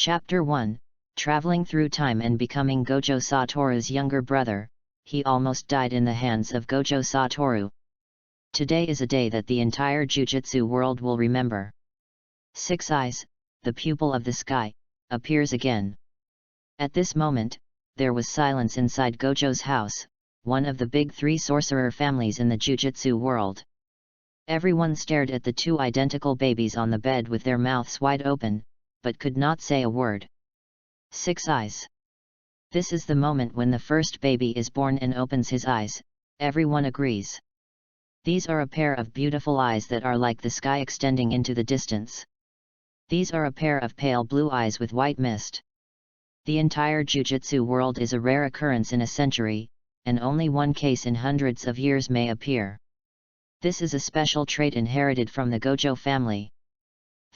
Chapter 1, Traveling Through Time and Becoming Gojo Satoru's Younger Brother. He almost died in the hands of Gojo Satoru. Today is a day that the entire Jujutsu world will remember. Six Eyes, the pupil of the sky, appears again. At this moment, there was silence inside Gojo's house, one of the big three sorcerer families in the Jujutsu world. Everyone stared at the two identical babies on the bed with their mouths wide open, but could not say a word. Six Eyes. This is the moment when the first baby is born and opens his eyes, everyone agrees. These are a pair of beautiful eyes that are like the sky extending into the distance. These are a pair of pale blue eyes with white mist. The entire Jujutsu world is a rare occurrence in a century, and only one case in hundreds of years may appear. This is a special trait inherited from the Gojo family.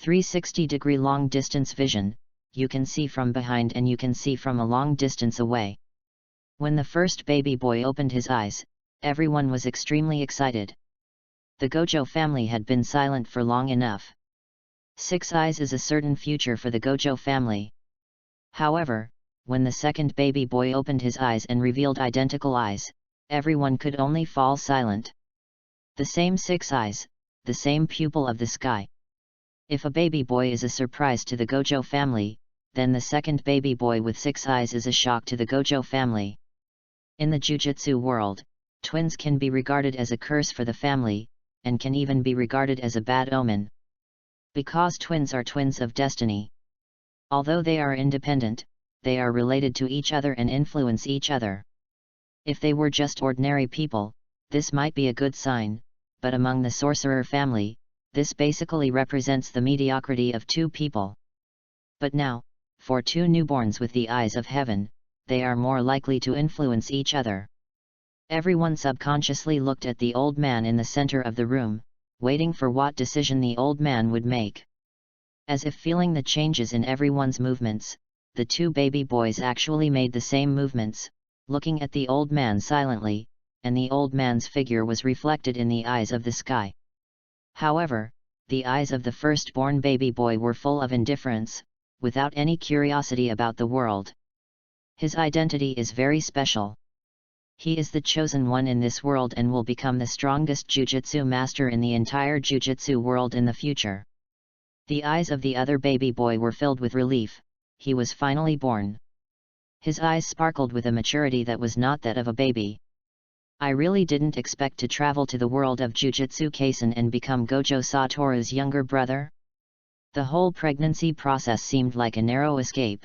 360-degree long-distance vision, you can see from behind and you can see from a long distance away. When the first baby boy opened his eyes, everyone was extremely excited. The Gojo family had been silent for long enough. Six Eyes is a certain future for the Gojo family. However, when the second baby boy opened his eyes and revealed identical eyes, everyone could only fall silent. The same Six Eyes, the same pupil of the sky. If a baby boy is a surprise to the Gojo family, then the second baby boy with six eyes is a shock to the Gojo family. In the Jujutsu world, twins can be regarded as a curse for the family, and can even be regarded as a bad omen. Because twins are twins of destiny. Although they are independent, they are related to each other and influence each other. If they were just ordinary people, this might be a good sign, but among the sorcerer family, this basically represents the mediocrity of two people. But now, for two newborns with the eyes of heaven, they are more likely to influence each other. Everyone subconsciously looked at the old man in the center of the room, waiting for what decision the old man would make. As if feeling the changes in everyone's movements, the two baby boys actually made the same movements, looking at the old man silently, and the old man's figure was reflected in the eyes of the sky. However, the eyes of the firstborn baby boy were full of indifference, without any curiosity about the world. His identity is very special. He is the chosen one in this world and will become the strongest Jujutsu master in the entire Jujutsu world in the future. The eyes of the other baby boy were filled with relief. He was finally born. His eyes sparkled with a maturity that was not that of a baby. I really didn't expect to travel to the world of Jujutsu Kaisen and become Gojo Satoru's younger brother. The whole pregnancy process seemed like a narrow escape.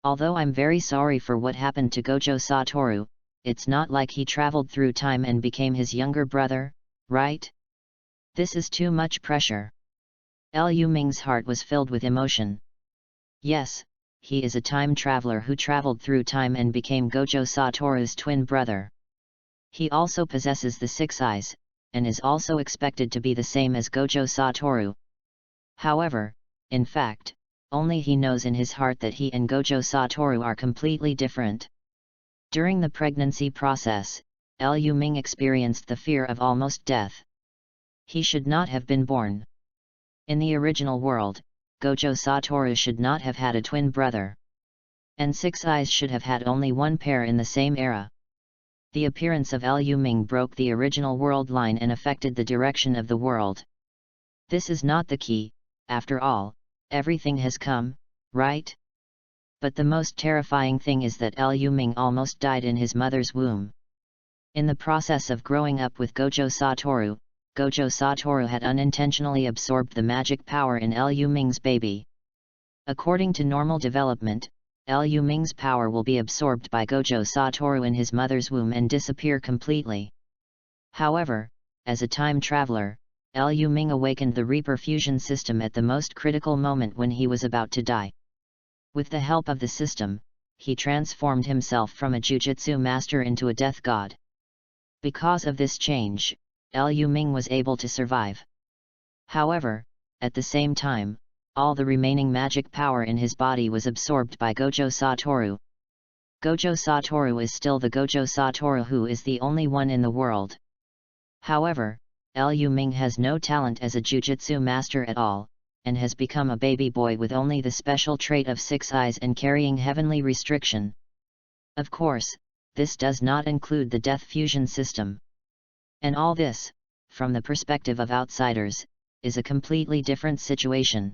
Although I'm very sorry for what happened to Gojo Satoru, it's not like he traveled through time and became his younger brother, right? This is too much pressure. Liu Ming's heart was filled with emotion. Yes, he is a time traveler who traveled through time and became Gojo Satoru's twin brother. He also possesses the six eyes, and is also expected to be the same as Gojo Satoru. However, in fact, only he knows in his heart that he and Gojo Satoru are completely different. During the pregnancy process, Liu Ming experienced the fear of almost death. He should not have been born. In the original world, Gojo Satoru should not have had a twin brother. And Six Eyes should have had only one pair in the same era. The appearance of Liu Ming broke the original world line and affected the direction of the world. This is not the key, after all, everything has come, right? But the most terrifying thing is that Liu Ming almost died in his mother's womb. In the process of growing up with Gojo Satoru had unintentionally absorbed the magic power in Liu Ming's baby. According to normal development, Liu Ming's power will be absorbed by Gojo Satoru in his mother's womb and disappear completely. However, as a time traveler, Liu Ming awakened the reperfusion system at the most critical moment when he was about to die. With the help of the system, he transformed himself from a Jujutsu master into a death god. Because of this change, Liu Ming was able to survive. However, at the same time, all the remaining magic power in his body was absorbed by Gojo Satoru. Gojo Satoru is still the Gojo Satoru who is the only one in the world. However, Liu Ming has no talent as a Jujutsu master at all, and has become a baby boy with only the special trait of 6 eyes and carrying heavenly restriction. Of course, this does not include the death fusion system. And all this, from the perspective of outsiders, is a completely different situation.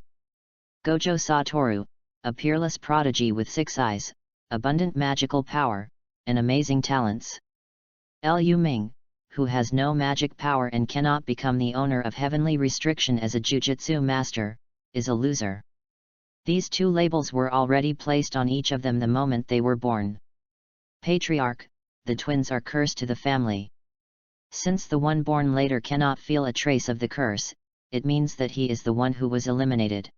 Gojo Satoru, a peerless prodigy with 6 eyes, abundant magical power, and amazing talents. Liu Ming, who has no magic power and cannot become the owner of heavenly restriction as a Jujutsu master, is a loser. These 2 labels were already placed on each of them the moment they were born. Patriarch, the twins are cursed to the family. Since the one born later cannot feel a trace of the curse, it means that he is the one who was eliminated.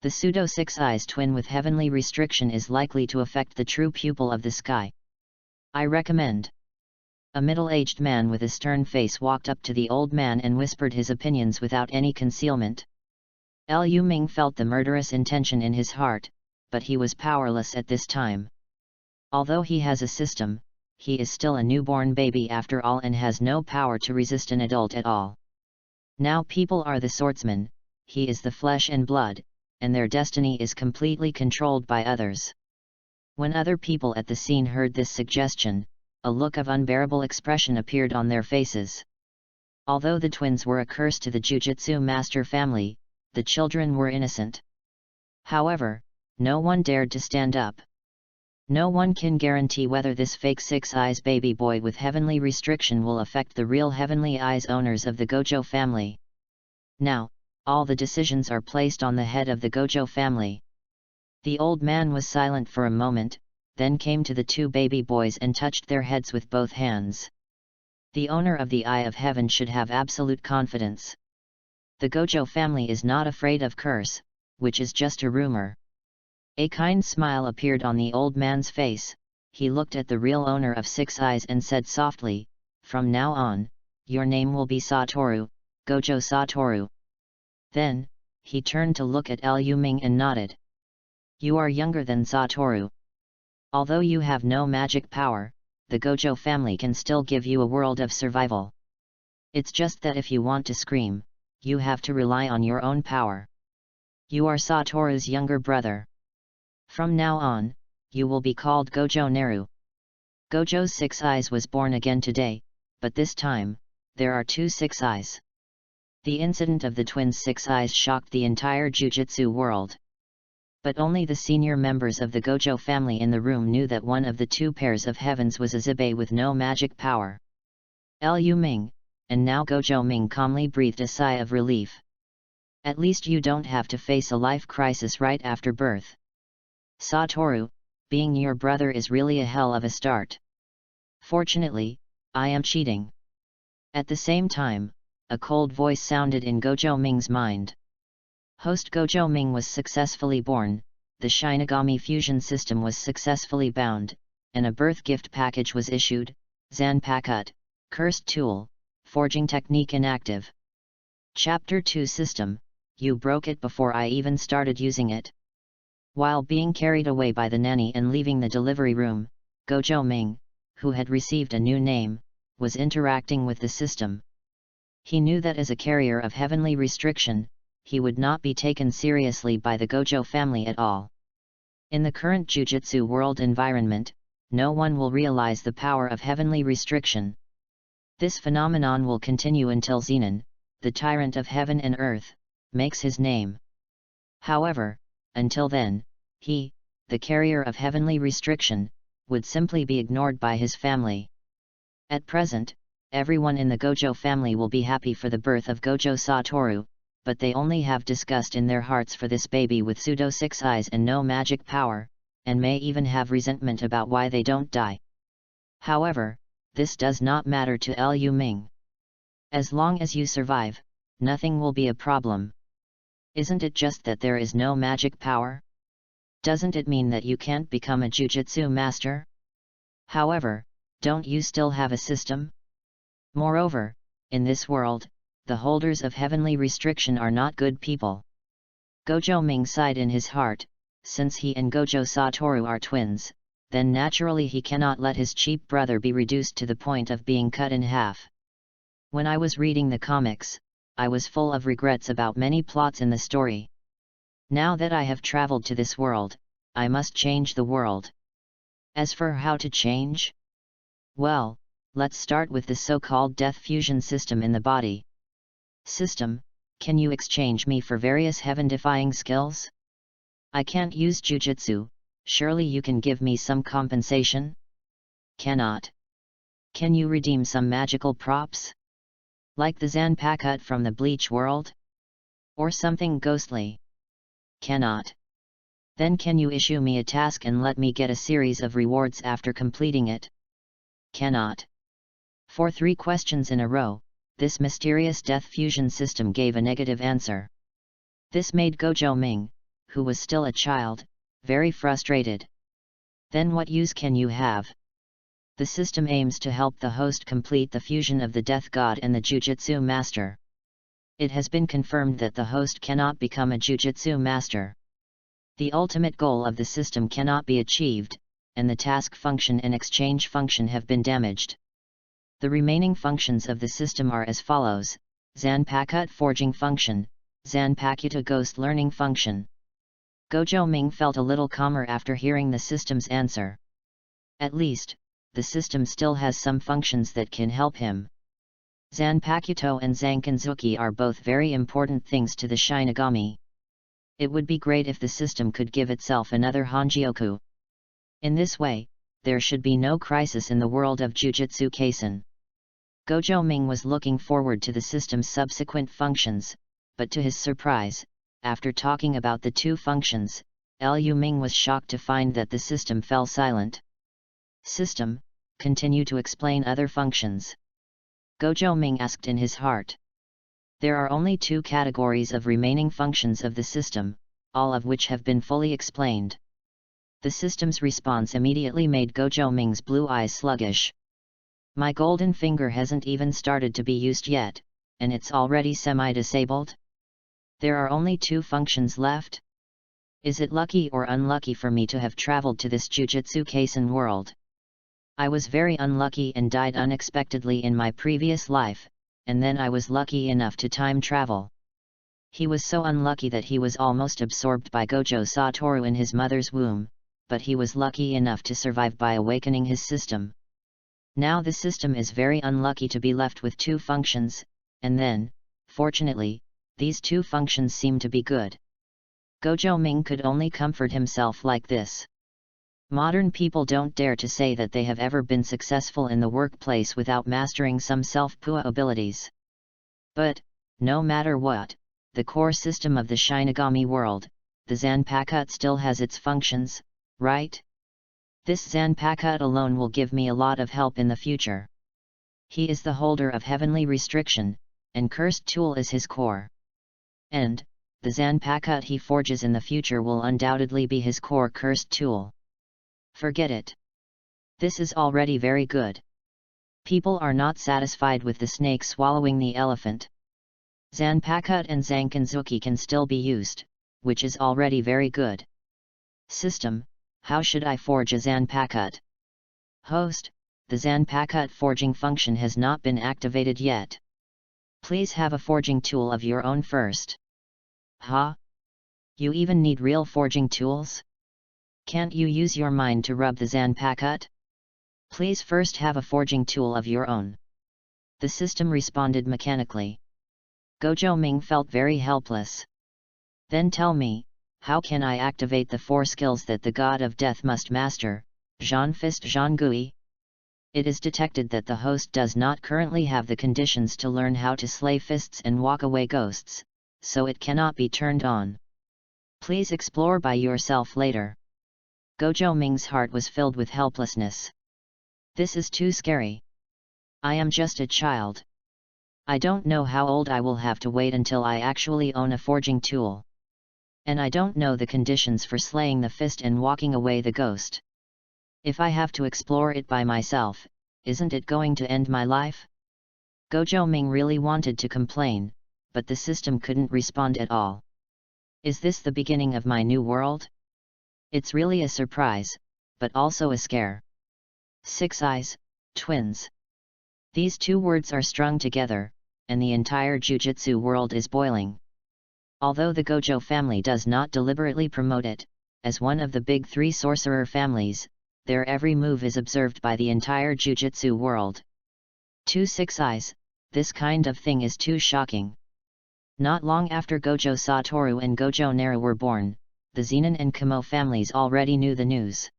The pseudo 6 eyes twin with heavenly restriction is likely to affect the true pupil of the sky. I recommend. A middle-aged man with a stern face walked up to the old man and whispered his opinions without any concealment. Liu Ming felt the murderous intention in his heart, but he was powerless at this time. Although he has a system, he is still a newborn baby after all and has no power to resist an adult at all. Now people are the swordsman, he is the flesh and blood, and their destiny is completely controlled by others. When other people at the scene heard this suggestion, a look of unbearable expression appeared on their faces. Although the twins were a curse to the Jujutsu master family, the children were innocent. However, no one dared to stand up. No one can guarantee whether this fake 6 eyes baby boy with heavenly restriction will affect the real heavenly eyes owners of the Gojo family. Now, all the decisions are placed on the head of the Gojo family. The old man was silent for a moment, then came to the 2 baby boys and touched their heads with both hands. The owner of the Eye of Heaven should have absolute confidence. The Gojo family is not afraid of curse, which is just a rumor. A kind smile appeared on the old man's face, he looked at the real owner of 6 eyes and said softly, "From now on, your name will be Satoru, Gojo Satoru." Then, he turned to look at Liu Ming and nodded. "You are younger than Satoru. Although you have no magic power, the Gojo family can still give you a world of survival. It's just that if you want to scream, you have to rely on your own power. You are Satoru's younger brother. From now on, you will be called Gojo Neru." Gojo's 6 eyes was born again today, but this time, there are 2 6 eyes. The incident of the twins' 6 eyes shocked the entire Jujutsu world. But only the senior members of the Gojo family in the room knew that one of the 2 pairs of heavens was a Zibe with no magic power. Liu Ming, and now Gojo Ming calmly breathed a sigh of relief. At least you don't have to face a life crisis right after birth. Satoru, being your brother is really a hell of a start. Fortunately, I am cheating. At the same time, a cold voice sounded in Gojo Ming's mind. Host Gojo Ming was successfully born, the Shinigami fusion system was successfully bound, and a birth gift package was issued, Zanpakut, cursed tool, forging technique inactive. Chapter 2 System, you broke it before I even started using it. While being carried away by the nanny and leaving the delivery room, Gojo Ming, who had received a new name, was interacting with the system. He knew that as a carrier of heavenly restriction, he would not be taken seriously by the Gojo family at all. In the current Jujutsu world environment, no one will realize the power of heavenly restriction. This phenomenon will continue until Zenon, the tyrant of heaven and earth, makes his name. However, until then, he, the carrier of heavenly restriction, would simply be ignored by his family. At present, everyone in the Gojo family will be happy for the birth of Gojo Satoru, but they only have disgust in their hearts for this baby with pseudo 6 eyes and no magic power, and may even have resentment about why they don't die. However, this does not matter to Liu Ming. As long as you survive, nothing will be a problem. Isn't it just that there is no magic power? Doesn't it mean that you can't become a Jujutsu master? However, don't you still have a system? Moreover, in this world, the holders of heavenly restriction are not good people. Gojo Ming sighed in his heart, since he and Gojo Satoru are twins, then naturally he cannot let his cheap brother be reduced to the point of being cut in half. When I was reading the comics, I was full of regrets about many plots in the story. Now that I have traveled to this world, I must change the world. As for how to change? Well, let's start with the so-called death fusion system in the body. System, can you exchange me for various heaven-defying skills? I can't use Jujutsu, surely you can give me some compensation? Cannot. Can you redeem some magical props? Like the Zanpakuto from the Bleach world? Or something ghostly? Cannot. Then can you issue me a task and let me get a series of rewards after completing it? Cannot. For 3 questions in a row, this mysterious death fusion system gave a negative answer. This made Gojo Ming, who was still a child, very frustrated. Then what use can you have? The system aims to help the host complete the fusion of the Death God and the Jujutsu Master. It has been confirmed that the host cannot become a Jujutsu Master. The ultimate goal of the system cannot be achieved, and the task function and exchange function have been damaged. The remaining functions of the system are as follows: Zanpakuto Forging Function, Zanpakuto Ghost Learning Function. Gojo Ming felt a little calmer after hearing the system's answer. At least, the system still has some functions that can help him. Zanpakuto and Zankinzuki are both very important things to the Shinigami. It would be great if the system could give itself another Hangyoku. In this way, there should be no crisis in the world of Jujutsu Kaisen. Gojo Ming was looking forward to the system's subsequent functions, but to his surprise, after talking about the 2 functions, Liu Ming was shocked to find that the system fell silent. System, continue to explain other functions. Gojo Ming asked in his heart. There are only 2 categories of remaining functions of the system, all of which have been fully explained. The system's response immediately made Gojo Ming's blue eyes sluggish. My golden finger hasn't even started to be used yet, and it's already semi-disabled? There are only 2 functions left? Is it lucky or unlucky for me to have traveled to this Jujutsu Kaisen world? I was very unlucky and died unexpectedly in my previous life, and then I was lucky enough to time travel. He was so unlucky that he was almost absorbed by Gojo Satoru in his mother's womb, but he was lucky enough to survive by awakening his system. Now the system is very unlucky to be left with 2 functions, and then, fortunately, these 2 functions seem to be good. Gojo Ming could only comfort himself like this. Modern people don't dare to say that they have ever been successful in the workplace without mastering some self-pua abilities. But, no matter what, the core system of the Shinigami world, the Zanpakuto still has its functions, right? This Zanpakuto alone will give me a lot of help in the future. He is the holder of Heavenly Restriction, and Cursed Tool is his core. And, the Zanpakuto he forges in the future will undoubtedly be his core Cursed Tool. Forget it. This is already very good. People are not satisfied with the snake swallowing the elephant. Zanpakuto and Zankinzuki can still be used, which is already very good. System, how should I forge a Zanpakuto? Host, the Zanpakuto forging function has not been activated yet. Please have a forging tool of your own first. Huh? You even need real forging tools? Can't you use your mind to rub the Zanpakuto? Please first have a forging tool of your own. The system responded mechanically. Gojo Ming felt very helpless. Then tell me, how can I activate the 4 skills that the God of Death must master, Jean Fist Jean Gui? It is detected that the host does not currently have the conditions to learn how to slay fists and walk away ghosts, so it cannot be turned on. Please explore by yourself later. Gojo Ming's heart was filled with helplessness. This is too scary. I am just a child. I don't know how old I will have to wait until I actually own a forging tool. And I don't know the conditions for slaying the fist and walking away the ghost. If I have to explore it by myself, isn't it going to end my life? Gojo Ming really wanted to complain, but the system couldn't respond at all. Is this the beginning of my new world? It's really a surprise, but also a scare. 6 eyes, twins. These 2 words are strung together, and the entire Jujutsu world is boiling. Although the Gojo family does not deliberately promote it, as one of the big three sorcerer families, their every move is observed by the entire Jujutsu world. 2 6 eyes, this kind of thing is too shocking. Not long after Gojo Satoru and Gojo Nara were born, the Zenin and Kamo families already knew the news.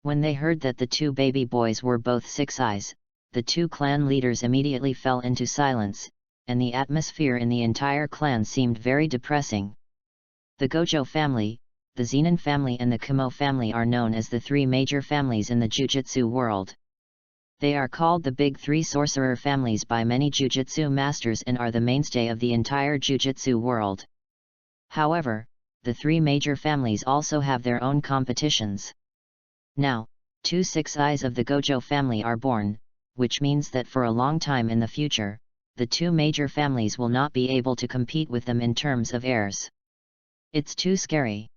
When they heard that the 2 baby boys were both 6 eyes, the 2 clan leaders immediately fell into silence, and the atmosphere in the entire clan seemed very depressing. The Gojo family, the Zenin family and the Kamo family are known as the 3 major families in the Jujutsu world. They are called the Big Three Sorcerer families by many Jujutsu masters and are the mainstay of the entire Jujutsu world. However, the 3 major families also have their own competitions. Now, 2 6 eyes of the Gojo family are born, which means that for a long time in the future, the 2 major families will not be able to compete with them in terms of heirs. It's too scary.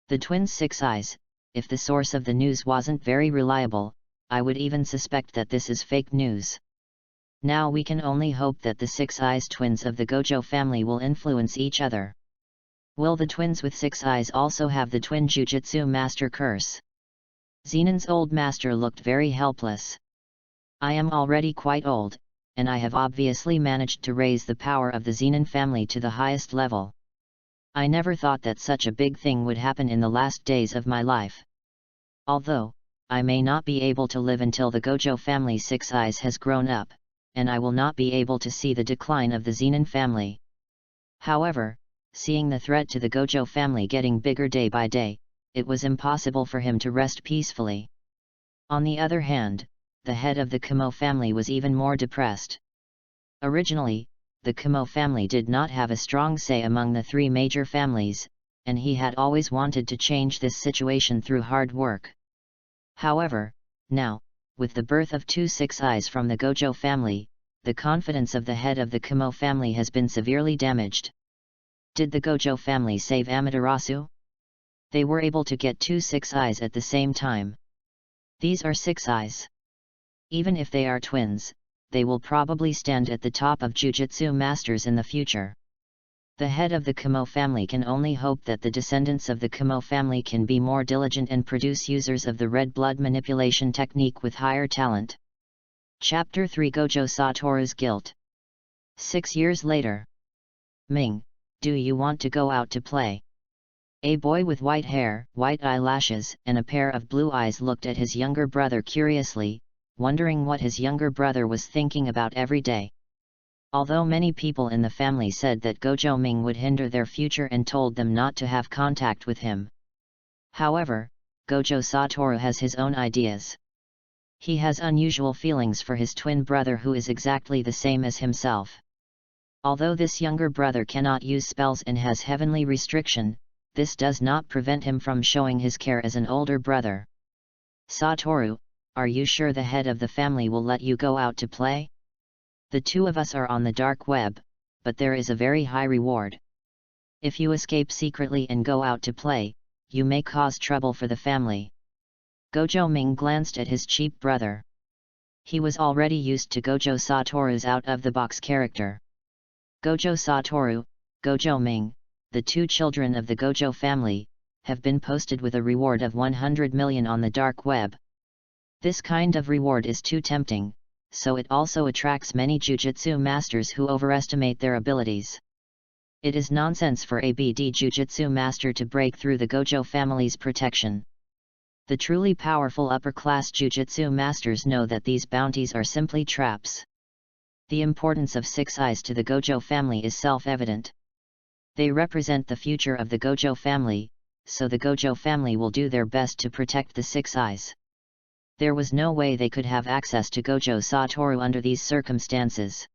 The twins 6 eyes, if the source of the news wasn't very reliable, I would even suspect that this is fake news. Now we can only hope that the 6 eyes twins of the Gojo family will influence each other. Will the twins with 6 eyes also have the twin Jujutsu master curse? Zenin's old master looked very helpless. I am already quite old, and I have obviously managed to raise the power of the Zenin family to the highest level. I never thought that such a big thing would happen in the last days of my life. Although, I may not be able to live until the Gojo family 6 eyes has grown up, and I will not be able to see the decline of the Zenin family. However, seeing the threat to the Gojo family getting bigger day by day, it was impossible for him to rest peacefully. On the other hand, the head of the Kamo family was even more depressed. Originally, the Kamo family did not have a strong say among the 3 major families, and he had always wanted to change this situation through hard work. However, now, with the birth of 2 6 eyes from the Gojo family, the confidence of the head of the Kamo family has been severely damaged. Did the Gojo family save Amaterasu? They were able to get 2 6 eyes at the same time. These are 6 eyes. Even if they are twins, they will probably stand at the top of Jujutsu masters in the future. The head of the Kamo family can only hope that the descendants of the Kamo family can be more diligent and produce users of the red blood manipulation technique with higher talent. Chapter 3 Gojo Satoru's Guilt. 6 years later. Ming, do you want to go out to play? A boy with white hair, white eyelashes, and a pair of blue eyes looked at his younger brother curiously, wondering what his younger brother was thinking about every day. Although many people in the family said that Gojo Ming would hinder their future and told them not to have contact with him. However, Gojo Satoru has his own ideas. He has unusual feelings for his twin brother who is exactly the same as himself. Although this younger brother cannot use spells and has heavenly restriction, this does not prevent him from showing his care as an older brother. Satoru, are you sure the head of the family will let you go out to play? The 2 of us are on the dark web, but there is a very high reward. If you escape secretly and go out to play, you may cause trouble for the family. Gojo Ming glanced at his cheap brother. He was already used to Gojo Satoru's out-of-the-box character. Gojo Satoru, Gojo Ming, the 2 children of the Gojo family, have been posted with a reward of 100 million on the dark web. This kind of reward is too tempting, so it also attracts many Jujutsu masters who overestimate their abilities. It is nonsense for a BD Jujutsu master to break through the Gojo family's protection. The truly powerful upper-class Jujutsu masters know that these bounties are simply traps. The importance of 6 eyes to the Gojo family is self-evident. They represent the future of the Gojo family, so the Gojo family will do their best to protect the 6 eyes. There was no way they could have access to Gojo Satoru under these circumstances.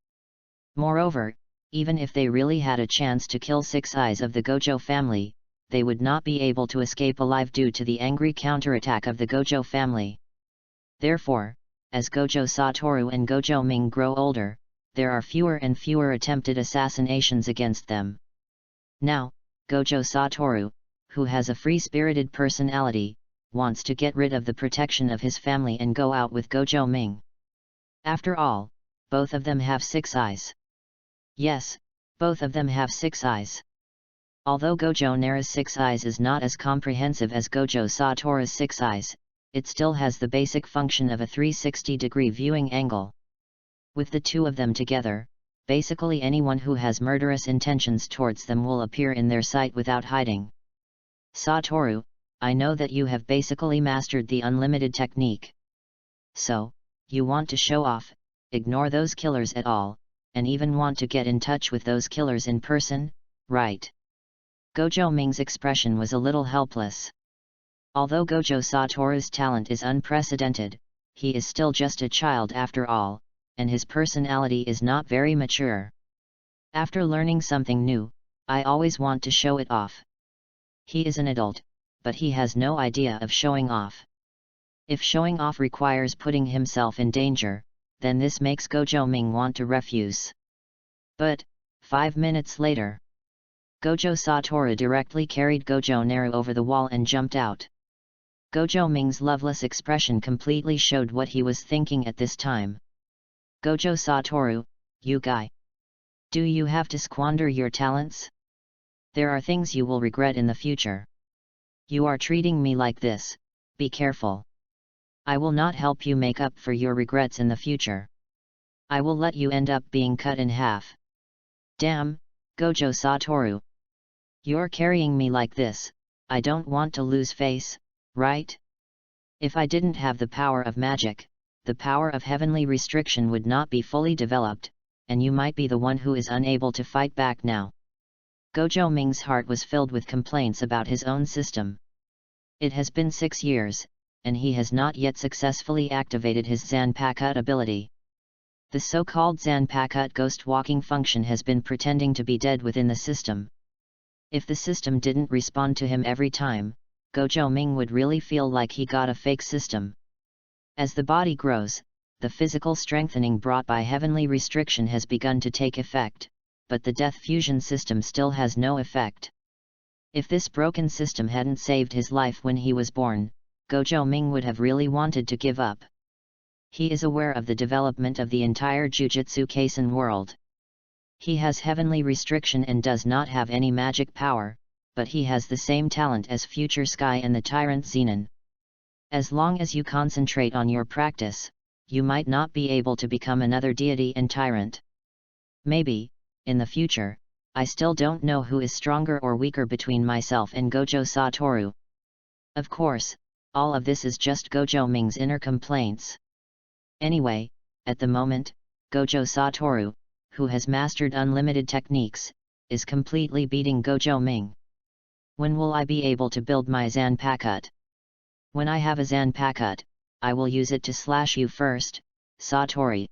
Moreover, even if they really had a chance to kill 6 eyes of the Gojo family, they would not be able to escape alive due to the angry counterattack of the Gojo family. Therefore, as Gojo Satoru and Gojo Ming grow older, there are fewer and fewer attempted assassinations against them. Now, Gojo Satoru, who has a free-spirited personality, wants to get rid of the protection of his family and go out with Gojo Ming. After all, both of them have 6 eyes. Yes, both of them have 6 eyes. Although Gojo Nara's 6 eyes is not as comprehensive as Gojo Satoru's 6 eyes, it still has the basic function of a 360-degree viewing angle. With the two of them together, basically anyone who has murderous intentions towards them will appear in their sight without hiding. Satoru, I know that you have basically mastered the unlimited technique. So, you want to show off, ignore those killers at all, and even want to get in touch with those killers in person, right? Gojo Ming's expression was a little helpless. Although Gojo Satoru's talent is unprecedented, he is still just a child after all, and his personality is not very mature. After learning something new, I always want to show it off. He is an adult, but he has no idea of showing off. If showing off requires putting himself in danger, then this makes Gojo Ming want to refuse. But, 5 minutes later, Gojo Satoru directly carried Gojo Naru over the wall and jumped out. Gojo Ming's loveless expression completely showed what he was thinking at this time. Gojo Satoru, you guy. Do you have to squander your talents? There are things you will regret in the future. You are treating me like this, be careful. I will not help you make up for your regrets in the future. I will let you end up being cut in half. Damn, Gojo Satoru. You're carrying me like this, I don't want to lose face, right? If I didn't have the power of magic, the power of heavenly restriction would not be fully developed, and you might be the one who is unable to fight back now. Gojo Ming's heart was filled with complaints about his own system. It has been 6 years, and he has not yet successfully activated his Zanpakuto ability. The so-called Zanpakuto ghost walking function has been pretending to be dead within the system. If the system didn't respond to him every time, Gojo Ming would really feel like he got a fake system. As the body grows, the physical strengthening brought by heavenly restriction has begun to take effect, but the death fusion system still has no effect. If this broken system hadn't saved his life when he was born, Gojo Ming would have really wanted to give up. He is aware of the development of the entire Jujutsu Kaisen world. He has heavenly restriction and does not have any magic power, but he has the same talent as Future Sky and the Tyrant Zenon. As long as you concentrate on your practice, you might not be able to become another deity and tyrant. Maybe, in the future, I still don't know who is stronger or weaker between myself and Gojo Satoru. Of course, all of this is just Gojo Ming's inner complaints. Anyway, at the moment, Gojo Satoru, who has mastered unlimited techniques, is completely beating Gojo Ming. When will I be able to build my Zanpakuto? When I have a Zanpakuto, I will use it to slash you first, Satori.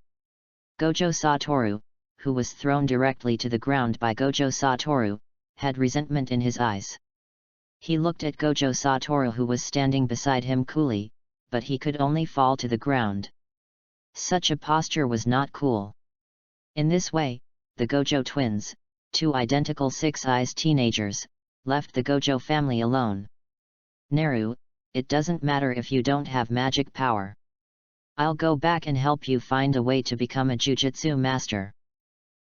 Gojo Satoru, who was thrown directly to the ground by Gojo Satoru, had resentment in his eyes. He looked at Gojo Satoru who was standing beside him coolly, but he could only fall to the ground. Such a posture was not cool. In this way, the Gojo twins, 2 identical 6 eyes teenagers, left the Gojo family alone. Naru, it doesn't matter if you don't have magic power. I'll go back and help you find a way to become a Jujutsu master.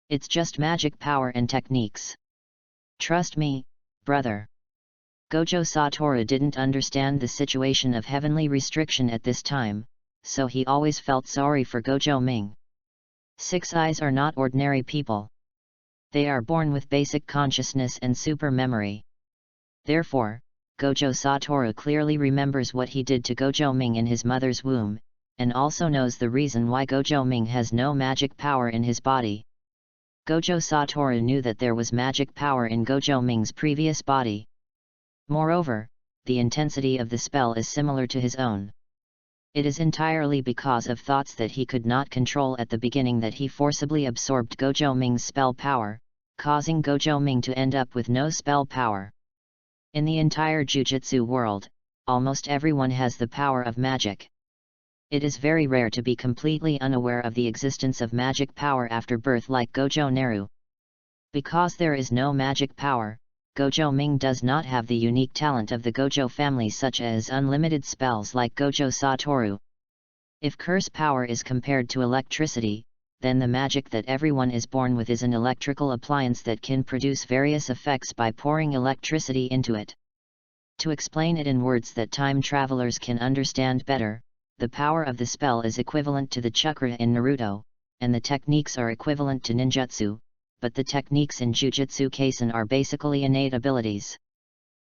It's just magic power and techniques. Trust me, brother. Gojo Satoru didn't understand the situation of heavenly restriction at this time, so he always felt sorry for Gojo Ming. 6 eyes are not ordinary people. They are born with basic consciousness and super memory. Therefore, Gojo Satoru clearly remembers what he did to Gojo Ming in his mother's womb, and also knows the reason why Gojo Ming has no magic power in his body. Gojo Satoru knew that there was magic power in Gojo Ming's previous body. Moreover, the intensity of the spell is similar to his own. It is entirely because of thoughts that he could not control at the beginning that he forcibly absorbed Gojo Ming's spell power, causing Gojo Ming to end up with no spell power. In the entire Jujutsu world, almost everyone has the power of magic. It is very rare to be completely unaware of the existence of magic power after birth like Gojo Naru. Because there is no magic power, Gojo Ming does not have the unique talent of the Gojo family such as unlimited spells like Gojo Satoru. If curse power is compared to electricity, then the magic that everyone is born with is an electrical appliance that can produce various effects by pouring electricity into it. To explain it in words that time travelers can understand better, the power of the spell is equivalent to the chakra in Naruto, and the techniques are equivalent to ninjutsu, but the techniques in Jujutsu Kaisen are basically innate abilities.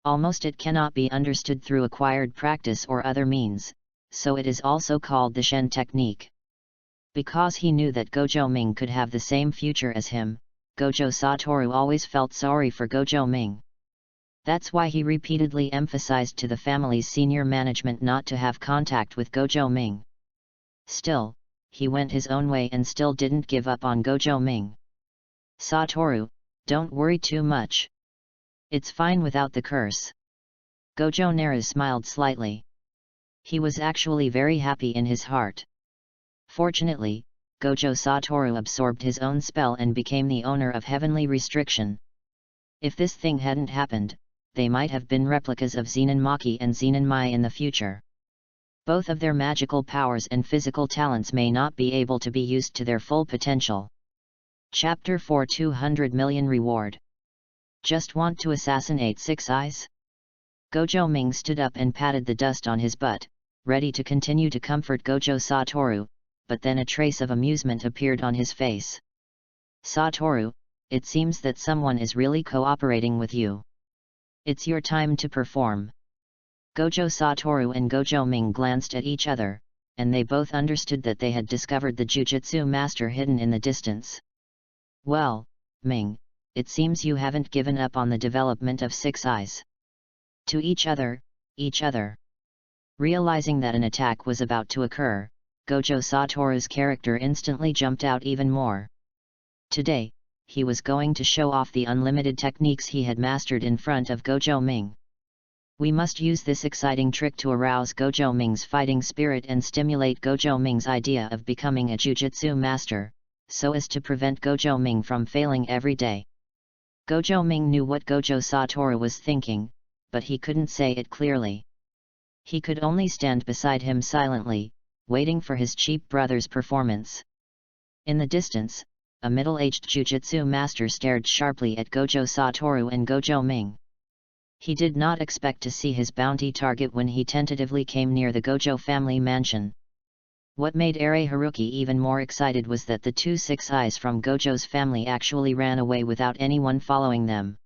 Almost it cannot be understood through acquired practice or other means, so it is also called the Shen technique. Because he knew that Gojo Ming could have the same future as him, Gojo Satoru always felt sorry for Gojo Ming. That's why he repeatedly emphasized to the family's senior management not to have contact with Gojo Ming. Still, he went his own way and still didn't give up on Gojo Ming. "Satoru, don't worry too much. It's fine without the curse." Gojo Naru smiled slightly. He was actually very happy in his heart. Fortunately, Gojo Satoru absorbed his own spell and became the owner of Heavenly Restriction. If this thing hadn't happened, they might have been replicas of Zenin Maki and Zenin Mai in the future. Both of their magical powers and physical talents may not be able to be used to their full potential. Chapter 4 200 million Reward. Just want to assassinate Six Eyes? Gojo Ming stood up and patted the dust on his butt, ready to continue to comfort Gojo Satoru, but then a trace of amusement appeared on his face. "Satoru, it seems that someone is really cooperating with you. It's your time to perform." Gojo Satoru and Gojo Ming glanced at each other, and they both understood that they had discovered the Jujutsu master hidden in the distance. "Well, Ming, it seems you haven't given up on the development of Six Eyes." To each other. Realizing that an attack was about to occur, Gojo Satoru's character instantly jumped out even more. Today, he was going to show off the unlimited techniques he had mastered in front of Gojo Ming. We must use this exciting trick to arouse Gojo Ming's fighting spirit and stimulate Gojo Ming's idea of becoming a Jujutsu master, so as to prevent Gojo Ming from failing every day. Gojo Ming knew what Gojo Satoru was thinking, but he couldn't say it clearly. He could only stand beside him silently, waiting for his cheap brother's performance. In the distance, a middle-aged Jujutsu master stared sharply at Gojo Satoru and Gojo Ming. He did not expect to see his bounty target when he tentatively came near the Gojo family mansion. What made Ere Haruki even more excited was that the two Six Eyes from Gojo's family actually ran away without anyone following them.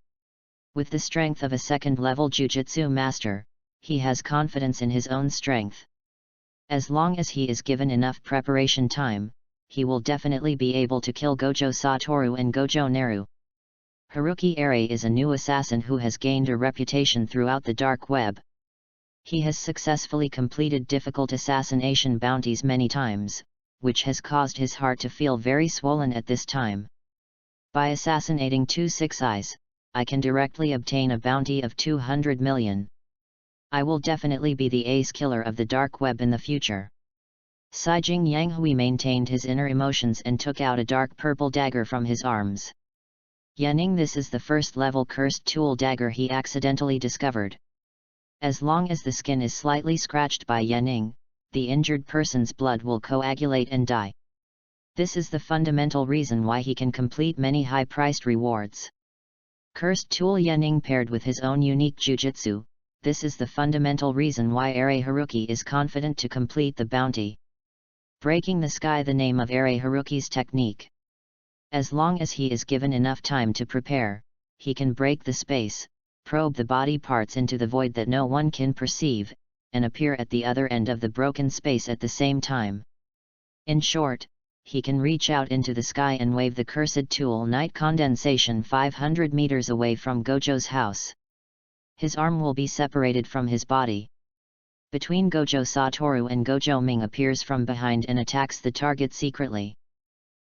With the strength of a second-level Jujutsu master, he has confidence in his own strength. As long as he is given enough preparation time, he will definitely be able to kill Gojo Satoru and Gojo Naru. Haruki Ere is a new assassin who has gained a reputation throughout the dark web. He has successfully completed difficult assassination bounties many times, which has caused his heart to feel very swollen at this time. By assassinating two Six Eyes, I can directly obtain a bounty of 200 million. I will definitely be the ace killer of the dark web in the future. Sijing Yanghui maintained his inner emotions and took out a dark purple dagger from his arms. Yanning, this is the first-level cursed tool dagger he accidentally discovered. As long as the skin is slightly scratched by Yanning, the injured person's blood will coagulate and die. This is the fundamental reason why he can complete many high-priced rewards. Cursed tool Yanning paired with his own unique jujutsu, this is the fundamental reason why Ere Haruki is confident to complete the bounty. Breaking the sky, the name of Ere Haruki's technique. As long as he is given enough time to prepare, he can break the space, probe the body parts into the void that no one can perceive, and appear at the other end of the broken space at the same time. In short, he can reach out into the sky and wave the cursed tool night condensation 500 meters away from Gojo's house. His arm will be separated from his body. Between Gojo Satoru and Gojo Ming appears from behind and attacks the target secretly.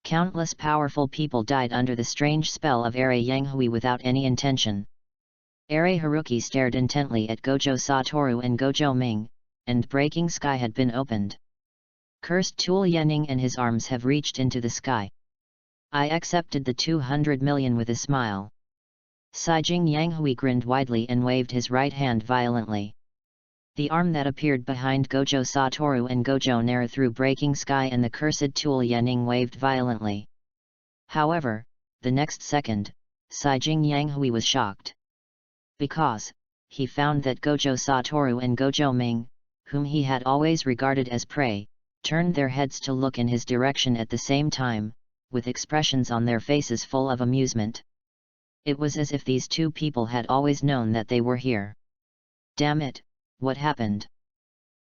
Countless powerful people died under the strange spell of Ere Yanghui without any intention. Ere Haruki stared intently at Gojo Satoru and Gojo Ming, and breaking sky had been opened. Cursed tool Yanning and his arms have reached into the sky. I accepted the 200 million with a smile. Sijing Yanghui grinned widely and waved his right hand violently. The arm that appeared behind Gojo Satoru and Gojo Nara through breaking sky and the cursed tool Yanning waved violently. However, the next second, Saijing Yanghui was shocked. Because he found that Gojo Satoru and Gojo Ming, whom he had always regarded as prey, turned their heads to look in his direction at the same time, with expressions on their faces full of amusement. It was as if these two people had always known that they were here. Damn it, what happened?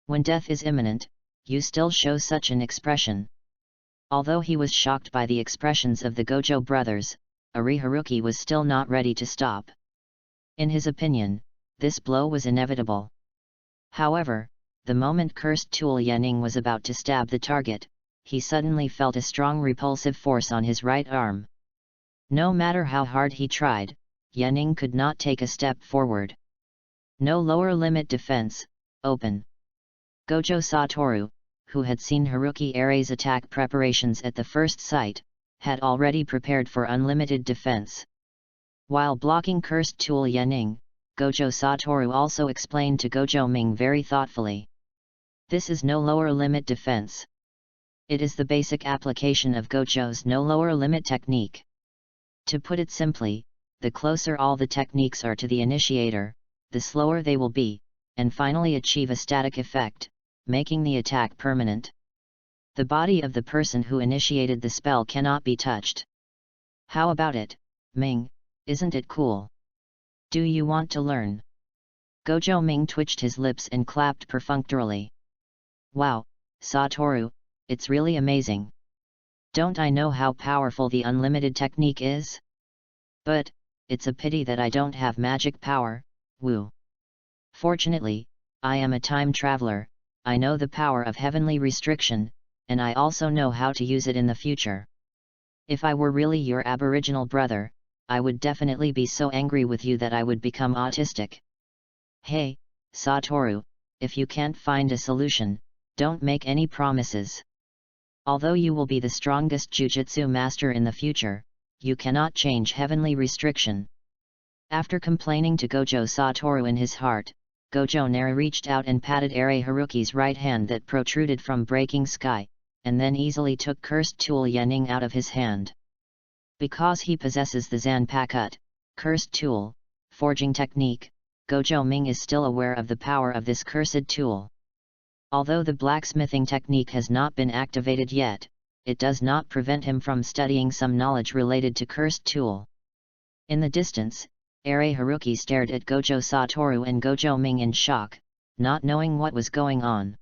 When death is imminent, you still show such an expression. Although he was shocked by the expressions of the Gojo brothers, Ari Haruki was still not ready to stop. In his opinion, this blow was inevitable. However, the moment cursed tool Yanning was about to stab the target, he suddenly felt a strong repulsive force on his right arm. No matter how hard he tried, Yanning could not take a step forward. No lower limit defense, open. Gojo Satoru, who had seen Haruki Are's attack preparations at the first sight, had already prepared for unlimited defense. While blocking cursed tool Yanning, Gojo Satoru also explained to Gojo Ming very thoughtfully. This is no lower limit defense. It is the basic application of Gojo's no lower limit technique. To put it simply, the closer all the techniques are to the initiator, the slower they will be, and finally achieve a static effect, making the attack permanent. The body of the person who initiated the spell cannot be touched. How about it, Ming, isn't it cool? Do you want to learn? Gojo Ming twitched his lips and clapped perfunctorily. Wow, Satoru, it's really amazing. Don't I know how powerful the unlimited technique is? But, it's a pity that I don't have magic power, woo. Fortunately, I am a time traveler, I know the power of heavenly restriction, and I also know how to use it in the future. If I were really your aboriginal brother, I would definitely be so angry with you that I would become autistic. Hey, Satoru, if you can't find a solution, don't make any promises. Although you will be the strongest Jujutsu master in the future, you cannot change heavenly restriction. After complaining to Gojo Satoru in his heart, Gojo Nara reached out and patted Are Haruki's right hand that protruded from breaking sky, and then easily took cursed tool Yanning out of his hand. Because he possesses the Zanpakuto, cursed tool, forging technique, Gojo Ming is still aware of the power of this cursed tool. Although the blacksmithing technique has not been activated yet, it does not prevent him from studying some knowledge related to cursed tool. In the distance, Are Haruki stared at Gojo Satoru and Gojo Ming in shock, not knowing what was going on.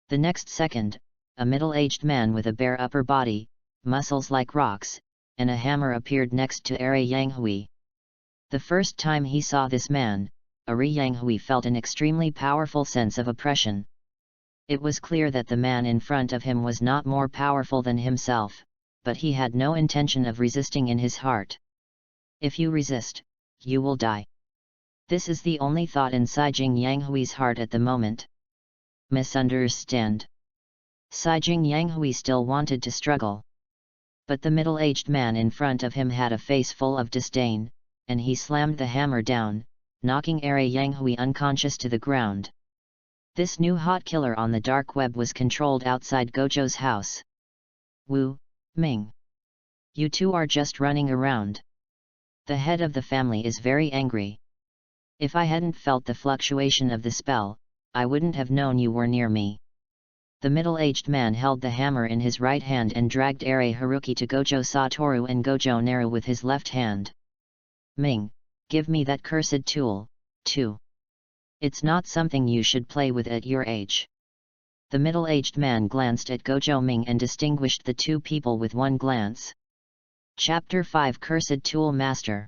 The next second, a middle-aged man with a bare upper body, muscles like rocks, and a hammer appeared next to Are Yanghui. The first time he saw this man, Are Yanghui felt an extremely powerful sense of oppression. It was clear that the man in front of him was not more powerful than himself, but he had no intention of resisting in his heart. If you resist, you will die. This is the only thought in Saijing Yanghui's heart at the moment. Misunderstand. Saijing Yanghui still wanted to struggle. But the middle-aged man in front of him had a face full of disdain, and he slammed the hammer down, knocking Are Yanghui unconscious to the ground. This new hot killer on the dark web was controlled outside Gojo's house. Wu, Ming. You two are just running around. The head of the family is very angry. If I hadn't felt the fluctuation of the spell, I wouldn't have known you were near me. The middle-aged man held the hammer in his right hand and dragged Are Haruki to Gojo Satoru and Gojo Nara with his left hand. Ming, give me that cursed tool, too. It's not something you should play with at your age. The middle-aged man glanced at Gojo Ming and distinguished the two people with one glance. Chapter 5 Cursed Tool Master.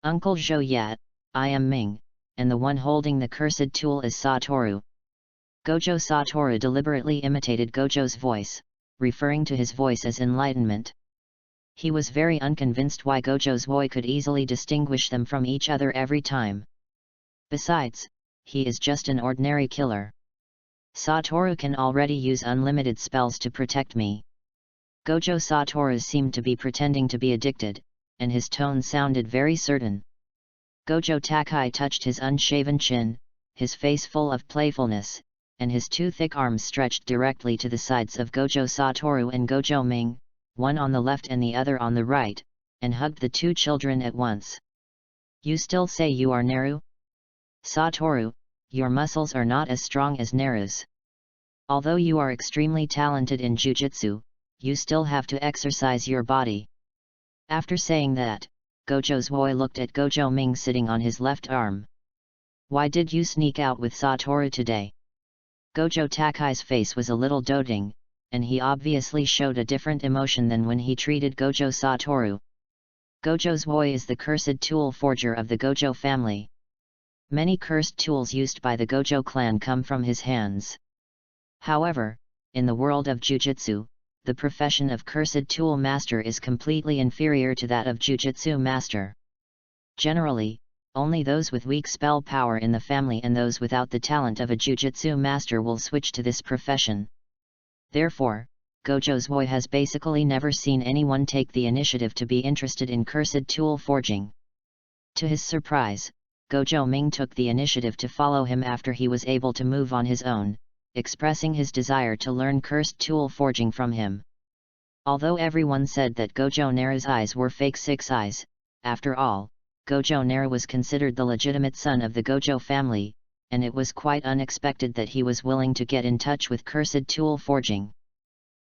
Uncle Zhou Yat, I am Ming, and the one holding the cursed tool is Satoru. Gojo Satoru deliberately imitated Gojo's voice, referring to his voice as enlightenment. He was very unconvinced why Gojo's voice could easily distinguish them from each other every time. Besides, he is just an ordinary killer. Satoru can already use unlimited spells to protect me. Gojo Satoru seemed to be pretending to be addicted, and his tone sounded very certain. Gojo Takai touched his unshaven chin, his face full of playfulness, and his two thick arms stretched directly to the sides of Gojo Satoru and Gojo Ming, one on the left and the other on the right, and hugged the two children at once. "You still say you are Naru? Satoru, your muscles are not as strong as Naru's. Although you are extremely talented in Jujutsu, you still have to exercise your body." After saying that, Gojo's boy looked at Gojo Ming sitting on his left arm. "Why did you sneak out with Satoru today?" Gojo Takai's face was a little doting, and he obviously showed a different emotion than when he treated Gojo Satoru. Gojo's boy is the cursed tool forger of the Gojo family. Many cursed tools used by the Gojo clan come from his hands. However, in the world of Jujutsu, the profession of cursed tool master is completely inferior to that of Jujutsu master. Generally, only those with weak spell power in the family and those without the talent of a Jujutsu master will switch to this profession. Therefore, Gojo's boy has basically never seen anyone take the initiative to be interested in cursed tool forging. To his surprise, Gojo Ming took the initiative to follow him after he was able to move on his own, expressing his desire to learn cursed tool forging from him. Although everyone said that Gojo Naru's eyes were fake six eyes, after all, Gojo Naru was considered the legitimate son of the Gojo family, and it was quite unexpected that he was willing to get in touch with cursed tool forging.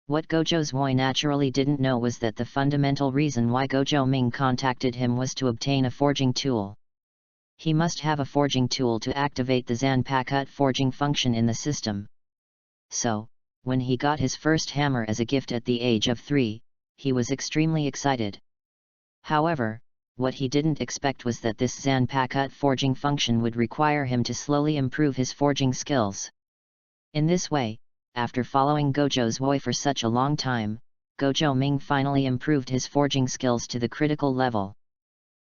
What Gojo's boy naturally didn't know was that the fundamental reason why Gojo Ming contacted him was to obtain a forging tool. He must have a forging tool to activate the Zanpakuto forging function in the system. So, when he got his first hammer as a gift at the age of 3, he was extremely excited. However, what he didn't expect was that this Zanpakuto forging function would require him to slowly improve his forging skills. In this way, after following Gojo's boy for such a long time, Gojo Ming finally improved his forging skills to the critical level.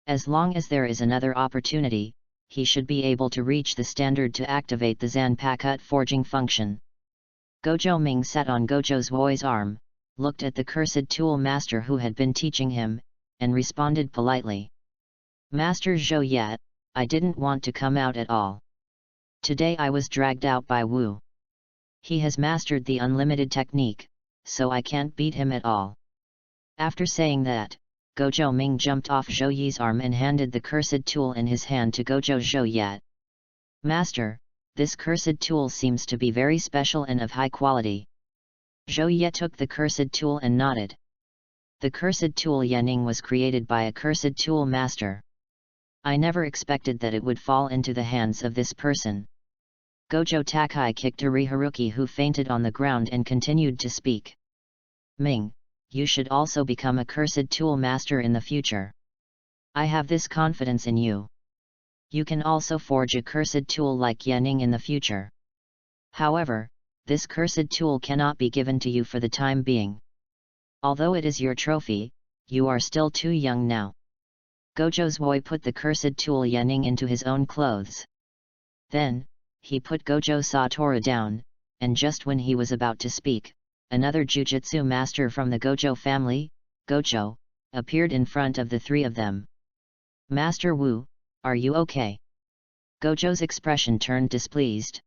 As long as there is another opportunity, he should be able to reach the standard to activate the Zanpakuto forging function. Gojo Ming sat on Gojo's boy's arm, looked at the cursed tool master who had been teaching him, and responded politely. "Master Zhou Yat, I didn't want to come out at all. Today I was dragged out by Wu. He has mastered the unlimited technique, so I can't beat him at all." After saying that, Gojo Ming jumped off Zhou Yi's arm and handed the cursed tool in his hand to Gojo Zhou Yat. "Master, this cursed tool seems to be very special and of high quality." Zhou Yat took the cursed tool and nodded. The cursed tool Yaning was created by a cursed tool master. I never expected that it would fall into the hands of this person. Gojo Takai kicked Eri Haruki, who fainted on the ground, and continued to speak. "Ming, you should also become a cursed tool master in the future. I have this confidence in you. You can also forge a cursed tool like Yaning in the future. However, this cursed tool cannot be given to you for the time being. Although it is your trophy, you are still too young now." Gojo's boy put the cursed tool Yaning into his own clothes. Then, he put Gojo Satoru down, and just when he was about to speak, another Jujutsu master from the Gojo family, Gojo, appeared in front of the three of them. "Master Wu, are you okay?" Gojo's expression turned displeased.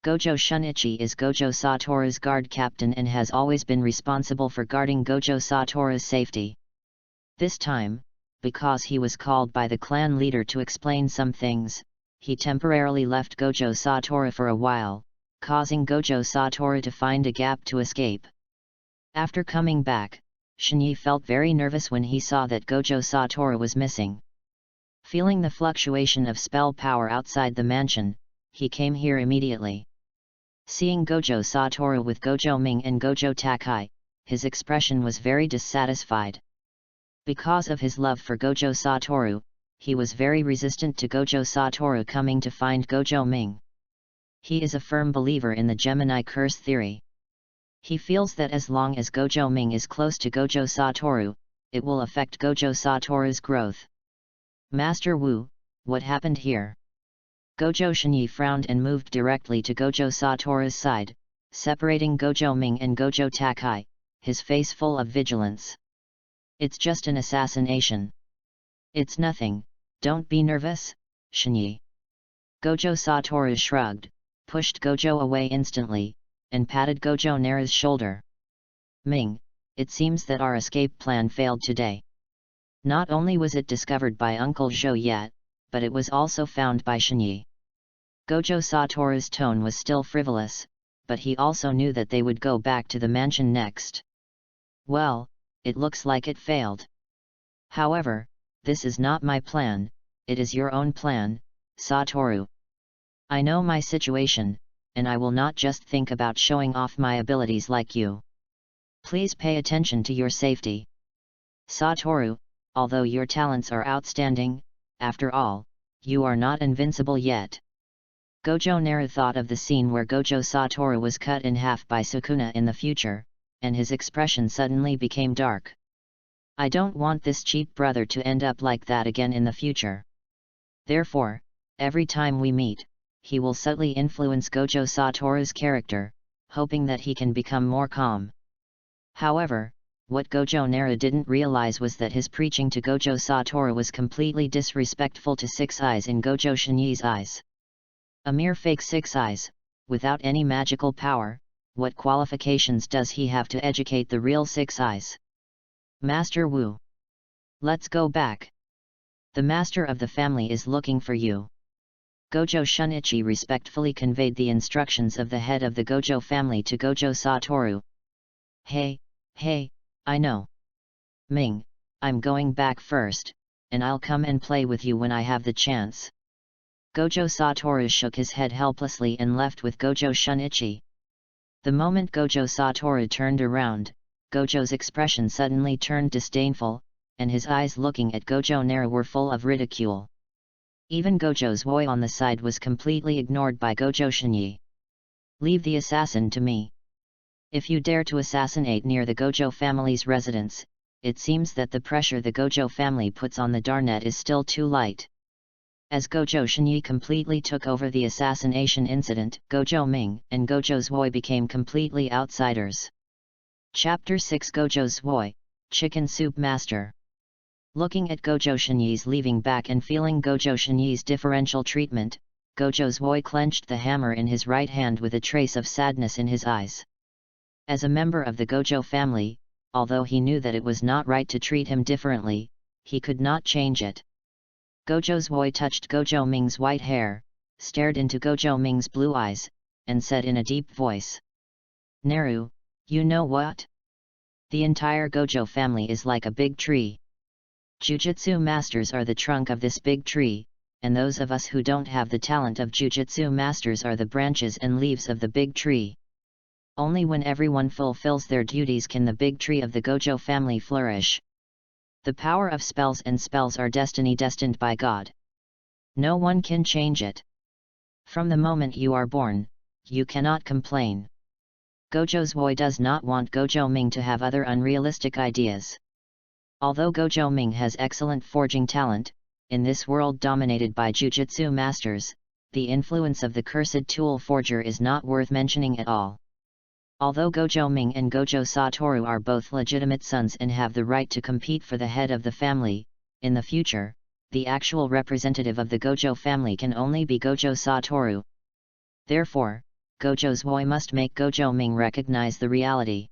Gojo Shunichi is Gojo Satoru's guard captain and has always been responsible for guarding Gojo Satoru's safety. This time, because he was called by the clan leader to explain some things, he temporarily left Gojo Satoru for a while, causing Gojo Satoru to find a gap to escape. After coming back, Shinyi felt very nervous when he saw that Gojo Satoru was missing. Feeling the fluctuation of spell power outside the mansion, he came here immediately. Seeing Gojo Satoru with Gojo Ming and Gojo Takai, his expression was very dissatisfied. Because of his love for Gojo Satoru, he was very resistant to Gojo Satoru coming to find Gojo Ming. He is a firm believer in the Gemini curse theory. He feels that as long as Gojo Ming is close to Gojo Satoru, it will affect Gojo Satoru's growth. "Master Wu, what happened here?" Gojo Shinyi frowned and moved directly to Gojo Satoru's side, separating Gojo Ming and Gojo Takai, his face full of vigilance. "It's just an assassination. It's nothing, don't be nervous, Shinyi." Gojo Satoru shrugged, pushed Gojo away instantly, and patted Gojo Nara's shoulder. Ming, it seems that our escape plan failed today. Not only was it discovered by Uncle Zhou yet, but it was also found by Shinyi. Gojo Satoru's tone was still frivolous, but he also knew that they would go back to the mansion next. Well, it looks like it failed. However, this is not my plan, it is your own plan, Satoru. I know my situation, and I will not just think about showing off my abilities like you. Please pay attention to your safety. Satoru, although your talents are outstanding, after all, you are not invincible yet. Gojo Nara thought of the scene where Gojo Satoru was cut in half by Sukuna in the future, and his expression suddenly became dark. I don't want this cheap brother to end up like that again in the future. Therefore, every time we meet, he will subtly influence Gojo Satoru's character, hoping that he can become more calm. However, what Gojo Nara didn't realize was that his preaching to Gojo Satoru was completely disrespectful to Six Eyes in Gojo Shinyi's eyes. A mere fake Six Eyes, without any magical power, what qualifications does he have to educate the real Six Eyes? Master Wu. Let's go back. The master of the family is looking for you. Gojo Shunichi respectfully conveyed the instructions of the head of the Gojo family to Gojo Satoru. Hey, I know. Ming, I'm going back first, and I'll come and play with you when I have the chance. Gojo Satoru shook his head helplessly and left with Gojo Shunichi. The moment Gojo Satoru turned around, Gojo's expression suddenly turned disdainful, and his eyes looking at Gojo Nara were full of ridicule. Even Gojo's voice on the side was completely ignored by Gojo Shinyi. Leave the assassin to me. If you dare to assassinate near the Gojo family's residence, it seems that the pressure the Gojo family puts on the Darnet is still too light. As Gojo Shinyi completely took over the assassination incident, Gojo Ming and Gojo Zwoi became completely outsiders. Chapter 6 Gojo Zwoi, Chicken Soup Master. Looking at Gojo Shinyi's leaving back and feeling Gojo Shinyi's differential treatment, Gojo Zwoi clenched the hammer in his right hand with a trace of sadness in his eyes. As a member of the Gojo family, although he knew that it was not right to treat him differently, he could not change it. Gojo Zwoi touched Gojo Ming's white hair, stared into Gojo Ming's blue eyes, and said in a deep voice. Naru, you know what? The entire Gojo family is like a big tree. Jujutsu masters are the trunk of this big tree, and those of us who don't have the talent of Jujutsu masters are the branches and leaves of the big tree. Only when everyone fulfills their duties can the big tree of the Gojo family flourish. The power of spells and spells are destiny destined by God. No one can change it. From the moment you are born, you cannot complain. Gojo Zwoi does not want Gojo Ming to have other unrealistic ideas. Although Gojo Ming has excellent forging talent, in this world dominated by Jujutsu masters, the influence of the cursed tool forger is not worth mentioning at all. Although Gojo Ming and Gojo Satoru are both legitimate sons and have the right to compete for the head of the family, in the future, the actual representative of the Gojo family can only be Gojo Satoru. Therefore, Gojo Zwoi must make Gojo Ming recognize the reality.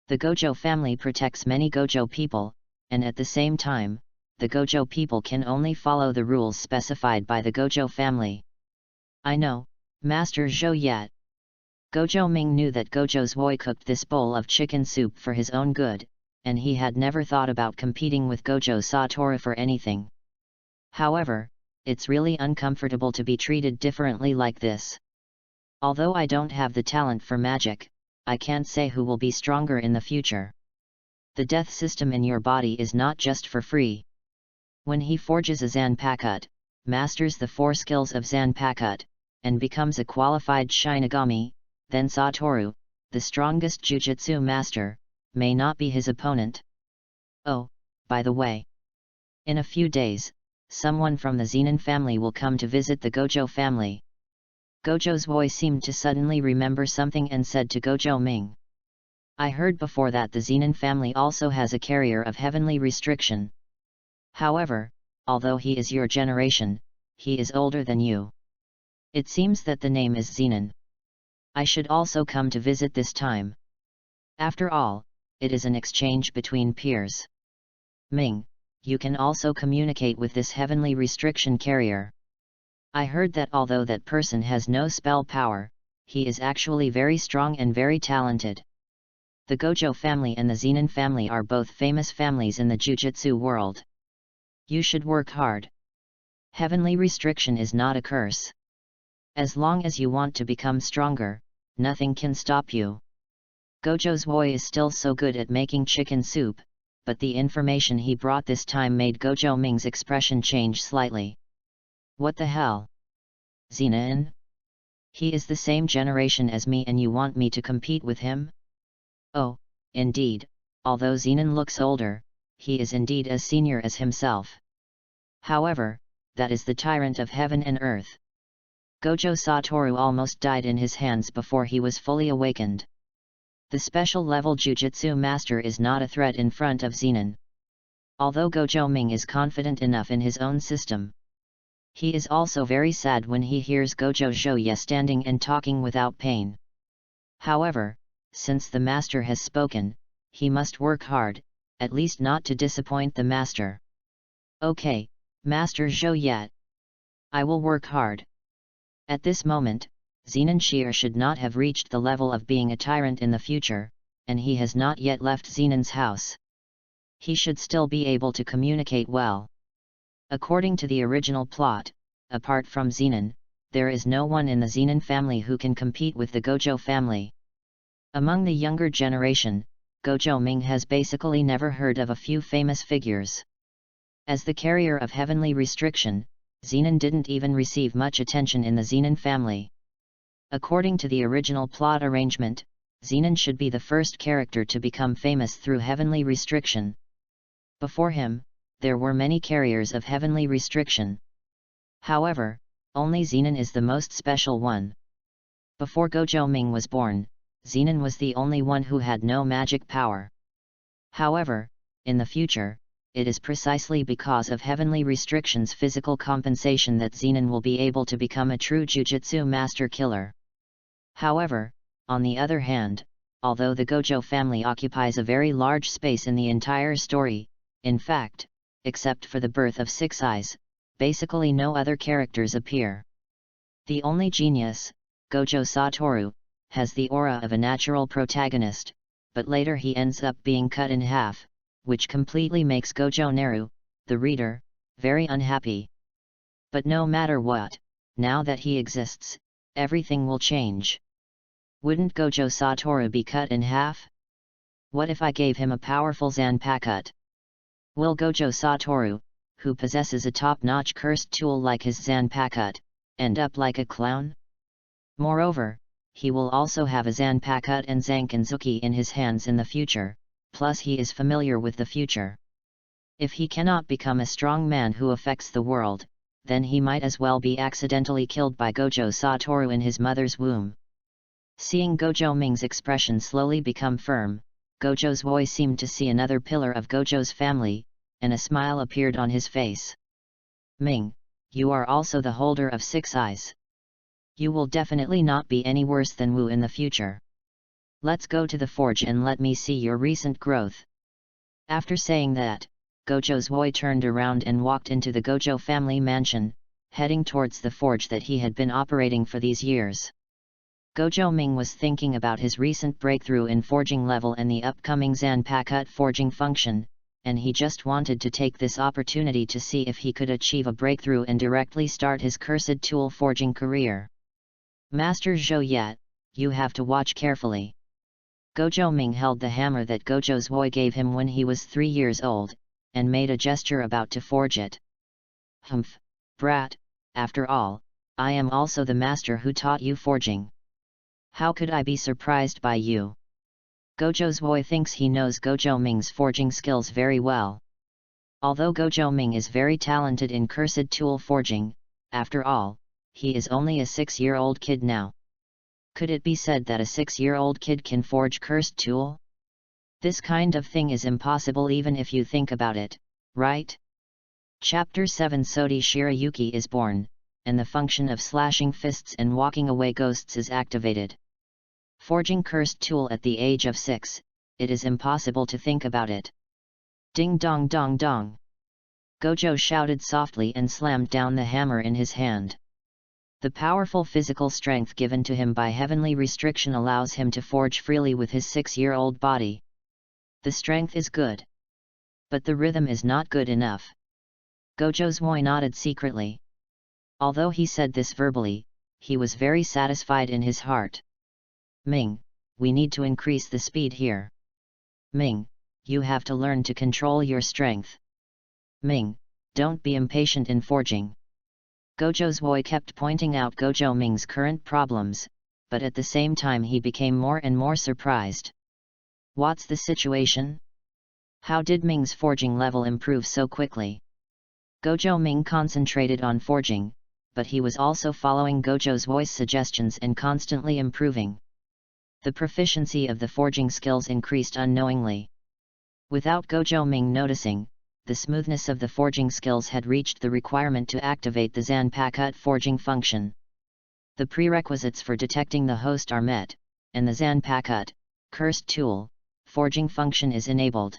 The Gojo family protects many Gojo people, and at the same time, the Gojo people can only follow the rules specified by the Gojo family. I know, Master Zhou yet. Gojo Ming knew that Gojo Zwoi cooked this bowl of chicken soup for his own good, and he had never thought about competing with Gojo Satoru for anything. However, it's really uncomfortable to be treated differently like this. Although I don't have the talent for magic, I can't say who will be stronger in the future. The death system in your body is not just for free. When he forges a Zanpakuto, masters the 4 skills of Zanpakuto, and becomes a qualified Shinigami, then Satoru, the strongest Jujutsu master, may not be his opponent. Oh, by the way. In a few days, someone from the Zenin family will come to visit the Gojo family. Gojo's voice seemed to suddenly remember something and said to Gojo Ming. I heard before that the Zenin family also has a carrier of heavenly restriction. However, although he is your generation, he is older than you. It seems that the name is Zenon. I should also come to visit this time. After all, it is an exchange between peers. Ming, you can also communicate with this heavenly restriction carrier. I heard that although that person has no spell power, he is actually very strong and very talented. The Gojo family and the Zenon family are both famous families in the Jujutsu world. You should work hard. Heavenly restriction is not a curse. As long as you want to become stronger, nothing can stop you. Gojo's boy is still so good at making chicken soup, but the information he brought this time made Gojo Ming's expression change slightly. What the hell? Zenon? He is the same generation as me and you want me to compete with him? Oh, indeed, although Zenon looks older, he is indeed as senior as himself. However, that is the tyrant of heaven and earth. Gojo Satoru almost died in his hands before he was fully awakened. The special level Jujutsu master is not a threat in front of Zenon. Although Gojo Ming is confident enough in his own system, he is also very sad when he hears Gojo Joye standing and talking without pain. However, since the master has spoken, he must work hard, at least not to disappoint the master. Okay, Master Joye. I will work hard. At this moment, Zenon Shear should not have reached the level of being a tyrant in the future, and he has not yet left Zenon's house. He should still be able to communicate well. According to the original plot, apart from Zenon, there is no one in the Zenon family who can compete with the Gojo family. Among the younger generation, Gojo Ming has basically never heard of a few famous figures. As the carrier of heavenly restriction, Zenon didn't even receive much attention in the Zenon family. According to the original plot arrangement, Zenon should be the first character to become famous through heavenly restriction. Before him, there were many carriers of heavenly restriction. However, only Zenon is the most special one. Before Gojo Ming was born, Zenon was the only one who had no magic power. However, in the future, it is precisely because of heavenly restriction's physical compensation that Zenon will be able to become a true Jujutsu master killer. However, on the other hand, although the Gojo family occupies a very large space in the entire story, in fact, except for the birth of Six Eyes, basically no other characters appear. The only genius, Gojo Satoru, has the aura of a natural protagonist, but later he ends up being cut in half, which completely makes Gojo Naru, the reader, very unhappy. But no matter what, now that he exists, everything will change. Wouldn't Gojo Satoru be cut in half? What if I gave him a powerful Zanpakuto? Will Gojo Satoru, who possesses a top-notch cursed tool like his Zanpakuto, end up like a clown? Moreover, he will also have a Zanpakuto and Zankinzuki in his hands in the future, plus he is familiar with the future. If he cannot become a strong man who affects the world, then he might as well be accidentally killed by Gojo Satoru in his mother's womb. Seeing Gojo Ming's expression slowly become firm, Gojo's voice seemed to see another pillar of Gojo's family, and a smile appeared on his face. Ming, you are also the holder of Six Eyes. You will definitely not be any worse than Wu in the future. Let's go to the forge and let me see your recent growth. After saying that, Gojo's boy turned around and walked into the Gojo family mansion, heading towards the forge that he had been operating for these years. Gojo Ming was thinking about his recent breakthrough in forging level and the upcoming Zanpakuto forging function, and he just wanted to take this opportunity to see if he could achieve a breakthrough and directly start his cursed tool forging career. Master Joye, you have to watch carefully. Gojo Ming held the hammer that Gojo's boy gave him when he was 3 years old, and made a gesture about to forge it. Humph, brat, after all, I am also the master who taught you forging. How could I be surprised by you? Gojo's boy thinks he knows Gojo Ming's forging skills very well. Although Gojo Ming is very talented in cursed tool forging, after all, he is only a 6-year-old kid now. Could it be said that a 6-year-old kid can forge cursed tool? This kind of thing is impossible even if you think about it, right? Chapter 7 Sodi Shirayuki is born, and the function of slashing fists and walking away ghosts is activated. Forging cursed tool at the age of 6, it is impossible to think about it. Ding dong dong dong. Gojo shouted softly and slammed down the hammer in his hand. The powerful physical strength given to him by heavenly restriction allows him to forge freely with his 6-year-old body. The strength is good. But the rhythm is not good enough. Gojo's boy nodded secretly. Although he said this verbally, he was very satisfied in his heart. Ming, we need to increase the speed here. Ming, you have to learn to control your strength. Ming, don't be impatient in forging. Gojo's boy kept pointing out Gojo Ming's current problems, but at the same time he became more and more surprised. What's the situation? How did Ming's forging level improve so quickly? Gojo Ming concentrated on forging, but he was also following Gojo's voice suggestions and constantly improving. The proficiency of the forging skills increased unknowingly. Without Gojo Ming noticing, the smoothness of the forging skills had reached the requirement to activate the Zanpakuto forging function. The prerequisites for detecting the host are met, and the Zanpakuto, cursed tool, forging function is enabled.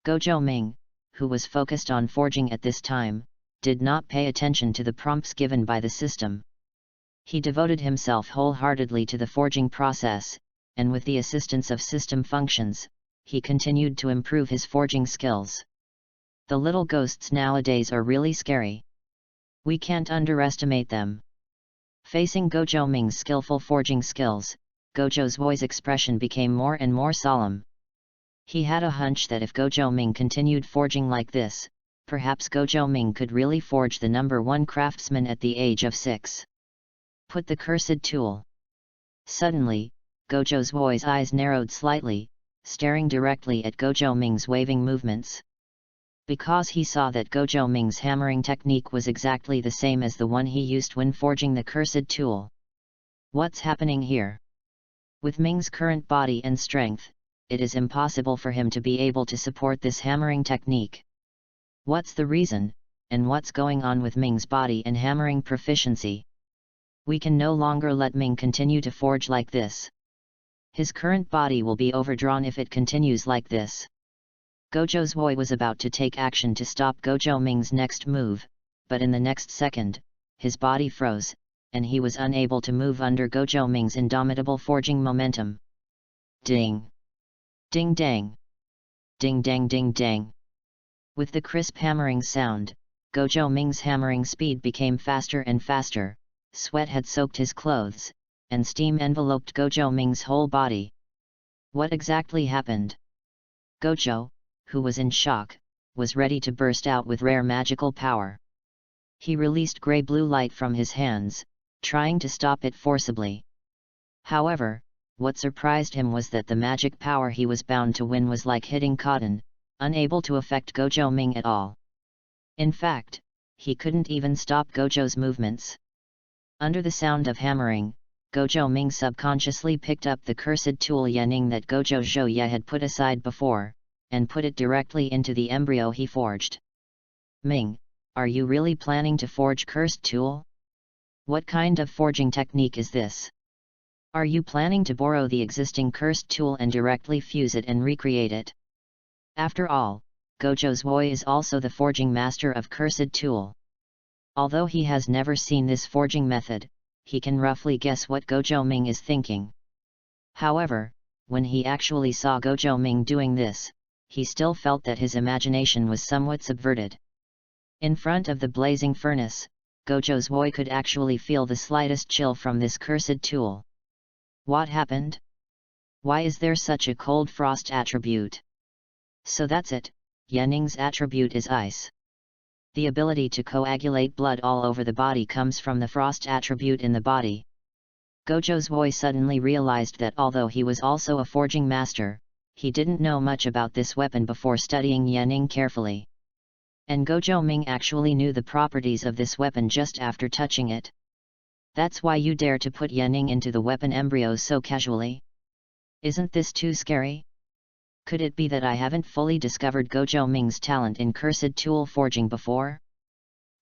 Gojo Ming, who was focused on forging at this time, did not pay attention to the prompts given by the system. He devoted himself wholeheartedly to the forging process, and with the assistance of system functions, he continued to improve his forging skills. The little ghosts nowadays are really scary. We can't underestimate them. Facing Gojo Ming's skillful forging skills, Gojo's boy's expression became more and more solemn. He had a hunch that if Gojo Ming continued forging like this, perhaps Gojo Ming could really forge the #1 craftsman at the age of 6. Put the cursed tool. Suddenly, Gojo's boy's eyes narrowed slightly, staring directly at Gojo Ming's waving movements. Because he saw that Gojo Ming's hammering technique was exactly the same as the one he used when forging the cursed tool. What's happening here? With Ming's current body and strength, it is impossible for him to be able to support this hammering technique. What's the reason, and what's going on with Ming's body and hammering proficiency? We can no longer let Ming continue to forge like this. His current body will be overdrawn if it continues like this. Gojo's boy was about to take action to stop Gojo Ming's next move, but in the next second, his body froze, and he was unable to move under Gojo Ming's indomitable forging momentum. Ding! Ding dang! Ding dang ding dang! With the crisp hammering sound, Gojo Ming's hammering speed became faster and faster, sweat had soaked his clothes, and steam enveloped Gojo Ming's whole body. What exactly happened? Gojo, who was in shock, was ready to burst out with rare magical power. He released grey-blue light from his hands, trying to stop it forcibly. However, what surprised him was that the magic power he was bound to win was like hitting cotton, unable to affect Gojo Ming at all. In fact, he couldn't even stop Gojo's movements. Under the sound of hammering, Gojo Ming subconsciously picked up the cursed tool Yaning that Gojo Zhouye had put aside before, and put it directly into the embryo he forged. Ming, are you really planning to forge cursed tool? What kind of forging technique is this? Are you planning to borrow the existing cursed tool and directly fuse it and recreate it? After all, Gojo's boy is also the forging master of cursed tool. Although he has never seen this forging method, he can roughly guess what Gojo Ming is thinking. However, when he actually saw Gojo Ming doing this, he still felt that his imagination was somewhat subverted. In front of the blazing furnace, Gojo's boy could actually feel the slightest chill from this cursed tool. What happened? Why is there such a cold frost attribute? So that's it, Yaning's attribute is ice. The ability to coagulate blood all over the body comes from the frost attribute in the body. Gojo's boy suddenly realized that although he was also a forging master, he didn't know much about this weapon before studying Yaning carefully. And Gojo Ming actually knew the properties of this weapon just after touching it. That's why you dare to put Yaning into the weapon embryo so casually? Isn't this too scary? Could it be that I haven't fully discovered Gojo Ming's talent in cursed tool forging before?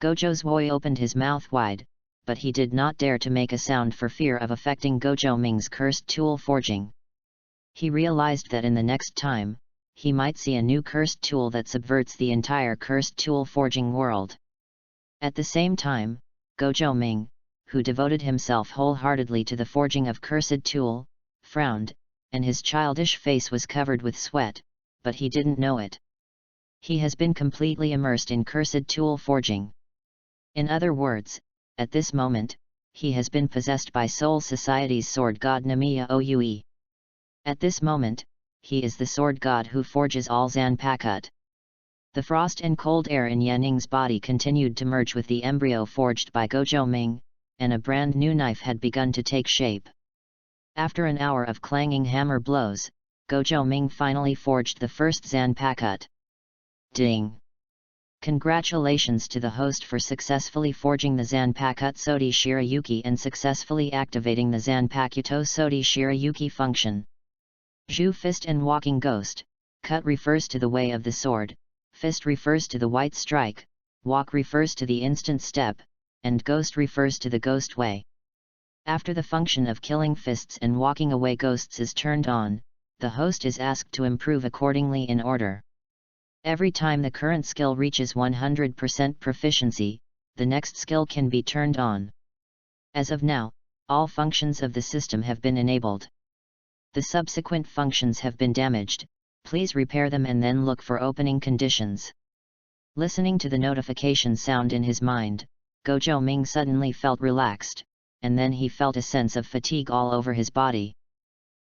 Gojo's boy opened his mouth wide, but he did not dare to make a sound for fear of affecting Gojo Ming's cursed tool forging. He realized that in the next time, he might see a new cursed tool that subverts the entire cursed tool forging world. At the same time, Gojo Ming, who devoted himself wholeheartedly to the forging of cursed tool, frowned, and his childish face was covered with sweat, but he didn't know it. He has been completely immersed in cursed tool forging. In other words, at this moment, he has been possessed by Soul Society's sword god Namiya Oue. At this moment, he is the sword god who forges all Zanpakuto. The frost and cold air in Yaning's body continued to merge with the embryo forged by Gojo Ming, and a brand new knife had begun to take shape. After an hour of clanging hammer blows, Gojo Ming finally forged the first Zanpakuto. Ding! Congratulations to the host for successfully forging the Zanpakuto Sodi Shirayuki and successfully activating the Zanpakuto Sodi Shirayuki function. Zhu Fist and Walking Ghost. Cut refers to the way of the sword, Fist refers to the white strike, Walk refers to the instant step, and Ghost refers to the ghost way. After the function of killing fists and walking away ghosts is turned on, the host is asked to improve accordingly in order. Every time the current skill reaches 100% proficiency, the next skill can be turned on. As of now, all functions of the system have been enabled. The subsequent functions have been damaged, please repair them and then look for opening conditions. Listening to the notification sound in his mind, Gojo Ming suddenly felt relaxed, and then he felt a sense of fatigue all over his body.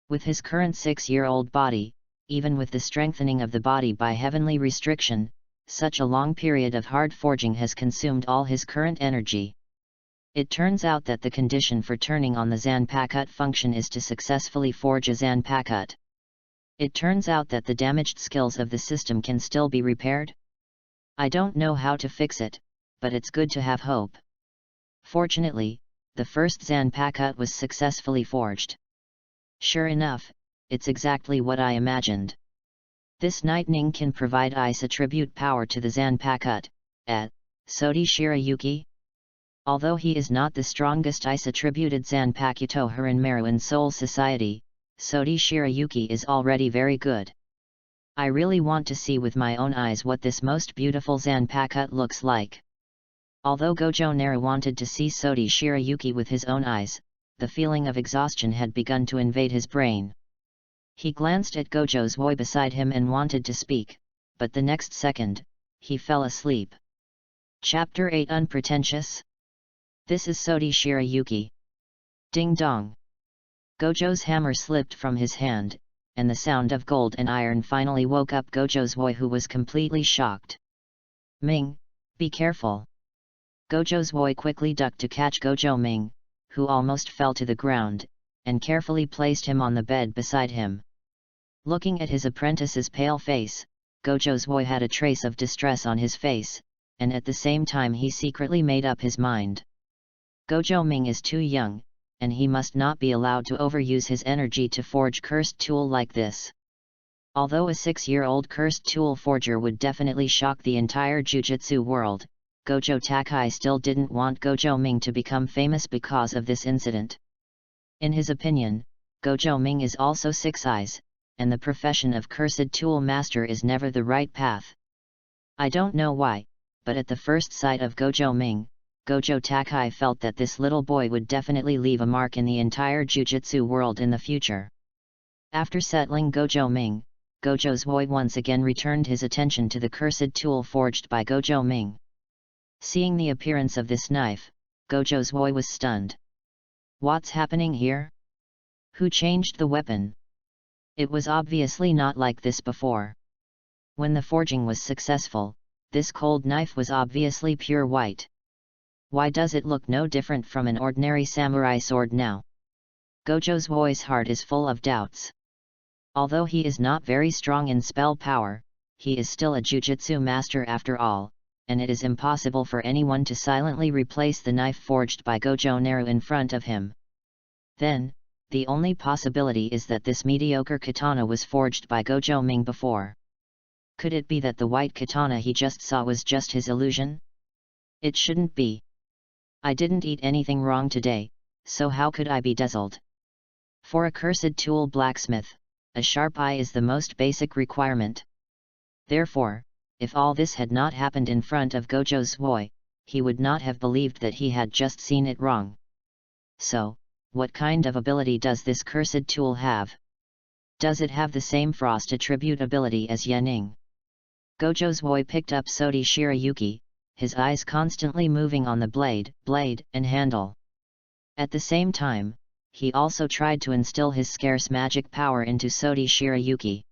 With his current 6-year-old body, even with the strengthening of the body by heavenly restriction, such a long period of hard forging has consumed all his current energy. It turns out that the condition for turning on the Zanpakuto function is to successfully forge a Zanpakuto. It turns out that the damaged skills of the system can still be repaired? I don't know how to fix it, but it's good to have hope. Fortunately, the first Zanpakuto was successfully forged. Sure enough, it's exactly what I imagined. This lightning can provide ice attribute power to the Zanpakuto, at Sodi Shirayuki. Although he is not the strongest ice attributed Zanpakuto Haranmaru in Soul Society, Sodi Shirayuki is already very good. I really want to see with my own eyes what this most beautiful Zanpakuto looks like. Although Gojo Naru wanted to see Sodi Shirayuki with his own eyes, the feeling of exhaustion had begun to invade his brain. He glanced at Gojo's boy beside him and wanted to speak, but the next second, he fell asleep. Chapter 8 Unpretentious? This is Sodi Shirayuki. Ding dong. Gojo's hammer slipped from his hand, and the sound of gold and iron finally woke up Gojo's boy, who was completely shocked. Ming, be careful. Gojo's boy quickly ducked to catch Gojo Ming, who almost fell to the ground, and carefully placed him on the bed beside him. Looking at his apprentice's pale face, Gojo's boy had a trace of distress on his face, and at the same time he secretly made up his mind. Gojo Ming is too young, and he must not be allowed to overuse his energy to forge cursed tool like this. Although a 6-year-old cursed tool forger would definitely shock the entire Jujutsu world, Gojo Takai still didn't want Gojo Ming to become famous because of this incident. In his opinion, Gojo Ming is also 6 eyes, and the profession of cursed tool master is never the right path. I don't know why, but at the first sight of Gojo Ming, Gojo Takai felt that this little boy would definitely leave a mark in the entire Jujutsu world in the future. After settling Gojo Ming, Gojo's boy once again returned his attention to the cursed tool forged by Gojo Ming. Seeing the appearance of this knife, Gojo's boy was stunned. What's happening here? Who changed the weapon? It was obviously not like this before. When the forging was successful, this cold knife was obviously pure white. Why does it look no different from an ordinary samurai sword now? Gojo's boy's heart is full of doubts. Although he is not very strong in spell power, he is still a jujutsu master after all, and it is impossible for anyone to silently replace the knife forged by Gojo Naru in front of him. Then, the only possibility is that this mediocre katana was forged by Gojo Ming before. Could it be that the white katana he just saw was just his illusion? It shouldn't be. I didn't eat anything wrong today, so how could I be dazzled? For a cursed tool blacksmith, a sharp eye is the most basic requirement. Therefore, if all this had not happened in front of Gojo's boy, he would not have believed that he had just seen it wrong. So, what kind of ability does this cursed tool have? Does it have the same frost attribute ability as Yaning? Gojo's boy picked up Sodi Shirayuki, his eyes constantly moving on the blade, and handle. At the same time, he also tried to instill his scarce magic power into Sodi Shirayuki.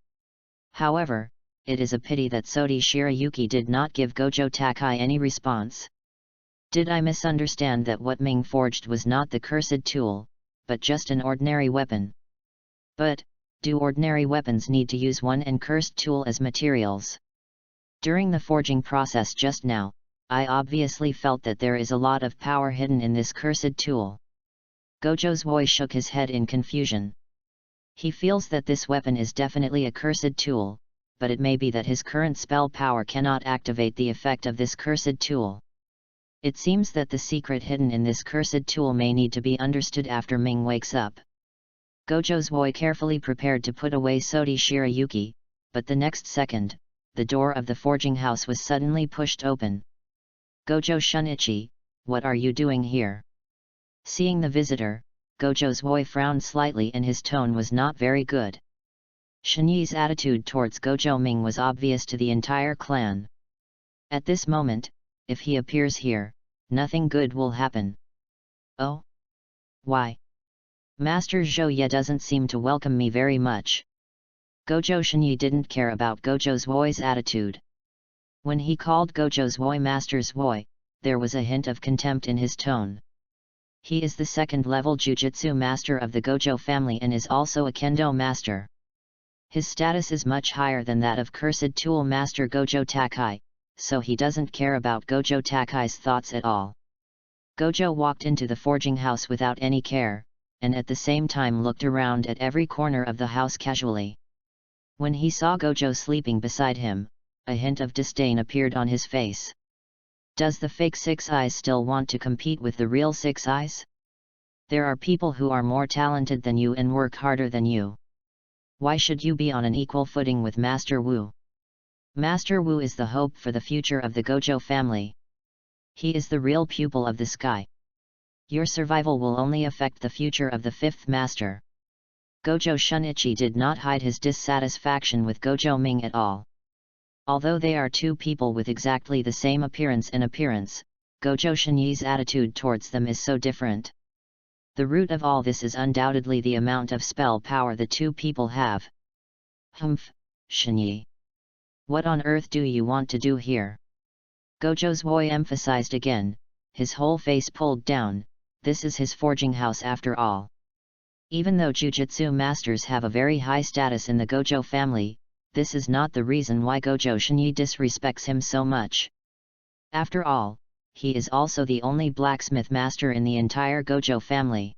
However, it is a pity that Sodi Shirayuki did not give Gojo Takai any response. Did I misunderstand that what Ming forged was not the cursed tool, but just an ordinary weapon? But, do ordinary weapons need to use one and cursed tool as materials? During the forging process just now, I obviously felt that there is a lot of power hidden in this cursed tool. Gojo's voice shook his head in confusion. He feels that this weapon is definitely a cursed tool, but it may be that his current spell power cannot activate the effect of this cursed tool. It seems that the secret hidden in this cursed tool may need to be understood after Ming wakes up. Gojo's boy carefully prepared to put away Sodi Shirayuki, but the next second, the door of the forging house was suddenly pushed open. Gojo Shunichi, what are you doing here? Seeing the visitor, Gojo's boy frowned slightly and his tone was not very good. Shunyi's attitude towards Gojo Ming was obvious to the entire clan. At this moment, if he appears here, nothing good will happen. Oh? Why? Master Zhou Ye doesn't seem to welcome me very much. Gojo Shunyi didn't care about Gojo's boy's attitude. When he called Gojo's boy Master's boy, there was a hint of contempt in his tone. He is the second-level Jujutsu master of the Gojo family and is also a Kendo master. His status is much higher than that of Cursed Tool Master Gojo Takai, so he doesn't care about Gojo Takai's thoughts at all. Gojo walked into the forging house without any care, and at the same time looked around at every corner of the house casually. When he saw Gojo sleeping beside him, a hint of disdain appeared on his face. Does the fake Six Eyes still want to compete with the real Six Eyes? There are people who are more talented than you and work harder than you. Why should you be on an equal footing with Master Wu? Master Wu is the hope for the future of the Gojo family. He is the real pupil of the sky. Your survival will only affect the future of the fifth master. Gojo Shunichi did not hide his dissatisfaction with Gojo Ming at all. Although they are two people with exactly the same appearance, Gojo Shunyi's attitude towards them is so different. The root of all this is undoubtedly the amount of spell power the two people have. Humph, Shunyi. What on earth do you want to do here? Gojo's boy emphasized again, his whole face pulled down. This is his forging house after all. Even though Jujutsu masters have a very high status in the Gojo family, this is not the reason why Gojo Shunyi disrespects him so much. After all, he is also the only blacksmith master in the entire Gojo family.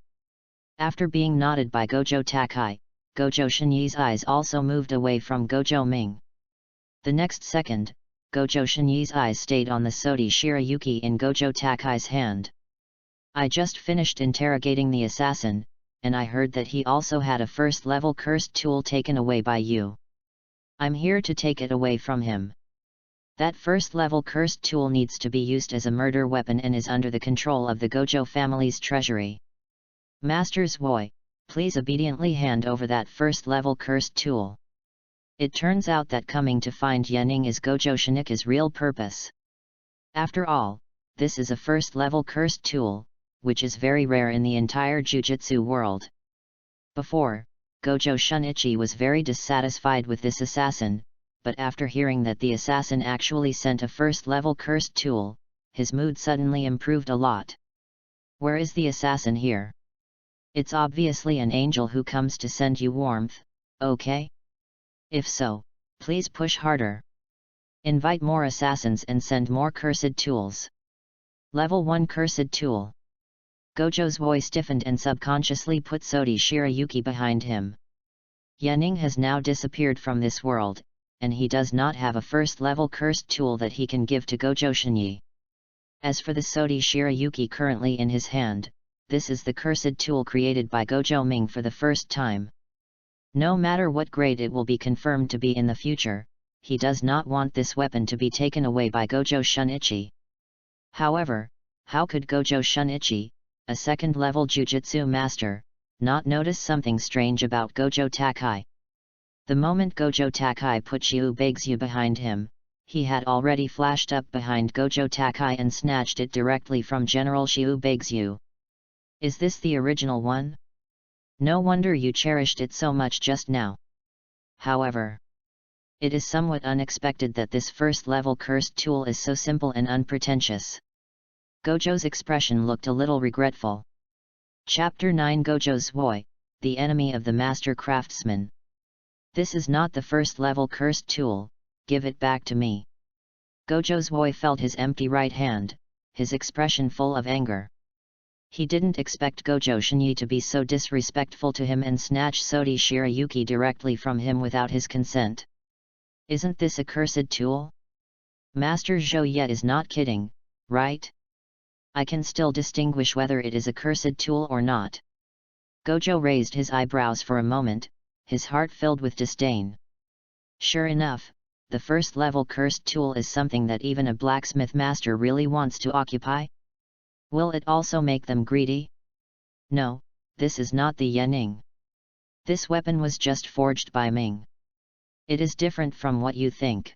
After being nodded by Gojo Takai, Gojo Shunyi's eyes also moved away from Gojo Ming. The next second, Gojo Shunyi's eyes stayed on the Sodi Shirayuki in Gojo Takai's hand. I just finished interrogating the assassin, and I heard that he also had a first-level cursed tool taken away by you. I'm here to take it away from him. That first-level cursed tool needs to be used as a murder weapon and is under the control of the Gojo family's treasury. Master's boy, please obediently hand over that first-level cursed tool. It turns out that coming to find Yaning is Gojo Shunika's real purpose. After all, this is a first-level cursed tool, which is very rare in the entire Jujutsu world. Before, Gojo Shunichi was very dissatisfied with this assassin, but after hearing that the assassin actually sent a first-level cursed tool, his mood suddenly improved a lot. Where is the assassin here? It's obviously an angel who comes to send you warmth, okay? If so, please push harder. Invite more assassins and send more cursed tools. Level 1 Cursed Tool. Gojo's voice stiffened and subconsciously put Sodi Shirayuki behind him. Yaning has now disappeared from this world, and he does not have a first-level cursed tool that he can give to Gojo Shunyi. As for the Sodi Shirayuki currently in his hand, this is the cursed tool created by Gojo Ming for the first time. No matter what grade it will be confirmed to be in the future, he does not want this weapon to be taken away by Gojo Shunichi. However, how could Gojo Shunichi, a second-level Jujutsu master, not notice something strange about Gojo Takai? The moment Gojo Takai put Shiubaigyu behind him, he had already flashed up behind Gojo Takai and snatched it directly from General Shiubaigyu. Is this the original one? No wonder you cherished it so much just now. However, it is somewhat unexpected that this first-level cursed tool is so simple and unpretentious. Gojo's expression looked a little regretful. Chapter 9 Gojo's Woi, the enemy of the master craftsman. This is not the first-level cursed tool, give it back to me. Gojo's Woi felt his empty right hand, his expression full of anger. He didn't expect Gojo Shinyi to be so disrespectful to him and snatch Sodi Shirayuki directly from him without his consent. Isn't this a cursed tool? Master Zhou yet is not kidding, right? I can still distinguish whether it is a cursed tool or not. Gojo raised his eyebrows for a moment, his heart filled with disdain. Sure enough, the first-level cursed tool is something that even a blacksmith master really wants to occupy. Will it also make them greedy? No, this is not the Yanning. This weapon was just forged by Ming. It is different from what you think.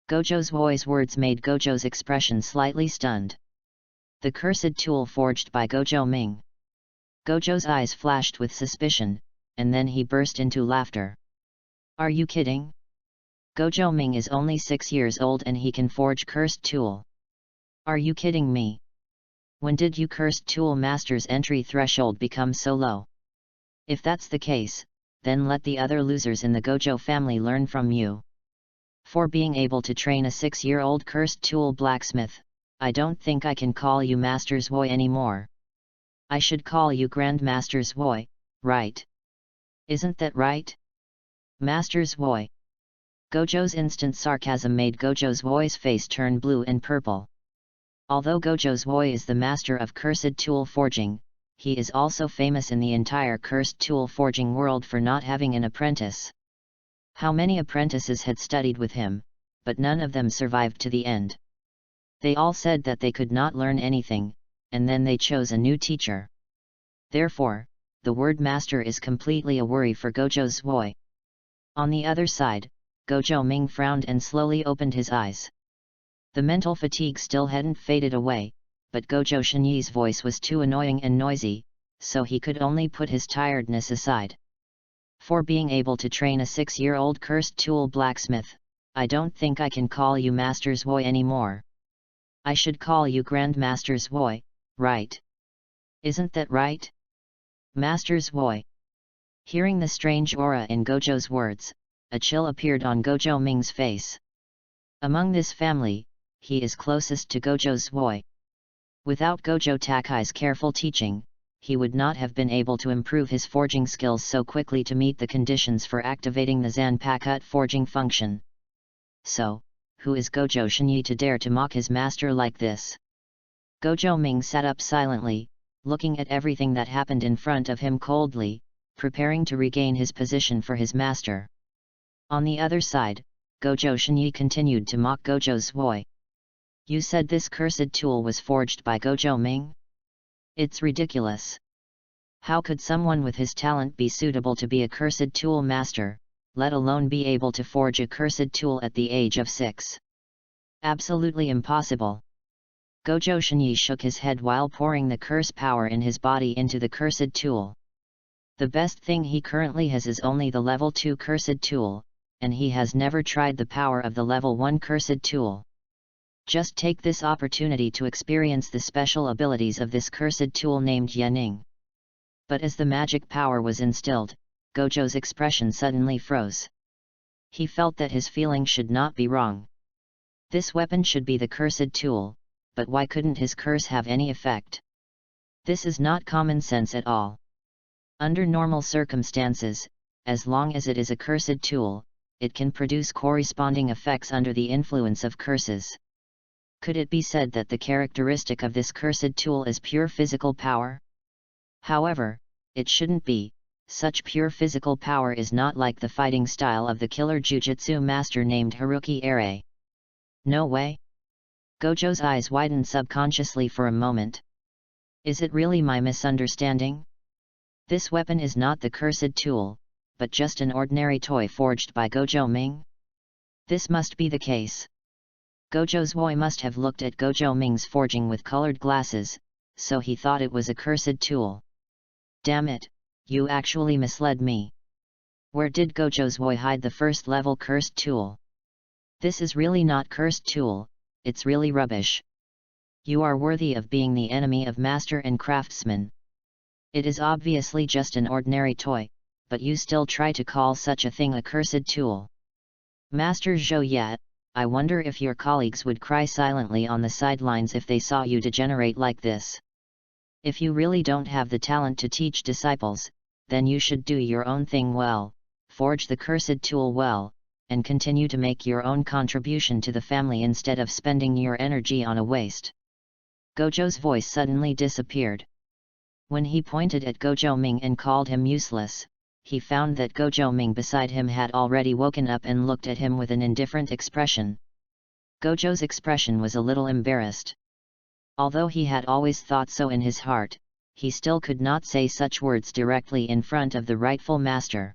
Gojo's Woi's words made Gojo's expression slightly stunned. The cursed tool forged by Gojo Ming. Gojo's eyes flashed with suspicion, and then he burst into laughter. Are you kidding? Gojo Ming is only 6 years old and he can forge cursed tool. Are you kidding me? When did you cursed tool master's entry threshold become so low? If that's the case, then let the other losers in the Gojo family learn from you. For being able to train a 6-year-old cursed tool blacksmith, I don't think I can call you Master's Woi anymore. I should call you Grandmaster's Woi, right? Isn't that right? Master's Woi. Gojo's instant sarcasm made Gojo's Woi's face turn blue and purple. Although Gojo's Woi is the master of cursed tool forging, he is also famous in the entire cursed tool forging world for not having an apprentice. How many apprentices had studied with him, but none of them survived to the end. They all said that they could not learn anything, and then they chose a new teacher. Therefore, the word master is completely a worry for Gojo's Woi. On the other side, Gojo Ming frowned and slowly opened his eyes. The mental fatigue still hadn't faded away, but Gojo Shinyi's voice was too annoying and noisy, so he could only put his tiredness aside. For being able to train a 6-year-old cursed tool blacksmith, I don't think I can call you Master's Woi anymore. I should call you Grandmaster's Woi, right? Isn't that right? Master's Woi. Hearing the strange aura in Gojo's words, a chill appeared on Gojo Ming's face. Among this family, he is closest to Gojo's Woi. Without Gojo Takai's careful teaching, he would not have been able to improve his forging skills so quickly to meet the conditions for activating the Zanpakuto forging function. So, who is Gojo Shinyi to dare to mock his master like this? Gojo Ming sat up silently, looking at everything that happened in front of him coldly, preparing to regain his position for his master. On the other side, Gojo Shinyi continued to mock Gojo's Woi. You said this cursed tool was forged by Gojo Ming? It's ridiculous. How could someone with his talent be suitable to be a cursed tool master, let alone be able to forge a cursed tool at the age of 6? Absolutely impossible. Gojo Shinyi shook his head while pouring the curse power in his body into the cursed tool. The best thing he currently has is only the level 2 cursed tool, and he has never tried the power of the level 1 cursed tool. Just take this opportunity to experience the special abilities of this cursed tool named Yanning. But as the magic power was instilled, Gojo's expression suddenly froze. He felt that his feeling should not be wrong. This weapon should be the cursed tool, but why couldn't his curse have any effect? This is not common sense at all. Under normal circumstances, as long as it is a cursed tool, it can produce corresponding effects under the influence of curses. Could it be said that the characteristic of this cursed tool is pure physical power? However, it shouldn't be. Such pure physical power is not like the fighting style of the killer Jujutsu master named Haruki Ere. No way? Gojo's eyes widened subconsciously for a moment. Is it really my misunderstanding? This weapon is not the cursed tool, but just an ordinary toy forged by Gojo Ming? This must be the case. Gojo's boy must have looked at Gojo Ming's forging with colored glasses, so he thought it was a cursed tool. Damn it, you actually misled me. Where did Gojo's boy hide the first-level cursed tool? This is really not cursed tool, it's really rubbish. You are worthy of being the enemy of master and craftsman. It is obviously just an ordinary toy, but you still try to call such a thing a cursed tool. Master Zhou Yat, I wonder if your colleagues would cry silently on the sidelines if they saw you degenerate like this. If you really don't have the talent to teach disciples, then you should do your own thing well, forge the cursed tool well, and continue to make your own contribution to the family instead of spending your energy on a waste. Gojo's voice suddenly disappeared. When he pointed at Gojo Ming and called him useless, he found that Gojo Ming beside him had already woken up and looked at him with an indifferent expression. Gojo's expression was a little embarrassed. Although he had always thought so in his heart, he still could not say such words directly in front of the rightful master.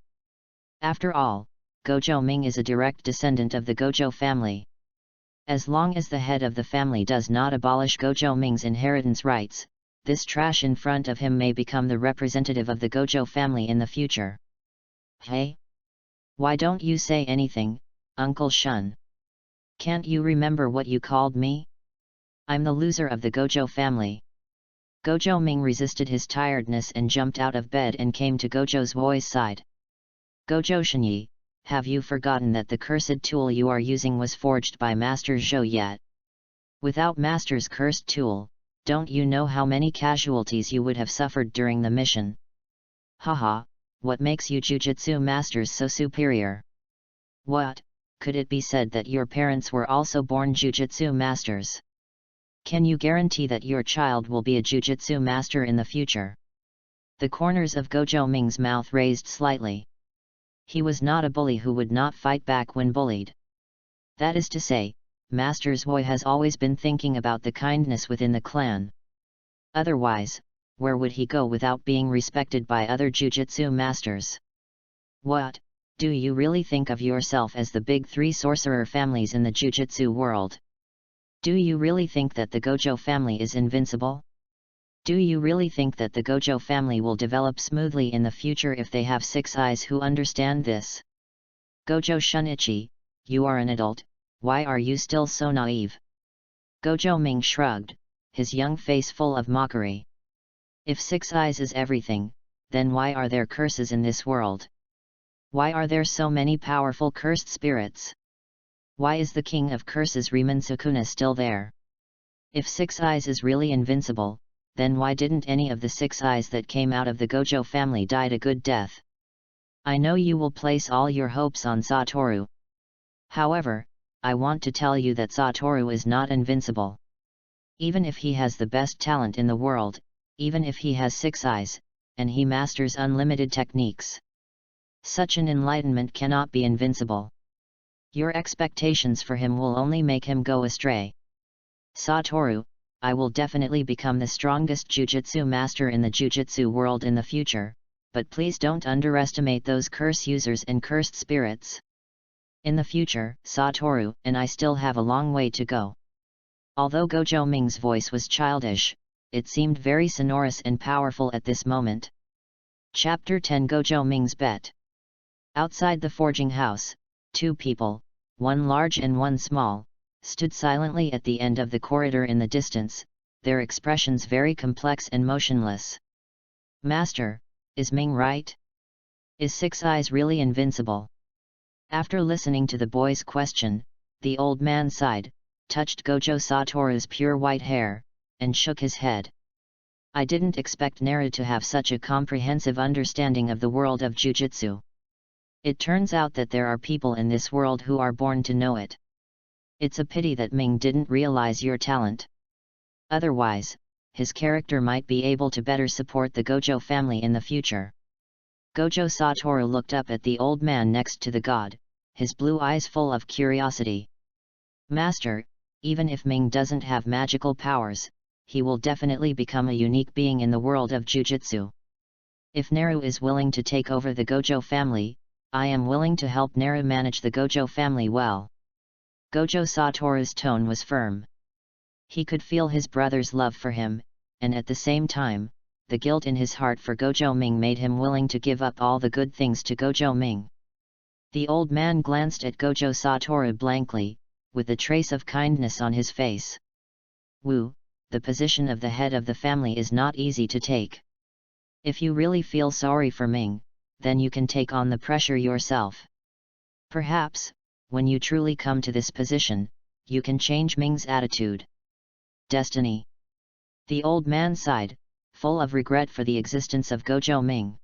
After all, Gojo Ming is a direct descendant of the Gojo family. As long as the head of the family does not abolish Gojo Ming's inheritance rights, this trash in front of him may become the representative of the Gojo family in the future. Hey? Why don't you say anything, Uncle Shun? Can't you remember what you called me? I'm the loser of the Gojo family. Gojo Ming resisted his tiredness and jumped out of bed and came to Gojo's boy's side. Gojo Shinyi, have you forgotten that the cursed tool you are using was forged by Master Zhou Yat? Without Master's cursed tool, don't you know how many casualties you would have suffered during the mission? Haha, what makes you Jujutsu masters so superior? What, could it be said that your parents were also born Jujutsu masters? Can you guarantee that your child will be a Jujutsu master in the future? The corners of Gojo Ming's mouth raised slightly. He was not a bully who would not fight back when bullied. That is to say, Master Zhui has always been thinking about the kindness within the clan. Otherwise, where would he go without being respected by other Jujutsu masters? What, do you really think of yourself as the big three sorcerer families in the Jujutsu world? Do you really think that the Gojo family is invincible? Do you really think that the Gojo family will develop smoothly in the future if they have 6 eyes who understand this? Gojo Shunichi, you are an adult, why are you still so naive? Gojo Ming shrugged, his young face full of mockery. If 6 eyes is everything, then why are there curses in this world? Why are there so many powerful cursed spirits? Why is the king of curses Riman Sukuna still there? If 6 eyes is really invincible, then why didn't any of the 6 eyes that came out of the Gojo family died a good death? I know you will place all your hopes on Satoru. However, I want to tell you that Satoru is not invincible. Even if he has the best talent in the world, even if he has 6 eyes, and he masters unlimited techniques, such an enlightenment cannot be invincible. Your expectations for him will only make him go astray. Satoru, I will definitely become the strongest Jujutsu master in the Jujutsu world in the future, but please don't underestimate those curse users and cursed spirits. In the future, Satoru and I still have a long way to go. Although Gojo Ming's voice was childish, it seemed very sonorous and powerful at this moment. Chapter 10 Gojo Ming's Bet. Outside the forging house, 2 people, one large and one small, stood silently at the end of the corridor in the distance, their expressions very complex and motionless. Master, is Ming right? Is 6 eyes really invincible? After listening to the boy's question, the old man sighed, touched Gojo Satoru's pure white hair, and shook his head. I didn't expect Naru to have such a comprehensive understanding of the world of Jujutsu. It turns out that there are people in this world who are born to know it. It's a pity that Ming didn't realize your talent. Otherwise, his character might be able to better support the Gojo family in the future. Gojo Satoru looked up at the old man next to the god, his blue eyes full of curiosity. Master, even if Ming doesn't have magical powers, he will definitely become a unique being in the world of Jujutsu. If Neru is willing to take over the Gojo family, I am willing to help Neru manage the Gojo family well. Gojo Satoru's tone was firm. He could feel his brother's love for him, and at the same time, the guilt in his heart for Gojo Ming made him willing to give up all the good things to Gojo Ming. The old man glanced at Gojo Satoru blankly, with a trace of kindness on his face. Wu, the position of the head of the family is not easy to take. If you really feel sorry for Ming, then you can take on the pressure yourself. Perhaps, when you truly come to this position, you can change Ming's attitude. Destiny. The old man sighed, full of regret for the existence of Gojo Ming.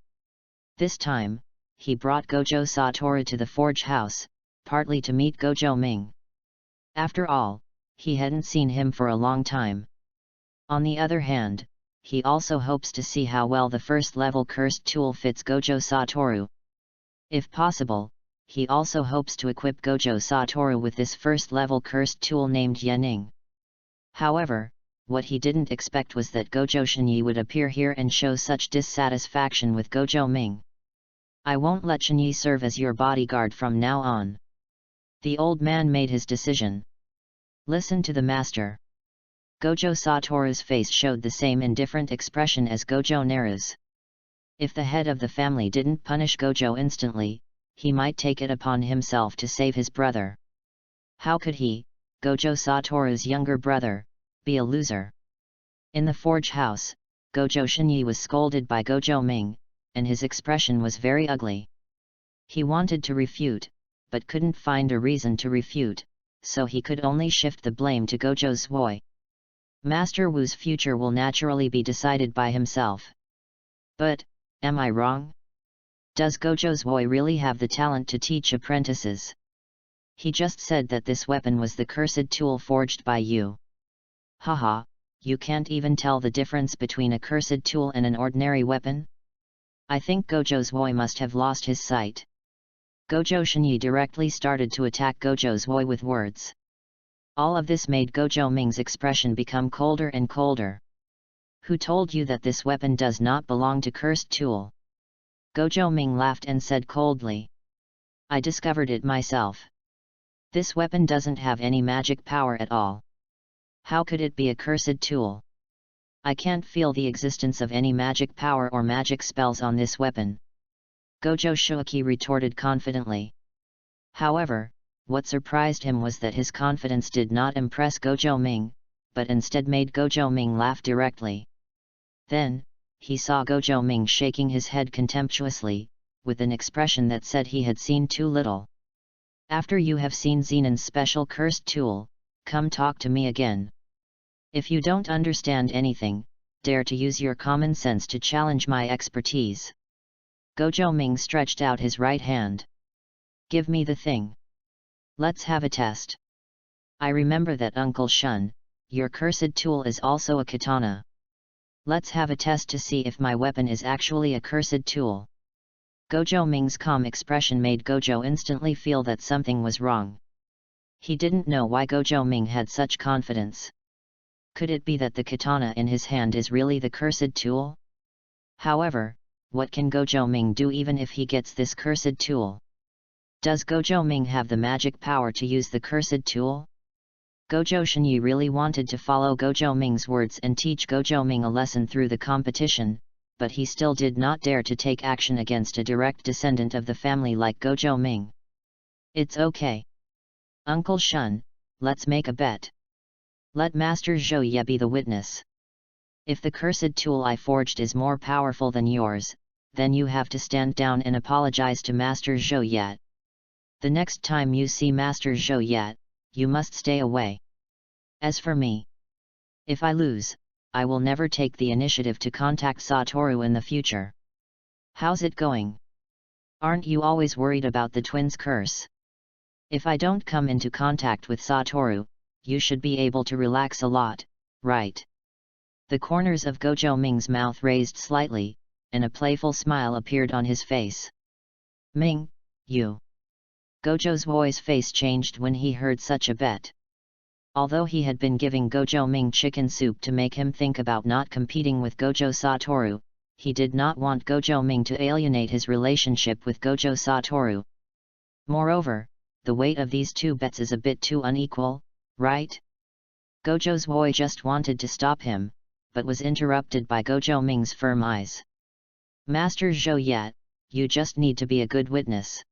This time, he brought Gojo Satoru to the forge house, partly to meet Gojo Ming. After all, he hadn't seen him for a long time. On the other hand, he also hopes to see how well the first-level cursed tool fits Gojo Satoru. If possible, he also hopes to equip Gojo Satoru with this first-level cursed tool named Yaning. However, what he didn't expect was that Gojo Shinyi would appear here and show such dissatisfaction with Gojo Ming. I won't let Shinyi serve as your bodyguard from now on. The old man made his decision. Listen to the master. Gojo Satoru's face showed the same indifferent expression as Gojo Neru's. If the head of the family didn't punish Gojo instantly, he might take it upon himself to save his brother. How could he, Gojo Satoru's younger brother, be a loser? In the forge house, Gojo Shinyi was scolded by Gojo Ming, and his expression was very ugly. He wanted to refute, but couldn't find a reason to refute, so he could only shift the blame to Gojo Zwoi. Master Wu's future will naturally be decided by himself. But, am I wrong? Does Gojo Zwoi really have the talent to teach apprentices? He just said that this weapon was the cursed tool forged by you. Haha, you can't even tell the difference between a cursed tool and an ordinary weapon? I think Gojo Zwoi must have lost his sight. Gojo Shinyi directly started to attack Gojo Zwoi with words. All of this made Gojo Ming's expression become colder and colder. Who told you that this weapon does not belong to cursed tool? Gojo Ming laughed and said coldly. I discovered it myself. This weapon doesn't have any magic power at all. How could it be a cursed tool? I can't feel the existence of any magic power or magic spells on this weapon. Gojo Shuaki retorted confidently. However, what surprised him was that his confidence did not impress Gojo Ming, but instead made Gojo Ming laugh directly. Then, he saw Gojo Ming shaking his head contemptuously, with an expression that said he had seen too little. After you have seen Zenon's special cursed tool, come talk to me again. If you don't understand anything, dare to use your common sense to challenge my expertise. Gojo Ming stretched out his right hand. Give me the thing. Let's have a test. I remember that Uncle Shun, your cursed tool is also a katana. Let's have a test to see if my weapon is actually a cursed tool. Gojo Ming's calm expression made Gojo instantly feel that something was wrong. He didn't know why Gojo Ming had such confidence. Could it be that the katana in his hand is really the cursed tool? However, what can Gojo Ming do even if he gets this cursed tool? Does Gojo Ming have the magic power to use the cursed tool? Gojo Shinyi really wanted to follow Gojo Ming's words and teach Gojo Ming a lesson through the competition, but he still did not dare to take action against a direct descendant of the family like Gojo Ming. It's okay. Uncle Shun, let's make a bet. Let Master Zhou Ye be the witness. If the cursed tool I forged is more powerful than yours, then you have to stand down and apologize to Master Zhou Ye. The next time you see Master Zhou Ye, you must stay away. As for me, if I lose, I will never take the initiative to contact Satoru in the future. How's it going? Aren't you always worried about the twins' curse? If I don't come into contact with Satoru, you should be able to relax a lot, right? The corners of Gojo Ming's mouth raised slightly, and a playful smile appeared on his face. Ming, you. Gojo's face changed when he heard such a bet. Although he had been giving Gojo Ming chicken soup to make him think about not competing with Gojo Satoru, he did not want Gojo Ming to alienate his relationship with Gojo Satoru. Moreover, the weight of these two bets is a bit too unequal, right? Gojo's boy just wanted to stop him, but was interrupted by Gojo Ming's firm eyes. Master Zhou Yet, you just need to be a good witness.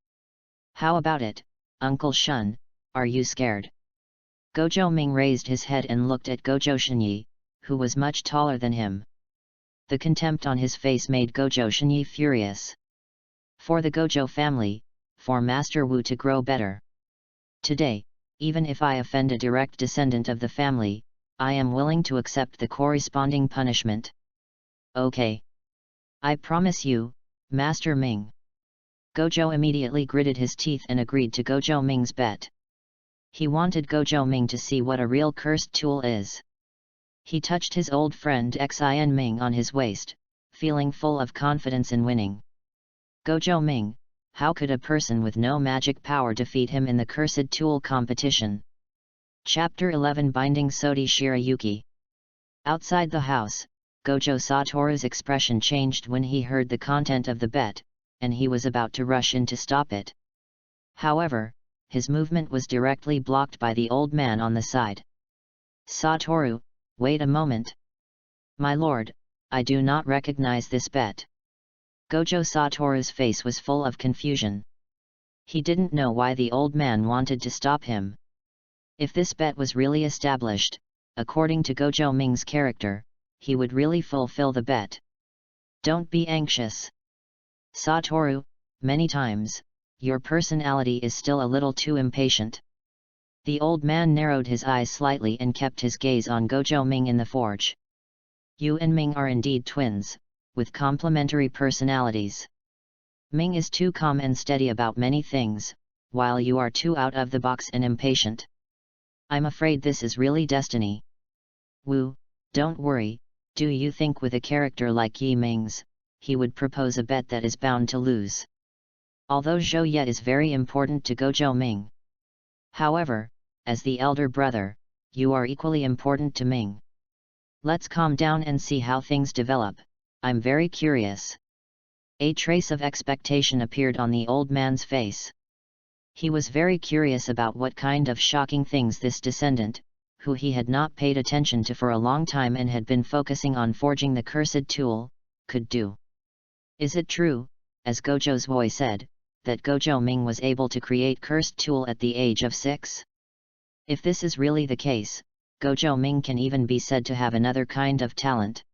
How about it, Uncle Shun, are you scared? Gojo Ming raised his head and looked at Gojo Shinyi, who was much taller than him. The contempt on his face made Gojo Shinyi furious. For the Gojo family, for Master Wu to grow better. Today, even if I offend a direct descendant of the family, I am willing to accept the corresponding punishment. Okay. I promise you, Master Ming. Gojo immediately gritted his teeth and agreed to Gojo Ming's bet. He wanted Gojo Ming to see what a real cursed tool is. He touched his old friend Xin Ming on his waist, feeling full of confidence in winning. Gojo Ming, how could a person with no magic power defeat him in the cursed tool competition? Chapter 11 Binding Sodi Shirayuki. Outside the house, Gojo Satoru's expression changed when he heard the content of the bet, and he was about to rush in to stop it. However, his movement was directly blocked by the old man on the side. Satoru, wait a moment. My lord, I do not recognize this bet. Gojo Satoru's face was full of confusion. He didn't know why the old man wanted to stop him. If this bet was really established, according to Gojo Ming's character, he would really fulfill the bet. Don't be anxious. Satoru, many times, your personality is still a little too impatient. The old man narrowed his eyes slightly and kept his gaze on Gojo Ming in the forge. You and Ming are indeed twins, with complementary personalities. Ming is too calm and steady about many things, while you are too out of the box and impatient. I'm afraid this is really destiny. Wu, don't worry, do you think with a character like Yi Ming's, he would propose a bet that is bound to lose? Although Zhou Yet is very important to Gojo Ming. However, as the elder brother, you are equally important to Ming. Let's calm down and see how things develop. I'm very curious. A trace of expectation appeared on the old man's face. He was very curious about what kind of shocking things this descendant, who he had not paid attention to for a long time and had been focusing on forging the cursed tool, could do. Is it true, as Gojo's voice said, that Gojo Ming was able to create cursed tool at the age of 6? If this is really the case, Gojo Ming can even be said to have another kind of talent.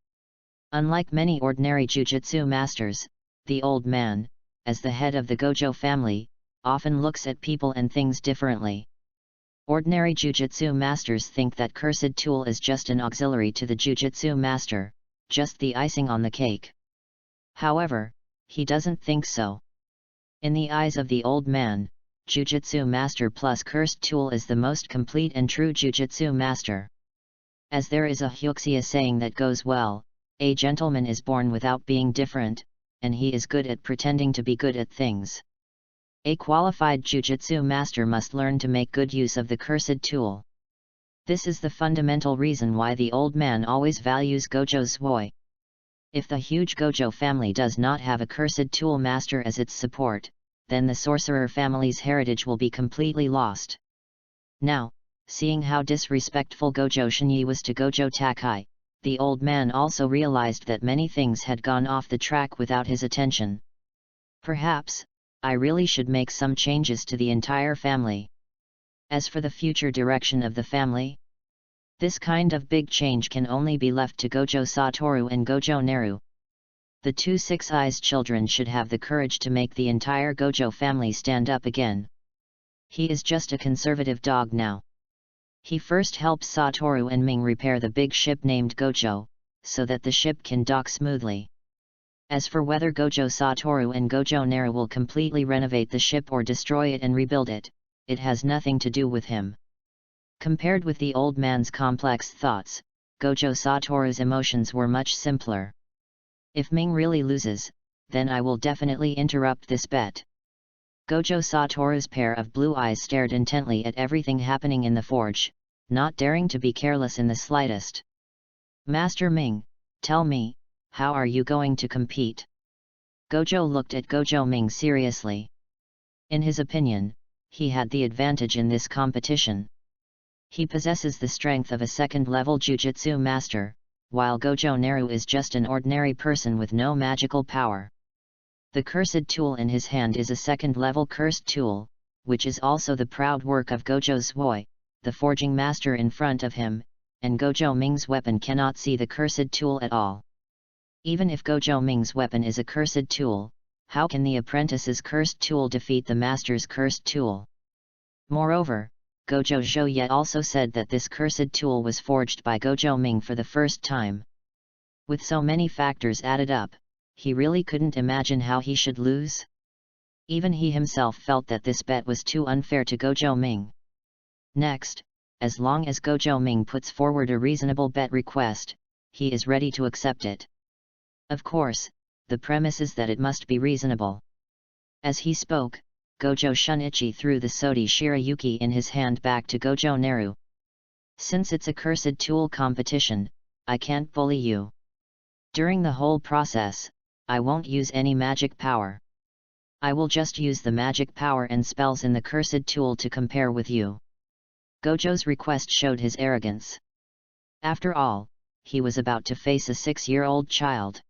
Unlike many ordinary jujutsu masters, the old man, as the head of the Gojo family, often looks at people and things differently. Ordinary jujutsu masters think that cursed tool is just an auxiliary to the jujutsu master, just the icing on the cake. However, he doesn't think so. In the eyes of the old man, Jujutsu Master plus Cursed Tool is the most complete and true Jujutsu Master. As there is a Hyuxia saying that goes well, a gentleman is born without being different, and he is good at pretending to be good at things. A qualified Jujutsu Master must learn to make good use of the Cursed Tool. This is the fundamental reason why the old man always values Gojo's Zwoi. If the huge Gojo family does not have a Cursed Tool Master as its support, then the sorcerer family's heritage will be completely lost. Now, seeing how disrespectful Gojo Shinyi was to Gojo Takai, the old man also realized that many things had gone off the track without his attention. Perhaps, I really should make some changes to the entire family. As for the future direction of the family, this kind of big change can only be left to Gojo Satoru and Gojo Neru. The two six-eyes children should have the courage to make the entire Gojo family stand up again. He is just a conservative dog now. He first helps Satoru and Ming repair the big ship named Gojo, so that the ship can dock smoothly. As for whether Gojo Satoru and Gojo Neru will completely renovate the ship or destroy it and rebuild it, it has nothing to do with him. Compared with the old man's complex thoughts, Gojo Satoru's emotions were much simpler. If Ming really loses, then I will definitely interrupt this bet. Gojo Satoru's pair of blue eyes stared intently at everything happening in the forge, not daring to be careless in the slightest. Master Ming, tell me, how are you going to compete? Gojo looked at Gojo Ming seriously. In his opinion, he had the advantage in this competition. He possesses the strength of a second-level Jujutsu master, while Gojo Naru is just an ordinary person with no magical power. The cursed tool in his hand is a second-level cursed tool, which is also the proud work of Gojo Zwoi, the forging master in front of him, and Gojo Ming's weapon cannot see the cursed tool at all. Even if Gojo Ming's weapon is a cursed tool, how can the apprentice's cursed tool defeat the master's cursed tool? Moreover, Gojo Zhouye also said that this cursed tool was forged by Gojo Ming for the first time. With so many factors added up, he really couldn't imagine how he should lose. Even he himself felt that this bet was too unfair to Gojo Ming. Next, as long as Gojo Ming puts forward a reasonable bet request, he is ready to accept it. Of course, the premise is that it must be reasonable. As he spoke, Gojo Shunichi threw the Sodi Shirayuki in his hand back to Gojo Naru. Since it's a cursed tool competition, I can't bully you. During the whole process, I won't use any magic power. I will just use the magic power and spells in the cursed tool to compare with you. Gojo's request showed his arrogance. After all, he was about to face a 6-year-old child.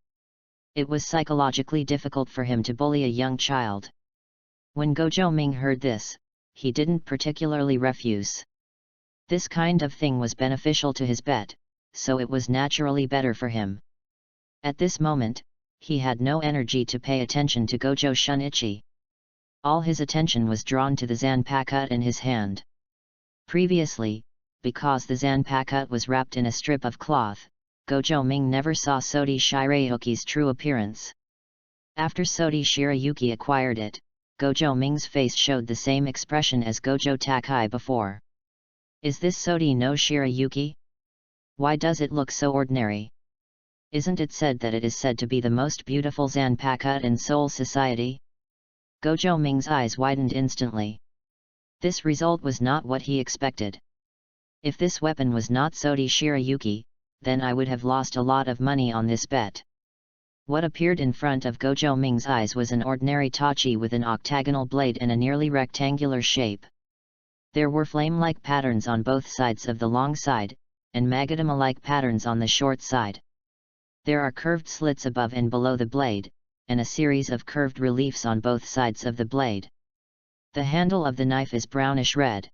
It was psychologically difficult for him to bully a young child. When Gojo Ming heard this, he didn't particularly refuse. This kind of thing was beneficial to his bet, so it was naturally better for him. At this moment, he had no energy to pay attention to Gojo Shunichi. All his attention was drawn to the Zanpakut in his hand. Previously, because the Zanpakut was wrapped in a strip of cloth, Gojo Ming never saw Sodi Shirayuki's true appearance. After Sodi Shirayuki acquired it, Gojo Ming's face showed the same expression as Gojo Takai before. Is this Sodi no Shirayuki? Why does it look so ordinary? Isn't it said that it is said to be the most beautiful Zanpakut in Seoul society? Gojo Ming's eyes widened instantly. This result was not what he expected. If this weapon was not Sodi Shirayuki, then I would have lost a lot of money on this bet. What appeared in front of Gojo Ming's eyes was an ordinary tachi with an octagonal blade and a nearly rectangular shape. There were flame-like patterns on both sides of the long side, and magadama-like patterns on the short side. There are curved slits above and below the blade, and a series of curved reliefs on both sides of the blade. The handle of the knife is brownish-red.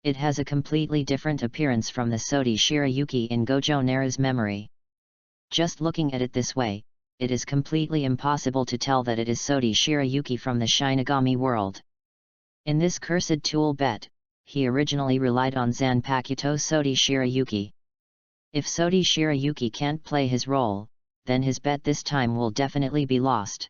It has a completely different appearance from the Sodi Shirayuki in Gojo Naru's memory. Just looking at it this way, it is completely impossible to tell that it is Sodi Shirayuki from the Shinigami world. In this cursed tool bet, he originally relied on Zanpakuto Sodi Shirayuki. If Sodi Shirayuki can't play his role, then his bet this time will definitely be lost.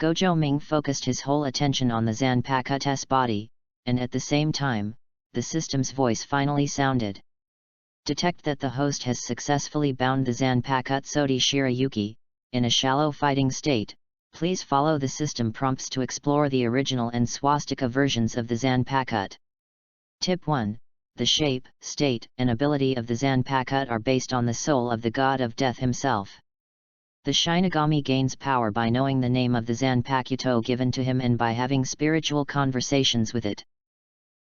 Gojo Ming focused his whole attention on the Zanpakut's body, and at the same time, the system's voice finally sounded. Detect that the host has successfully bound the Zanpakut Sodi Shirayuki. In a shallow fighting state, please follow the system prompts to explore the original and swastika versions of the Zanpakut. Tip 1. The shape, state, and ability of the Zanpakut are based on the soul of the god of death himself. The Shinigami gains power by knowing the name of the Zanpakuto given to him and by having spiritual conversations with it.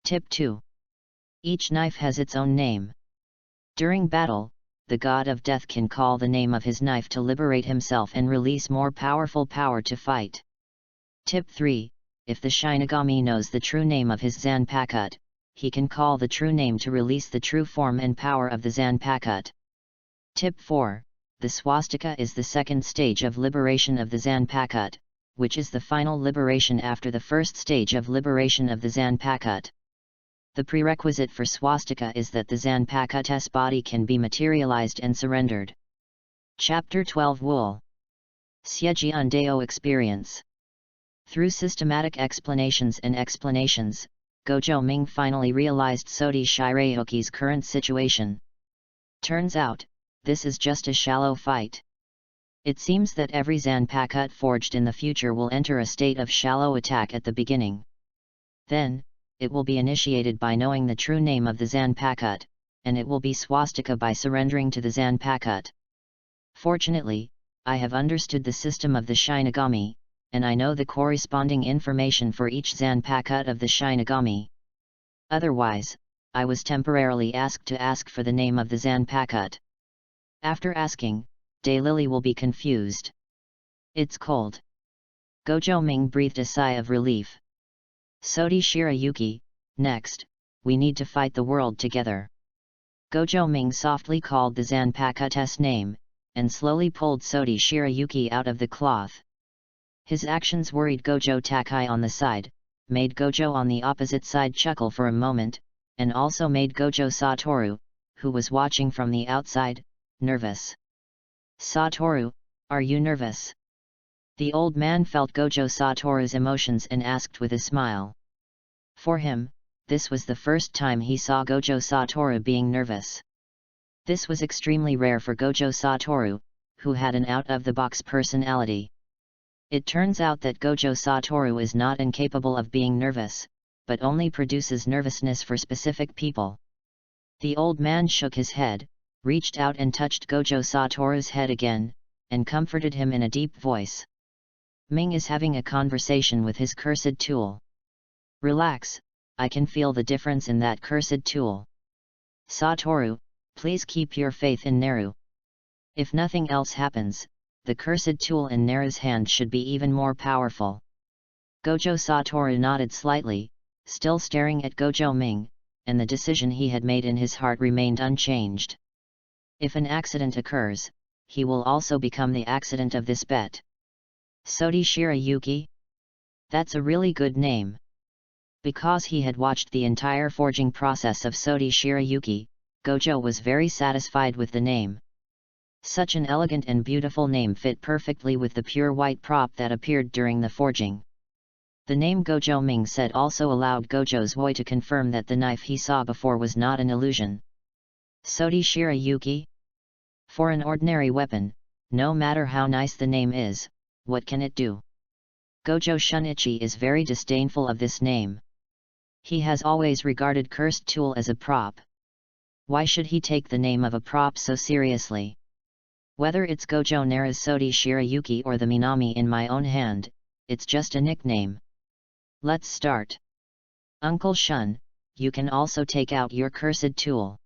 Tip 2. Each knife has its own name. During battle, the god of death can call the name of his knife to liberate himself and release more powerful power to fight. Tip 3. If the Shinigami knows the true name of his Zanpakut, he can call the true name to release the true form and power of the Zanpakut. Tip 4. The swastika is the second stage of liberation of the Zanpakut, which is the final liberation after the first stage of liberation of the Zanpakut. The prerequisite for swastika is that the Zanpakut's body can be materialized and surrendered. Chapter 12 Wool. Siejiundeo experience. Through systematic explanations, Gojo Ming finally realized Sodi Shirayuki's current situation. Turns out, this is just a shallow fight. It seems that every Zanpakuto forged in the future will enter a state of shallow attack at the beginning. Then, it will be initiated by knowing the true name of the Zanpakuto, and it will be swastika by surrendering to the Zanpakuto. Fortunately, I have understood the system of the Shinigami, and I know the corresponding information for each Zanpakuto of the Shinigami. Otherwise, I was temporarily asked to ask for the name of the Zanpakuto. After asking, Daylily will be confused. It's cold. Gojo Ming breathed a sigh of relief. Sodi Shirayuki, next, we need to fight the world together. Gojo Ming softly called the Zanpakuto's name, and slowly pulled Sodi Shirayuki out of the cloth. His actions worried Gojo Takai on the side, made Gojo on the opposite side chuckle for a moment, and also made Gojo Satoru, who was watching from the outside, nervous. Satoru, are you nervous? The old man felt Gojo Satoru's emotions and asked with a smile. For him, this was the first time he saw Gojo Satoru being nervous. This was extremely rare for Gojo Satoru, who had an out-of-the-box personality. It turns out that Gojo Satoru is not incapable of being nervous, but only produces nervousness for specific people. The old man shook his head, reached out and touched Gojo Satoru's head again, and comforted him in a deep voice. Ming is having a conversation with his cursed tool. Relax, I can feel the difference in that cursed tool. Satoru, please keep your faith in Neru. If nothing else happens, the cursed tool in Neru's hand should be even more powerful. Gojo Satoru nodded slightly, still staring at Gojo Ming, and the decision he had made in his heart remained unchanged. If an accident occurs, he will also become the accident of this bet. Sodi Shirayuki? That's a really good name. Because he had watched the entire forging process of Sodi Shirayuki, Gojo was very satisfied with the name. Such an elegant and beautiful name fit perfectly with the pure white prop that appeared during the forging. The name Gojo Ming said also allowed Gojo's voice to confirm that the knife he saw before was not an illusion. Sodi Shirayuki? For an ordinary weapon, no matter how nice the name is, what can it do? Gojo Shunichi is very disdainful of this name. He has always regarded cursed tool as a prop. Why should he take the name of a prop so seriously? Whether it's Gojo Nara's Sodi Shirayuki or the Minami in my own hand, it's just a nickname. Let's start. Uncle Shun, you can also take out your cursed tool.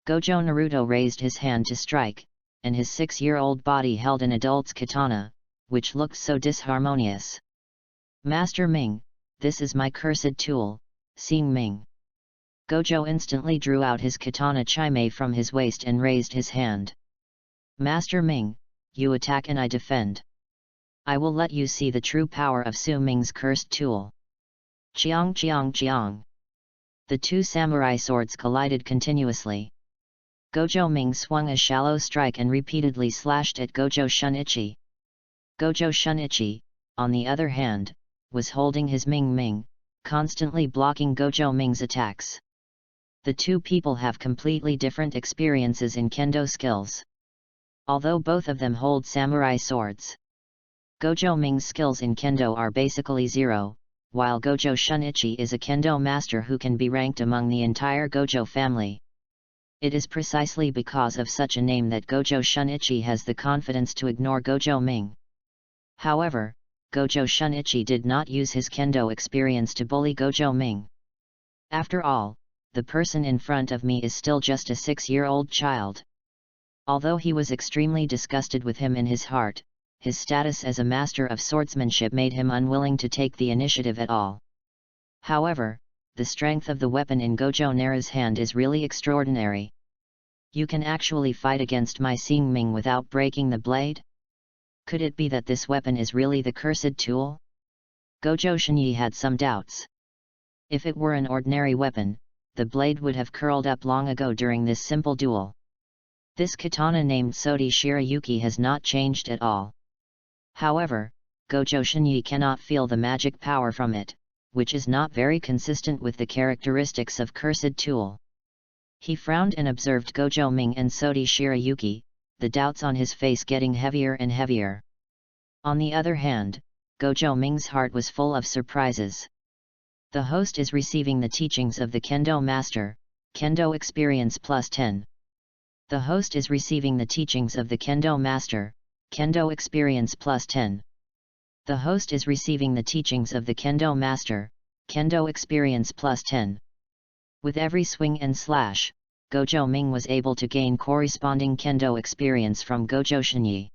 Gojo Naruto raised his hand to strike, and his 6-year-old body held an adult's katana, which looked so disharmonious. Master Ming, this is my cursed tool, Sing Ming. Gojo instantly drew out his katana chime from his waist and raised his hand. Master Ming, you attack and I defend. I will let you see the true power of Su Ming's cursed tool. Chiang chiang chiang. The two samurai swords collided continuously. Gojo Ming swung a shallow strike and repeatedly slashed at Gojo Shunichi. Gojo Shunichi, on the other hand, was holding his Ming, constantly blocking Gojo Ming's attacks. The two people have completely different experiences in kendo skills. Although both of them hold samurai swords. Gojo Ming's skills in kendo are basically zero, while Gojo Shunichi is a kendo master who can be ranked among the entire Gojo family. It is precisely because of such a name that Gojo Shunichi has the confidence to ignore Gojo Ming. However, Gojo Shunichi did not use his kendo experience to bully Gojo Ming. After all, the person in front of me is still just a 6-year-old child. Although he was extremely disgusted with him in his heart, his status as a master of swordsmanship made him unwilling to take the initiative at all. However, the strength of the weapon in Gojo Nara's hand is really extraordinary. You can actually fight against my Sing Ming without breaking the blade? Could it be that this weapon is really the cursed tool? Gojo Shinyi had some doubts. If it were an ordinary weapon, the blade would have curled up long ago during this simple duel. This katana named Sodi Shirayuki has not changed at all. However, Gojo Shinyi cannot feel the magic power from it, which is not very consistent with the characteristics of Cursed Tool. He frowned and observed Gojo Ming and Sodi Shirayuki, the doubts on his face getting heavier and heavier. On the other hand, Gojo Ming's heart was full of surprises. The host is receiving the teachings of the Kendo Master, Kendo Experience plus 10. The host is receiving the teachings of the Kendo Master, Kendo Experience plus 10. The host is receiving the teachings of the Kendo Master, Kendo Experience plus 10. With every swing and slash, Gojo Ming was able to gain corresponding Kendo experience from Gojo Shinyi.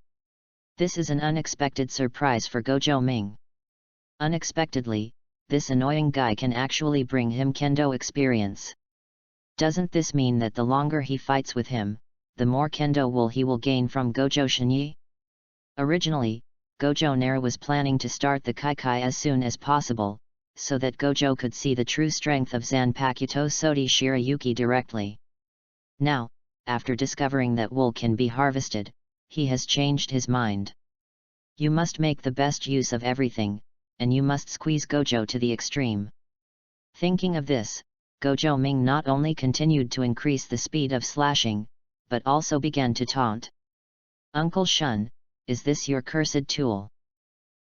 This is an unexpected surprise for Gojo Ming. Unexpectedly, this annoying guy can actually bring him Kendo experience. Doesn't this mean that the longer he fights with him, the more Kendo he will gain from Gojo Shinyi? Originally, Gojo Naru was planning to start the Kaikai as soon as possible, so that Gojo could see the true strength of Zanpakuto Sodi Shirayuki directly. Now, after discovering that wool can be harvested, he has changed his mind. You must make the best use of everything, and you must squeeze Gojo to the extreme. Thinking of this, Gojo Ming not only continued to increase the speed of slashing, but also began to taunt. Uncle Shun, is this your cursed tool?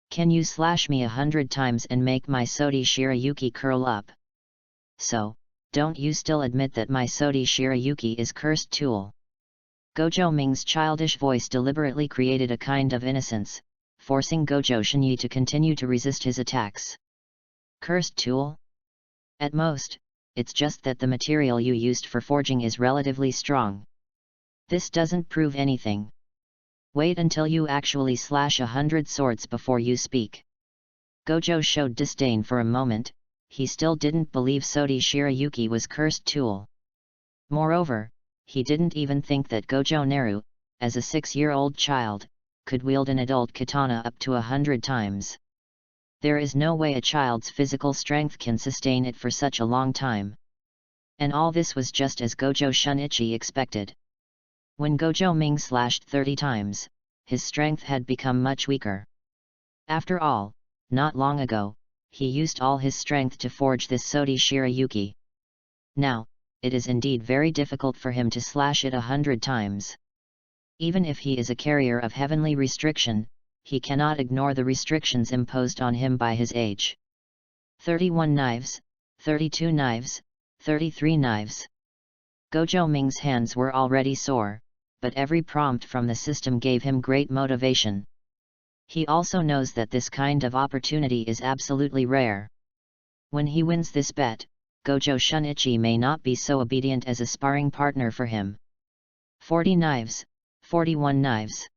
Can you slash me 100 times and make my Sodi Shirayuki curl up? So, don't you still admit that my Sodi Shirayuki is cursed tool? Gojo Ming's childish voice deliberately created a kind of innocence, forcing Gojo Shinyi to continue to resist his attacks. Cursed tool? At most, it's just that the material you used for forging is relatively strong. This doesn't prove anything. Wait until you actually slash 100 swords before you speak. Gojo showed disdain for a moment. He still didn't believe Sodi Shirayuki was cursed tool. Moreover, he didn't even think that Gojo Naru, as a 6-year-old child, could wield an adult katana up to 100 times. There is no way a child's physical strength can sustain it for such a long time. And all this was just as Gojo Shunichi expected. When Gojo Ming slashed 30 times, his strength had become much weaker. After all, not long ago, he used all his strength to forge this Sodi Shirayuki. Now, it is indeed very difficult for him to slash it 100 times. Even if he is a carrier of heavenly restriction, he cannot ignore the restrictions imposed on him by his age. 31 knives, 32 knives, 33 knives. Gojo Ming's hands were already sore, but every prompt from the system gave him great motivation. He also knows that this kind of opportunity is absolutely rare. When he wins this bet, Gojo Shunichi may not be so obedient as a sparring partner for him. 40 knives, 41 knives.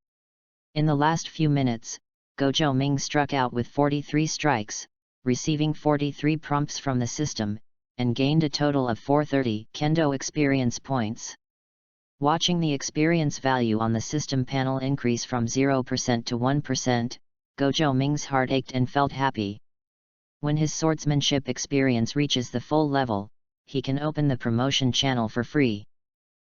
In the last few minutes, Gojo Ming struck out with 43 strikes, receiving 43 prompts from the system, and gained a total of 430 Kendo experience points. Watching the experience value on the system panel increase from 0% to 1%, Gojo Ming's heart ached and felt happy. When his swordsmanship experience reaches the full level, he can open the promotion channel for free.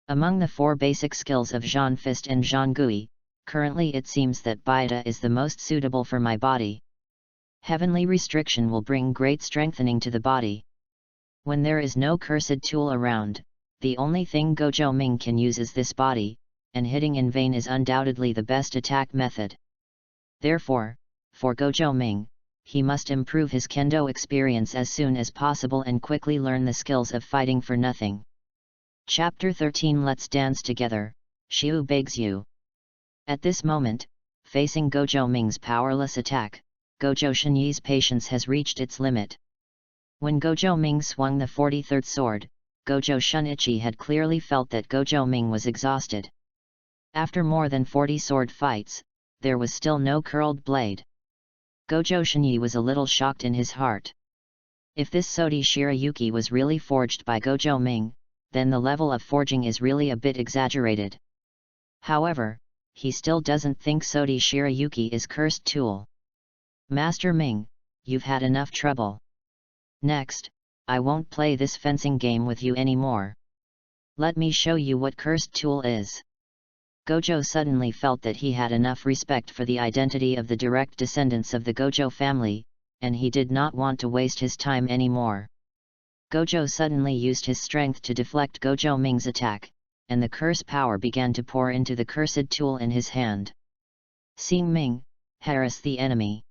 Among the 4 basic skills of Jean Fist and Jean Gui, currently it seems that Baida is the most suitable for my body. Heavenly restriction will bring great strengthening to the body. When there is no cursed tool around, the only thing Gojo Ming can use is this body, and hitting in vain is undoubtedly the best attack method. Therefore, for Gojo Ming, he must improve his Kendo experience as soon as possible and quickly learn the skills of fighting for nothing. Chapter 13 Let's Dance Together, Shiu begs you. At this moment, facing Gojo Ming's powerless attack, Gojo Shinyi's patience has reached its limit. When Gojo Ming swung the 43rd sword, Gojo Shunichi had clearly felt that Gojo Ming was exhausted. After more than 40 sword fights, there was still no curled blade. Gojo Shinyi was a little shocked in his heart. If this Sodi Shirayuki was really forged by Gojo Ming, then the level of forging is really a bit exaggerated. However, he still doesn't think Sodi Shirayuki is cursed tool. Master Ming, you've had enough trouble. Next, I won't play this fencing game with you anymore. Let me show you what cursed tool is. Gojo suddenly felt that he had enough respect for the identity of the direct descendants of the Gojo family, and he did not want to waste his time anymore. Gojo suddenly used his strength to deflect Gojo Ming's attack, and the curse power began to pour into the cursed tool in his hand. Seeing Ming harass the enemy.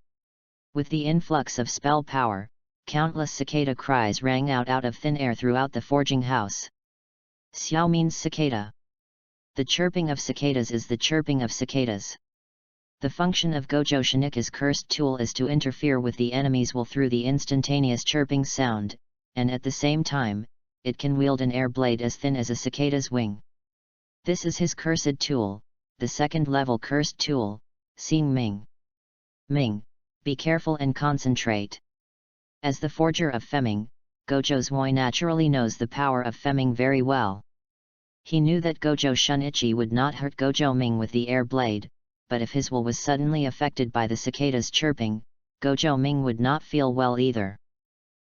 With the influx of spell power, countless cicada cries rang out of thin air throughout the forging house. Xiao means cicada. The chirping of cicadas is the chirping of cicadas. The function of Gojo Shinika's cursed tool is to interfere with the enemy's will through the instantaneous chirping sound, and at the same time, it can wield an air blade as thin as a cicada's wing. This is his cursed tool, the second-level cursed tool, Seeing Ming. Ming, be careful and concentrate. As the forger of Femming, Gojo Zui naturally knows the power of Femming very well. He knew that Gojo Shunichi would not hurt Gojo Ming with the air blade, but if his will was suddenly affected by the cicada's chirping, Gojo Ming would not feel well either.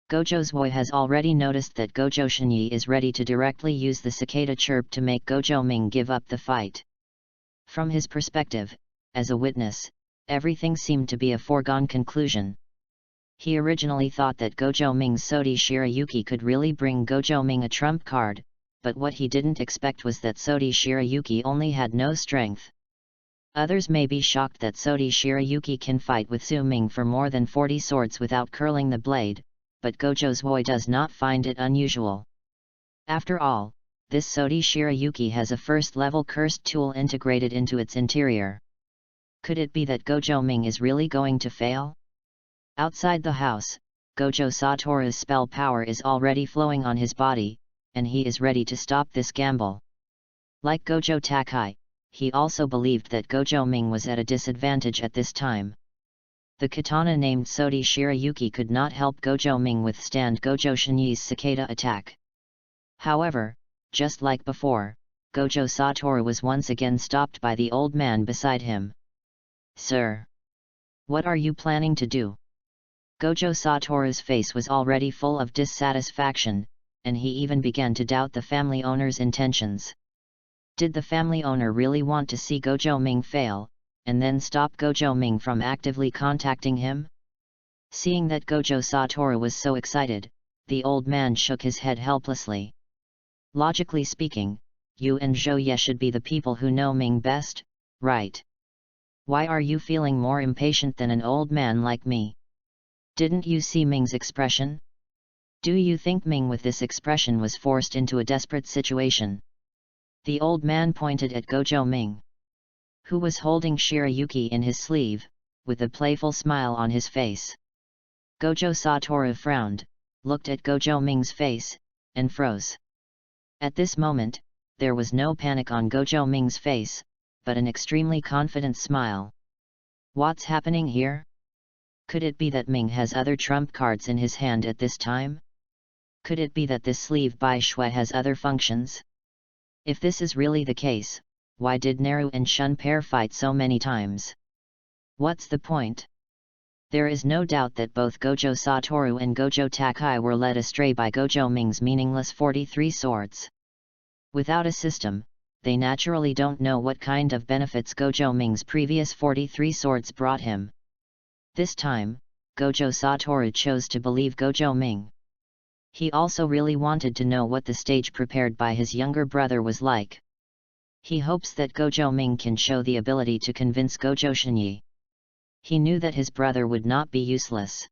Gojo Zui has already noticed that Gojo Shinyi is ready to directly use the cicada chirp to make Gojo Ming give up the fight. From his perspective, as a witness, everything seemed to be a foregone conclusion. He originally thought that Gojo Ming's Sodi Shirayuki could really bring Gojo Ming a trump card, but what he didn't expect was that Sodi Shirayuki only had no strength. Others may be shocked that Sodi Shirayuki can fight with Su Ming for more than 40 swords without curling the blade, but Gojo Zui does not find it unusual. After all, this Sodi Shirayuki has a first-level cursed tool integrated into its interior. Could it be that Gojo Ming is really going to fail? Outside the house, Gojo Satoru's spell power is already flowing on his body, and he is ready to stop this gamble. Like Gojo Takai, he also believed that Gojo Ming was at a disadvantage at this time. The katana named Sodi Shirayuki could not help Gojo Ming withstand Gojo Shinyi's cicada attack. However, just like before, Gojo Satoru was once again stopped by the old man beside him. "Sir, what are you planning to do?" Gojo Satoru's face was already full of dissatisfaction, and he even began to doubt the family owner's intentions. Did the family owner really want to see Gojo Ming fail, and then stop Gojo Ming from actively contacting him? Seeing that Gojo Satoru was so excited, the old man shook his head helplessly. Logically speaking, you and Zhou Ye should be the people who know Ming best, right? Why are you feeling more impatient than an old man like me? Didn't you see Ming's expression? Do you think Ming with this expression was forced into a desperate situation? The old man pointed at Gojo Ming, who was holding Shirayuki in his sleeve, with a playful smile on his face. Gojo Satoru frowned, looked at Gojo Ming's face, and froze. At this moment, there was no panic on Gojo Ming's face, but an extremely confident smile. What's happening here? Could it be that Ming has other trump cards in his hand at this time? Could it be that this sleeve by Shui has other functions? If this is really the case, why did Naru and Shun pair fight so many times? What's the point? There is no doubt that both Gojo Satoru and Gojo Takai were led astray by Gojo Ming's meaningless 43 swords. Without a system, they naturally don't know what kind of benefits Gojo Ming's previous 43 swords brought him. This time, Gojo Satoru chose to believe Gojo Ming. He also really wanted to know what the stage prepared by his younger brother was like. He hopes that Gojo Ming can show the ability to convince Gojo Shinyi. He knew that his brother would not be useless.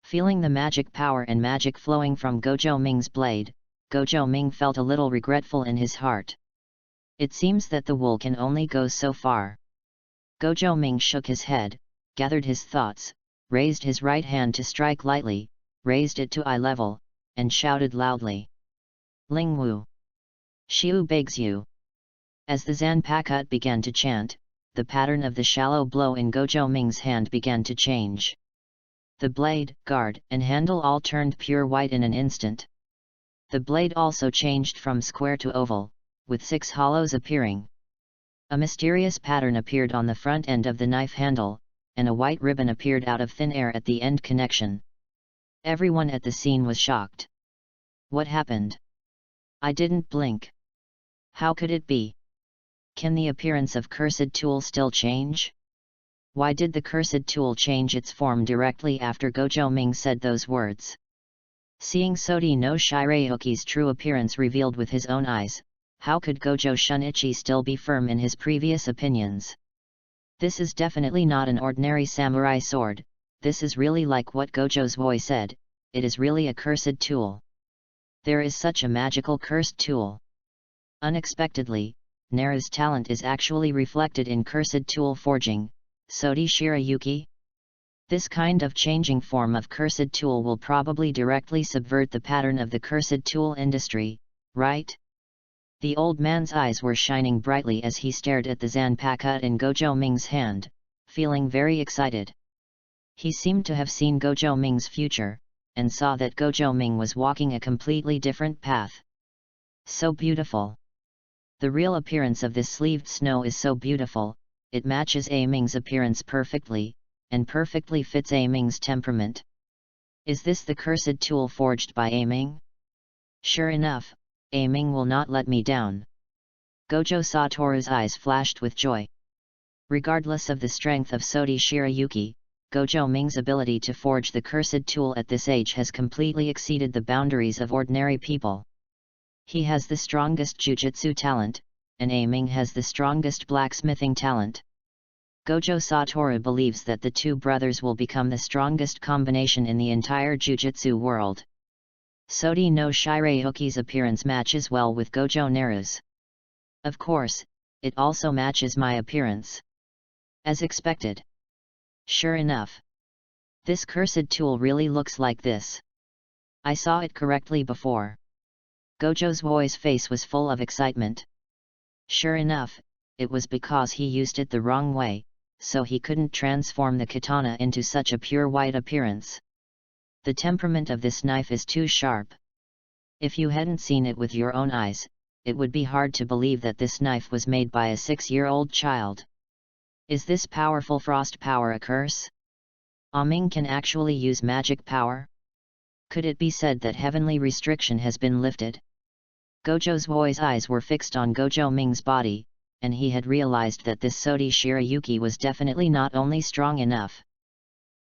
Feeling the magic power and magic flowing from Gojo Ming's blade, Gojo Ming felt a little regretful in his heart. It seems that the wool can only go so far. Gojo Ming shook his head, gathered his thoughts, raised his right hand to strike lightly, raised it to eye level, and shouted loudly. "Ling Wu! Xiu begs you!" As the Zanpakut began to chant, the pattern of the shallow blow in Gojo Ming's hand began to change. The blade, guard, and handle all turned pure white in an instant. The blade also changed from square to oval, with 6 hollows appearing. A mysterious pattern appeared on the front end of the knife handle, and a white ribbon appeared out of thin air at the end connection. Everyone at the scene was shocked. What happened? I didn't blink. How could it be? Can the appearance of cursed tool still change? Why did the cursed tool change its form directly after Gojo Ming said those words? Seeing Sodi no Shirayuki's true appearance revealed with his own eyes, how could Gojo Shunichi still be firm in his previous opinions? This is definitely not an ordinary samurai sword, this is really like what Gojo's voice said, it is really a cursed tool. There is such a magical cursed tool. Unexpectedly, Neru's talent is actually reflected in cursed tool forging. Sodi Shirayuki? This kind of changing form of cursed tool will probably directly subvert the pattern of the cursed tool industry, right? The old man's eyes were shining brightly as he stared at the zanpakut in Gojo Ming's hand, feeling very excited. He seemed to have seen Gojo Ming's future, and saw that Gojo Ming was walking a completely different path. So beautiful. The real appearance of this sleeved snow is so beautiful, it matches A Ming's appearance perfectly, and perfectly fits A Ming's temperament. Is this the cursed tool forged by A Ming? Sure enough, A Ming will not let me down. Gojo Satoru's eyes flashed with joy. Regardless of the strength of Sodi Shirayuki, Gojo Ming's ability to forge the cursed tool at this age has completely exceeded the boundaries of ordinary people. He has the strongest jujutsu talent, and A Ming has the strongest blacksmithing talent. Gojo Satoru believes that the two brothers will become the strongest combination in the entire jujutsu world. Sodi no Shirayuki's appearance matches well with Gojo Neru's. Of course, it also matches my appearance. As expected. Sure enough. This cursed tool really looks like this. I saw it correctly before. Gojo's boy's face was full of excitement. Sure enough, it was because he used it the wrong way, so he couldn't transform the katana into such a pure white appearance. The temperament of this knife is too sharp. If you hadn't seen it with your own eyes, it would be hard to believe that this knife was made by a 6-year-old child. Is this powerful frost power a curse? A Ming can actually use magic power? Could it be said that heavenly restriction has been lifted? Gojo's boy's eyes were fixed on Gojo Ming's body, and he had realized that this Sodi Shirayuki was definitely not only strong enough.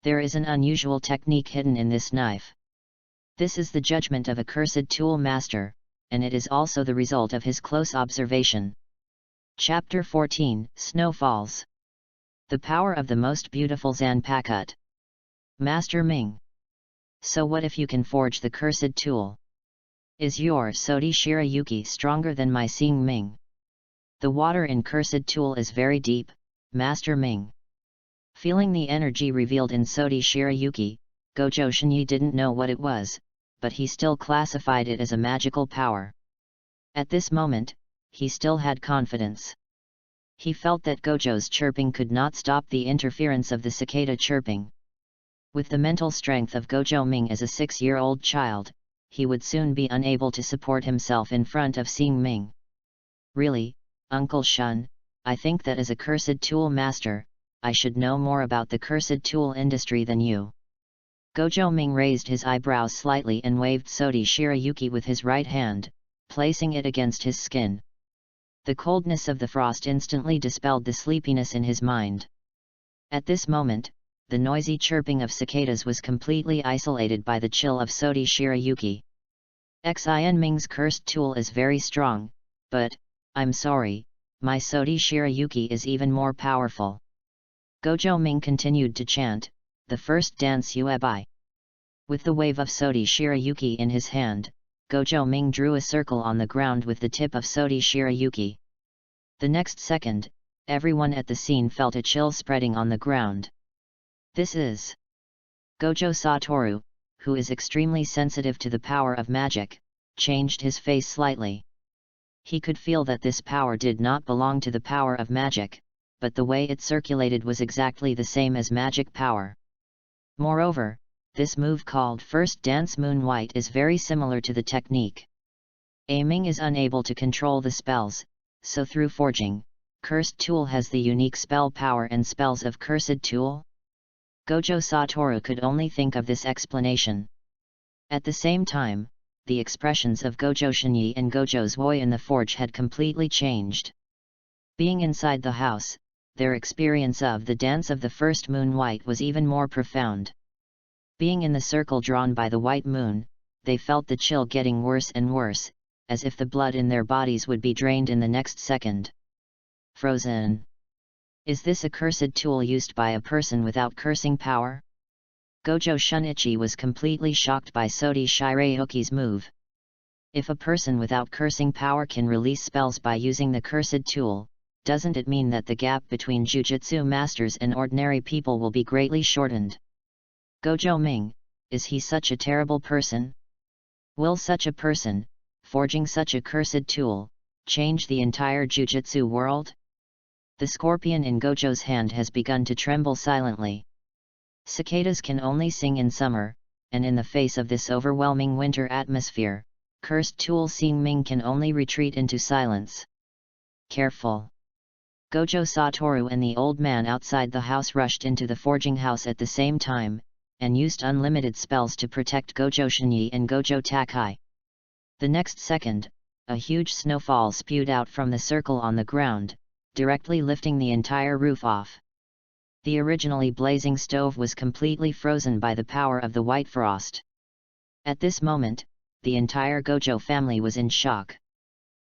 There is an unusual technique hidden in this knife. This is the judgment of a cursed tool master, and it is also the result of his close observation. Chapter 14, Snowfalls. The power of the most beautiful zanpakut. Master Ming. So what if you can forge the cursed tool? Is your Sodi Shirayuki stronger than my Sing Ming? The water in cursed tool is very deep, Master Ming. Feeling the energy revealed in Sodi Shirayuki, Gojo Shinyi didn't know what it was, but he still classified it as a magical power. At this moment, he still had confidence. He felt that Gojo's chirping could not stop the interference of the cicada chirping. With the mental strength of Gojo Ming as a 6-year-old child, he would soon be unable to support himself in front of Sing Ming. Really, Uncle Shun, I think that as a cursed tool master, I should know more about the cursed tool industry than you. Gojo Ming raised his eyebrows slightly and waved Sodi Shirayuki with his right hand, placing it against his skin. The coldness of the frost instantly dispelled the sleepiness in his mind. At this moment, the noisy chirping of cicadas was completely isolated by the chill of Sodi Shirayuki. Xin Ming's cursed tool is very strong, but, I'm sorry, my Sodi Shirayuki is even more powerful. Gojo Ming continued to chant, the first dance Uebi. With the wave of Sodi Shirayuki in his hand, Gojo Ming drew a circle on the ground with the tip of Sodi Shirayuki. The next second, everyone at the scene felt a chill spreading on the ground. This is Gojo Satoru, who is extremely sensitive to the power of magic, changed his face slightly. He could feel that this power did not belong to the power of magic, but the way it circulated was exactly the same as magic power. Moreover, this move called First Dance Moon White is very similar to the technique. A Ming is unable to control the spells, so through forging, Cursed Tool has the unique spell power and spells of Cursed Tool. Gojo Satoru could only think of this explanation. At the same time, the expressions of Gojo Shinyi and Gojo's Woi in the forge had completely changed. Being inside the house, their experience of the dance of the first moon white was even more profound. Being in the circle drawn by the white moon, they felt the chill getting worse and worse, as if the blood in their bodies would be drained in the next second. Frozen. Is this a cursed tool used by a person without cursing power? Gojo Shunichi was completely shocked by Sodi Shirayuki's move. If a person without cursing power can release spells by using the cursed tool, doesn't it mean that the gap between Jujutsu masters and ordinary people will be greatly shortened? Gojo Ming, is he such a terrible person? Will such a person, forging such a cursed tool, change the entire Jujutsu world? The scorpion in Gojo's hand has begun to tremble silently. Cicadas can only sing in summer, and in the face of this overwhelming winter atmosphere, cursed tool Xing Ming can only retreat into silence. Careful! Gojo Satoru and the old man outside the house rushed into the forging house at the same time, and used unlimited spells to protect Gojo Shinyi and Gojo Takai. The next second, a huge snowfall spewed out from the circle on the ground, directly lifting the entire roof off. The originally blazing stove was completely frozen by the power of the white frost. At this moment, the entire Gojo family was in shock.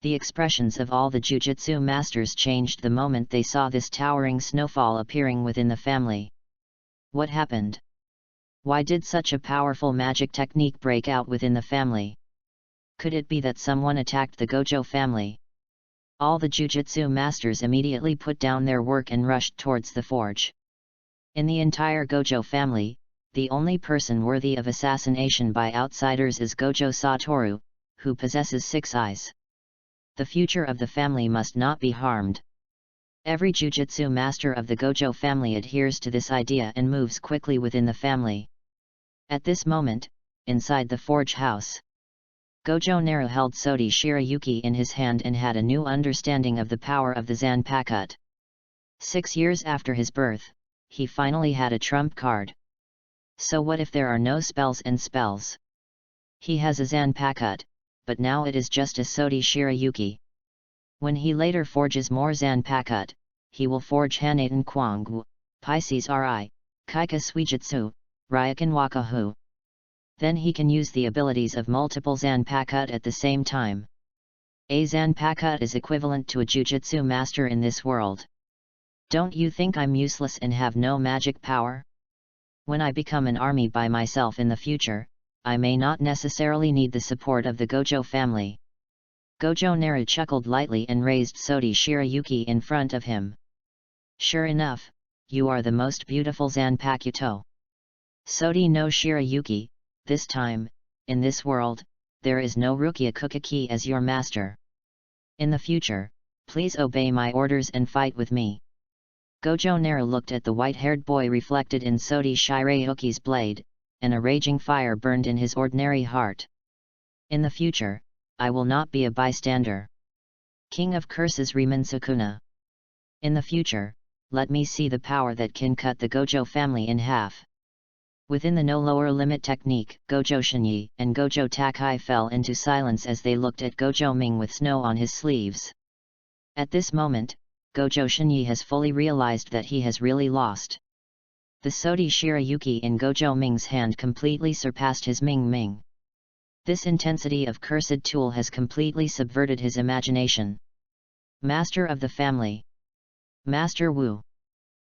The expressions of all the Jujutsu masters changed the moment they saw this towering snowfall appearing within the family. What happened? Why did such a powerful magic technique break out within the family? Could it be that someone attacked the Gojo family? All the Jujutsu masters immediately put down their work and rushed towards the forge. In the entire Gojo family, the only person worthy of assassination by outsiders is Gojo Satoru, who possesses 6 eyes. The future of the family must not be harmed. Every Jujutsu master of the Gojo family adheres to this idea and moves quickly within the family. At this moment, inside the forge house, Gojo Naru held Sodi Shirayuki in his hand and had a new understanding of the power of the Zanpakuto. 6 years after his birth, he finally had a trump card. So what if there are no spells and spells? He has a Zanpakuto, but now it is just a Sodi Shirayuki. When he later forges more Zanpakuto, he will forge Hanaten Kwangwu, Pisces Ri, Kaika Suijutsu, Ryakan Wakahu. Then he can use the abilities of multiple Zanpakuto at the same time. A Zanpakuto is equivalent to a Jujutsu master in this world. Don't you think I'm useless and have no magic power? When I become an army by myself in the future, I may not necessarily need the support of the Gojo family. Gojo Naru chuckled lightly and raised Sodi Shirayuki in front of him. Sure enough, you are the most beautiful Zanpakuto. Sodi no Shirayuki, this time, in this world, there is no Rukia Kukaki as your master. In the future, please obey my orders and fight with me. Gojo Naru looked at the white-haired boy reflected in Sodi Shirayuki's blade, and a raging fire burned in his ordinary heart. In the future, I will not be a bystander. King of Curses Riman Sukuna. In the future, let me see the power that can cut the Gojo family in half. Within the no lower limit technique, Gojo Shinyi and Gojo Takai fell into silence as they looked at Gojo Ming with snow on his sleeves. At this moment, Gojo Shinyi has fully realized that he has really lost. The Sodi Shirayuki in Gojo Ming's hand completely surpassed his Ming Ming. This intensity of cursed tool has completely subverted his imagination. Master of the family. Master Wu.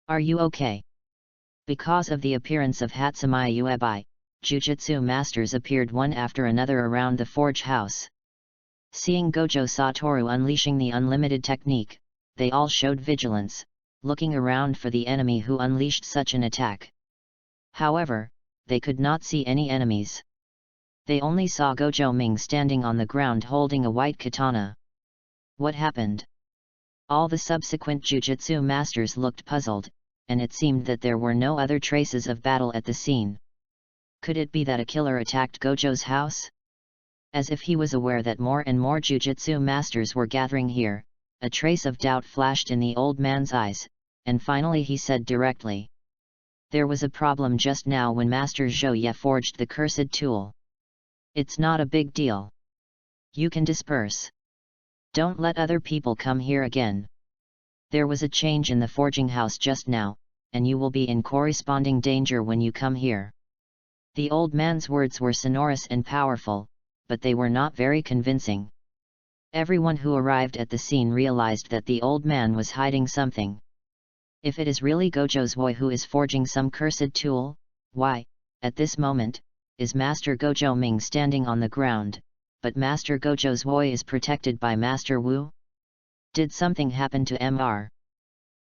Are you okay? Because of the appearance of Hatsumai Uebai, Jujutsu masters appeared one after another around the forge house. Seeing Gojo Satoru unleashing the unlimited technique, they all showed vigilance, looking around for the enemy who unleashed such an attack. However, they could not see any enemies. They only saw Gojo Ming standing on the ground holding a white katana. What happened? All the subsequent Jujutsu masters looked puzzled, and it seemed that there were no other traces of battle at the scene. Could it be that a killer attacked Gojo's house? As if he was aware that more and more Jujutsu masters were gathering here, a trace of doubt flashed in the old man's eyes, and finally he said directly. There was a problem just now when Master Zhou forged the cursed tool. It's not a big deal. You can disperse. Don't let other people come here again. There was a change in the forging house just now, and you will be in corresponding danger when you come here. The old man's words were sonorous and powerful, but they were not very convincing. Everyone who arrived at the scene realized that the old man was hiding something. If it is really Gojo's boy who is forging some cursed tool, why, at this moment, is Master Gojo Ming standing on the ground, but Master Gojo's boy is protected by Master Wu? Did something happen to Mr.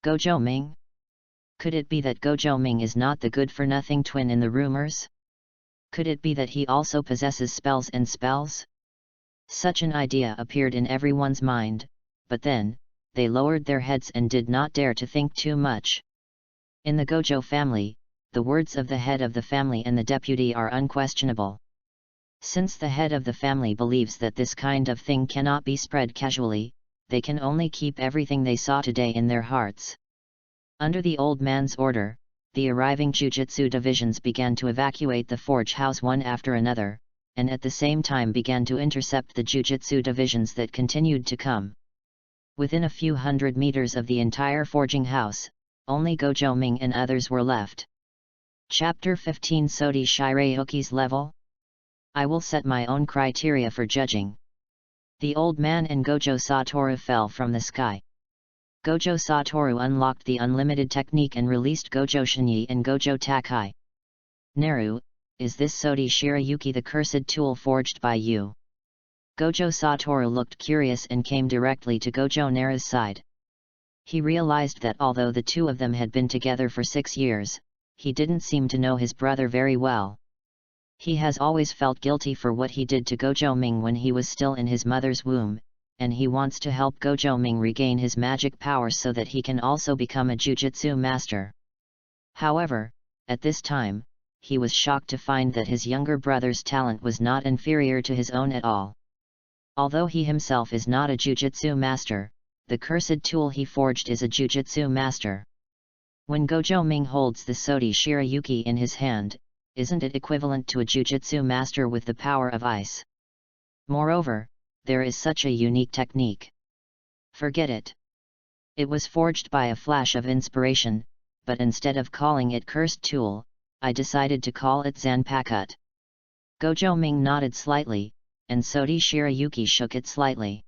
Gojo Ming? Could it be that Gojo Ming is not the good-for-nothing twin in the rumors? Could it be that he also possesses spells and spells? Such an idea appeared in everyone's mind, but then, they lowered their heads and did not dare to think too much. In the Gojo family, the words of the head of the family and the deputy are unquestionable. Since the head of the family believes that this kind of thing cannot be spread casually, they can only keep everything they saw today in their hearts. Under the old man's order, the arriving Jujutsu divisions began to evacuate the forge house one after another, and at the same time began to intercept the Jujutsu divisions that continued to come. Within a few hundred meters of the entire forging house, only Gojo Ming and others were left. Chapter 15 Sodi Shirayuki's Level? I will set my own criteria for judging. The old man and Gojo Satoru fell from the sky. Gojo Satoru unlocked the unlimited technique and released Gojo Shinyi and Gojo Takai. Neru, is this Sodi Shirayuki the cursed tool forged by you? Gojo Satoru looked curious and came directly to Gojo Neru's side. He realized that although the two of them had been together for 6 years, he didn't seem to know his brother very well. He has always felt guilty for what he did to Gojo Ming when he was still in his mother's womb, and he wants to help Gojo Ming regain his magic powers so that he can also become a Jujutsu master. However, at this time, he was shocked to find that his younger brother's talent was not inferior to his own at all. Although he himself is not a Jujutsu master, the cursed tool he forged is a Jujutsu master. When Gojo Ming holds the Sodi Shirayuki in his hand, isn't it equivalent to a Jujutsu master with the power of ice? Moreover, there is such a unique technique. Forget it. It was forged by a flash of inspiration, but instead of calling it cursed tool, I decided to call it Zanpakuto. Gojo Ming nodded slightly, and Sodi Shirayuki shook it slightly.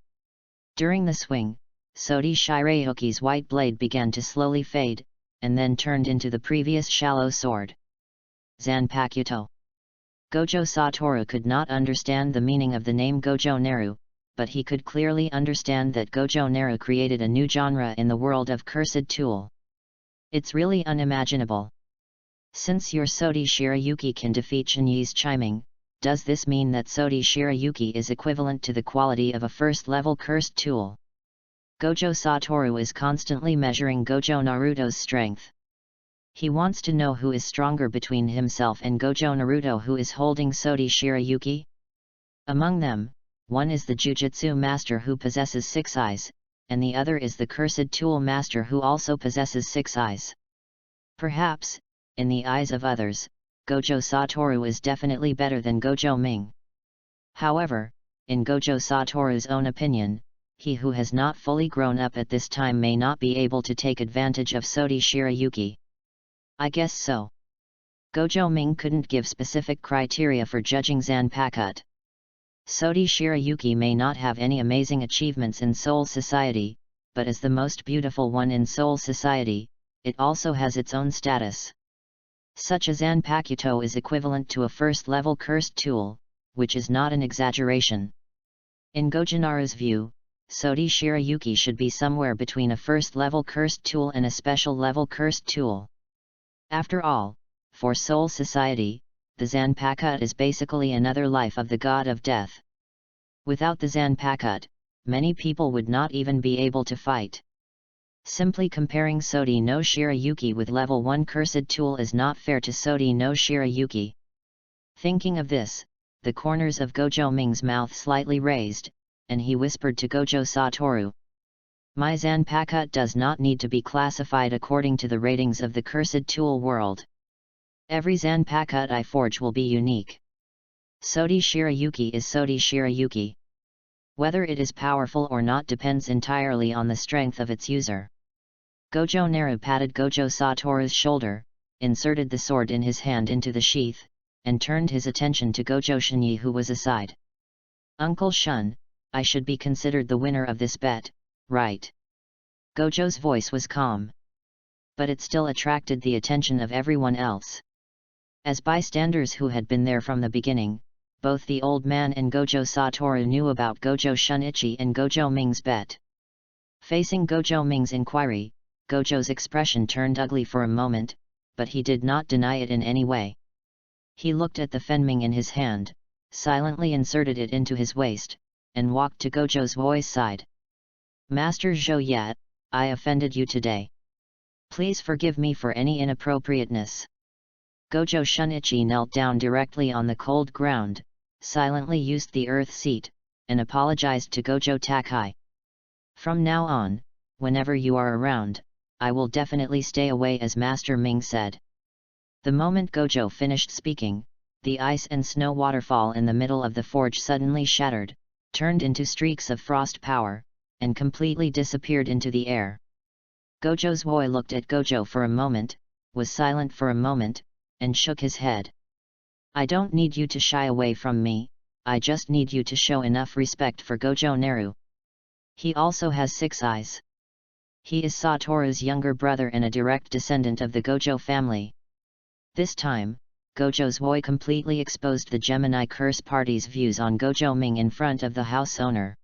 During the swing, Sodi Shirayuki's white blade began to slowly fade, and then turned into the previous shallow sword. Zanpakuto. Gojo Satoru could not understand the meaning of the name Gojo Neru, but he could clearly understand that Gojo Neru created a new genre in the world of cursed tool. It's really unimaginable. Since your Sodi Shirayuki can defeat Shinyi's chiming, does this mean that Sodi Shirayuki is equivalent to the quality of a first-level cursed tool? Gojo Satoru is constantly measuring Gojo Naruto's strength. He wants to know who is stronger between himself and Gojo Naruto, who is holding Sodi Shirayuki. Among them, one is the Jujutsu master who possesses 6 eyes, and the other is the cursed tool master who also possesses 6 eyes. Perhaps, in the eyes of others, Gojo Satoru is definitely better than Gojo Ming. However, in Gojo Satoru's own opinion, he who has not fully grown up at this time may not be able to take advantage of Sodi Shirayuki. I guess so. Gojo Ming couldn't give specific criteria for judging Zanpakuto. Sodi Shirayuki may not have any amazing achievements in Soul Society, but as the most beautiful one in Soul Society, it also has its own status. Such a Zanpakuto is equivalent to a first-level cursed tool, which is not an exaggeration. In Gojonaru's view, Sodi Shirayuki should be somewhere between a first-level cursed tool and a special-level cursed tool. After all, for Soul Society, the Zanpakuto is basically another life of the god of death. Without the Zanpakuto, many people would not even be able to fight. Simply comparing Sodi no Shirayuki with level 1 cursed tool is not fair to Sodi no Shirayuki. Thinking of this, the corners of Gojo Ming's mouth slightly raised, and he whispered to Gojo Satoru. My Zanpakuto does not need to be classified according to the ratings of the cursed tool world. Every Zanpakuto I forge will be unique. Sodi Shirayuki is Sodi Shirayuki. Whether it is powerful or not depends entirely on the strength of its user. Gojo Naru patted Gojo Satoru's shoulder, inserted the sword in his hand into the sheath, and turned his attention to Gojo Shinyi, who was aside. Uncle Shun, I should be considered the winner of this bet, right? Gojo's voice was calm. But it still attracted the attention of everyone else. As bystanders who had been there from the beginning, both the old man and Gojo Satoru knew about Gojo Shunichi and Gojo Ming's bet. Facing Gojo Ming's inquiry, Gojo's expression turned ugly for a moment, but he did not deny it in any way. He looked at the Fenming in his hand, silently inserted it into his waist, and walked to Gojo's boy's side. Master Zhou Yat, I offended you today. Please forgive me for any inappropriateness. Gojo Shunichi knelt down directly on the cold ground, silently used the earth seat, and apologized to Gojo Takai. From now on, whenever you are around, I will definitely stay away, as Master Ming said. The moment Gojo finished speaking, the ice and snow waterfall in the middle of the forge suddenly shattered, turned into streaks of frost power, and completely disappeared into the air. Gojo's boy looked at Gojo for a moment, was silent for a moment, and shook his head. I don't need you to shy away from me, I just need you to show enough respect for Gojo Naru. He also has 6 eyes. He is Satoru's younger brother and a direct descendant of the Gojo family. This time, Gojo's boy completely exposed the Gemini Curse Party's views on Gojo Ming in front of the house owner.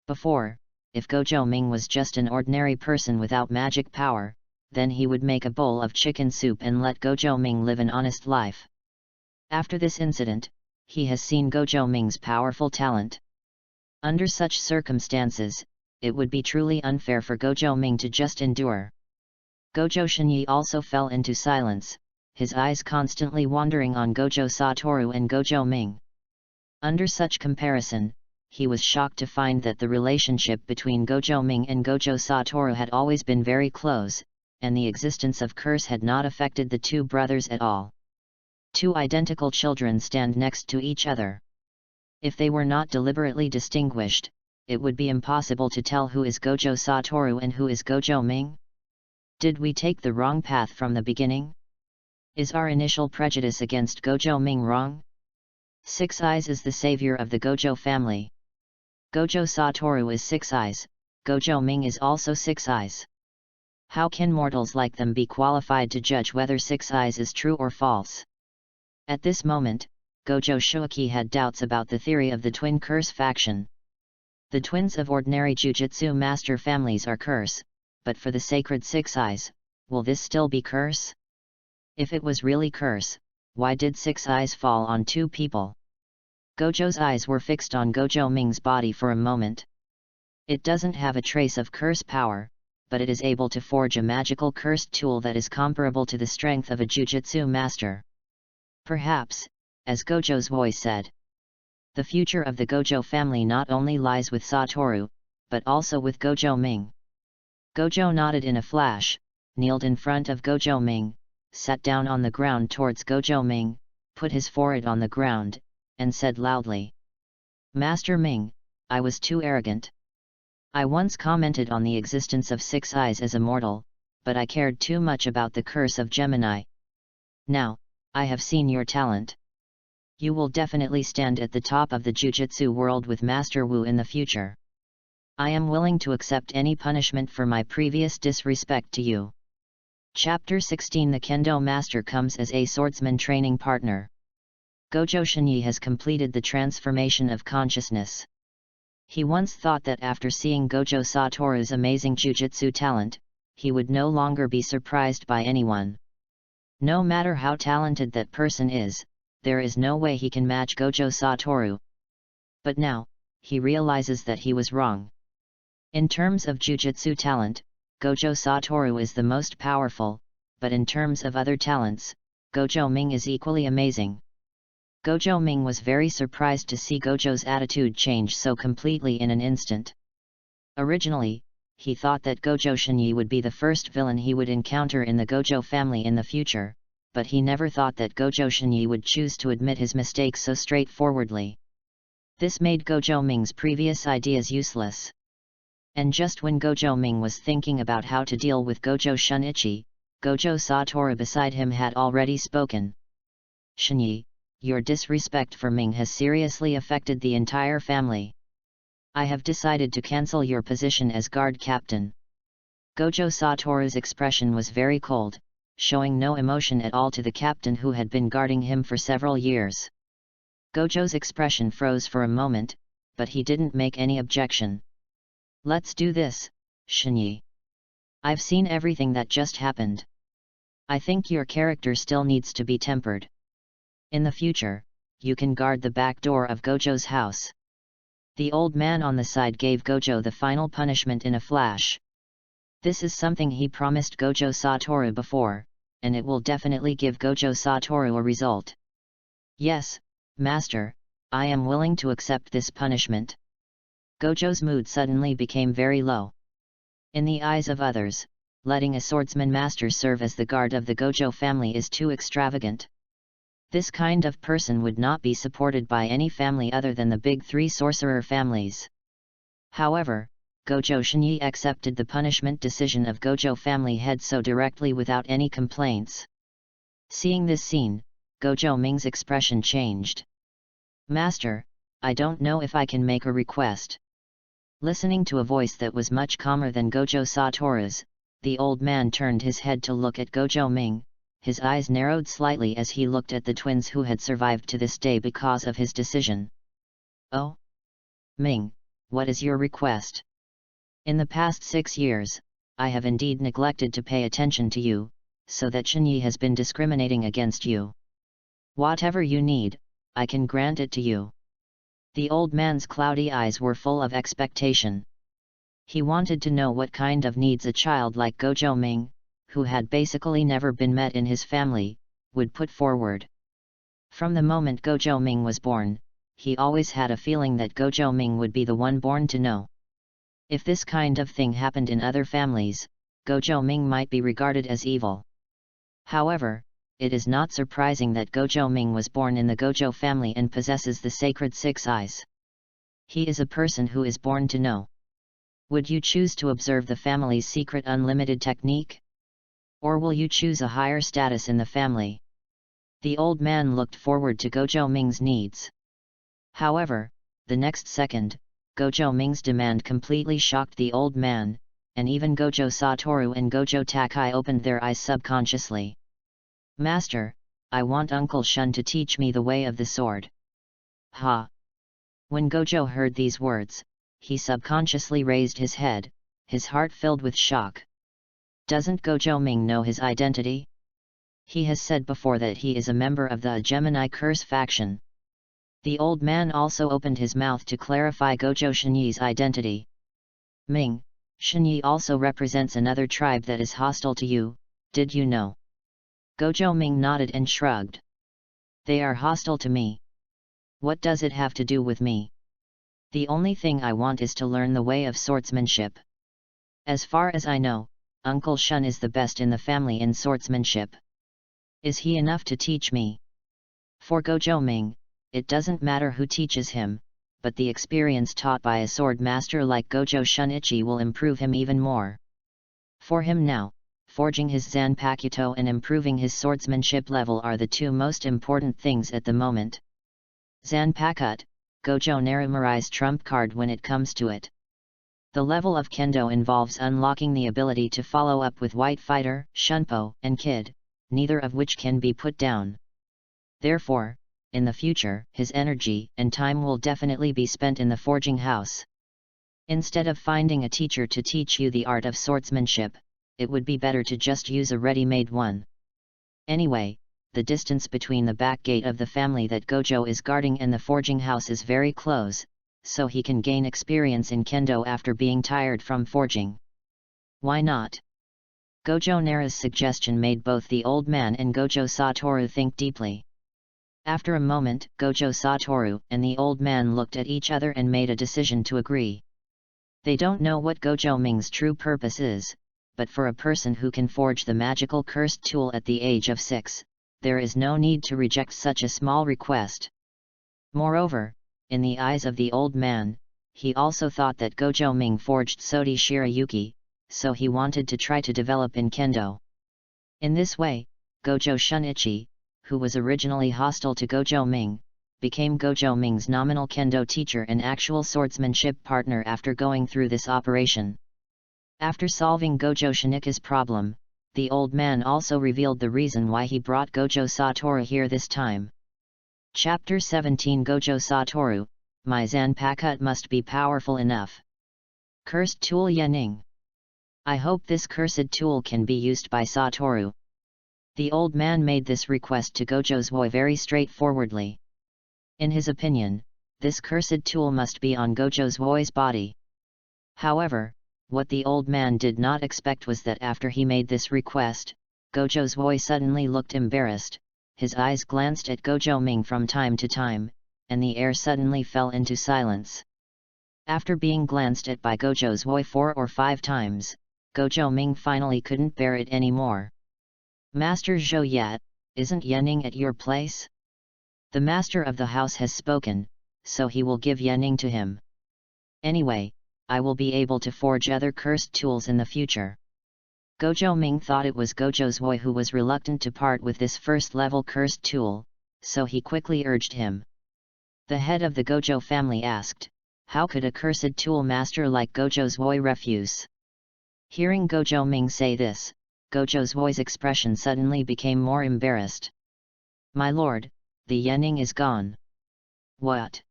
Before, if Gojo Ming was just an ordinary person without magic power, then he would make a bowl of chicken soup and let Gojo Ming live an honest life. After this incident, he has seen Gojo Ming's powerful talent. Under such circumstances, it would be truly unfair for Gojo Ming to just endure. Gojo Shinyi also fell into silence, his eyes constantly wandering on Gojo Satoru and Gojo Ming. Under such comparison, he was shocked to find that the relationship between Gojo Ming and Gojo Satoru had always been very close, and the existence of curse had not affected the two brothers at all. 2 identical children stand next to each other. If they were not deliberately distinguished, it would be impossible to tell who is Gojo Satoru and who is Gojo Ming. Did we take the wrong path from the beginning? Is our initial prejudice against Gojo Ming wrong? 6 Eyes is the savior of the Gojo family. Gojo Satoru is 6 Eyes, Gojo Ming is also 6 Eyes. How can mortals like them be qualified to judge whether 6 Eyes is true or false? At this moment, Gojo Shuiki had doubts about the theory of the twin curse faction. The twins of ordinary Jujutsu master families are curse, but for the sacred 6 Eyes, will this still be curse? If it was really curse, why did 6 Eyes fall on 2 people? Gojo's eyes were fixed on Gojo Ming's body for a moment. It doesn't have a trace of curse power, but it is able to forge a magical cursed tool that is comparable to the strength of a Jujutsu master. Perhaps, as Gojo's voice said, the future of the Gojo family not only lies with Satoru, but also with Gojo Ming. Gojo nodded in a flash, kneeled in front of Gojo Ming, sat down on the ground towards Gojo Ming, put his forehead on the ground, and said loudly, Master Ming, I was too arrogant. I once commented on the existence of 6 Eyes as a mortal, but I cared too much about the curse of Gemini. Now, I have seen your talent. You will definitely stand at the top of the Jujutsu world with Master Wu in the future. I am willing to accept any punishment for my previous disrespect to you. Chapter 16 The Kendo Master comes as a swordsman training partner. Gojo Shinyi has completed the transformation of consciousness. He once thought that after seeing Gojo Satoru's amazing Jujutsu talent, he would no longer be surprised by anyone. No matter how talented that person is, there is no way he can match Gojo Satoru. But now, he realizes that he was wrong. In terms of Jujutsu talent, Gojo Satoru is the most powerful, but in terms of other talents, Gojo Ming is equally amazing. Gojo Ming was very surprised to see Gojo's attitude change so completely in an instant. Originally, he thought that Gojo Shinyi would be the first villain he would encounter in the Gojo family in the future, but he never thought that Gojo Shinyi would choose to admit his mistakes so straightforwardly. This made Gojo Ming's previous ideas useless. And just when Gojo Ming was thinking about how to deal with Gojo Shunichi, Gojo Satoru beside him had already spoken. Shinyi, your disrespect for Ming has seriously affected the entire family. I have decided to cancel your position as guard captain. Gojo Satoru's expression was very cold, showing no emotion at all to the captain who had been guarding him for several years. Gojo's expression froze for a moment, but he didn't make any objection. Let's do this, Shinyi. I've seen everything that just happened. I think your character still needs to be tempered. In the future, you can guard the back door of Gojo's house. The old man on the side gave Gojo the final punishment in a flash. This is something he promised Gojo Satoru before, and it will definitely give Gojo Satoru a result. Yes, Master, I am willing to accept this punishment. Gojo's mood suddenly became very low. In the eyes of others, letting a swordsman master serve as the guard of the Gojo family is too extravagant. This kind of person would not be supported by any family other than the big three sorcerer families. However, Gojo Shinyi accepted the punishment decision of Gojo family head so directly without any complaints. Seeing this scene, Gojo Ming's expression changed. Master, I don't know if I can make a request. Listening to a voice that was much calmer than Gojo Satoru's, the old man turned his head to look at Gojo Ming. His eyes narrowed slightly as he looked at the twins who had survived to this day because of his decision. Oh? Ming, what is your request? In the past 6 years, I have indeed neglected to pay attention to you, so that Shinyi has been discriminating against you. Whatever you need, I can grant it to you. The old man's cloudy eyes were full of expectation. He wanted to know what kind of needs a child like Gojo Ming, who had basically never been met in his family, would put forward. From the moment Gojo Ming was born, he always had a feeling that Gojo Ming would be the one born to know. If this kind of thing happened in other families, Gojo Ming might be regarded as evil. However, it is not surprising that Gojo Ming was born in the Gojo family and possesses the sacred 6 eyes. He is a person who is born to know. Would you choose to observe the family's secret unlimited technique? Or will you choose a higher status in the family? The old man looked forward to Gojo Ming's needs. However, the next second, Gojo Ming's demand completely shocked the old man, and even Gojo Satoru and Gojo Takai opened their eyes subconsciously. Master, I want Uncle Shun to teach me the way of the sword. Ha! When Gojo heard these words, he subconsciously raised his head, his heart filled with shock. Doesn't Gojo Ming know his identity? He has said before that he is a member of the Gemini Curse faction. The old man also opened his mouth to clarify Gojo Shinyi's identity. Ming, Shinyi also represents another tribe that is hostile to you, did you know? Gojo Ming nodded and shrugged. They are hostile to me. What does it have to do with me? The only thing I want is to learn the way of swordsmanship. As far as I know, Uncle Shun is the best in the family in swordsmanship. Is he enough to teach me? For Gojo Ming, it doesn't matter who teaches him, but the experience taught by a sword master like Gojo Shunichi will improve him even more. For him now, forging his Zanpakuto and improving his swordsmanship level are the 2 most important things at the moment. Zanpakut, Gojo Narumari's trump card when it comes to it. The level of Kendo involves unlocking the ability to follow up with White Fighter, Shunpo, and Kid, neither of which can be put down. Therefore, in the future, his energy and time will definitely be spent in the forging house. Instead of finding a teacher to teach you the art of swordsmanship, it would be better to just use a ready-made one. Anyway, the distance between the back gate of the family that Gojo is guarding and the forging house is very close, so he can gain experience in Kendo after being tired from forging. Why not? Gojo Nara's suggestion made both the old man and Gojo Satoru think deeply. After a moment, Gojo Satoru and the old man looked at each other and made a decision to agree. They don't know what Gojo Ming's true purpose is, but for a person who can forge the magical cursed tool at the age of 6, there is no need to reject such a small request. Moreover, in the eyes of the old man, he also thought that Gojo Ming forged Sodi Shirayuki, so he wanted to try to develop in Kendo. In this way, Gojo Shunichi, who was originally hostile to Gojo Ming, became Gojo Ming's nominal Kendo teacher and actual swordsmanship partner after going through this operation. After solving Gojo Shunichi's problem, the old man also revealed the reason why he brought Gojo Satoru here this time. Chapter 17 Gojo Satoru, my Zanpakuto must be powerful enough. Cursed tool Yening. I hope this cursed tool can be used by Satoru. The old man made this request to Gojo's boy very straightforwardly. In his opinion, this cursed tool must be on Gojo's boy's body. However, what the old man did not expect was that after he made this request, Gojo's boy suddenly looked embarrassed, his eyes glanced at Gojo Ming from time to time, and the air suddenly fell into silence. After being glanced at by Gojo's boy 4 or 5 times, Gojo Ming finally couldn't bear it anymore. Master Zhou Yat, isn't Yening at your place? The master of the house has spoken, so he will give Yening to him. Anyway, I will be able to forge other cursed tools in the future. Gojo Ming thought it was Gojo's boy who was reluctant to part with this first-level cursed tool, so he quickly urged him. The head of the Gojo family asked, how could a cursed tool master like Gojo's boy refuse? Hearing Gojo Ming say this, Gojo's boy's expression suddenly became more embarrassed. My lord, the Yening is gone. What?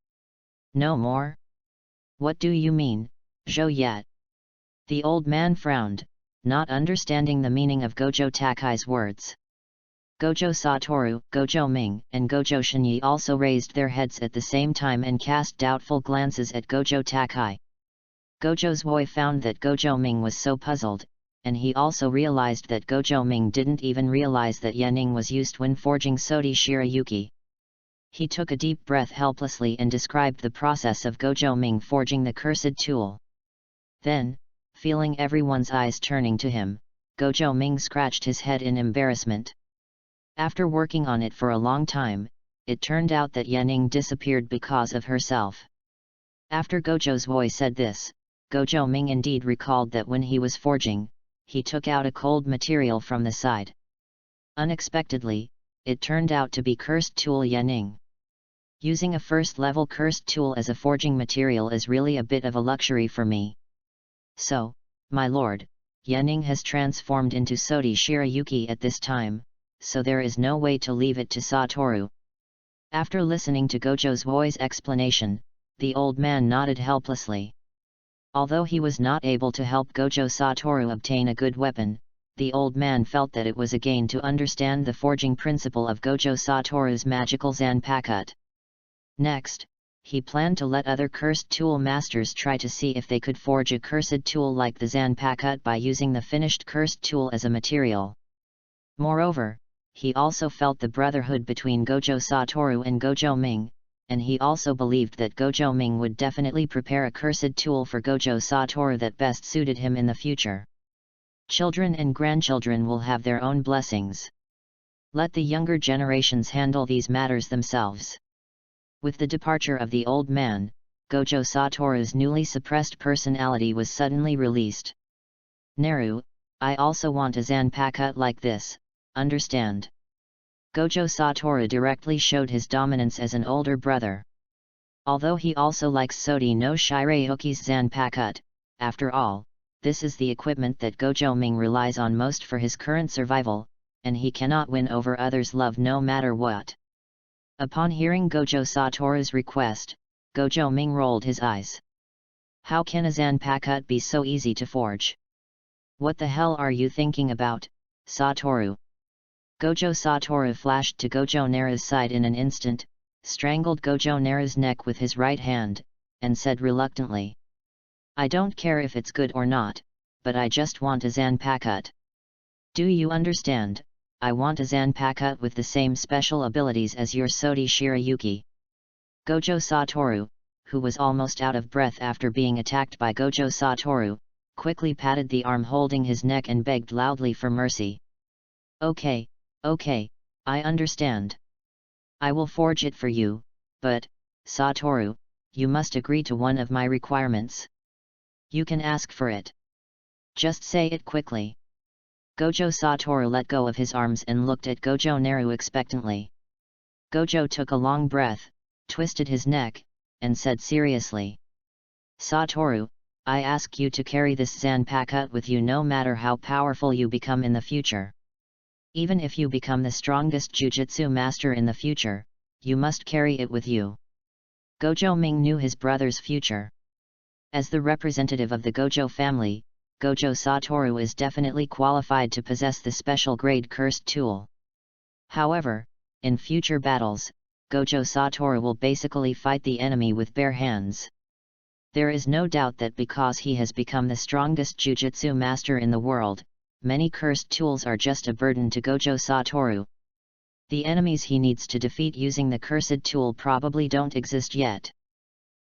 No more? What do you mean, Zhou Yat? The old man frowned, not understanding the meaning of Gojo Takai's words. Gojo Satoru, Gojo Ming, and Gojo Shinyi also raised their heads at the same time and cast doubtful glances at Gojo Takai. Gojo's boy found that Gojo Ming was so puzzled, and he also realized that Gojo Ming didn't even realize that Yening was used when forging Sodi Shirayuki. He took a deep breath helplessly and described the process of Gojo Ming forging the cursed tool. Then, feeling everyone's eyes turning to him, Gojo Ming scratched his head in embarrassment. After working on it for a long time, it turned out that Yening disappeared because of herself. After Gojo's boy said this, Gojo Ming indeed recalled that when he was forging, he took out a cold material from the side. Unexpectedly, it turned out to be cursed tool Yening. Using a first-level cursed tool as a forging material is really a bit of a luxury for me. So, my lord, Yening has transformed into Sodi Shirayuki at this time, so there is no way to leave it to Satoru. After listening to Gojo's boy's explanation, the old man nodded helplessly. Although he was not able to help Gojo Satoru obtain a good weapon, the old man felt that it was a gain to understand the forging principle of Gojo Satoru's magical Zanpakuto. Next, he planned to let other cursed tool masters try to see if they could forge a cursed tool like the Zanpakuto by using the finished cursed tool as a material. Moreover, he also felt the brotherhood between Gojo Satoru and Gojo Ming, and he also believed that Gojo Ming would definitely prepare a cursed tool for Gojo Satoru that best suited him in the future. Children and grandchildren will have their own blessings. Let the younger generations handle these matters themselves. With the departure of the old man, Gojo Satoru's newly suppressed personality was suddenly released. Neru, I also want a Zanpakuto like this, understand? Gojo Satoru directly showed his dominance as an older brother. Although he also likes Sodi no Shirayuki's Zanpakuto, after all, this is the equipment that Gojo Ming relies on most for his current survival, and he cannot win over others' love no matter what. Upon hearing Gojo Satoru's request, Gojo Ming rolled his eyes. How can a Zanpakuto be so easy to forge? What the hell are you thinking about, Satoru? Gojo Satoru flashed to Gojo Nara's side in an instant, strangled Gojo Nara's neck with his right hand, and said reluctantly. I don't care if it's good or not, but I just want a Zanpakuto. Do you understand? I want a Zanpakuto with the same special abilities as your Sodi Shirayuki. Gojo Satoru, who was almost out of breath after being attacked by Gojo Satoru, quickly patted the arm holding his neck and begged loudly for mercy. Okay, I understand. I will forge it for you, but, Satoru, you must agree to one of my requirements. You can ask for it. Just say it quickly. Gojo Satoru let go of his arms and looked at Gojo Naru expectantly. Gojo took a long breath, twisted his neck, and said seriously. Satoru, I ask you to carry this Zanpakuto with you no matter how powerful you become in the future. Even if you become the strongest Jujutsu master in the future, you must carry it with you. Gojo Ming knew his brother's future. As the representative of the Gojo family, Gojo Satoru is definitely qualified to possess the special grade cursed tool. However, in future battles, Gojo Satoru will basically fight the enemy with bare hands. There is no doubt that because he has become the strongest Jujutsu master in the world, many cursed tools are just a burden to Gojo Satoru. The enemies he needs to defeat using the cursed tool probably don't exist yet.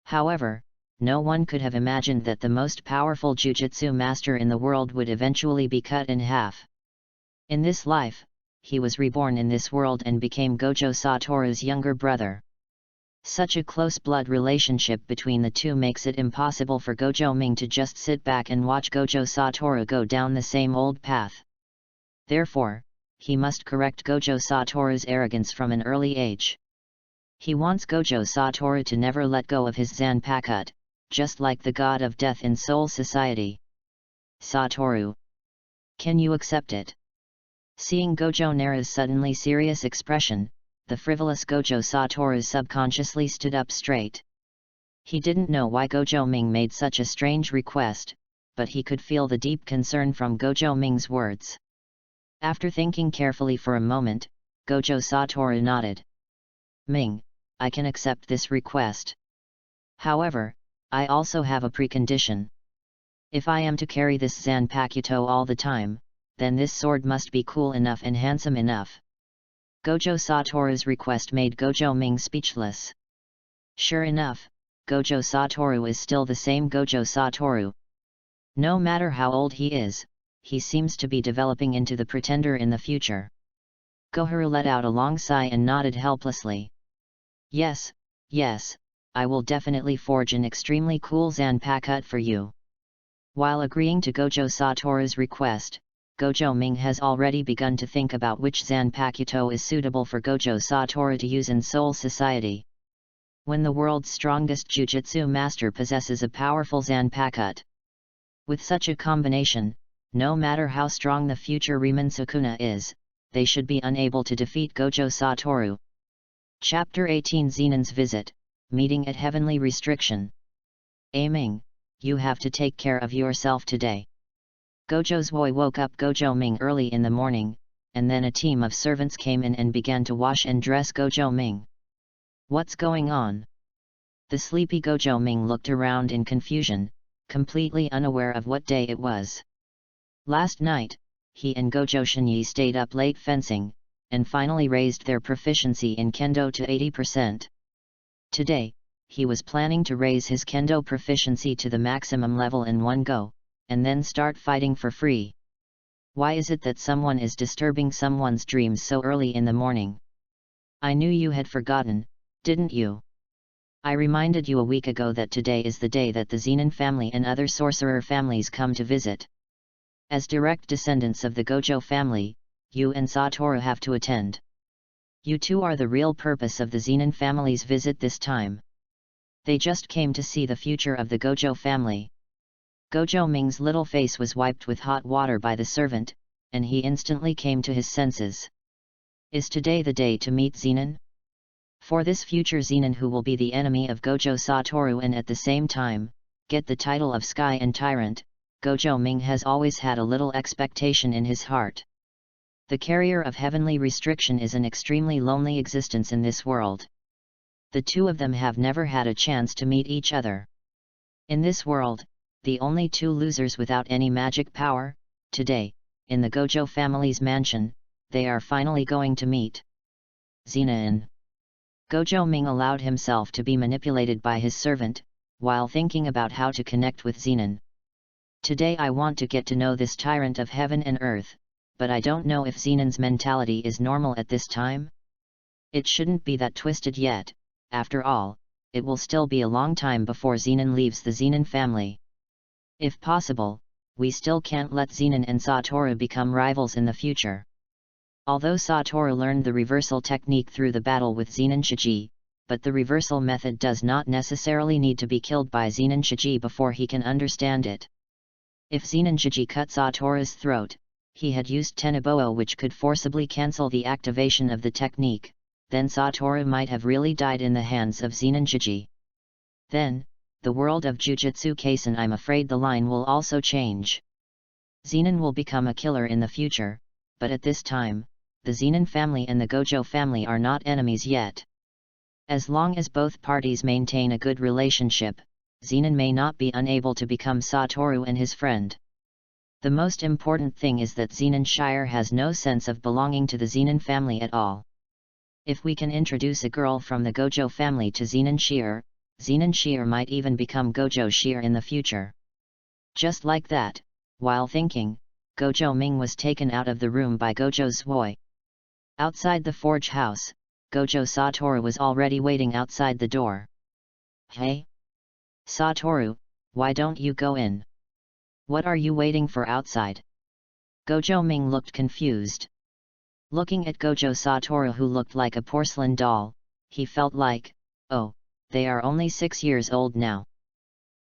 However, no one could have imagined that the most powerful Jujutsu master in the world would eventually be cut in half. In this life, he was reborn in this world and became Gojo Satoru's younger brother. Such a close blood relationship between the two makes it impossible for Gojo Ming to just sit back and watch Gojo Satoru go down the same old path. Therefore, he must correct Gojo Satoru's arrogance from an early age. He wants Gojo Satoru to never let go of his Zanpakuto, just like the god of death in Soul Society. Satoru, can you accept it? Seeing Gojo Naru's suddenly serious expression, the frivolous Gojo Satoru subconsciously stood up straight. He didn't know why Gojo Ming made such a strange request, but he could feel the deep concern from Gojo Ming's words. After thinking carefully for a moment, Gojo Satoru nodded. Ming, I can accept this request. However, I also have a precondition. If I am to carry this Zanpakuto all the time, then this sword must be cool enough and handsome enough. Gojo Satoru's request made Gojo Ming speechless. Sure enough, Gojo Satoru is still the same Gojo Satoru. No matter how old he is, he seems to be developing into the pretender in the future. Goharu let out a long sigh and nodded helplessly. Yes, I will definitely forge an extremely cool Zanpakuto for you. While agreeing to Gojo Satoru's request, Gojo Ming has already begun to think about which Zanpakuto is suitable for Gojo Satoru to use in Soul Society. When the world's strongest Jujutsu master possesses a powerful Zanpakuto. With such a combination, no matter how strong the future Riemann Sukuna is, they should be unable to defeat Gojo Satoru. Chapter 18 Zenon's Visit, Meeting at Heavenly Restriction. Ming, you have to take care of yourself today. Gojo's boy woke up Gojo Ming early in the morning, and then a team of servants came in and began to wash and dress Gojo Ming. What's going on? The sleepy Gojo Ming looked around in confusion, completely unaware of what day it was. Last night, he and Gojo Shinyi stayed up late fencing, and finally raised their proficiency in Kendo to 80%. Today, he was planning to raise his Kendo proficiency to the maximum level in one go, and then start fighting for free. Why is it that someone is disturbing someone's dreams so early in the morning? I knew you had forgotten, didn't you? I reminded you a week ago that today is the day that the Zenon family and other sorcerer families come to visit. As direct descendants of the Gojo family, you and Satoru have to attend. You two are the real purpose of the Zenon family's visit this time. They just came to see the future of the Gojo family. Gojo Ming's little face was wiped with hot water by the servant, and he instantly came to his senses. Is today the day to meet Zenon? For this future Zenon who will be the enemy of Gojo Satoru and at the same time, get the title of Sky and Tyrant, Gojo Ming has always had a little expectation in his heart. The carrier of heavenly restriction is an extremely lonely existence in this world. The two of them have never had a chance to meet each other. In this world, the only two losers without any magic power, today, in the Gojo family's mansion, they are finally going to meet. Zenon. Gojo Ming allowed himself to be manipulated by his servant, while thinking about how to connect with Zenon. Today I want to get to know this tyrant of heaven and earth, but I don't know if Zenon's mentality is normal at this time. It shouldn't be that twisted yet, after all, it will still be a long time before Zenon leaves the Zenon family. If possible, we still can't let Zenon and Satoru become rivals in the future. Although Satoru learned the reversal technique through the battle with Zenon Shiji, but the reversal method does not necessarily need to be killed by Zenon Shiji before he can understand it. If Zenon Shiji cut Satoru's throat, he had used Teneboa, which could forcibly cancel the activation of the technique, then Satoru might have really died in the hands of Zenon Shiji. Then, the world of Jujutsu Kaisen, I'm afraid the line will also change. Zenon will become a killer in the future, but at this time, the Zenon family and the Gojo family are not enemies yet. As long as both parties maintain a good relationship, Zenon may not be unable to become Satoru and his friend. The most important thing is that Zenon Shire has no sense of belonging to the Zenon family at all. If we can introduce a girl from the Gojo family to Zenon Shire might even become Gojo Shire in the future. Just like that, while thinking, Gojo Ming was taken out of the room by Gojo Zwoi. Outside the forge house, Gojo Satoru was already waiting outside the door. Hey? Satoru, why don't you go in? What are you waiting for outside? Gojo Ming looked confused. Looking at Gojo Satoru, who looked like a porcelain doll, he felt like, oh, they are only 6 years old now.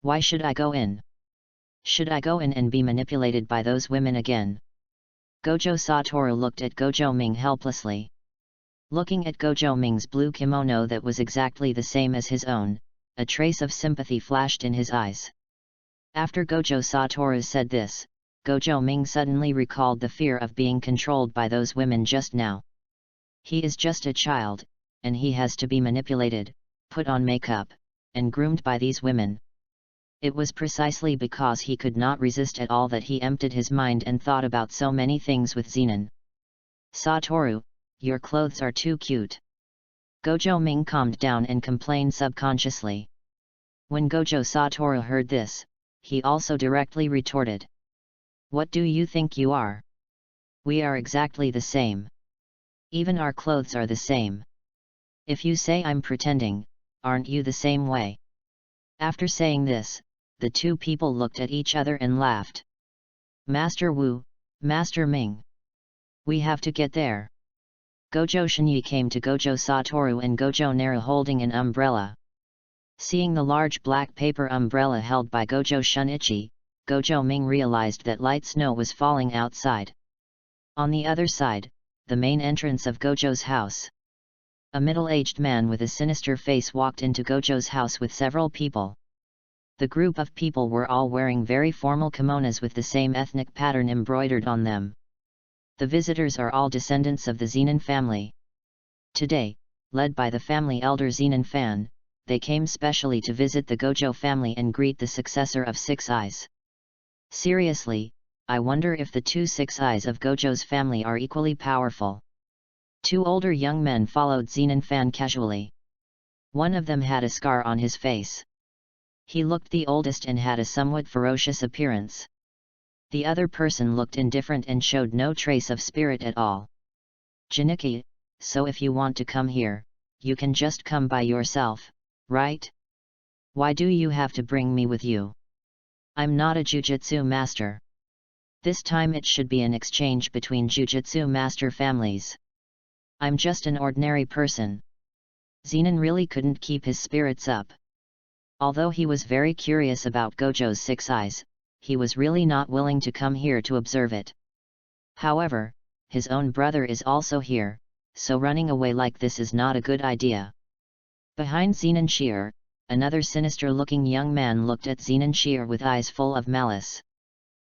Why should I go in? Should I go in and be manipulated by those women again? Gojo Satoru looked at Gojo Ming helplessly. Looking at Gojo Ming's blue kimono that was exactly the same as his own, a trace of sympathy flashed in his eyes. After Gojo Satoru said this, Gojo Ming suddenly recalled the fear of being controlled by those women just now. He is just a child, and he has to be manipulated, put on makeup, and groomed by these women. It was precisely because he could not resist at all that he emptied his mind and thought about so many things with Zenon. Satoru, your clothes are too cute. Gojo Ming calmed down and complained subconsciously. When Gojo Satoru heard this, he also directly retorted. What do you think you are? We are exactly the same. Even our clothes are the same. If you say I'm pretending, aren't you the same way? After saying this, the two people looked at each other and laughed. Master Wu, Master Ming. We have to get there. Gojo Shinyi came to Gojo Satoru and Gojo Naru holding an umbrella. Seeing the large black paper umbrella held by Gojo Shunichi, Gojo Ming realized that light snow was falling outside. On the other side, the main entrance of Gojo's house. A middle-aged man with a sinister face walked into Gojo's house with several people. The group of people were all wearing very formal kimonos with the same ethnic pattern embroidered on them. The visitors are all descendants of the Zenon family. Today, led by the family elder Zenon Fan, they came specially to visit the Gojo family and greet the successor of Six Eyes. Seriously, I wonder if the two Six Eyes of Gojo's family are equally powerful. Two older young men followed Zenon Fan casually. One of them had a scar on his face. He looked the oldest and had a somewhat ferocious appearance. The other person looked indifferent and showed no trace of spirit at all. Janiki, so if you want to come here, you can just come by yourself, right? Why do you have to bring me with you? I'm not a Jujutsu master. This time it should be an exchange between Jujutsu master families. I'm just an ordinary person. Zenon really couldn't keep his spirits up. Although he was very curious about Gojo's Six Eyes, he was really not willing to come here to observe it. However, his own brother is also here, so running away like this is not a good idea. Behind Zenon Shire, another sinister-looking young man looked at Zenon Shire with eyes full of malice.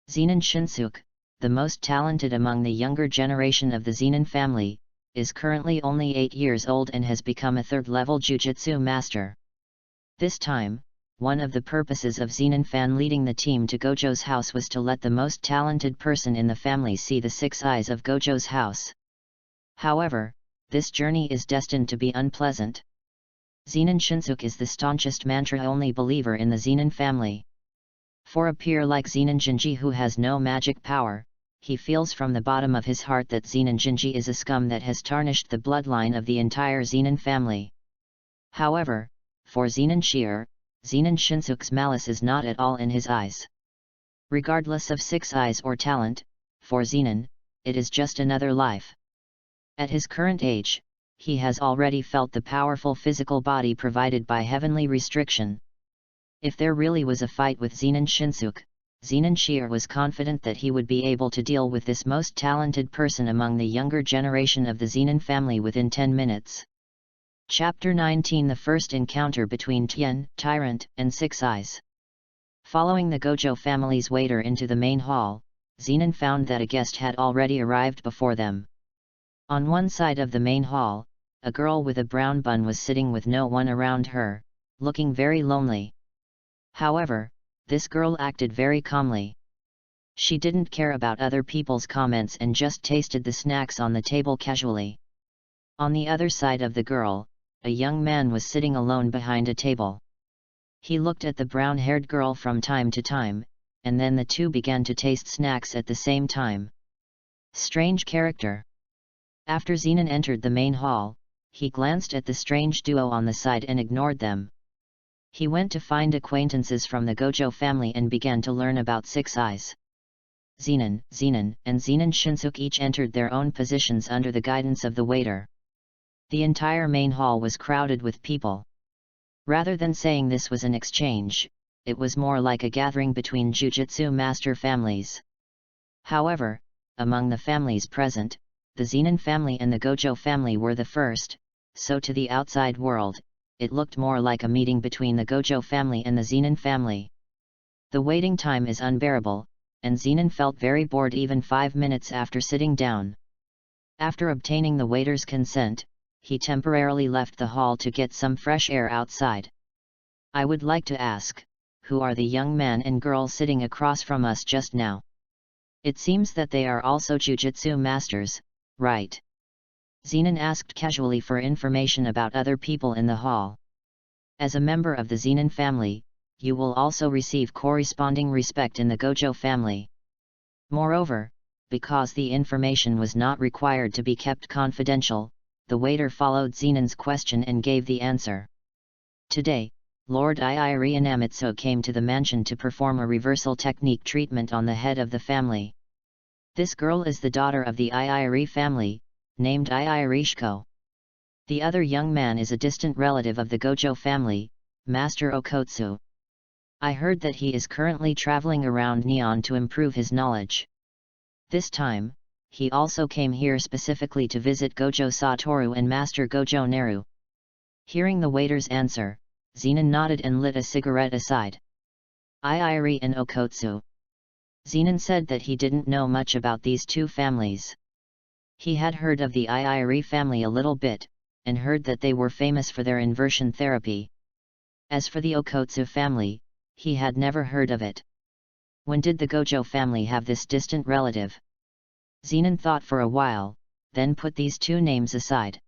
Zenon Shinsuke, the most talented among the younger generation of the Zenon family, is currently only 8 years old and has become a third-level Jujutsu master. This time, one of the purposes of Zenon Fan leading the team to Gojo's house was to let the most talented person in the family see the Six Eyes of Gojo's house. However, this journey is destined to be unpleasant. Zenon Shinsuke is the staunchest mantra-only believer in the Zenon family. For a peer like Zenon Jinji who has no magic power, he feels from the bottom of his heart that Zenon Jinji is a scum that has tarnished the bloodline of the entire Zenon family. However, for Zenon Shinsuke's malice is not at all in his eyes. Regardless of six eyes or talent, for Zenon, it is just another life. At his current age, he has already felt the powerful physical body provided by heavenly restriction. If there really was a fight with Zenon Shinsuke, Zenon was confident that he would be able to deal with this most talented person among the younger generation of the Zenon family within 10 minutes. Chapter 19: The First Encounter between Tien, Tyrant, and Six Eyes. Following the Gojo family's waiter into the main hall, Zenon found that a guest had already arrived before them. On one side of the main hall, a girl with a brown bun was sitting with no one around her, looking very lonely. However, this girl acted very calmly. She didn't care about other people's comments and just tasted the snacks on the table casually. On the other side of the girl, a young man was sitting alone behind a table. He looked at the brown-haired girl from time to time, and then the two began to taste snacks at the same time. Strange character. After Zenon entered the main hall, he glanced at the strange duo on the side and ignored them. He went to find acquaintances from the Gojo family and began to learn about Six Eyes. Zenon, and Zenon Shinsuke each entered their own positions under the guidance of the waiter. The entire main hall was crowded with people. Rather than saying this was an exchange, it was more like a gathering between Jujutsu master families. However, among the families present, the Zenon family and the Gojo family were the first, so to the outside world, it looked more like a meeting between the Gojo family and the Zenon family. The waiting time is unbearable, and Zenon felt very bored even 5 minutes after sitting down. After obtaining the waiter's consent, he temporarily left the hall to get some fresh air outside. I would like to ask, who are the young man and girl sitting across from us just now? It seems that they are also Jujutsu masters, right? Zenon asked casually for information about other people in the hall. As a member of the Zenon family, you will also receive corresponding respect in the Gojo family. Moreover, because the information was not required to be kept confidential, the waiter followed Zenon's question and gave the answer. Today, Lord Iiri Inamitsu came to the mansion to perform a reversal technique treatment on the head of the family. This girl is the daughter of the Iiri family, named Iirishiko. The other young man is a distant relative of the Gojo family, Master Okotsu. I heard that he is currently traveling around Neon to improve his knowledge. This time, he also came here specifically to visit Gojo Satoru and Master Gojo Neru. Hearing the waiter's answer, Zenon nodded and lit a cigarette aside. Iiri and Okotsu. Zenon said that he didn't know much about these two families. He had heard of the Iiri family a little bit, and heard that they were famous for their inversion therapy. As for the Okotsu family, he had never heard of it. When did the Gojo family have this distant relative? Zenon thought for a while, then put these two names aside.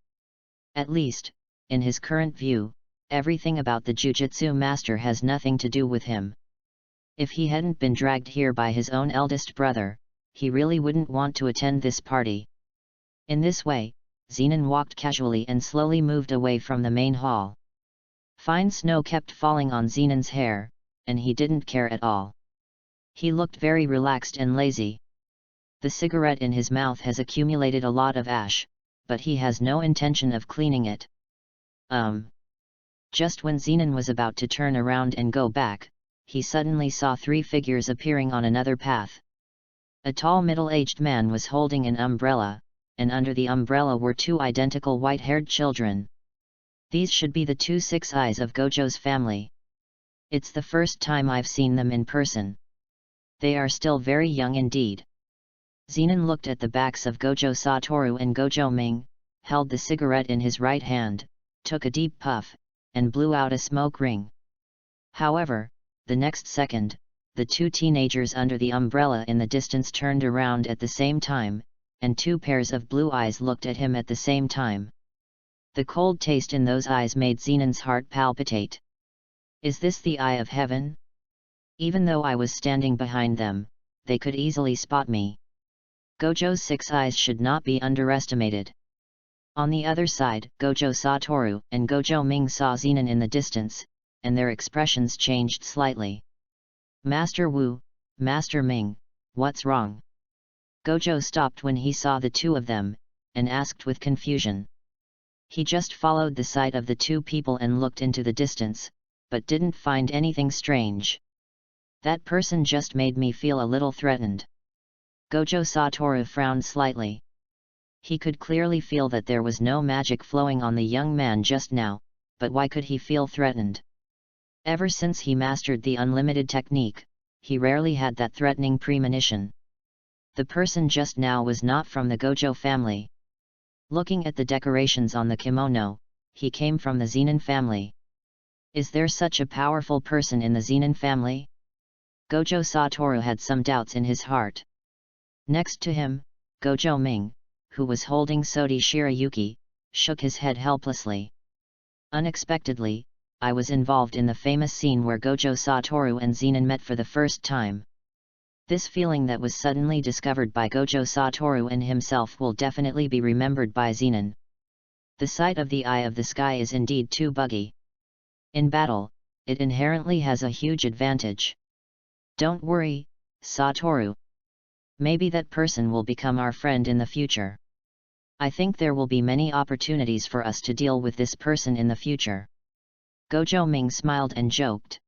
At least, in his current view, everything about the Jujutsu master has nothing to do with him. If he hadn't been dragged here by his own eldest brother, he really wouldn't want to attend this party. In this way, Zenon walked casually and slowly moved away from the main hall. Fine snow kept falling on Zenon's hair, and he didn't care at all. He looked very relaxed and lazy. The cigarette in his mouth has accumulated a lot of ash, but he has no intention of cleaning it. Just when Zenon was about to turn around and go back, he suddenly saw 3 figures appearing on another path. A tall middle-aged man was holding an umbrella, and under the umbrella were 2 identical white-haired children. These should be the 2 Six Eyes of Gojo's family. It's the first time I've seen them in person. They are still very young indeed. Zenon looked at the backs of Gojo Satoru and Gojo Ming, held the cigarette in his right hand, took a deep puff, and blew out a smoke ring. However, the next second, the 2 teenagers under the umbrella in the distance turned around at the same time, and 2 pairs of blue eyes looked at him at the same time. The cold taste in those eyes made Zenon's heart palpitate. Is this the eye of heaven? Even though I was standing behind them, they could easily spot me. Gojo's 6 eyes should not be underestimated. On the other side, Gojo Satoru and Gojo Ming saw Zenon in the distance, and their expressions changed slightly. Master Wu, Master Ming, what's wrong? Gojo stopped when he saw the two of them, and asked with confusion. He just followed the sight of the two people and looked into the distance, but didn't find anything strange. That person just made me feel a little threatened. Gojo Satoru frowned slightly. He could clearly feel that there was no magic flowing on the young man just now, but why could he feel threatened? Ever since he mastered the unlimited technique, he rarely had that threatening premonition. The person just now was not from the Gojo family. Looking at the decorations on the kimono, he came from the Zenon family. Is there such a powerful person in the Zenon family? Gojo Satoru had some doubts in his heart. Next to him, Gojo Ming, who was holding Sodi Shirayuki, shook his head helplessly. Unexpectedly, I was involved in the famous scene where Gojo Satoru and Zenon met for the first time. This feeling that was suddenly discovered by Gojo Satoru and himself will definitely be remembered by Zenon. The sight of the eye of the sky is indeed too buggy. In battle, it inherently has a huge advantage. Don't worry, Satoru. Maybe that person will become our friend in the future. I think there will be many opportunities for us to deal with this person in the future. Gojo Ming smiled and joked.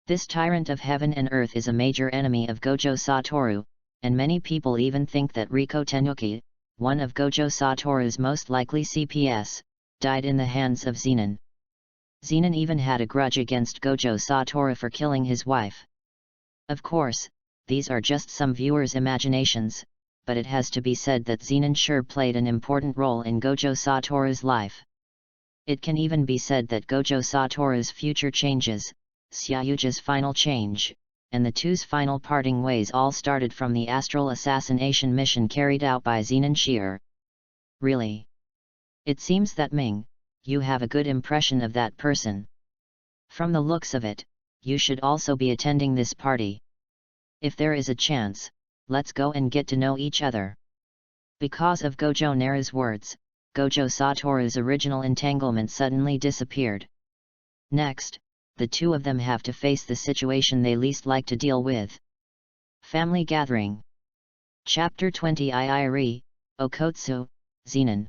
This tyrant of heaven and earth is a major enemy of Gojo Satoru, and many people even think that Riko Tenuki, one of Gojo Satoru's most likely CPS, died in the hands of Zenon. Zenon even had a grudge against Gojo Satoru for killing his wife. Of course, these are just some viewers' imaginations, but it has to be said that Zenon sure played an important role in Gojo Satoru's life. It can even be said that Gojo Satoru's future changes, Xiaoju's final change, and the two's final parting ways all started from the astral assassination mission carried out by Zenon Shear. Really? It seems that Ming, you have a good impression of that person. From the looks of it, you should also be attending this party. If there is a chance, let's go and get to know each other. Because of Gojo Nara's words, Gojo Satoru's original entanglement suddenly disappeared. Next, the two of them have to face the situation they least like to deal with. Family Gathering. Chapter 20 Iiri, Okotsu, Zenon.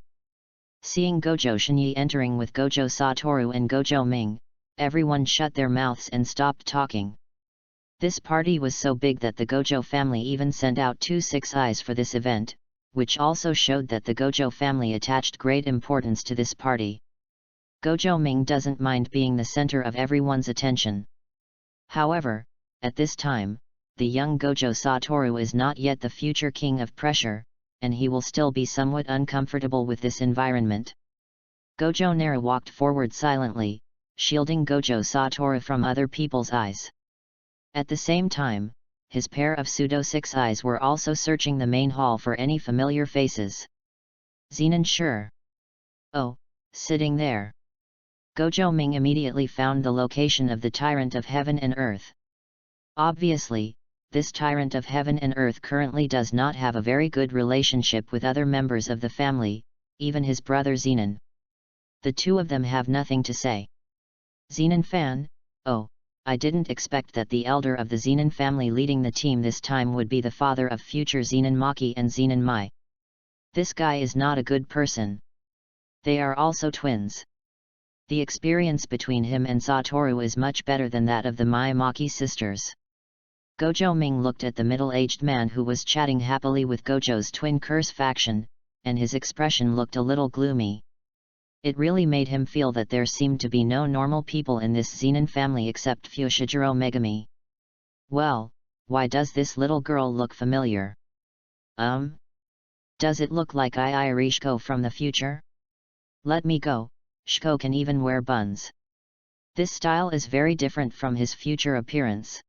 Seeing Gojo Shinyi entering with Gojo Satoru and Gojo Ming, everyone shut their mouths and stopped talking. This party was so big that the Gojo family even sent out 2 6 eyes for this event, which also showed that the Gojo family attached great importance to this party. Gojo Ming doesn't mind being the center of everyone's attention. However, at this time, the young Gojo Satoru is not yet the future king of pressure, and he will still be somewhat uncomfortable with this environment. Gojo Nara walked forward silently, shielding Gojo Satoru from other people's eyes. At the same time, his pair of pseudo 6 eyes were also searching the main hall for any familiar faces. Zenon sure. Oh, sitting there. Gojo Ming immediately found the location of the tyrant of heaven and earth. Obviously, this tyrant of heaven and earth currently does not have a very good relationship with other members of the family, even his brother Zenon. The two of them have nothing to say. Zenon fan, oh, I didn't expect that the elder of the Zenon family leading the team this time would be the father of future Zenon Maki and Zenon Mai. This guy is not a good person. They are also twins. The experience between him and Satoru is much better than that of the Mai Maki sisters. Gojo Ming looked at the middle-aged man who was chatting happily with Gojo's twin curse faction, and his expression looked a little gloomy. It really made him feel that there seemed to be no normal people in this Zenon family except Fushiguro Megami. Well, why does this little girl look familiar? Does it look like Iiri Shiko from the future? Let me go, Shiko can even wear buns. This style is very different from his future appearance.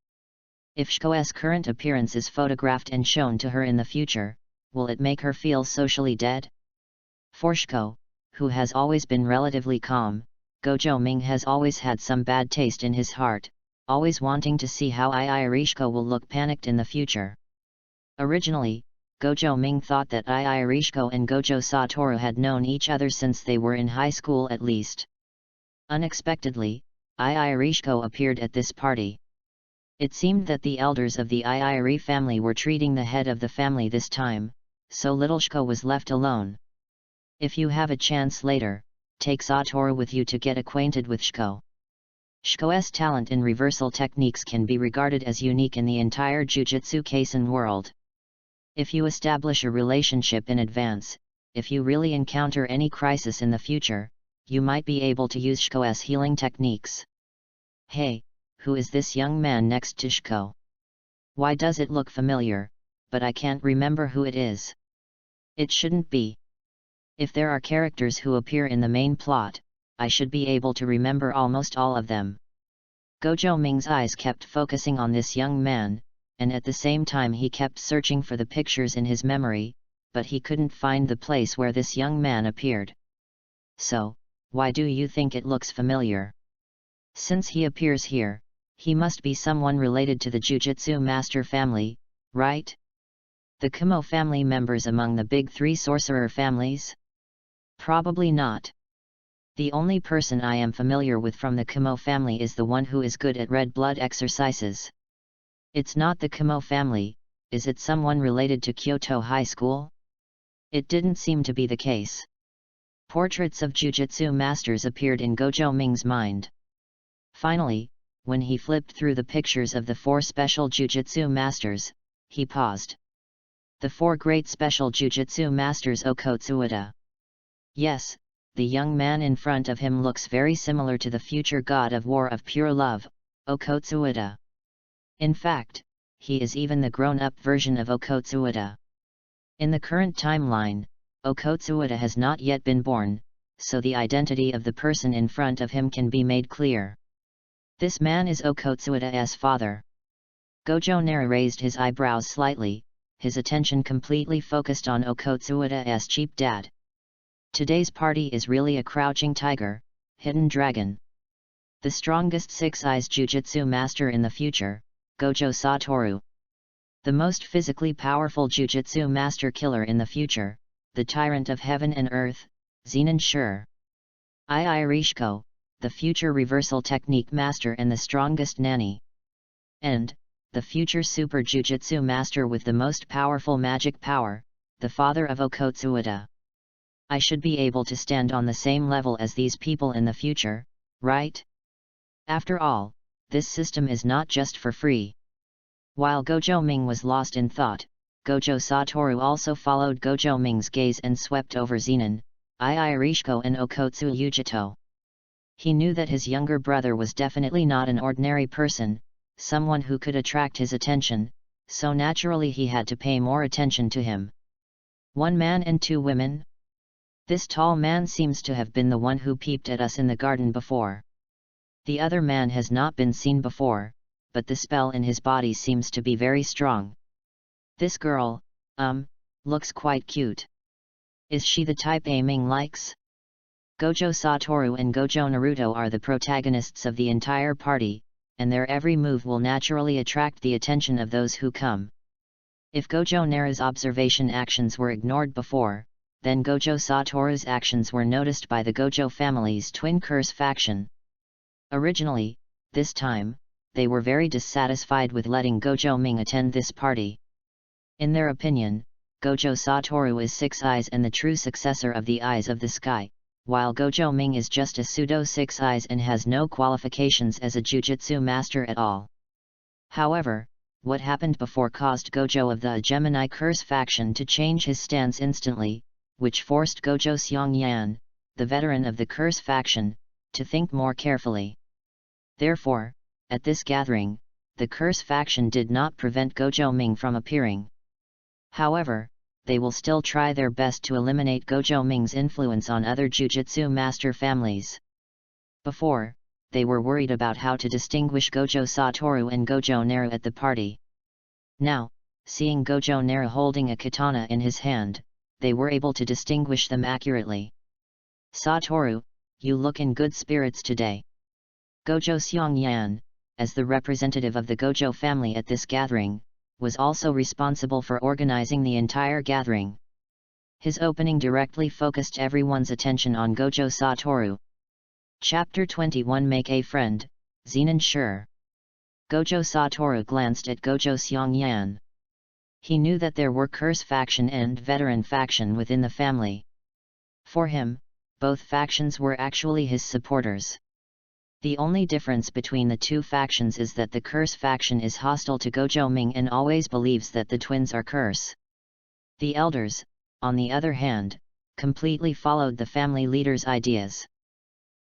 If Shiko's current appearance is photographed and shown to her in the future, will it make her feel socially dead? For Shiko, who has always been relatively calm, Gojo Ming has always had some bad taste in his heart, always wanting to see how Iiri Shiko will look panicked in the future. Originally, Gojo Ming thought that Rishiko and Gojo Satoru had known each other since they were in high school at least. Unexpectedly, Rishiko appeared at this party. It seemed that the elders of the Iri family were treating the head of the family this time, so little Shiko was left alone. If you have a chance later, take Satoru with you to get acquainted with Shiko. Shiko's talent in reversal techniques can be regarded as unique in the entire Jujutsu Kaisen world. If you establish a relationship in advance, if you really encounter any crisis in the future, you might be able to use Shiko's healing techniques. Hey, who is this young man next to Shiko? Why does it look familiar, but I can't remember who it is? It shouldn't be. If there are characters who appear in the main plot, I should be able to remember almost all of them. Gojo Ming's eyes kept focusing on this young man, and at the same time he kept searching for the pictures in his memory, but he couldn't find the place where this young man appeared. So, why do you think it looks familiar? Since he appears here, he must be someone related to the Jujutsu Master family, right? The Kobo family members among the big three sorcerer families? Probably not. The only person I am familiar with from the Kobo family is the one who is good at red blood exercises. It's not the Kobo family, is it someone related to Kyoto High School? It didn't seem to be the case. Portraits of Jujutsu masters appeared in Gojo Ming's mind. Finally, when he flipped through the pictures of the 4 special Jujutsu masters, he paused. The 4 great special Jujutsu masters Okotsuwada. Yes, the young man in front of him looks very similar to the future god of war of pure love, Okotsuwada. In fact, he is even the grown-up version of Okotsuwada. In the current timeline, Okotsuwada has not yet been born, so the identity of the person in front of him can be made clear. This man is Okotsuwada's father. Gojo Nara raised his eyebrows slightly, his attention completely focused on Okotsuwada's cheap dad. Today's party is really a crouching tiger, hidden dragon. The strongest 6-eyes Jujutsu master in the future, Gojo Satoru. The most physically powerful Jujutsu master killer in the future, the tyrant of heaven and earth, Zenin Sure. Rishiko, the future reversal technique master and the strongest nanny. And, the future super Jujutsu master with the most powerful magic power, the father of Okotsuwada. I should be able to stand on the same level as these people in the future, right? After all, this system is not just for free. While Gojo Ming was lost in thought, Gojo Satoru also followed Gojo Ming's gaze and swept over Zenin, Rishiko and Okotsuwada. He knew that his younger brother was definitely not an ordinary person, someone who could attract his attention, so naturally he had to pay more attention to him. 1 man and 2 women? This tall man seems to have been the one who peeped at us in the garden before. The other man has not been seen before, but the spell in his body seems to be very strong. This girl, looks quite cute. Is she the type Ming likes? Gojo Satoru and Gojo Naruto are the protagonists of the entire party, and their every move will naturally attract the attention of those who come. If Gojo Nara's observation actions were ignored before, then Gojo Satoru's actions were noticed by the Gojo family's twin curse faction. Originally, this time, they were very dissatisfied with letting Gojo Ming attend this party. In their opinion, Gojo Satoru is 6 eyes and the true successor of the Eyes of the Sky, while Gojo Ming is just a pseudo 6 eyes and has no qualifications as a Jujutsu master at all. However, what happened before caused Gojo of the Gemini Curse faction to change his stance instantly, which forced Gojo Seongyan, the veteran of the Curse faction, to think more carefully. Therefore, at this gathering, the Curse faction did not prevent Gojo Ming from appearing. However, they will still try their best to eliminate Gojo Ming's influence on other Jujutsu master families. Before, they were worried about how to distinguish Gojo Satoru and Gojo Nara at the party. Now, seeing Gojo Nara holding a katana in his hand, they were able to distinguish them accurately. Satoru, you look in good spirits today. Gojo Seongyan, as the representative of the Gojo family at this gathering, was also responsible for organizing the entire gathering. His opening directly focused everyone's attention on Gojo Satoru. Chapter 21 Make a Friend, Zenin Sure. Gojo Satoru glanced at Gojo Seongyan. He knew that there were curse faction and veteran faction within the family. For him, both factions were actually his supporters. The only difference between the two factions is that the curse faction is hostile to Gojo Ming and always believes that the twins are curse. The elders, on the other hand, completely followed the family leader's ideas.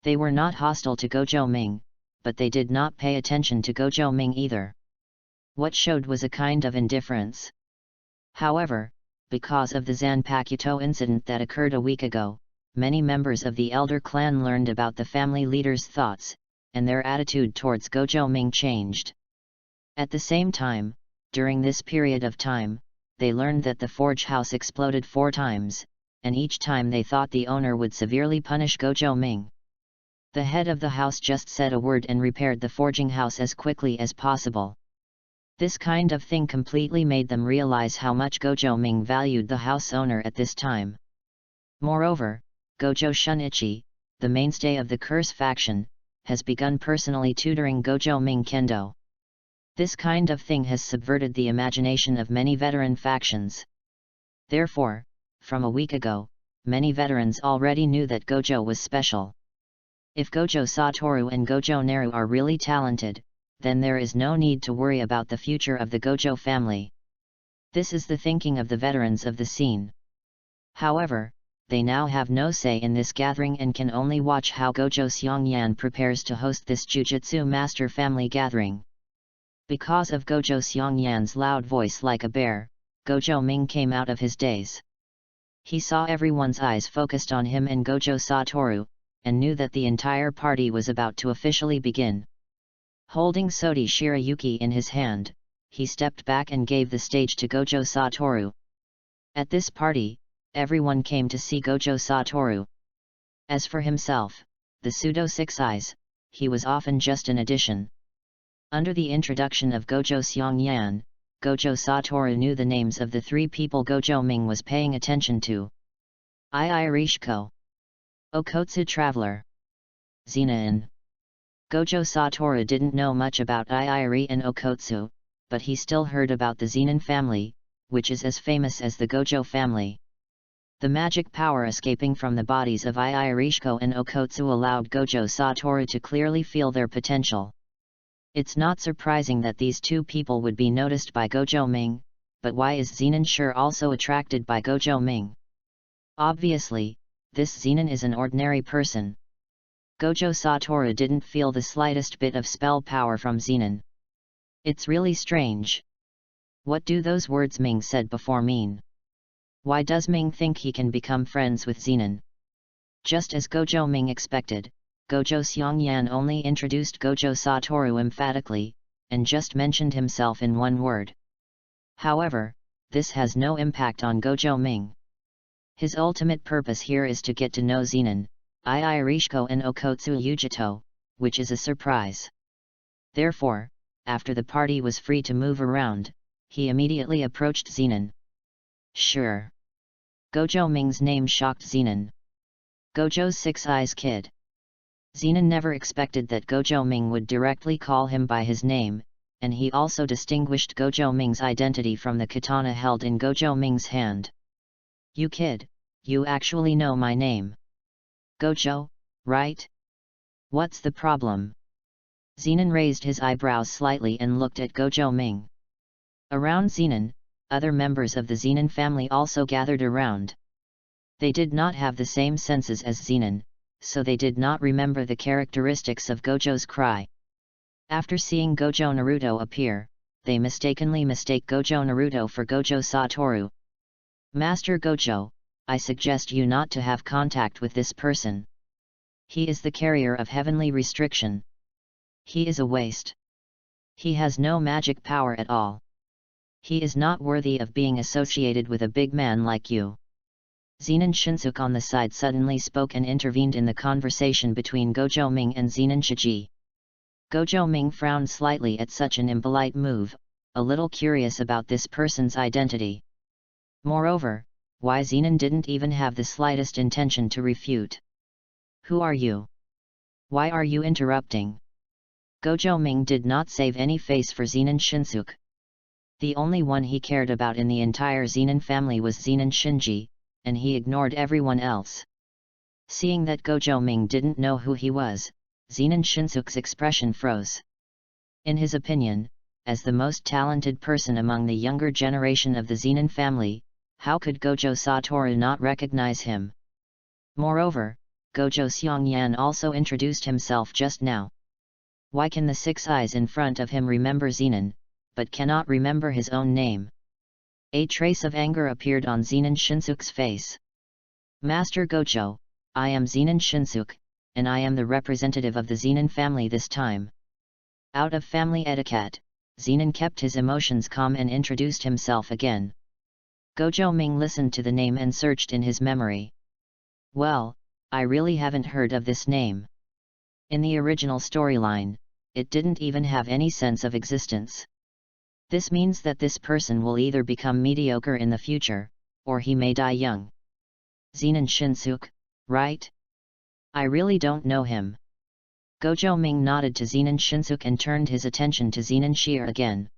They were not hostile to Gojo Ming, but they did not pay attention to Gojo Ming either. What showed was a kind of indifference. However, because of the Zanpakuto incident that occurred a week ago, many members of the elder clan learned about the family leader's thoughts, and their attitude towards Gojo Ming changed. At the same time, during this period of time, they learned that the forge house exploded 4 times, and each time they thought the owner would severely punish Gojo Ming. The head of the house just said a word and repaired the forging house as quickly as possible. This kind of thing completely made them realize how much Gojo Ming valued the house owner at this time. Moreover, Gojo Shunichi, the mainstay of the curse faction, has begun personally tutoring Gojo Ming Kendo. This kind of thing has subverted the imagination of many veteran factions. Therefore, from a week ago, many veterans already knew that Gojo was special. If Gojo Satoru and Gojo Neru are really talented, then there is no need to worry about the future of the Gojo family. This is the thinking of the veterans of the scene. However, they now have no say in this gathering and can only watch how Gojo Seongyan prepares to host this Jujutsu master family gathering. Because of Gojo Seongyan's loud voice like a bear, Gojo Ming came out of his daze. He saw everyone's eyes focused on him and Gojo Satoru, and knew that the entire party was about to officially begin. Holding Sodi Shirayuki in his hand, he stepped back and gave the stage to Gojo Satoru. At this party, everyone came to see Gojo Satoru. As for himself, the pseudo Six Eyes, he was often just an addition. Under the introduction of Gojo Seongyan, Gojo Satoru knew the names of the 3 people Gojo Ming was paying attention to. Rishiko. Okotsu Traveler. Zenin. Gojo Satoru didn't know much about Iiri and Okotsu, but he still heard about the Zenin family, which is as famous as the Gojo family. The magic power escaping from the bodies of Rishiko and Okotsu allowed Gojo Satoru to clearly feel their potential. It's not surprising that these 2 people would be noticed by Gojo Ming, but why is Zenin sure also attracted by Gojo Ming? Obviously, this Zenin is an ordinary person. Gojo Satoru didn't feel the slightest bit of spell power from Zenin. It's really strange. What do those words Ming said before mean? Why does Ming think he can become friends with Zenin? Just as Gojo Ming expected, Gojo Seongyan only introduced Gojo Satoru emphatically, and just mentioned himself in 1 word. However, this has no impact on Gojo Ming. His ultimate purpose here is to get to know Zenin, Rishiko and Okotsu Yujito, which is a surprise. Therefore, after the party was free to move around, he immediately approached Zenin. Sure. Gojo Ming's name shocked Zenin. Gojo's 6 Eyes Kid. Zenin never expected that Gojo Ming would directly call him by his name, and he also distinguished Gojo Ming's identity from the katana held in Gojo Ming's hand. You kid, you actually know my name. Gojo, right? What's the problem? Zenin raised his eyebrows slightly and looked at Gojo Ming. Around Zenin, other members of the Zenin family also gathered around. They did not have the same senses as Zenin, so they did not remember the characteristics of Gojo's cry. After seeing Gojo Naruto appear, they mistakenly mistake Gojo Naruto for Gojo Satoru. Master Gojo, I suggest you not to have contact with this person. He is the carrier of heavenly restriction. He is a waste. He has no magic power at all. He is not worthy of being associated with a big man like you. Zenin Shinsuke on the side suddenly spoke and intervened in the conversation between Gojo Ming and Zenin Shiji. Gojo Ming frowned slightly at such an impolite move, a little curious about this person's identity. Moreover, why Zenon didn't even have the slightest intention to refute. "Who are you? Why are you interrupting?" Gojo Ming did not save any face for Zenon Shinsuke. The only one he cared about in the entire Zenon family was Zenon Shinji, and he ignored everyone else. Seeing that Gojo Ming didn't know who he was, Zenon Shinsuke's expression froze. In his opinion, as the most talented person among the younger generation of the Zenon family, how could Gojo Satoru not recognize him? Moreover, Gojo Seongyan also introduced himself just now. Why can the six eyes in front of him remember Zenon, but cannot remember his own name? A trace of anger appeared on Zenon Shinsuke's face. "Master Gojo, I am Zenon Shinsuke, and I am the representative of the Zenon family this time." Out of family etiquette, Zenon kept his emotions calm and introduced himself again. Gojo Ming listened to the name and searched in his memory. "Well, I really haven't heard of this name. In the original storyline, it didn't even have any sense of existence. This means that this person will either become mediocre in the future, or he may die young. Zenon Shinsuke, right? I really don't know him." Gojo Ming nodded to Zenon Shinsuke and turned his attention to Zenon Shir again.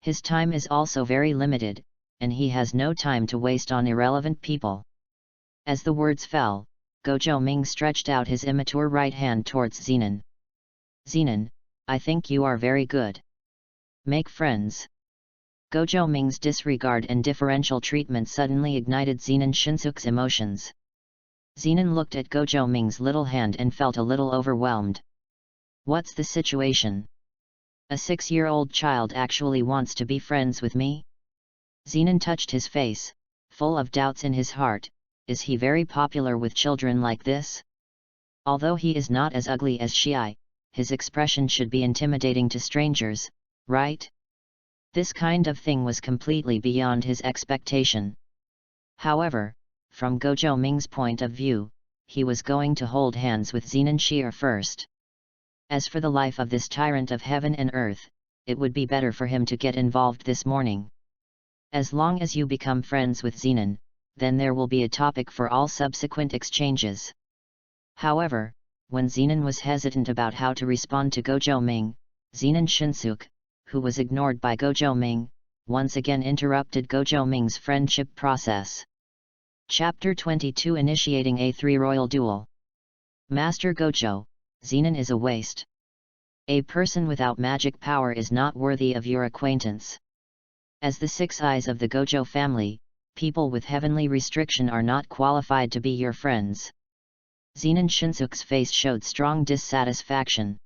His time is also very limited, and he has no time to waste on irrelevant people. As the words fell, Gojo Ming stretched out his immature right hand towards Zenon. "Zenon, I think you are very good. Make friends." Gojo Ming's disregard and differential treatment suddenly ignited Zenon Shinsuke's emotions. Zenon looked at Gojo Ming's little hand and felt a little overwhelmed. What's the situation? A 6-year-old child actually wants to be friends with me? Zenon touched his face, full of doubts in his heart. Is he very popular with children like this? Although he is not as ugly as Shii, his expression should be intimidating to strangers, right? This kind of thing was completely beyond his expectation. However, from Gojo Ming's point of view, he was going to hold hands with Zenon Shir first. As for the life of this tyrant of heaven and earth, it would be better for him to get involved this morning. As long as you become friends with Zenon, then there will be a topic for all subsequent exchanges. However, when Zenon was hesitant about how to respond to Gojo Ming, Zenon Shinsuke, who was ignored by Gojo Ming, once again interrupted Gojo Ming's friendship process. Chapter 22 Initiating a 3 Royal Duel. "Master Gojo, Zenon is a waste. A person without magic power is not worthy of your acquaintance. As the 6 eyes of the Gojo family, people with heavenly restriction are not qualified to be your friends." Zenon Shinsuke's face showed strong dissatisfaction.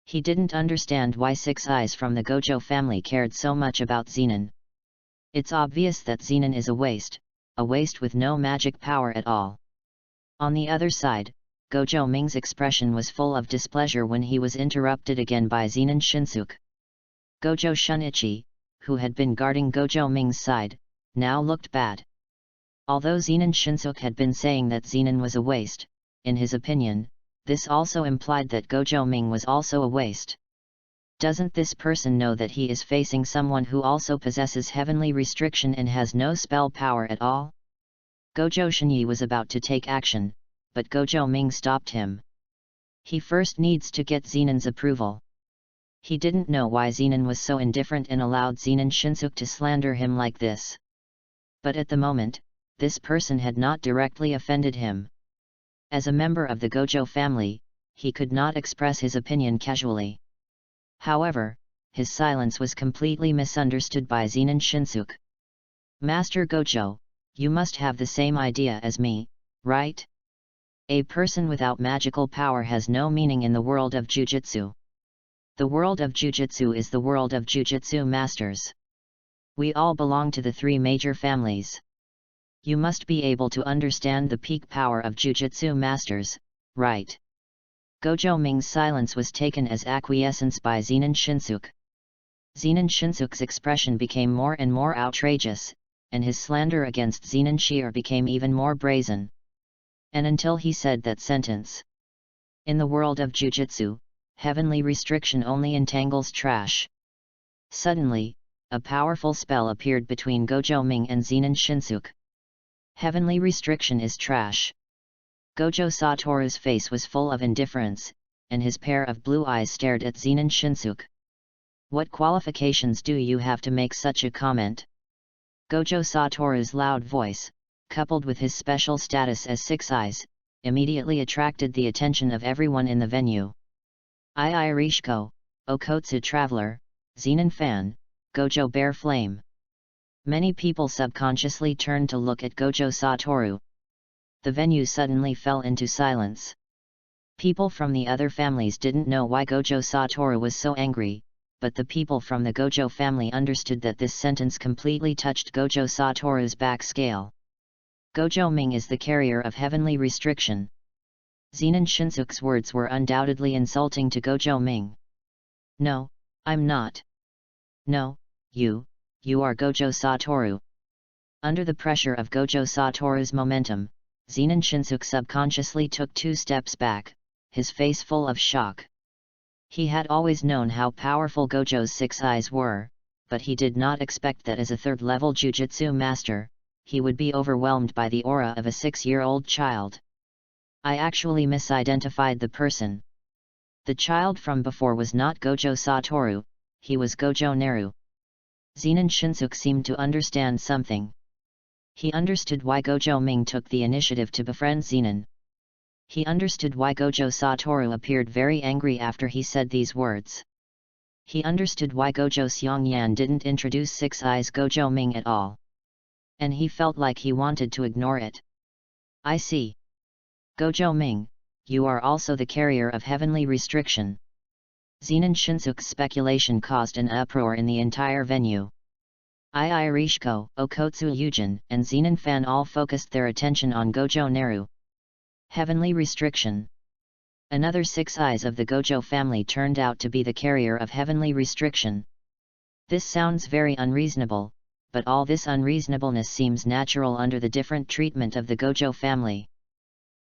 He didn't understand why 6 eyes from the Gojo family cared so much about Zenon. It's obvious that Zenon is a waste with no magic power at all. On the other side, Gojo Ming's expression was full of displeasure when he was interrupted again by Zenon Shinsuke. Gojo Shunichi, who had been guarding Gojo Ming's side, now looked bad. Although Zenon Shinsuke had been saying that Zenon was a waste, in his opinion, this also implied that Gojo Ming was also a waste. Doesn't this person know that he is facing someone who also possesses heavenly restriction and has no spell power at all? Gojo Shinyi was about to take action, but Gojo Ming stopped him. He first needs to get Zenon's approval. He didn't know why Zenon was so indifferent and allowed Zenon Shinsuke to slander him like this. But at the moment, this person had not directly offended him. As a member of the Gojo family, he could not express his opinion casually. However, his silence was completely misunderstood by Zenon Shinsuke. "Master Gojo, you must have the same idea as me, right? A person without magical power has no meaning in the world of Jujutsu. The world of Jujutsu is the world of Jujutsu masters. We all belong to the 3 major families. You must be able to understand the peak power of Jujutsu masters, right?" Gojo Ming's silence was taken as acquiescence by Zenon Shinsuke. Zenon Shinsuke's expression became more and more outrageous, and his slander against Zenon Shir became even more brazen. And until he said that sentence. In the world of Jujutsu, heavenly restriction only entangles trash. Suddenly, a powerful spell appeared between Gojo Ming and Zenin Shinsuke. Heavenly restriction is trash. Gojo Satoru's face was full of indifference, and his pair of blue eyes stared at Zenin Shinsuke. What qualifications do you have to make such a comment? Gojo Satoru's loud voice, coupled with his special status as Six Eyes, immediately attracted the attention of everyone in the venue. Rishiko, Okotsu Traveler, Zenin Fan, Gojo Bear Flame. Many people subconsciously turned to look at Gojo Satoru. The venue suddenly fell into silence. People from the other families didn't know why Gojo Satoru was so angry, but the people from the Gojo family understood that this sentence completely touched Gojo Satoru's back scale. Gojo Ming is the carrier of heavenly restriction. Zenin Shinsuke's words were undoubtedly insulting to Gojo Ming. No, I'm not. No, you are Gojo Satoru. Under the pressure of Gojo Satoru's momentum, Zenin Shinsuke subconsciously took 2 steps back, his face full of shock. He had always known how powerful Gojo's 6 eyes were, but he did not expect that as a 3rd-level Jujutsu master, he would be overwhelmed by the aura of a 6-year-old child. I actually misidentified the person. The child from before was not Gojo Satoru, he was Gojo Neru. Zenin Shinsuke seemed to understand something. He understood why Gojo Ming took the initiative to befriend Zenin. He understood why Gojo Satoru appeared very angry after he said these words. He understood why Gojo Xiongyan didn't introduce 6 Eyes Gojo Ming at all. And he felt like he wanted to ignore it. I see. Gojo Ming, you are also the carrier of heavenly restriction. Zenin Shinsuke's speculation caused an uproar in the entire venue. Rishiko, Okotsu Yujin, and Zenin Fan all focused their attention on Gojo Neru. Heavenly restriction. Another 6 Eyes of the Gojo family turned out to be the carrier of heavenly restriction. This sounds very unreasonable, but all this unreasonableness seems natural under the different treatment of the Gojo family.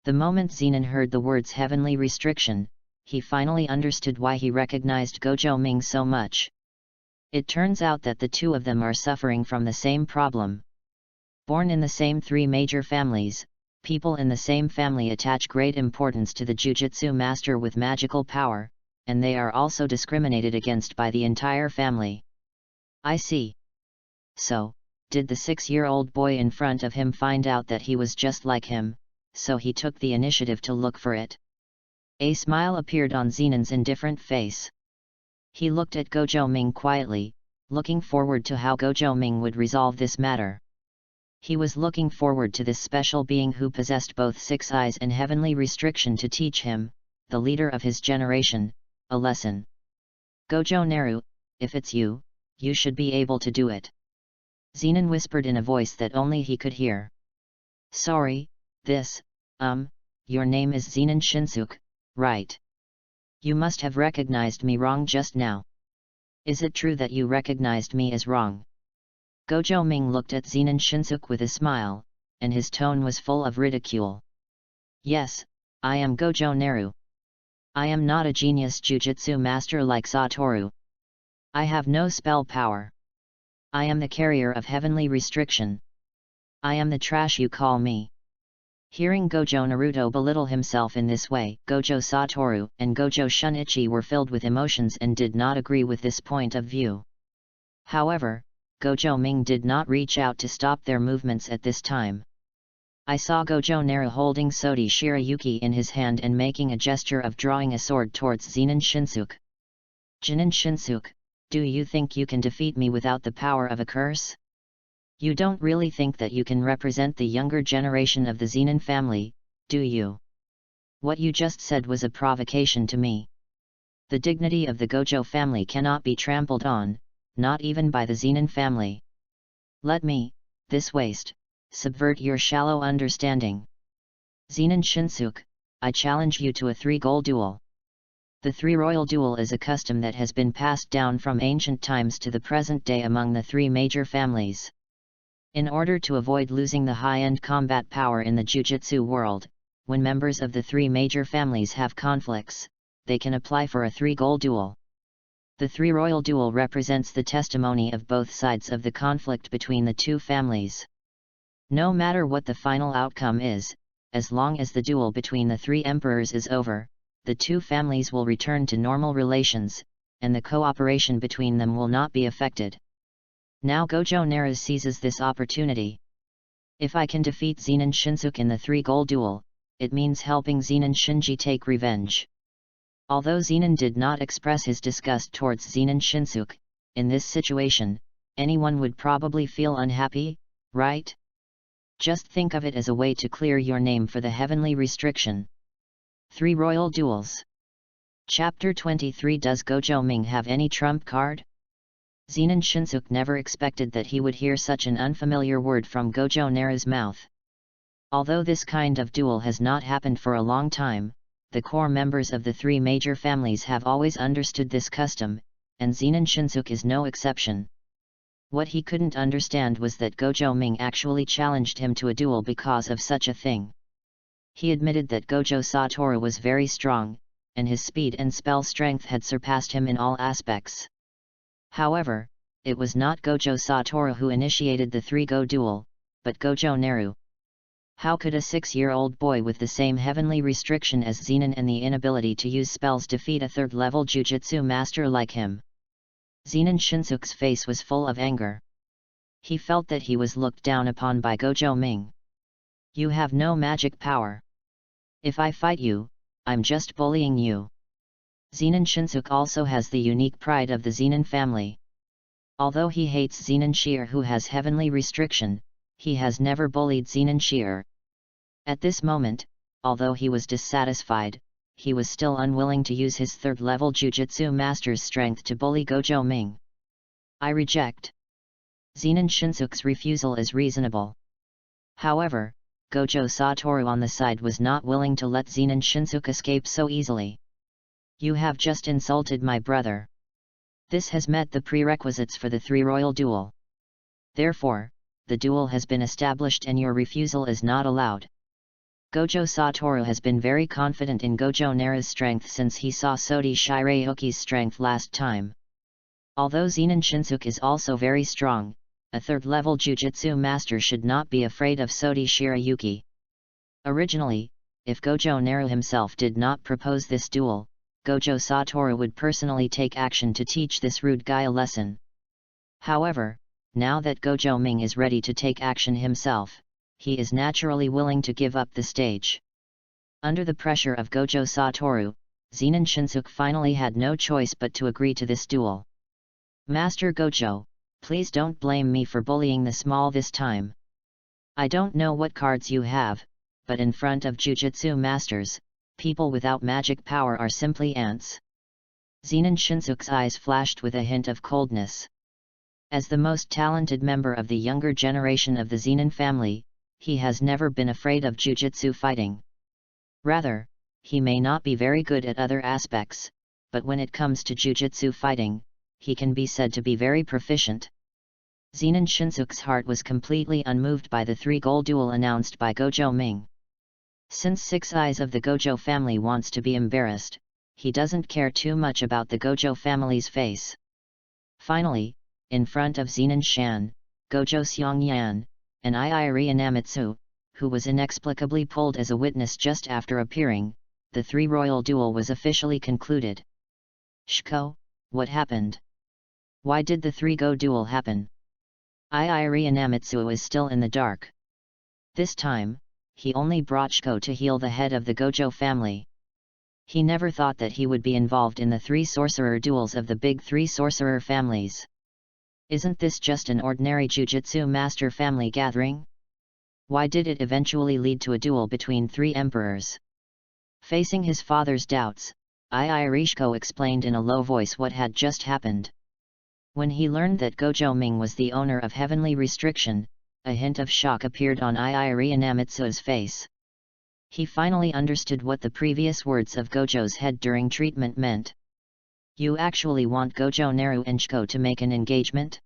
The moment Zenin heard the words heavenly restriction, he finally understood why he recognized Gojo Ming so much. It turns out that the 2 of them are suffering from the same problem. Born in the same 3 major families, people in the same family attach great importance to the Jujutsu master with magical power, and they are also discriminated against by the entire family. I see. So, did the 6-year-old boy in front of him find out that he was just like him, so he took the initiative to look for it? A smile appeared on Zenin's indifferent face. He looked at Gojo Ming quietly, looking forward to how Gojo Ming would resolve this matter. He was looking forward to this special being who possessed both 6 Eyes and heavenly restriction to teach him, the leader of his generation, a lesson. Gojo Neru, if it's you, you should be able to do it. Zenin whispered in a voice that only he could hear. Sorry, your name is Zenin Shinsuke, right? You must have recognized me wrong just now. Is it true that you recognized me as wrong? Gojo Ming looked at Zenin Shinsuke with a smile, and his tone was full of ridicule. Yes, I am Gojo Neru. I am not a genius Jujutsu master like Satoru. I have no spell power. I am the carrier of heavenly restriction. I am the trash you call me. Hearing Gojo Naruto belittle himself in this way, Gojo Satoru and Gojo Shunichi were filled with emotions and did not agree with this point of view. However, Gojo Ming did not reach out to stop their movements at this time. I saw Gojo Neru holding Sodi Shirayuki in his hand and making a gesture of drawing a sword towards Zenin Shinsuke. Zenin Shinsuke, do you think you can defeat me without the power of a curse? You don't really think that you can represent the younger generation of the Zenin family, do you? What you just said was a provocation to me. The dignity of the Gojo family cannot be trampled on, not even by the Zenin family. Let me, this waste, subvert your shallow understanding. Zenin Shinsuke, I challenge you to a 3-goal duel. The 3-royal duel is a custom that has been passed down from ancient times to the present day among the 3 major families. In order to avoid losing the high-end combat power in the Jujutsu world, when members of the 3 major families have conflicts, they can apply for a 3-goal duel. The three royal duel represents the testimony of both sides of the conflict between the two families. No matter what the final outcome is, as long as the duel between the three emperors is over, the two families will return to normal relations, and the cooperation between them will not be affected. Now Gojo Naru seizes this opportunity. If I can defeat Zenin Shinsuke in the three-goal duel, it means helping Zenin Shinji take revenge. Although Zenin did not express his disgust towards Zenin Shinsuke, in this situation, anyone would probably feel unhappy, right? Just think of it as a way to clear your name for the heavenly restriction. 3 Royal Duels. Chapter 23. Does Gojo Ming have any trump card? Zenin Shinsuke never expected that he would hear such an unfamiliar word from Gojo Naru's mouth. Although this kind of duel has not happened for a long time, the core members of the three major families have always understood this custom, and Zenin Shinsuke is no exception. What he couldn't understand was that Gojo Ming actually challenged him to a duel because of such a thing. He admitted that Gojo Satoru was very strong, and his speed and spell strength had surpassed him in all aspects. However, it was not Gojo Satoru who initiated the three-go duel, but Gojo Naru. How could a 6-year-old boy with the same heavenly restriction as Zenin and the inability to use spells defeat a third-level Jujutsu master like him? Zenin Shinsuke's face was full of anger. He felt that he was looked down upon by Gojo Ming. You have no magic power. If I fight you, I'm just bullying you. Zenin Shinsuke also has the unique pride of the Zenin family. Although he hates Zenin Shear who has heavenly restriction, he has never bullied Zenin Shear. At this moment, although he was dissatisfied, he was still unwilling to use his third-level Jujutsu master's strength to bully Gojo Ming. I reject. Zenin Shinsuke's refusal is reasonable. However, Gojo Satoru on the side was not willing to let Zenin Shinsuke escape so easily. You have just insulted my brother. This has met the prerequisites for the three-royal duel. Therefore, the duel has been established and your refusal is not allowed. Gojo Satoru has been very confident in Gojo Naru's strength since he saw Sodi Shirayuki's strength last time. Although Zenin Shinsuke is also very strong, a third-level Jujutsu master should not be afraid of Sodi Shirayuki. Originally, if Gojo Naru himself did not propose this duel, Gojo Satoru would personally take action to teach this rude guy a lesson. However, now that Gojo Ming is ready to take action himself, he is naturally willing to give up the stage. Under the pressure of Gojo Satoru, Zenin Shinsuke finally had no choice but to agree to this duel. Master Gojo, please don't blame me for bullying the small this time. I don't know what cards you have, but in front of Jujutsu masters, people without magic power are simply ants. Zenin Shinsuke's eyes flashed with a hint of coldness. As the most talented member of the younger generation of the Zenin family, he has never been afraid of Jujutsu fighting. Rather, he may not be very good at other aspects, but when it comes to Jujutsu fighting, he can be said to be very proficient. Zenin Shinsuke's heart was completely unmoved by the three-goal duel announced by Gojo Ming. Since Six Eyes of the Gojo family wants to be embarrassed, he doesn't care too much about the Gojo family's face. Finally, in front of Zenin Shan, Gojo Seongyan, and Iiri Inamitsu, who was inexplicably pulled as a witness just after appearing, the three-royal duel was officially concluded. Shiko, what happened? Why did the three-go duel happen? Iiri Inamitsu is still in the dark. This time, he only brought Shiko to heal the head of the Gojo family. He never thought that he would be involved in the three sorcerer duels of the big three sorcerer families. Isn't this just an ordinary Jujutsu master family gathering? Why did it eventually lead to a duel between three emperors? Facing his father's doubts, Shiko explained in a low voice what had just happened. When he learned that Gojo Ming was the owner of Heavenly Restriction, a hint of shock appeared on Iiri Inamitsu's face. He finally understood what the previous words of Gojo's head during treatment meant. You actually want Gojo Naru and Shiko to make an engagement?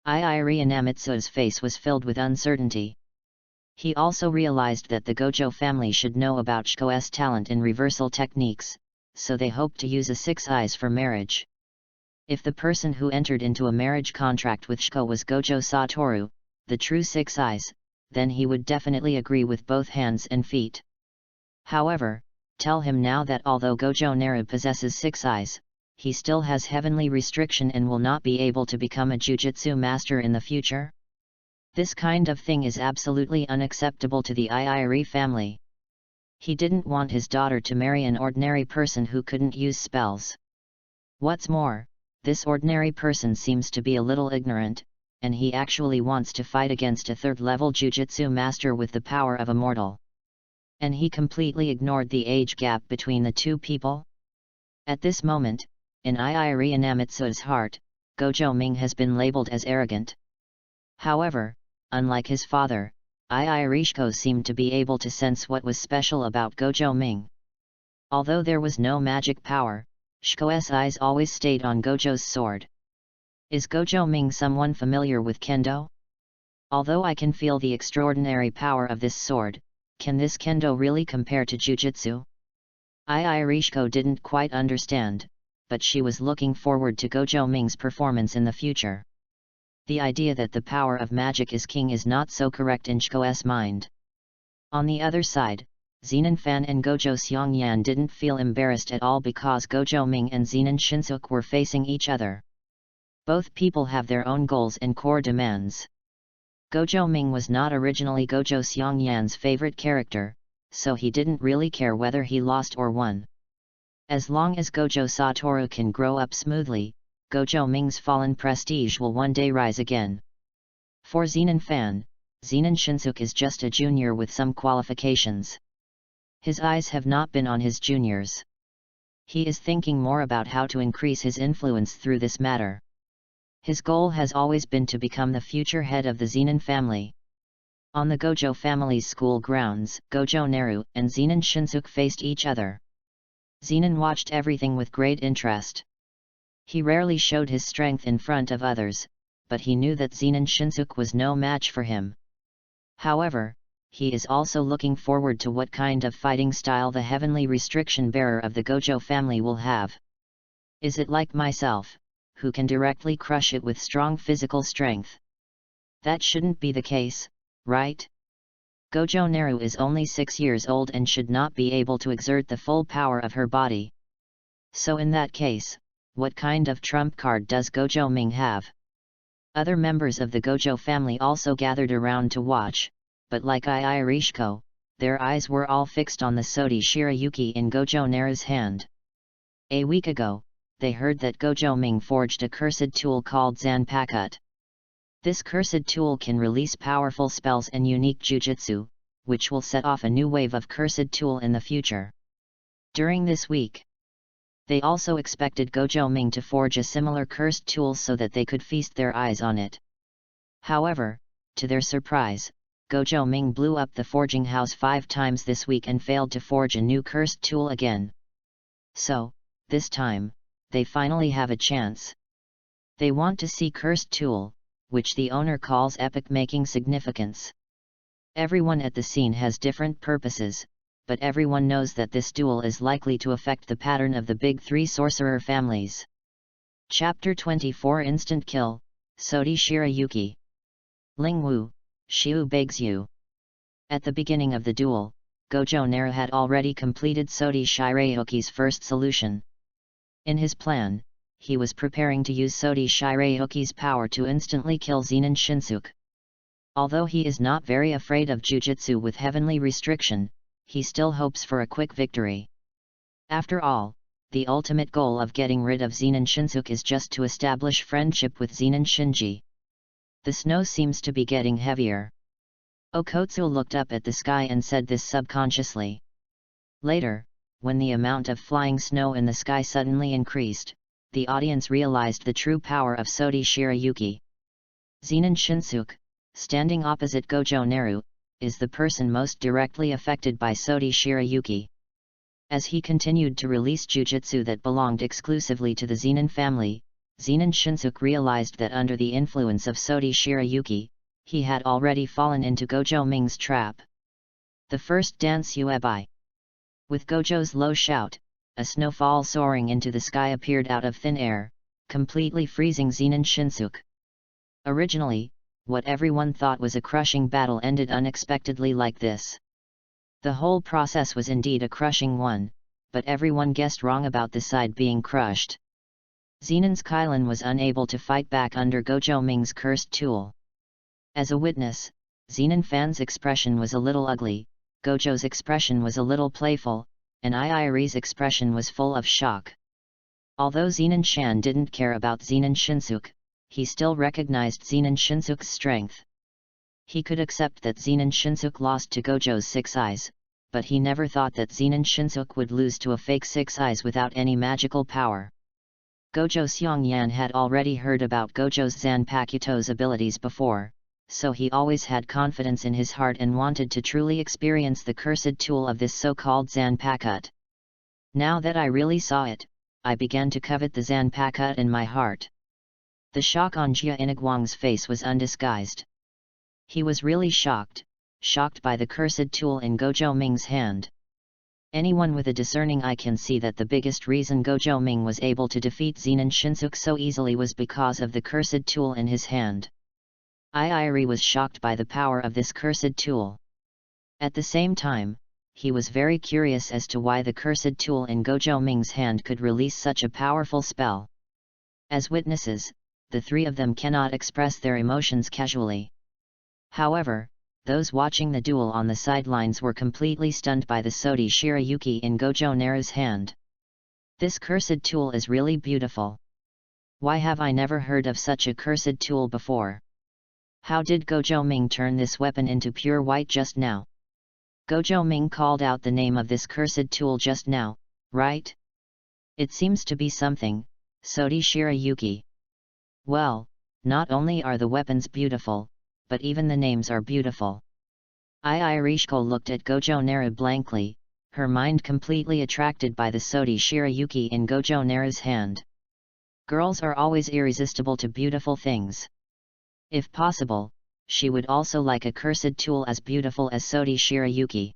Iiri Inamitsu's face was filled with uncertainty. He also realized that the Gojo family should know about Shiko's talent in reversal techniques, so they hoped to use a 6 eyes for marriage. If the person who entered into a marriage contract with Shiko was Gojo Satoru, the true Six Eyes, then he would definitely agree with both hands and feet. However, tell him now that although Gojo Naru possesses 6 eyes, he still has heavenly restriction and will not be able to become a Jujutsu master in the future. This kind of thing is absolutely unacceptable to the Iiri family. He didn't want his daughter to marry an ordinary person who couldn't use spells. What's more, this ordinary person seems to be a little ignorant, and he actually wants to fight against a third-level Jujutsu master with the power of a mortal. And he completely ignored the age gap between the two people? At this moment, in Iiri Inamitsu's heart, Gojo Ming has been labeled as arrogant. However, unlike his father, Iiri Shiko seemed to be able to sense what was special about Gojo Ming. Although there was no magic power, Shiko's eyes always stayed on Gojo's sword. Is Gojo Ming someone familiar with Kendo? Although I can feel the extraordinary power of this sword, can this Kendo really compare to Jujutsu? Iiri Shiko didn't quite understand, but she was looking forward to Gojo Ming's performance in the future. The idea that the power of magic is king is not so correct in Shiko's mind. On the other side, Zenin Fan and Gojo Seongyan didn't feel embarrassed at all because Gojo Ming and Zenin Shinseok were facing each other. Both people have their own goals and core demands. Gojo Ming was not originally Gojo Seongyan's favorite character, so he didn't really care whether he lost or won. As long as Gojo Satoru can grow up smoothly, Gojo Ming's fallen prestige will one day rise again. For Zenin Fan, Zenin Shinseok is just a junior with some qualifications. His eyes have not been on his juniors. He is thinking more about how to increase his influence through this matter. His goal has always been to become the future head of the Zenin family. On the Gojo family's school grounds, Gojo Naru and Zenin Shinseok faced each other. Zenin watched everything with great interest. He rarely showed his strength in front of others, but he knew that Zenin Shinseok was no match for him. However, he is also looking forward to what kind of fighting style the heavenly restriction bearer of the Gojo family will have. Is it like myself, who can directly crush it with strong physical strength? That shouldn't be the case, right? Gojo Naru is only 6 years old and should not be able to exert the full power of her body. So in that case, what kind of trump card does Gojo Ming have? Other members of the Gojo family also gathered around to watch, but like Iiri Shiko, their eyes were all fixed on the Sodi Shirayuki in Gojo Naru's hand. A week ago, they heard that Gojo Ming forged a cursed tool called Zanpakut. This cursed tool can release powerful spells and unique jujutsu, which will set off a new wave of cursed tool in the future. During this week, they also expected Gojo Ming to forge a similar cursed tool so that they could feast their eyes on it. However, to their surprise, Gojo Ming blew up the forging house 5 times this week and failed to forge a new cursed tool again. So, this time, they finally have a chance. They want to see cursed tool, which the owner calls epic-making significance. Everyone at the scene has different purposes, but everyone knows that this duel is likely to affect the pattern of the big 3 sorcerer families. Chapter 24 Instant Kill, Sodi Shirayuki. Ling Wu, Shiu Begzyu. At the beginning of the duel, Gojo Naru had already completed Sodi Shirayuki's first solution. In his plan, he was preparing to use Sodi Shirayuki's power to instantly kill Zenin Shinseok. Although he is not very afraid of Jujutsu with heavenly restriction, he still hopes for a quick victory. After all, the ultimate goal of getting rid of Zenin Shinseok is just to establish friendship with Zenin Shinji. The snow seems to be getting heavier. Okotsu looked up at the sky and said this subconsciously. Later, when the amount of flying snow in the sky suddenly increased, the audience realized the true power of Sodi Shirayuki. Zenin Shinseok, standing opposite Gojo Naru, is the person most directly affected by Sodi Shirayuki. As he continued to release jujutsu that belonged exclusively to the Zenin family, Zenin Shinseok realized that under the influence of Sodi Shirayuki, he had already fallen into Gojo Ming's trap. The first dance Uebi. With Gojo's low shout, a snowfall soaring into the sky appeared out of thin air, completely freezing Zenin Shinsuke. Originally, what everyone thought was a crushing battle ended unexpectedly like this. The whole process was indeed a crushing one, but everyone guessed wrong about the side being crushed. Zenin's Kylin was unable to fight back under Gojo Ming's cursed tool. As a witness, Zenin Fan's expression was a little ugly, Gojo's expression was a little playful, and Iiri's expression was full of shock. Although Zenin Shan didn't care about Zenin Shinsuke, he still recognized Zenin Shinsuke's strength. He could accept that Zenin Shinsuke lost to Gojo's 6 eyes, but he never thought that Zenin Shinsuke would lose to a fake 6 eyes without any magical power. Gojo Seongyan had already heard about Gojo's Zanpakuto's abilities before, so he always had confidence in his heart and wanted to truly experience the cursed tool of this so-called Zanpakut. Now that I really saw it, I began to covet the Zanpakut in my heart. The shock on Jia Inagwang's face was undisguised. He was really shocked by the cursed tool in Gojo Ming's hand. Anyone with a discerning eye can see that the biggest reason Gojo Ming was able to defeat Zenin Shinsuke so easily was because of the cursed tool in his hand. Iiri was shocked by the power of this cursed tool. At the same time, he was very curious as to why the cursed tool in Gojo Ming's hand could release such a powerful spell. As witnesses, the three of them cannot express their emotions casually. However, those watching the duel on the sidelines were completely stunned by the Sodi Shirayuki in Gojo Neru's hand. This cursed tool is really beautiful. Why have I never heard of such a cursed tool before? How did Gojo Ming turn this weapon into pure white just now? Gojo Ming called out the name of this cursed tool just now, right? It seems to be something, Sodi Shirayuki. Well, not only are the weapons beautiful, but even the names are beautiful. Iirishko looked at Gojo Neru blankly, her mind completely attracted by the Sodi Shirayuki in Gojo Neru's hand. Girls are always irresistible to beautiful things. If possible, she would also like a cursed tool as beautiful as Sodi Shirayuki.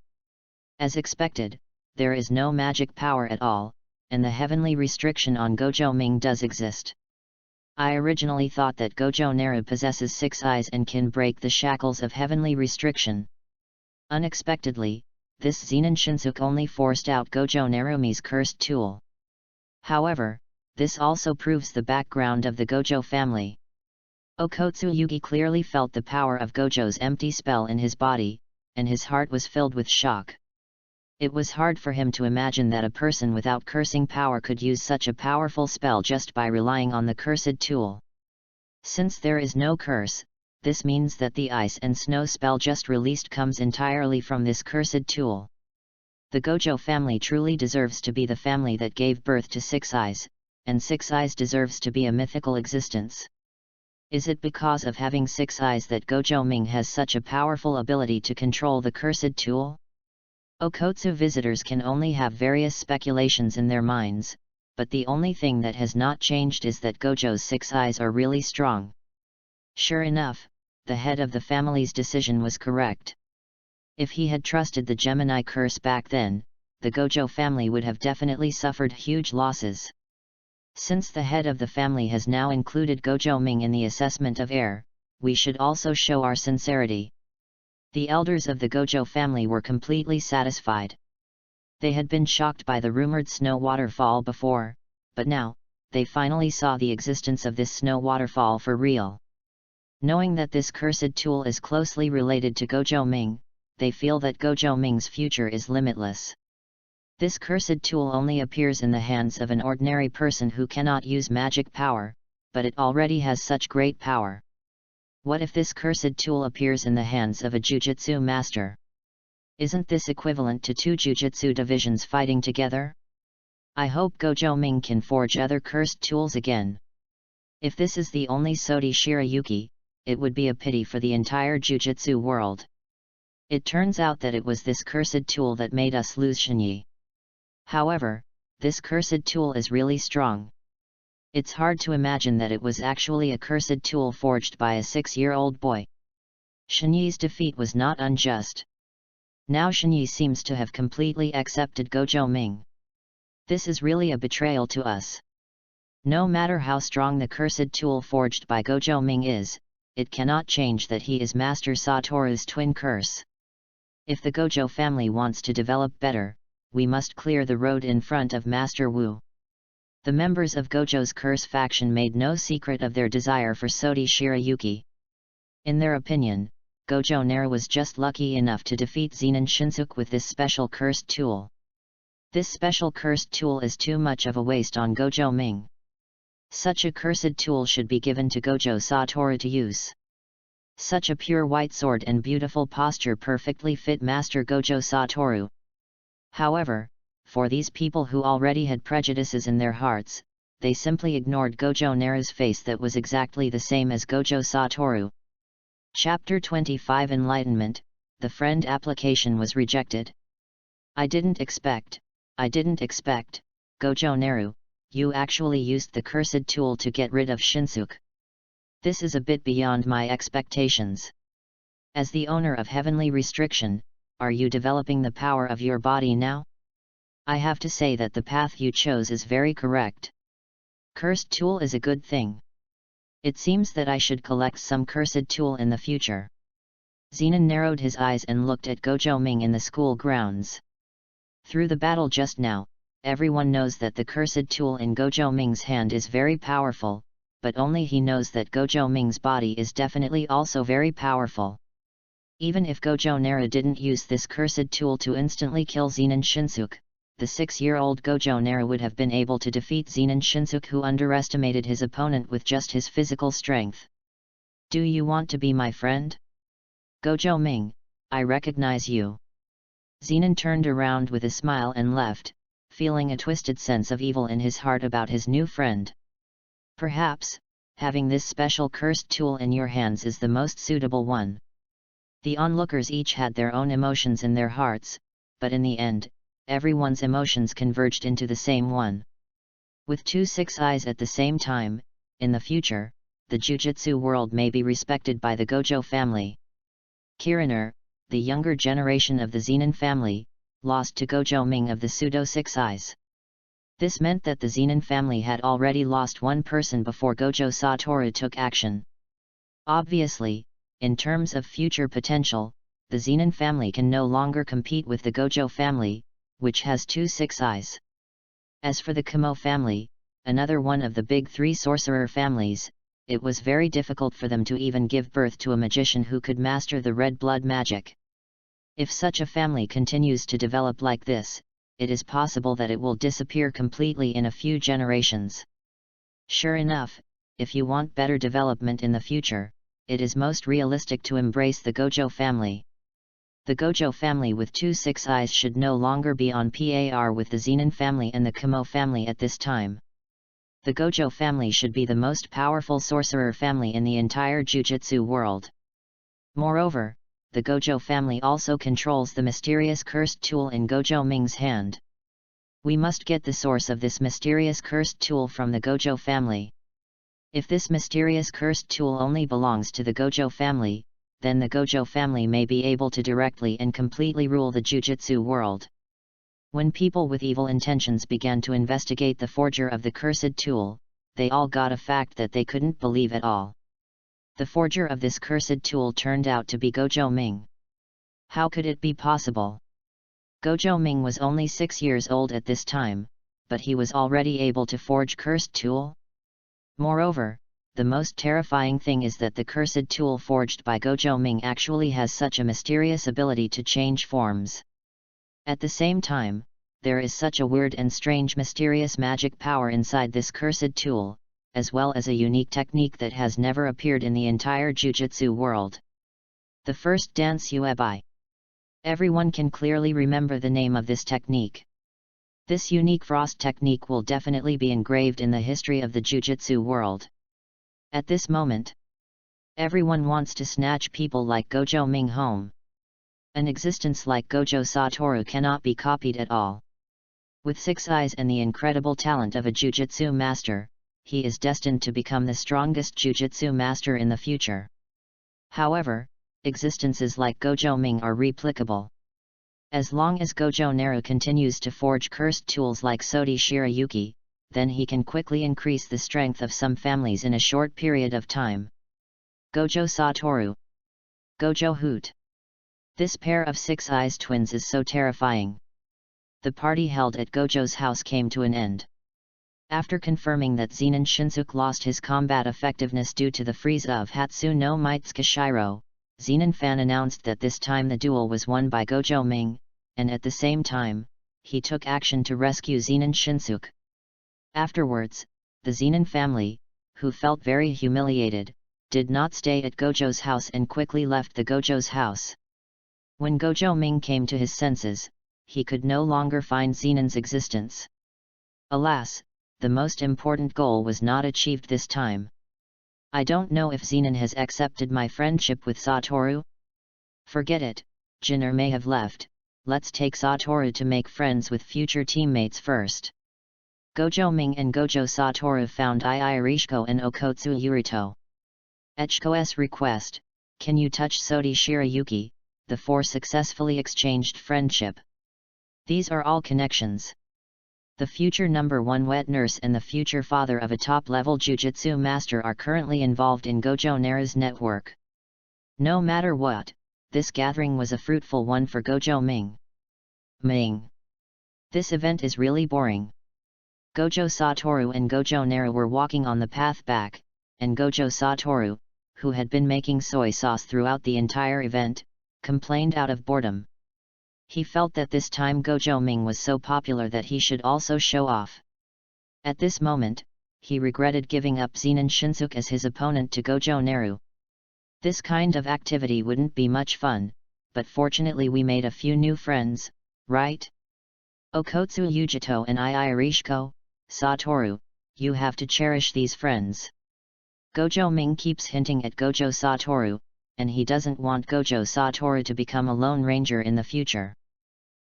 As expected, there is no magic power at all, and the heavenly restriction on Gojo Ming does exist. I originally thought that Gojo Neru possesses 6 eyes and can break the shackles of heavenly restriction. Unexpectedly, this Zenin Shinsuke only forced out Gojo Nerumi's cursed tool. However, this also proves the background of the Gojo family. Okotsu Yugi clearly felt the power of Gojo's empty spell in his body, and his heart was filled with shock. It was hard for him to imagine that a person without cursing power could use such a powerful spell just by relying on the cursed tool. Since there is no curse, this means that the ice and snow spell just released comes entirely from this cursed tool. The Gojo family truly deserves to be the family that gave birth to 6 eyes, and 6 eyes deserves to be a mythical existence. Is it because of having 6 eyes that Gojo Ming has such a powerful ability to control the cursed tool? Okotsu visitors can only have various speculations in their minds, but the only thing that has not changed is that Gojo's 6 eyes are really strong. Sure enough, the head of the family's decision was correct. If he had trusted the Gemini curse back then, the Gojo family would have definitely suffered huge losses. Since the head of the family has now included Gojo Ming in the assessment of heir, we should also show our sincerity. The elders of the Gojo family were completely satisfied. They had been shocked by the rumored snow waterfall before, but now, they finally saw the existence of this snow waterfall for real. Knowing that this cursed tool is closely related to Gojo Ming, they feel that Gojo Ming's future is limitless. This cursed tool only appears in the hands of an ordinary person who cannot use magic power, but it already has such great power. What if this cursed tool appears in the hands of a Jujutsu master? Isn't this equivalent to 2 Jujutsu divisions fighting together? I hope Gojo Ming can forge other cursed tools again. If this is the only Sodi Shirayuki, it would be a pity for the entire Jujutsu world. It turns out that it was this cursed tool that made us lose Shinyi. However, this cursed tool is really strong. It's hard to imagine that it was actually a cursed tool forged by a 6-year-old boy. Shinyi's defeat was not unjust. Now Shinyi seems to have completely accepted Gojo Ming. This is really a betrayal to us. No matter how strong the cursed tool forged by Gojo Ming is, it cannot change that he is Master Satoru's twin curse. If the Gojo family wants to develop better, we must clear the road in front of Master Wu. The members of Gojo's curse faction made no secret of their desire for Sodi Shirayuki. In their opinion, Gojo Naru was just lucky enough to defeat Zenin Shinsuke with this special cursed tool. This special cursed tool is too much of a waste on Gojo Ming. Such a cursed tool should be given to Gojo Satoru to use. Such a pure white sword and beautiful posture perfectly fit Master Gojo Satoru. However, for these people who already had prejudices in their hearts, they simply ignored Gojo Naru's face that was exactly the same as Gojo Satoru. Chapter 25 Enlightenment, the friend application was rejected. I didn't expect, Gojo Naru, you actually used the cursed tool to get rid of Shinsuke. This is a bit beyond my expectations. As the owner of Heavenly Restriction, are you developing the power of your body now? I have to say that the path you chose is very correct. Cursed tool is a good thing. It seems that I should collect some cursed tool in the future. Zenin narrowed his eyes and looked at Gojo Ming in the school grounds. Through the battle just now, everyone knows that the cursed tool in Gojo Ming's hand is very powerful, but only he knows that Gojo Ming's body is definitely also very powerful. Even if Gojo Naru didn't use this cursed tool to instantly kill Zenin Shinsuke, the 6-year-old Gojo Naru would have been able to defeat Zenin Shinsuke, who underestimated his opponent with just his physical strength. Do you want to be my friend? Gojo Ming, I recognize you. Zenin turned around with a smile and left, feeling a twisted sense of evil in his heart about his new friend. Perhaps, having this special cursed tool in your hands is the most suitable one. The onlookers each had their own emotions in their hearts, but in the end, everyone's emotions converged into the same one. With 2 6 eyes at the same time, in the future, the Jujutsu world may be respected by the Gojo family. Kiraner, the younger generation of the Zenin family, lost to Gojo Ming of the pseudo 6 eyes. This meant that the Zenin family had already lost one person before Gojo Satoru took action. Obviously, in terms of future potential, the Zenin family can no longer compete with the Gojo family, which has 2 6 eyes. As for the Kobo family, another one of the big 3 sorcerer families, it was very difficult for them to even give birth to a magician who could master the red blood magic. If such a family continues to develop like this, it is possible that it will disappear completely in a few generations. Sure enough, if you want better development in the future, it is most realistic to embrace the Gojo family. The Gojo family with 2 6 eyes should no longer be on par with the Zenin family and the Kobo family at this time. The Gojo family should be the most powerful sorcerer family in the entire Jujutsu world. Moreover, the Gojo family also controls the mysterious cursed tool in Gojo Ming's hand. We must get the source of this mysterious cursed tool from the Gojo family. If this mysterious cursed tool only belongs to the Gojo family, then the Gojo family may be able to directly and completely rule the Jujutsu world. When people with evil intentions began to investigate the forger of the cursed tool, they all got a fact that they couldn't believe at all. The forger of this cursed tool turned out to be Gojo Ming. How could it be possible? Gojo Ming was only 6 years old at this time, but he was already able to forge cursed tool? Moreover, the most terrifying thing is that the cursed tool forged by Gojo Ming actually has such a mysterious ability to change forms. At the same time, there is such a weird and strange mysterious magic power inside this cursed tool, as well as a unique technique that has never appeared in the entire Jujutsu world. The first dance Uebi. Everyone can clearly remember the name of this technique. This unique frost technique will definitely be engraved in the history of the Jujutsu world. At this moment, everyone wants to snatch people like Gojo Ming home. An existence like Gojo Satoru cannot be copied at all. With 6 eyes and the incredible talent of a Jujutsu master, he is destined to become the strongest Jujutsu master in the future. However, existences like Gojo Ming are replicable. As long as Gojo Naru continues to forge cursed tools like Sodi Shirayuki, then he can quickly increase the strength of some families in a short period of time. Gojo Satoru. Gojo Hoot. This pair of six-eyes twins is so terrifying. The party held at Gojo's house came to an end. After confirming that Zenin Shinsuke lost his combat effectiveness due to the freeze of Hatsu no Mitsuka Shiro, Zenin fan announced that this time the duel was won by Gojo Ming, and at the same time, he took action to rescue Zenin Shinsuke. Afterwards, the Zenin family, who felt very humiliated, did not stay at Gojo's house and quickly left the Gojo's house. When Gojo Ming came to his senses, he could no longer find Zenin's existence. Alas, the most important goal was not achieved this time. I don't know if Zenin has accepted my friendship with Satoru. Forget it, Jinner may have left, let's take Satoru to make friends with future teammates first. Gojo Ming and Gojo Satoru found Ii Rishiko and Okotsu Yurito. At Shiko's request, can you touch Sodi Shirayuki? The four successfully exchanged friendship. These are all connections. The future number 1 wet nurse and the future father of a top-level Jujutsu master are currently involved in Gojo Nara's network. No matter what, this gathering was a fruitful one for Gojo Ming. Ming. This event is really boring. Gojo Satoru and Gojo Nara were walking on the path back, and Gojo Satoru, who had been making soy sauce throughout the entire event, complained out of boredom. He felt that this time Gojo Ming was so popular that he should also show off. At this moment, he regretted giving up Zenin Shinsuke as his opponent to Gojo Naru. This kind of activity wouldn't be much fun, but fortunately we made a few new friends, right? Okotsu Yujito and Ii Rishiko, Satoru, you have to cherish these friends. Gojo Ming keeps hinting at Gojo Satoru, and he doesn't want Gojo Satoru to become a lone ranger in the future.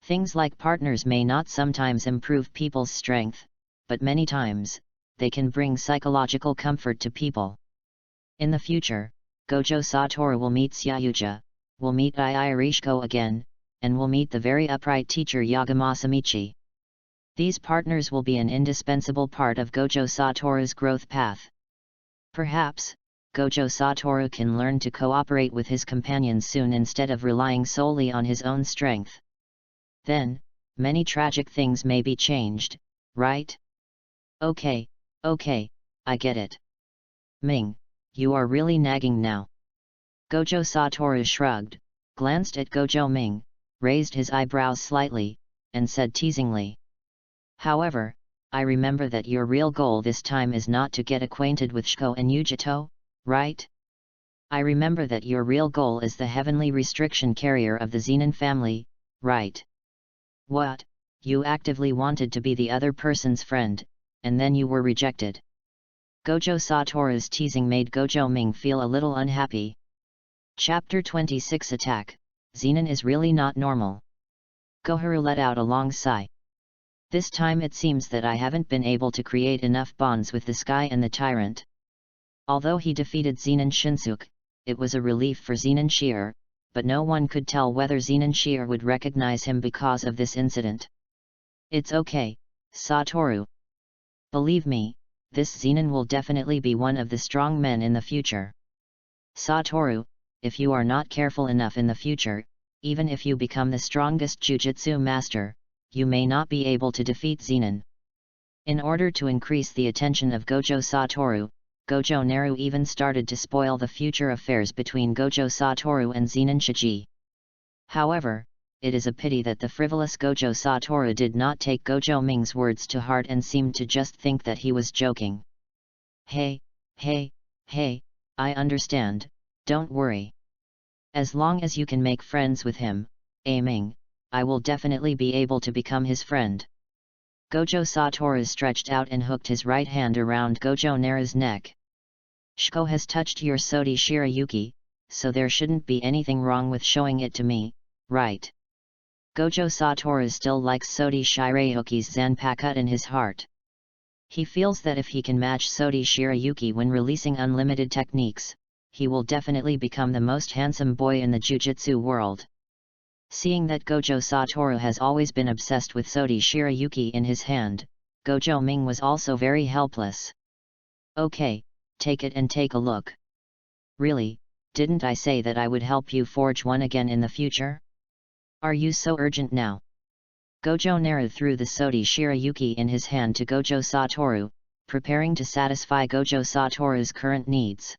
Things like partners may not sometimes improve people's strength, but many times, they can bring psychological comfort to people. In the future, Gojo Satoru will meet Sayuja, will meet Ii Rishiko again, and will meet the very upright teacher Yagamasa. These partners will be an indispensable part of Gojo Satoru's growth path. Perhaps, Gojo Satoru can learn to cooperate with his companions soon instead of relying solely on his own strength. Then, many tragic things may be changed, right? Okay, I get it. Ming, you are really nagging now. Gojo Satoru shrugged, glanced at Gojo Ming, raised his eyebrows slightly, and said teasingly. However, I remember that your real goal this time is not to get acquainted with Shiko and Yujito, right? I remember that your real goal is the heavenly restriction carrier of the Zenin family, right? What, you actively wanted to be the other person's friend, and then you were rejected. Gojo Satoru's teasing made Gojo Ming feel a little unhappy. Chapter 26 Attack, Zenin is really not normal. Goharu let out a long sigh. This time it seems that I haven't been able to create enough bonds with the sky and the tyrant. Although he defeated Zenin Shinsuke, it was a relief for Zenin Shir, but no one could tell whether Zenin Shir would recognize him because of this incident. It's okay, Satoru. Believe me, this Zenin will definitely be one of the strong men in the future. Satoru, if you are not careful enough in the future, even if you become the strongest Jujutsu master, you may not be able to defeat Zenin. In order to increase the attention of Gojo Satoru, Gojo Naru even started to spoil the future affairs between Gojo Satoru and Zenin Shiji. However, it is a pity that the frivolous Gojo Satoru did not take Gojo Ming's words to heart and seemed to just think that he was joking. Hey, I understand, don't worry. As long as you can make friends with him, Ming, I will definitely be able to become his friend. Gojo Satoru stretched out and hooked his right hand around Gojo Nara's neck. Shiko has touched your Sodi Shirayuki, so there shouldn't be anything wrong with showing it to me, right? Gojo Satoru still likes Sodi Shirayuki's Zanpakuto in his heart. He feels that if he can match Sodi Shirayuki when releasing unlimited techniques, he will definitely become the most handsome boy in the Jujutsu world. Seeing that Gojo Satoru has always been obsessed with Sodi Shirayuki in his hand, Gojo Ming was also very helpless. Okay, take it and take a look. Really, didn't I say that I would help you forge one again in the future? Are you so urgent now? Gojo Naru threw the Sodi Shirayuki in his hand to Gojo Satoru, preparing to satisfy Gojo Satoru's current needs.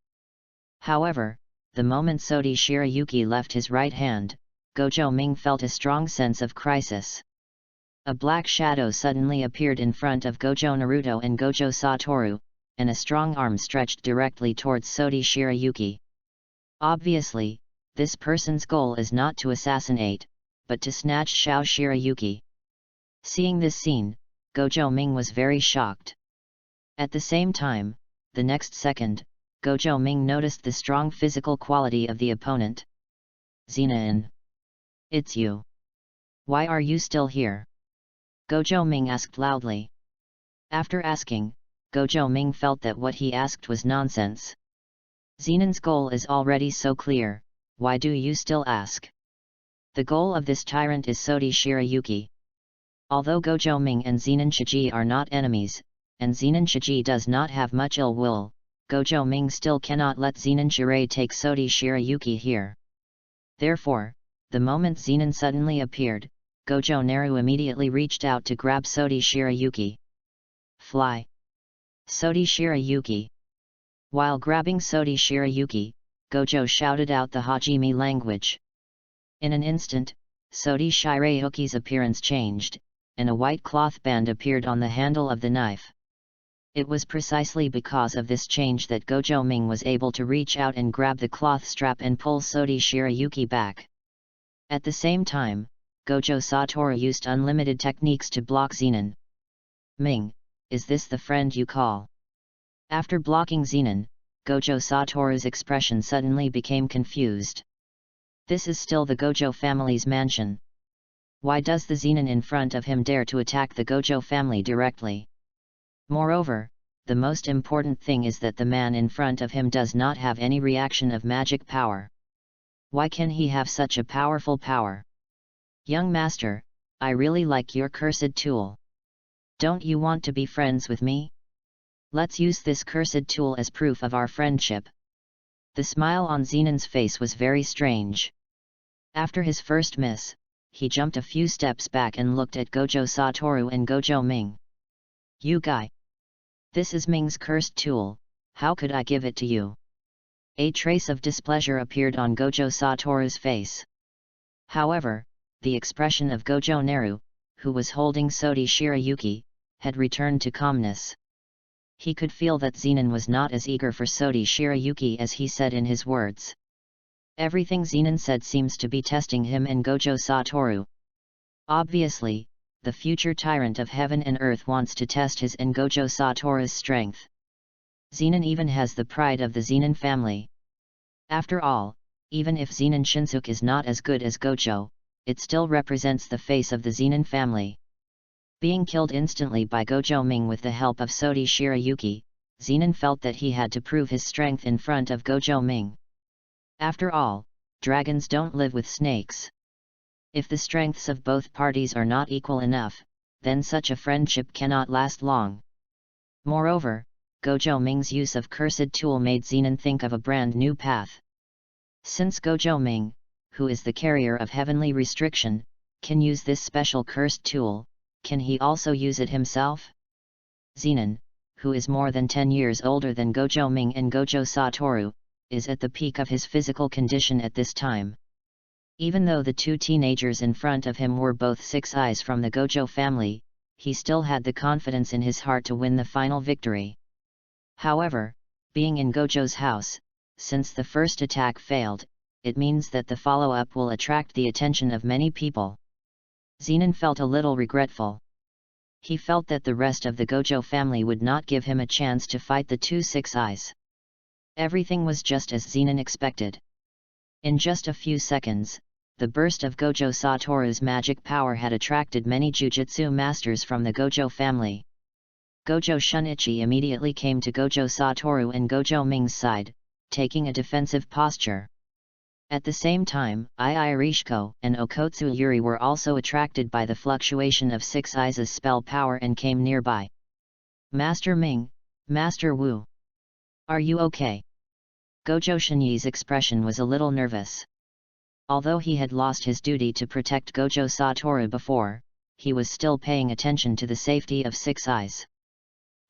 However, the moment Sodi Shirayuki left his right hand, Gojo Ming felt a strong sense of crisis. A black shadow suddenly appeared in front of Gojo Naruto and Gojo Satoru, and a strong arm stretched directly towards Sodi Shirayuki. Obviously, this person's goal is not to assassinate, but to snatch Shao Shirayuki. Seeing this scene, Gojo Ming was very shocked. At the same time, the next second, Gojo Ming noticed the strong physical quality of the opponent. Zenin. It's you. Why are you still here? Gojo Ming asked loudly. After asking, Gojo Ming felt that what he asked was nonsense. Zenin's goal is already so clear, why do you still ask? The goal of this tyrant is Sodi Shirayuki. Although Gojo Ming and Zenin Shiji are not enemies, and Zenin Shiji does not have much ill will, Gojo Ming still cannot let Zenin Shirai take Sodi Shirayuki here. Therefore, the moment Zenin suddenly appeared, Gojo Naru immediately reached out to grab Sodi Shirayuki. Fly! Sodi Shirayuki! While grabbing Sodi Shirayuki, Gojo shouted out the Hajime language. In an instant, Sodi Shirayuki's appearance changed, and a white cloth band appeared on the handle of the knife. It was precisely because of this change that Gojo Ming was able to reach out and grab the cloth strap and pull Sodi Shirayuki back. At the same time, Gojo Satoru used unlimited techniques to block Zenin. Ming, is this the friend you call? After blocking Zenin, Gojo Satoru's expression suddenly became confused. This is still the Gojo family's mansion. Why does the Zenin in front of him dare to attack the Gojo family directly? Moreover, the most important thing is that the man in front of him does not have any reaction of magic power. Why can he have such a powerful power? Young master, I really like your cursed tool. Don't you want to be friends with me? Let's use this cursed tool as proof of our friendship. The smile on Zenin's face was very strange. After his first miss, he jumped a few steps back and looked at Gojo Satoru and Gojo Ming. You guy! This is Ming's cursed tool, how could I give it to you? A trace of displeasure appeared on Gojo Satoru's face. However, the expression of Gojo Naru, who was holding Sodi Shirayuki, had returned to calmness. He could feel that Zenin was not as eager for Sodi Shirayuki as he said in his words. Everything Zenin said seems to be testing him and Gojo Satoru. Obviously, the future tyrant of heaven and earth wants to test his and Gojo Satoru's strength. Zenin even has the pride of the Zenin family. After all, even if Zenin Shinsuke is not as good as Gojo, it still represents the face of the Zenin family. Being killed instantly by Gojo Ming with the help of Sodi Shirayuki, Zenin felt that he had to prove his strength in front of Gojo Ming. After all, dragons don't live with snakes. If the strengths of both parties are not equal enough, then such a friendship cannot last long. Moreover, Gojo Ming's use of cursed tool made Zenin think of a brand new path. Since Gojo Ming, who is the carrier of heavenly restriction, can use this special cursed tool, can he also use it himself? Zenin, who is more than 10 years older than Gojo Ming and Gojo Satoru, is at the peak of his physical condition at this time. Even though the two teenagers in front of him were both six eyes from the Gojo family, he still had the confidence in his heart to win the final victory. However, being in Gojo's house, since the first attack failed, it means that the follow-up will attract the attention of many people. Zenin felt a little regretful. He felt that the rest of the Gojo family would not give him a chance to fight the two six eyes. Everything was just as Zenin expected. In just a few seconds, the burst of Gojo Satoru's magic power had attracted many Jujutsu masters from the Gojo family. Gojo Shunichi immediately came to Gojo Satoru and Gojo Ming's side, taking a defensive posture. At the same time, Rishiko and Okotsu Yuri were also attracted by the fluctuation of Six Eyes' spell power and came nearby. Master Ming, Master Wu. Are you okay? Gojo Shinyi's expression was a little nervous. Although he had lost his duty to protect Gojo Satoru before, he was still paying attention to the safety of Six Eyes.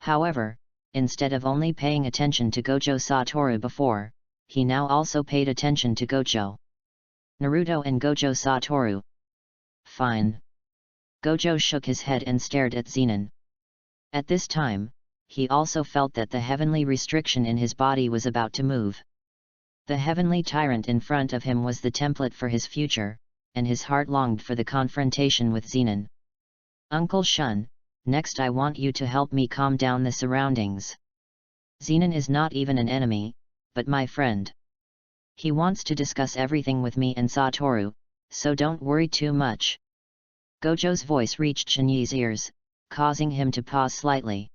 However, instead of only paying attention to Gojo Satoru before, he now also paid attention to Gojo, Naruto and Gojo Satoru. Fine. Gojo shook his head and stared at Zenin. At this time, he also felt that the heavenly restriction in his body was about to move. The heavenly tyrant in front of him was the template for his future, and his heart longed for the confrontation with Zenin. Uncle Shun, next I want you to help me calm down the surroundings. Zenin is not even an enemy, but my friend. He wants to discuss everything with me and Satoru, so don't worry too much. Gojo's voice reached Shinyi's ears, causing him to pause slightly.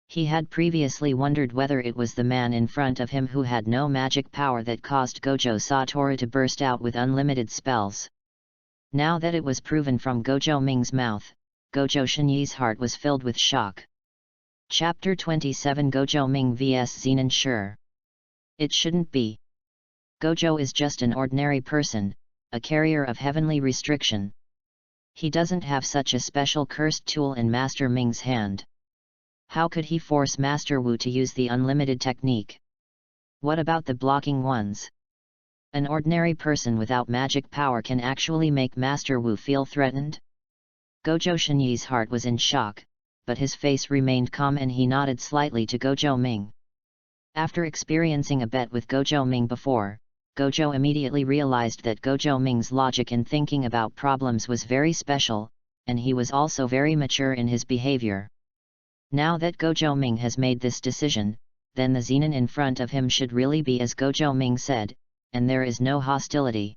He had previously wondered whether it was the man in front of him who had no magic power that caused Gojo Satoru to burst out with unlimited spells. Now that it was proven from Gojo Ming's mouth, Gojo Shinyi's heart was filled with shock. Chapter 27 Gojo Ming vs Zenin. Sure. It shouldn't be. Gojo is just an ordinary person, a carrier of heavenly restriction. He doesn't have such a special cursed tool in Master Ming's hand. How could he force Master Wu to use the unlimited technique? What about the blocking ones? An ordinary person without magic power can actually make Master Wu feel threatened? Gojo Shinyi's heart was in shock, but his face remained calm and he nodded slightly to Gojo Ming. After experiencing a bet with Gojo Ming before, Gojo immediately realized that Gojo Ming's logic in thinking about problems was very special, and he was also very mature in his behavior. Now that Gojo Ming has made this decision, then the Zenin in front of him should really be as Gojo Ming said, and there is no hostility.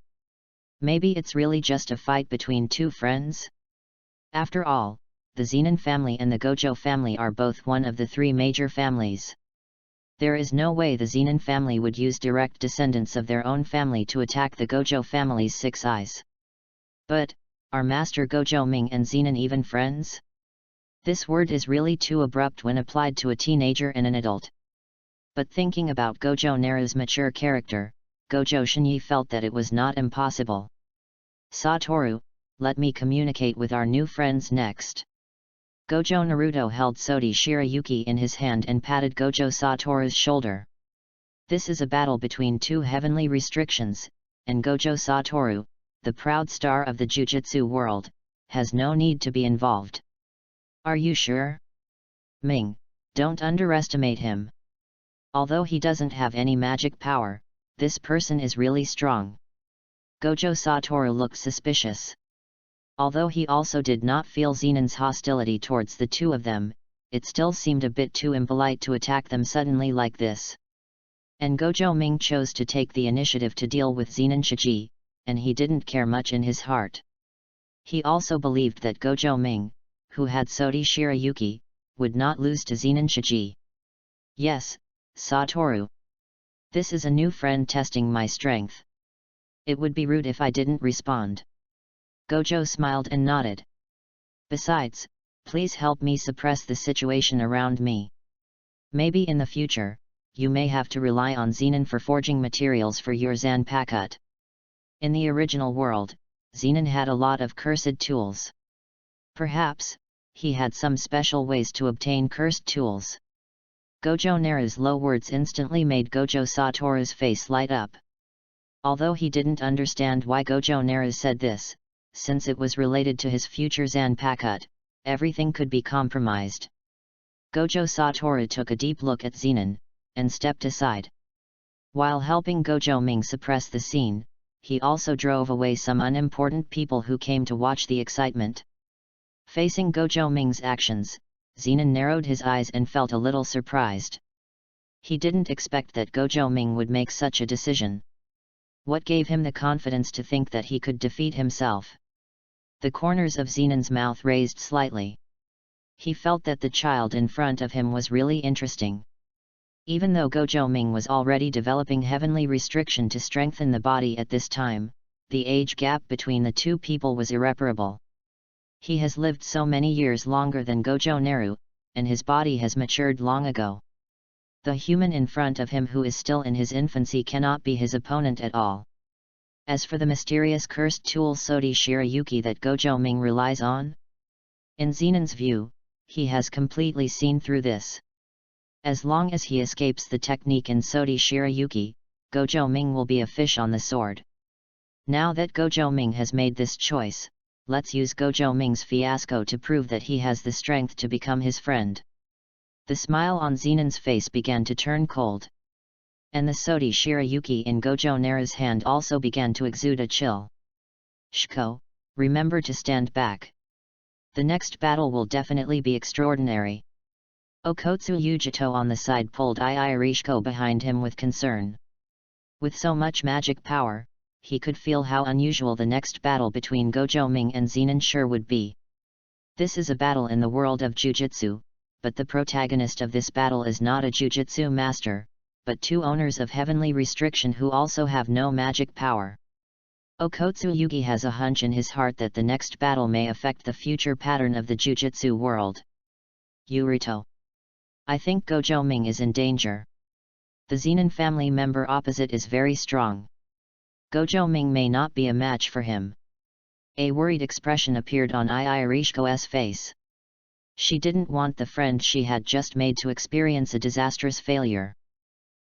Maybe it's really just a fight between two friends? After all, the Zenin family and the Gojo family are both one of the three major families. There is no way the Zenin family would use direct descendants of their own family to attack the Gojo family's Six Eyes. But, are Master Gojo Ming and Zenin even friends? This word is really too abrupt when applied to a teenager and an adult. But thinking about Gojo Naru's mature character, Gojo Shinyi felt that it was not impossible. Satoru, let me communicate with our new friends next. Gojo Naruto held Sodi Shirayuki in his hand and patted Gojo Satoru's shoulder. This is a battle between two heavenly restrictions, and Gojo Satoru, the proud star of the Jujutsu world, has no need to be involved. Are you sure? Ming, don't underestimate him. Although he doesn't have any magic power, this person is really strong. Gojo Satoru looked suspicious. Although he also did not feel Zenin's hostility towards the two of them, it still seemed a bit too impolite to attack them suddenly like this. And Gojo Ming chose to take the initiative to deal with Zenin Shiji, and he didn't care much in his heart. He also believed that Gojo Ming, who had Sodi Shirayuki, would not lose to Zenin Shiji. Yes, Satoru. This is a new friend testing my strength. It would be rude if I didn't respond. Gojo smiled and nodded. Besides, please help me suppress the situation around me. Maybe in the future, you may have to rely on Zenin for forging materials for your Zanpakuto. In the original world, Zenin had a lot of cursed tools. Perhaps, he had some special ways to obtain cursed tools. Gojo Naru's low words instantly made Gojo Satoru's face light up. Although he didn't understand why Gojo Naru said this, since it was related to his future Zanpakuto, everything could be compromised. Gojo Satoru took a deep look at Zenin, and stepped aside. While helping Gojo Ming suppress the scene, he also drove away some unimportant people who came to watch the excitement. Facing Gojo Ming's actions, Zenin narrowed his eyes and felt a little surprised. He didn't expect that Gojo Ming would make such a decision. What gave him the confidence to think that he could defeat himself? The corners of Zenin's mouth raised slightly. He felt that the child in front of him was really interesting. Even though Gojo Ming was already developing heavenly restriction to strengthen the body at this time, the age gap between the two people was irreparable. He has lived so many years longer than Gojo Naru, and his body has matured long ago. The human in front of him who is still in his infancy cannot be his opponent at all. As for the mysterious cursed tool Sodi Shirayuki that Gojo Ming relies on, in Zenon's view, he has completely seen through this. As long as he escapes the technique in Sodi Shirayuki, Gojo Ming will be a fish on the sword. Now that Gojo Ming has made this choice, let's use Gojo Ming's fiasco to prove that he has the strength to become his friend. The smile on Zenon's face began to turn cold. And the Sodi Shirayuki in Gojo Nara's hand also began to exude a chill. Shiko, remember to stand back. The next battle will definitely be extraordinary. Okotsu Yujito on the side pulled Irishko behind him with concern. With so much magic power, he could feel how unusual the next battle between Gojo Ming and Zenon sure would be. This is a battle in the world of Jujutsu, but the protagonist of this battle is not a Jujutsu master, but two owners of heavenly restriction who also have no magic power. Okotsu Yugi has a hunch in his heart that the next battle may affect the future pattern of the Jujutsu world. Yurito. I think Gojo Ming is in danger. The Zenon family member opposite is very strong. Gojo Ming may not be a match for him. A worried expression appeared on Irishko's face. She didn't want the friend she had just made to experience a disastrous failure.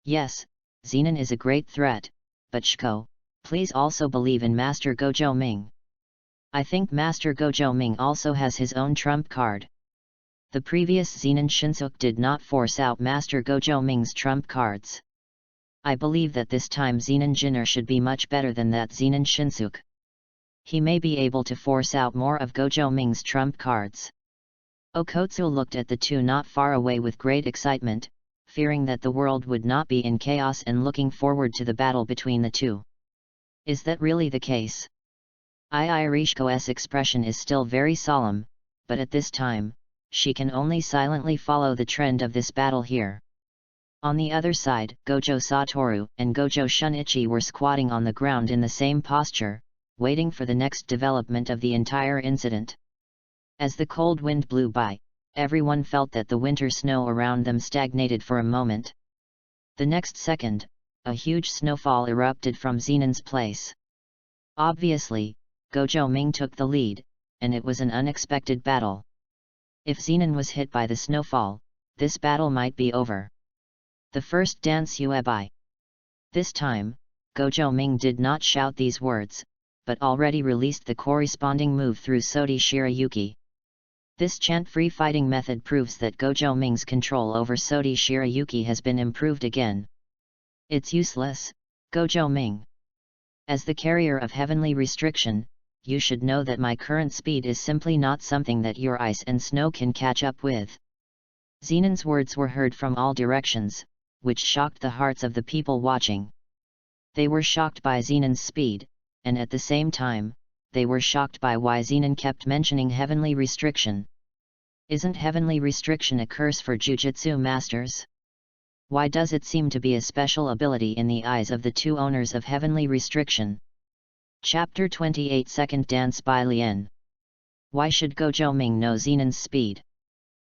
Yes, Zenon is a great threat, but Shiko, please also believe in Master Gojo Ming. I think Master Gojo Ming also has his own trump card. The previous Zenon Shinsuke did not force out Master Gojo Ming's trump cards. I believe that this time Zenon Jinner should be much better than that Zenon Shinsuke. He may be able to force out more of Gojo Ming's trump cards. Okotsu looked at the two not far away with great excitement, fearing that the world would not be in chaos and looking forward to the battle between the two. Is that really the case? Irishko's expression is still very solemn, but at this time, she can only silently follow the trend of this battle here. On the other side, Gojo Satoru and Gojo Shunichi were squatting on the ground in the same posture, waiting for the next development of the entire incident. As the cold wind blew by, everyone felt that the winter snow around them stagnated for a moment. The next second, a huge snowfall erupted from Zenon's place. Obviously, Gojo Ming took the lead, and it was an unexpected battle. If Zenon was hit by the snowfall, this battle might be over. The first dance Uebi. This time, Gojo Ming did not shout these words, but already released the corresponding move through Sodi Shirayuki. This chant-free fighting method proves that Gojo Ming's control over Sodi Shirayuki has been improved again. It's useless, Gojo Ming. As the carrier of heavenly restriction, you should know that my current speed is simply not something that your ice and snow can catch up with. Zenon's words were heard from all directions, which shocked the hearts of the people watching. They were shocked by Zenon's speed, and at the same time, they were shocked by why Zenon kept mentioning heavenly restriction. Isn't heavenly restriction a curse for Jujutsu masters? Why does it seem to be a special ability in the eyes of the two owners of heavenly restriction? Chapter 28 Second Dance by Lien. Why should Gojo Ming know Zenon's speed?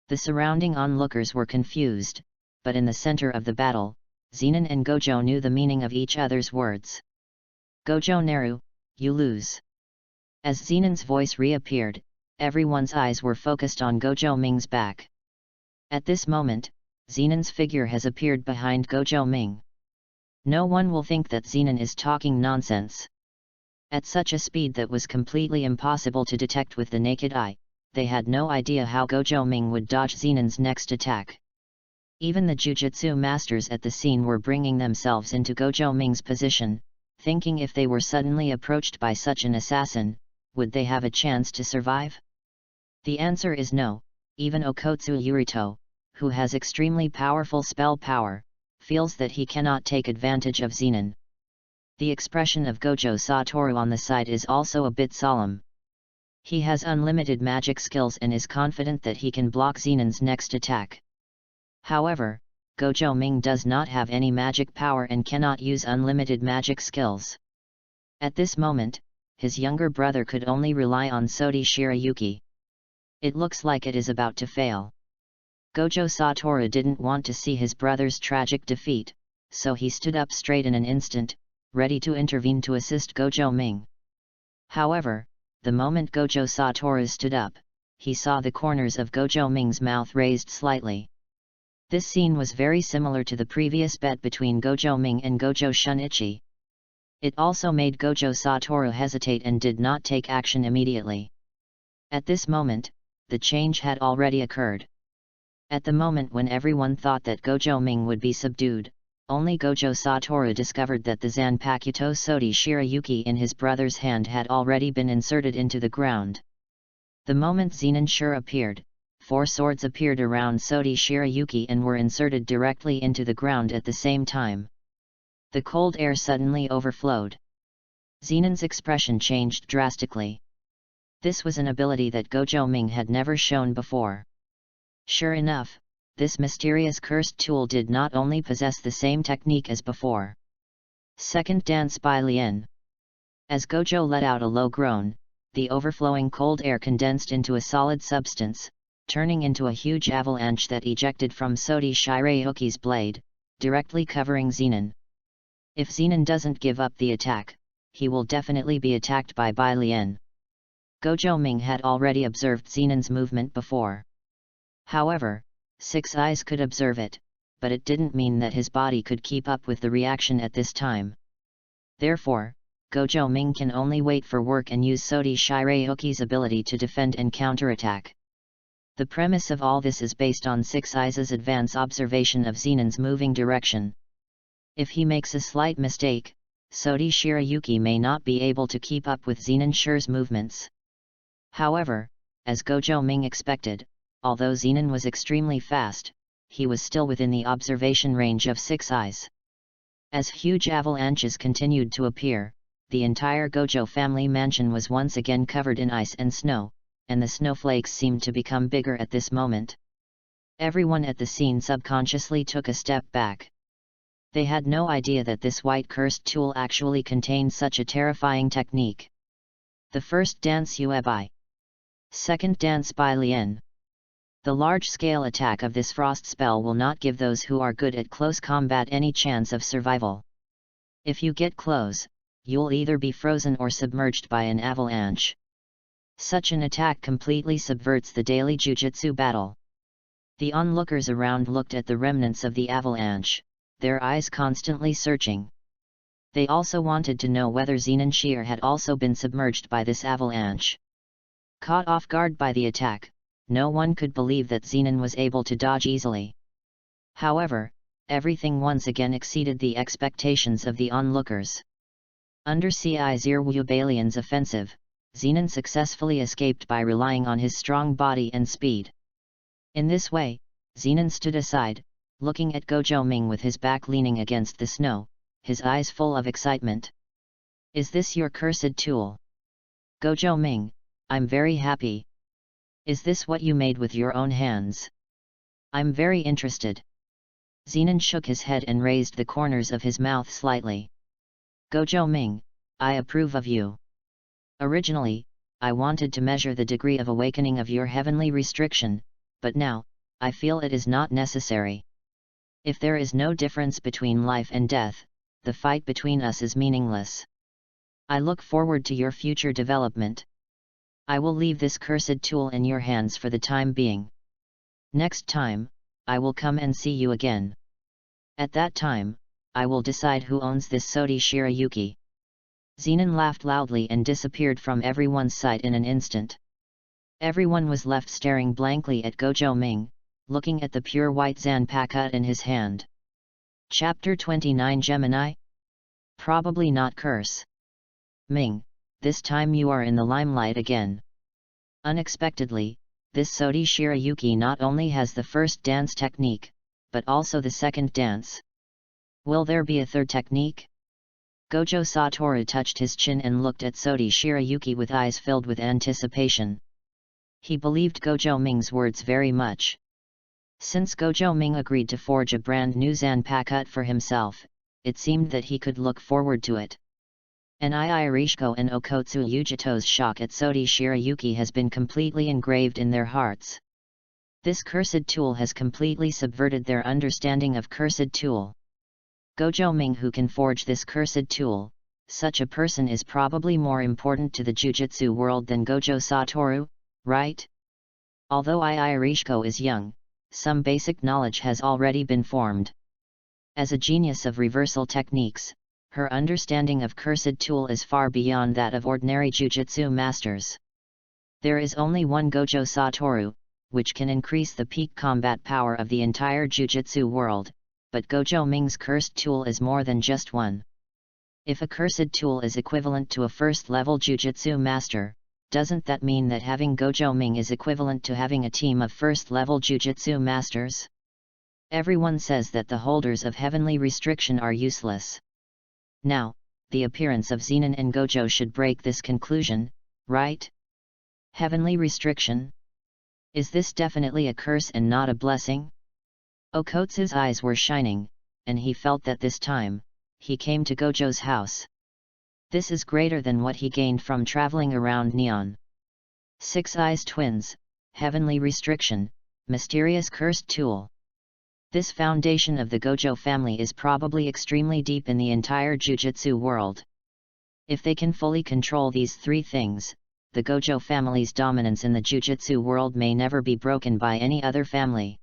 The surrounding onlookers were confused, but in the center of the battle, Zenon and Gojo knew the meaning of each other's words. Gojo Naru, you lose. As Zenon's voice reappeared, everyone's eyes were focused on Gojo Ming's back. At this moment, Zenon's figure has appeared behind Gojo Ming. No one will think that Zenon is talking nonsense. At such a speed that was completely impossible to detect with the naked eye, they had no idea how Gojo Ming would dodge Zenon's next attack. Even the Jujutsu masters at the scene were bringing themselves into Gojo Ming's position, thinking if they were suddenly approached by such an assassin, would they have a chance to survive? The answer is no. Even Okotsu Yurito, who has extremely powerful spell power, feels that he cannot take advantage of Zenon. The expression of Gojo Satoru on the side is also a bit solemn. He has unlimited magic skills and is confident that he can block Zenon's next attack. However, Gojo Ming does not have any magic power and cannot use unlimited magic skills. At this moment, his younger brother could only rely on Sodi Shirayuki. It looks like it is about to fail. Gojo Satoru didn't want to see his brother's tragic defeat, so he stood up straight in an instant, ready to intervene to assist Gojo Ming. However, the moment Gojo Satoru stood up, he saw the corners of Gojo Ming's mouth raised slightly. This scene was very similar to the previous bet between Gojo Ming and Gojo Shunichi. It also made Gojo Satoru hesitate and did not take action immediately. At this moment, the change had already occurred. At the moment when everyone thought that Gojo Ming would be subdued, only Gojo Satoru discovered that the Zanpakuto Sodi Shirayuki in his brother's hand had already been inserted into the ground. The moment Zenin Shur appeared, 4 swords appeared around Sodi Shirayuki and were inserted directly into the ground at the same time. The cold air suddenly overflowed. Zenin's expression changed drastically. This was an ability that Gojo Ming had never shown before. Sure enough, this mysterious cursed tool did not only possess the same technique as before. Second dance by Lien. As Gojo let out a low groan, the overflowing cold air condensed into a solid substance, turning into a huge avalanche that ejected from Sodi Shirayuki's blade, directly covering Zenin. If Zenin doesn't give up the attack, he will definitely be attacked by Bai Lien. Gojo Ming had already observed Zenin's movement before. However, 6 eyes could observe it, but it didn't mean that his body could keep up with the reaction at this time. Therefore, Gojo Ming can only wait for work and use Sodi Shirayuki's ability to defend and counterattack. The premise of all this is based on 6 eyes' advance observation of Zenin's moving direction. If he makes a slight mistake, Sodi Shirayuki may not be able to keep up with Zenin Shur's movements. However, as Gojo Ming expected, although Zenin was extremely fast, he was still within the observation range of 6 eyes. As huge avalanches continued to appear, the entire Gojo family mansion was once again covered in ice and snow, and the snowflakes seemed to become bigger at this moment. Everyone at the scene subconsciously took a step back. They had no idea that this white cursed tool actually contained such a terrifying technique. The first dance Uebi. Second dance by Lien. The large-scale attack of this frost spell will not give those who are good at close combat any chance of survival. If you get close, you'll either be frozen or submerged by an avalanche. Such an attack completely subverts the daily Jujutsu battle. The onlookers around looked at the remnants of the avalanche, their eyes constantly searching. They also wanted to know whether Zenin Shir had also been submerged by this avalanche. Caught off guard by the attack, no one could believe that Zenin was able to dodge easily. However, everything once again exceeded the expectations of the onlookers. Under Zirwubalian's offensive, Zenin successfully escaped by relying on his strong body and speed. In this way, Zenin stood aside, looking at Gojo Ming with his back leaning against the snow, his eyes full of excitement. "Is this your cursed tool? Gojo Ming, I'm very happy. Is this what you made with your own hands? I'm very interested." Zenin shook his head and raised the corners of his mouth slightly. "Gojo Ming, I approve of you. Originally, I wanted to measure the degree of awakening of your heavenly restriction, but now, I feel it is not necessary. If there is no difference between life and death, the fight between us is meaningless. I look forward to your future development. I will leave this cursed tool in your hands for the time being. Next time, I will come and see you again. At that time, I will decide who owns this Sodi Shirayuki." Zenin laughed loudly and disappeared from everyone's sight in an instant. Everyone was left staring blankly at Gojo Ming, looking at the pure white Zanpakuto in his hand. Chapter 29 Gemini? Probably not curse. Ming, this time you are in the limelight again. Unexpectedly, this Sodi Shirayuki not only has the first dance technique, but also the second dance. Will there be a third technique? Gojo Satoru touched his chin and looked at Sodi Shirayuki with eyes filled with anticipation. He believed Gojo Ming's words very much. Since Gojo Ming agreed to forge a brand new Zanpakuto for himself, it seemed that he could look forward to it. And Rishiko and Okotsu Yujito's shock at Sodi Shirayuki has been completely engraved in their hearts. This cursed tool has completely subverted their understanding of cursed tool. Gojo Ming who can forge this cursed tool, such a person is probably more important to the Jujutsu world than Gojo Satoru, right? Although Irishko is young, some basic knowledge has already been formed. As a genius of reversal techniques, her understanding of cursed tool is far beyond that of ordinary Jujutsu masters. There is only one Gojo Satoru, which can increase the peak combat power of the entire Jujutsu world, but Gojo Ming's cursed tool is more than just one. If a cursed tool is equivalent to a first-level Jujutsu master, doesn't that mean that having Gojo Ming is equivalent to having a team of first-level Jujutsu masters? Everyone says that the holders of heavenly restriction are useless. Now, the appearance of Zenin and Gojo should break this conclusion, right? Heavenly restriction? Is this definitely a curse and not a blessing? Okotsu's eyes were shining, and he felt that this time, he came to Gojo's house. This is greater than what he gained from traveling around Neon. Six Eyes Twins, Heavenly Restriction, Mysterious Cursed Tool. This foundation of the Gojo family is probably extremely deep in the entire Jujutsu world. If they can fully control these three things, the Gojo family's dominance in the Jujutsu world may never be broken by any other family.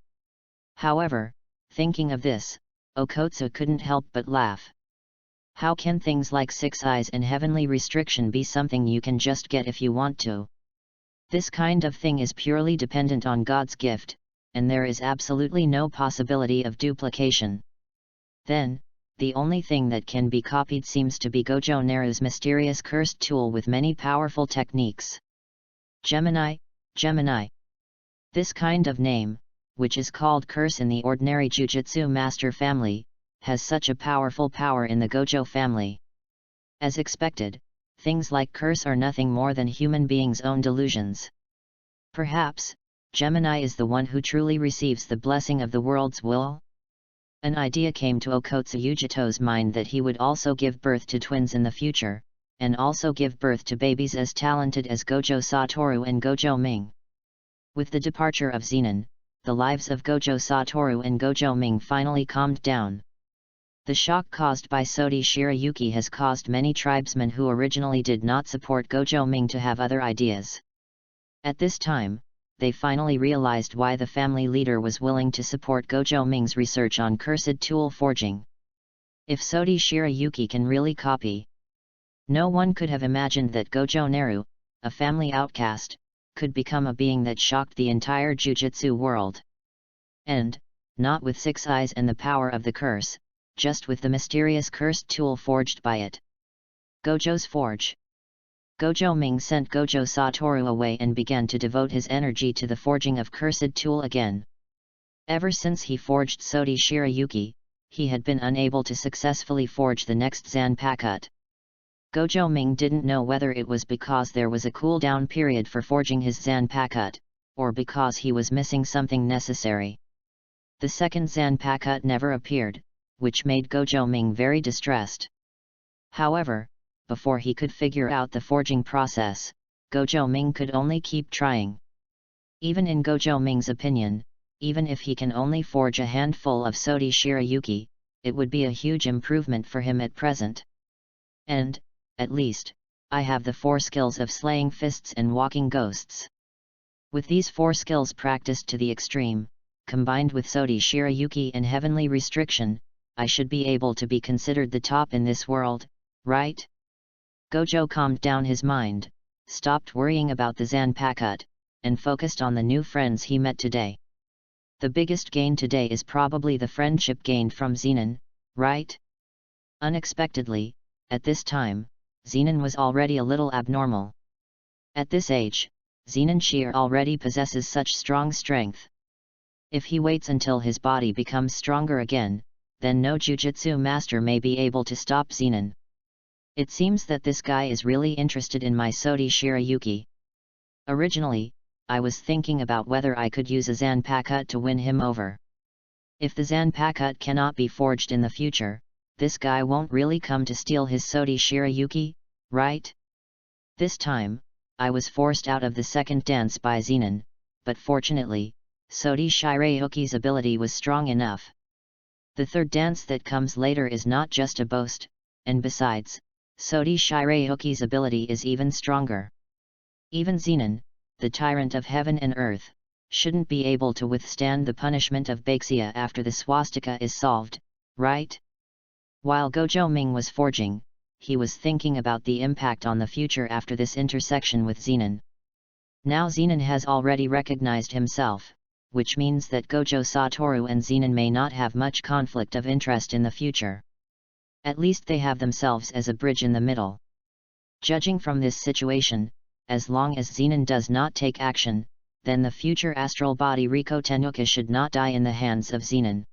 However, thinking of this, Okotsu couldn't help but laugh. How can things like Six Eyes and Heavenly Restriction be something you can just get if you want to? This kind of thing is purely dependent on God's gift, and there is absolutely no possibility of duplication. Then, the only thing that can be copied seems to be Gojo Neru's mysterious cursed tool with many powerful techniques. Gemini. This kind of name, which is called curse in the ordinary Jujutsu master family, has such a powerful power in the Gojo family. As expected, things like curse are nothing more than human beings' own delusions. Perhaps, Gemini is the one who truly receives the blessing of the world's will? An idea came to Okotsu Yujito's mind that he would also give birth to twins in the future, and also give birth to babies as talented as Gojo Satoru and Gojo Ming. With the departure of Zenin, the lives of Gojo Satoru and Gojo Ming finally calmed down. The shock caused by Sodi Shirayuki has caused many tribesmen who originally did not support Gojo Ming to have other ideas. At this time, they finally realized why the family leader was willing to support Gojo Ming's research on cursed tool forging. If Sodi Shirayuki can really copy, no one could have imagined that Gojo Neru, a family outcast, could become a being that shocked the entire Jujutsu world. And, not with Six Eyes and the power of the curse, just with the mysterious cursed tool forged by it. Gojo's Forge. Gojo Ming sent Gojo Satoru away and began to devote his energy to the forging of cursed tool again. Ever since he forged Sodi Shirayuki, he had been unable to successfully forge the next Zanpakuto. Gojo Ming didn't know whether it was because there was a cooldown period for forging his Zanpakuto, or because he was missing something necessary. The second Zanpakuto never appeared, which made Gojo Ming very distressed. However, before he could figure out the forging process, Gojo Ming could only keep trying. Even in Gojo Ming's opinion, even if he can only forge a handful of Sodi Shirayuki, it would be a huge improvement for him at present. And, at least, I have the 4 skills of slaying fists and walking ghosts. With these 4 skills practiced to the extreme, combined with Sodi Shirayuki and Heavenly Restriction, I should be able to be considered the top in this world, right? Gojo calmed down his mind, stopped worrying about the Zanpakuto, and focused on the new friends he met today. The biggest gain today is probably the friendship gained from Zenin, right? Unexpectedly, at this time, Zenin was already a little abnormal. At this age, Zenin Sheer already possesses such strong strength. If he waits until his body becomes stronger again, then no Jujutsu master may be able to stop Zenin. It seems that this guy is really interested in my Sodi Shirayuki. Originally, I was thinking about whether I could use a Zanpakuto to win him over. If the Zanpakuto cannot be forged in the future, this guy won't really come to steal his Sodi Shirayuki, right? This time, I was forced out of the second dance by Zenin, but fortunately, Sodi Shirayuki's ability was strong enough. The third dance that comes later is not just a boast, and besides, Sodi Shirayuki's ability is even stronger. Even Zenon, the tyrant of heaven and earth, shouldn't be able to withstand the punishment of Baixia after the swastika is solved, right? While Gojo Ming was forging, he was thinking about the impact on the future after this intersection with Zenon. Now Zenon has already recognized himself, which means that Gojo Satoru and Zenon may not have much conflict of interest in the future. At least they have themselves as a bridge in the middle. Judging from this situation, as long as Zenon does not take action, then the future astral body Riko Tenuka should not die in the hands of Zenon.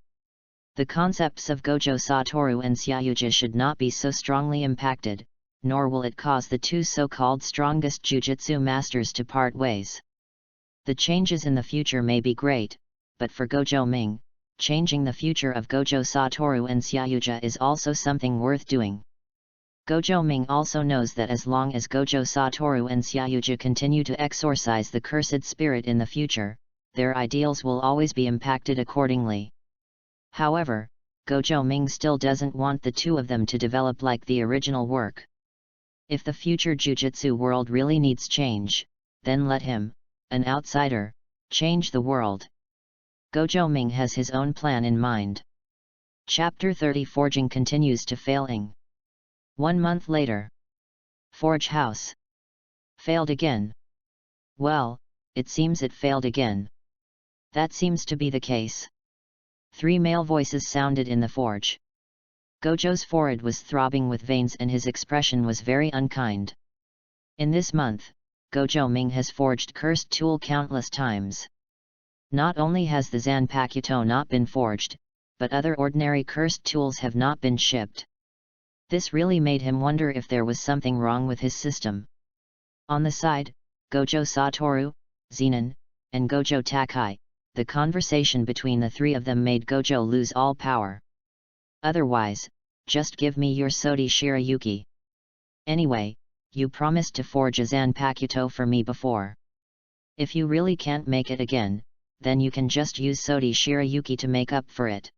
The concepts of Gojo Satoru and Sayuja should not be so strongly impacted, nor will it cause the two so-called strongest jujutsu masters to part ways. The changes in the future may be great, but for Gojo Ming, changing the future of Gojo Satoru and Sayuja is also something worth doing. Gojo Ming also knows that as long as Gojo Satoru and Sayuja continue to exorcise the cursed spirit in the future, their ideals will always be impacted accordingly. However, Gojo Ming still doesn't want the two of them to develop like the original work. If the future jujutsu world really needs change, then let him, an outsider, change the world. Gojo Ming has his own plan in mind. Chapter 30 Forging continues to failing. 1 month later. Forge house. Failed again. Well, it seems it failed again. That seems to be the case. 3 male voices sounded in the forge. Gojo's forehead was throbbing with veins and his expression was very unkind. In this month, Gojo Ming has forged cursed tool countless times. Not only has the Zanpakuto not been forged, but other ordinary cursed tools have not been shipped. This really made him wonder if there was something wrong with his system. On the side, Gojo Satoru, Zenon, and Gojo Takai, the conversation between the three of them made Gojo lose all power. Otherwise, just give me your Sodi Shirayuki. Anyway, you promised to forge a Zanpakuto for me before. If you really can't make it again, then you can just use Sodi Shirayuki to make up for it.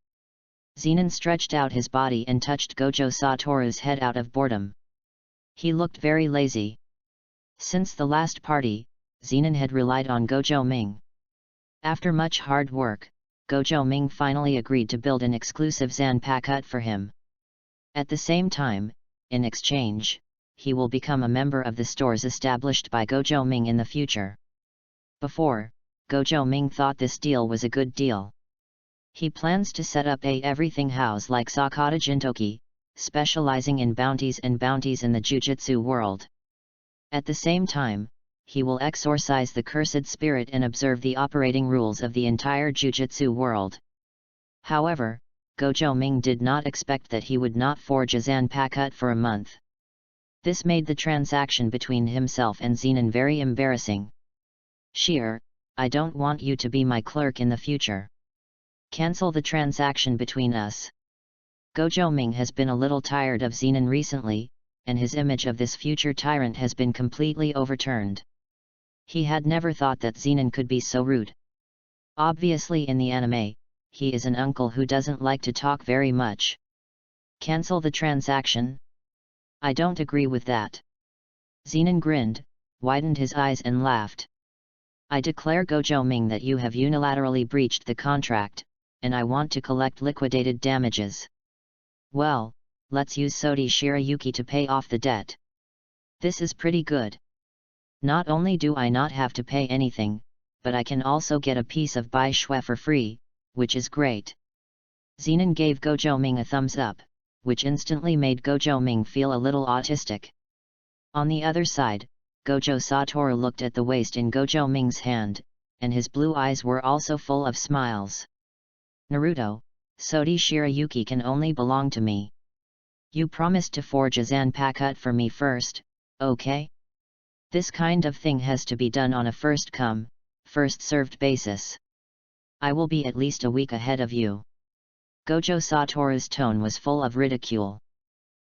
Zenon stretched out his body and touched Gojo Satoru's head out of boredom. He looked very lazy. Since the last party, Zenon had relied on Gojo Ming. After much hard work, Gojo Ming finally agreed to build an exclusive Zanpakuto for him. At the same time, in exchange, he will become a member of the stores established by Gojo Ming in the future. Before, Gojo Ming thought this deal was a good deal. He plans to set up a everything house like Sakata Jintoki, specializing in bounties in the Jujutsu world. At the same time, he will exorcise the cursed spirit and observe the operating rules of the entire Jujutsu world. However, Gojo Ming did not expect that he would not forge a Zanpakuto for a month. This made the transaction between himself and Zenon very embarrassing. Sheer, I don't want you to be my clerk in the future. Cancel the transaction between us. Gojo Ming has been a little tired of Zenon recently, and his image of this future tyrant has been completely overturned. He had never thought that Zenon could be so rude. Obviously in the anime, he is an uncle who doesn't like to talk very much. Cancel the transaction? I don't agree with that. Zenon grinned, widened his eyes and laughed. I declare Gojo Ming that you have unilaterally breached the contract, and I want to collect liquidated damages. Well, let's use Sodi Shirayuki to pay off the debt. This is pretty good. Not only do I not have to pay anything, but I can also get a piece of Bai Shui for free, which is great. Zenon gave Gojo Ming a thumbs up, which instantly made Gojo Ming feel a little autistic. On the other side, Gojo Satoru looked at the waist in Gojo Ming's hand, and his blue eyes were also full of smiles. Naruto, Sodi Shirayuki can only belong to me. You promised to forge a Zanpakuto for me first, okay? This kind of thing has to be done on a first-come, first-served basis. I will be at least a week ahead of you. Gojo Satoru's tone was full of ridicule.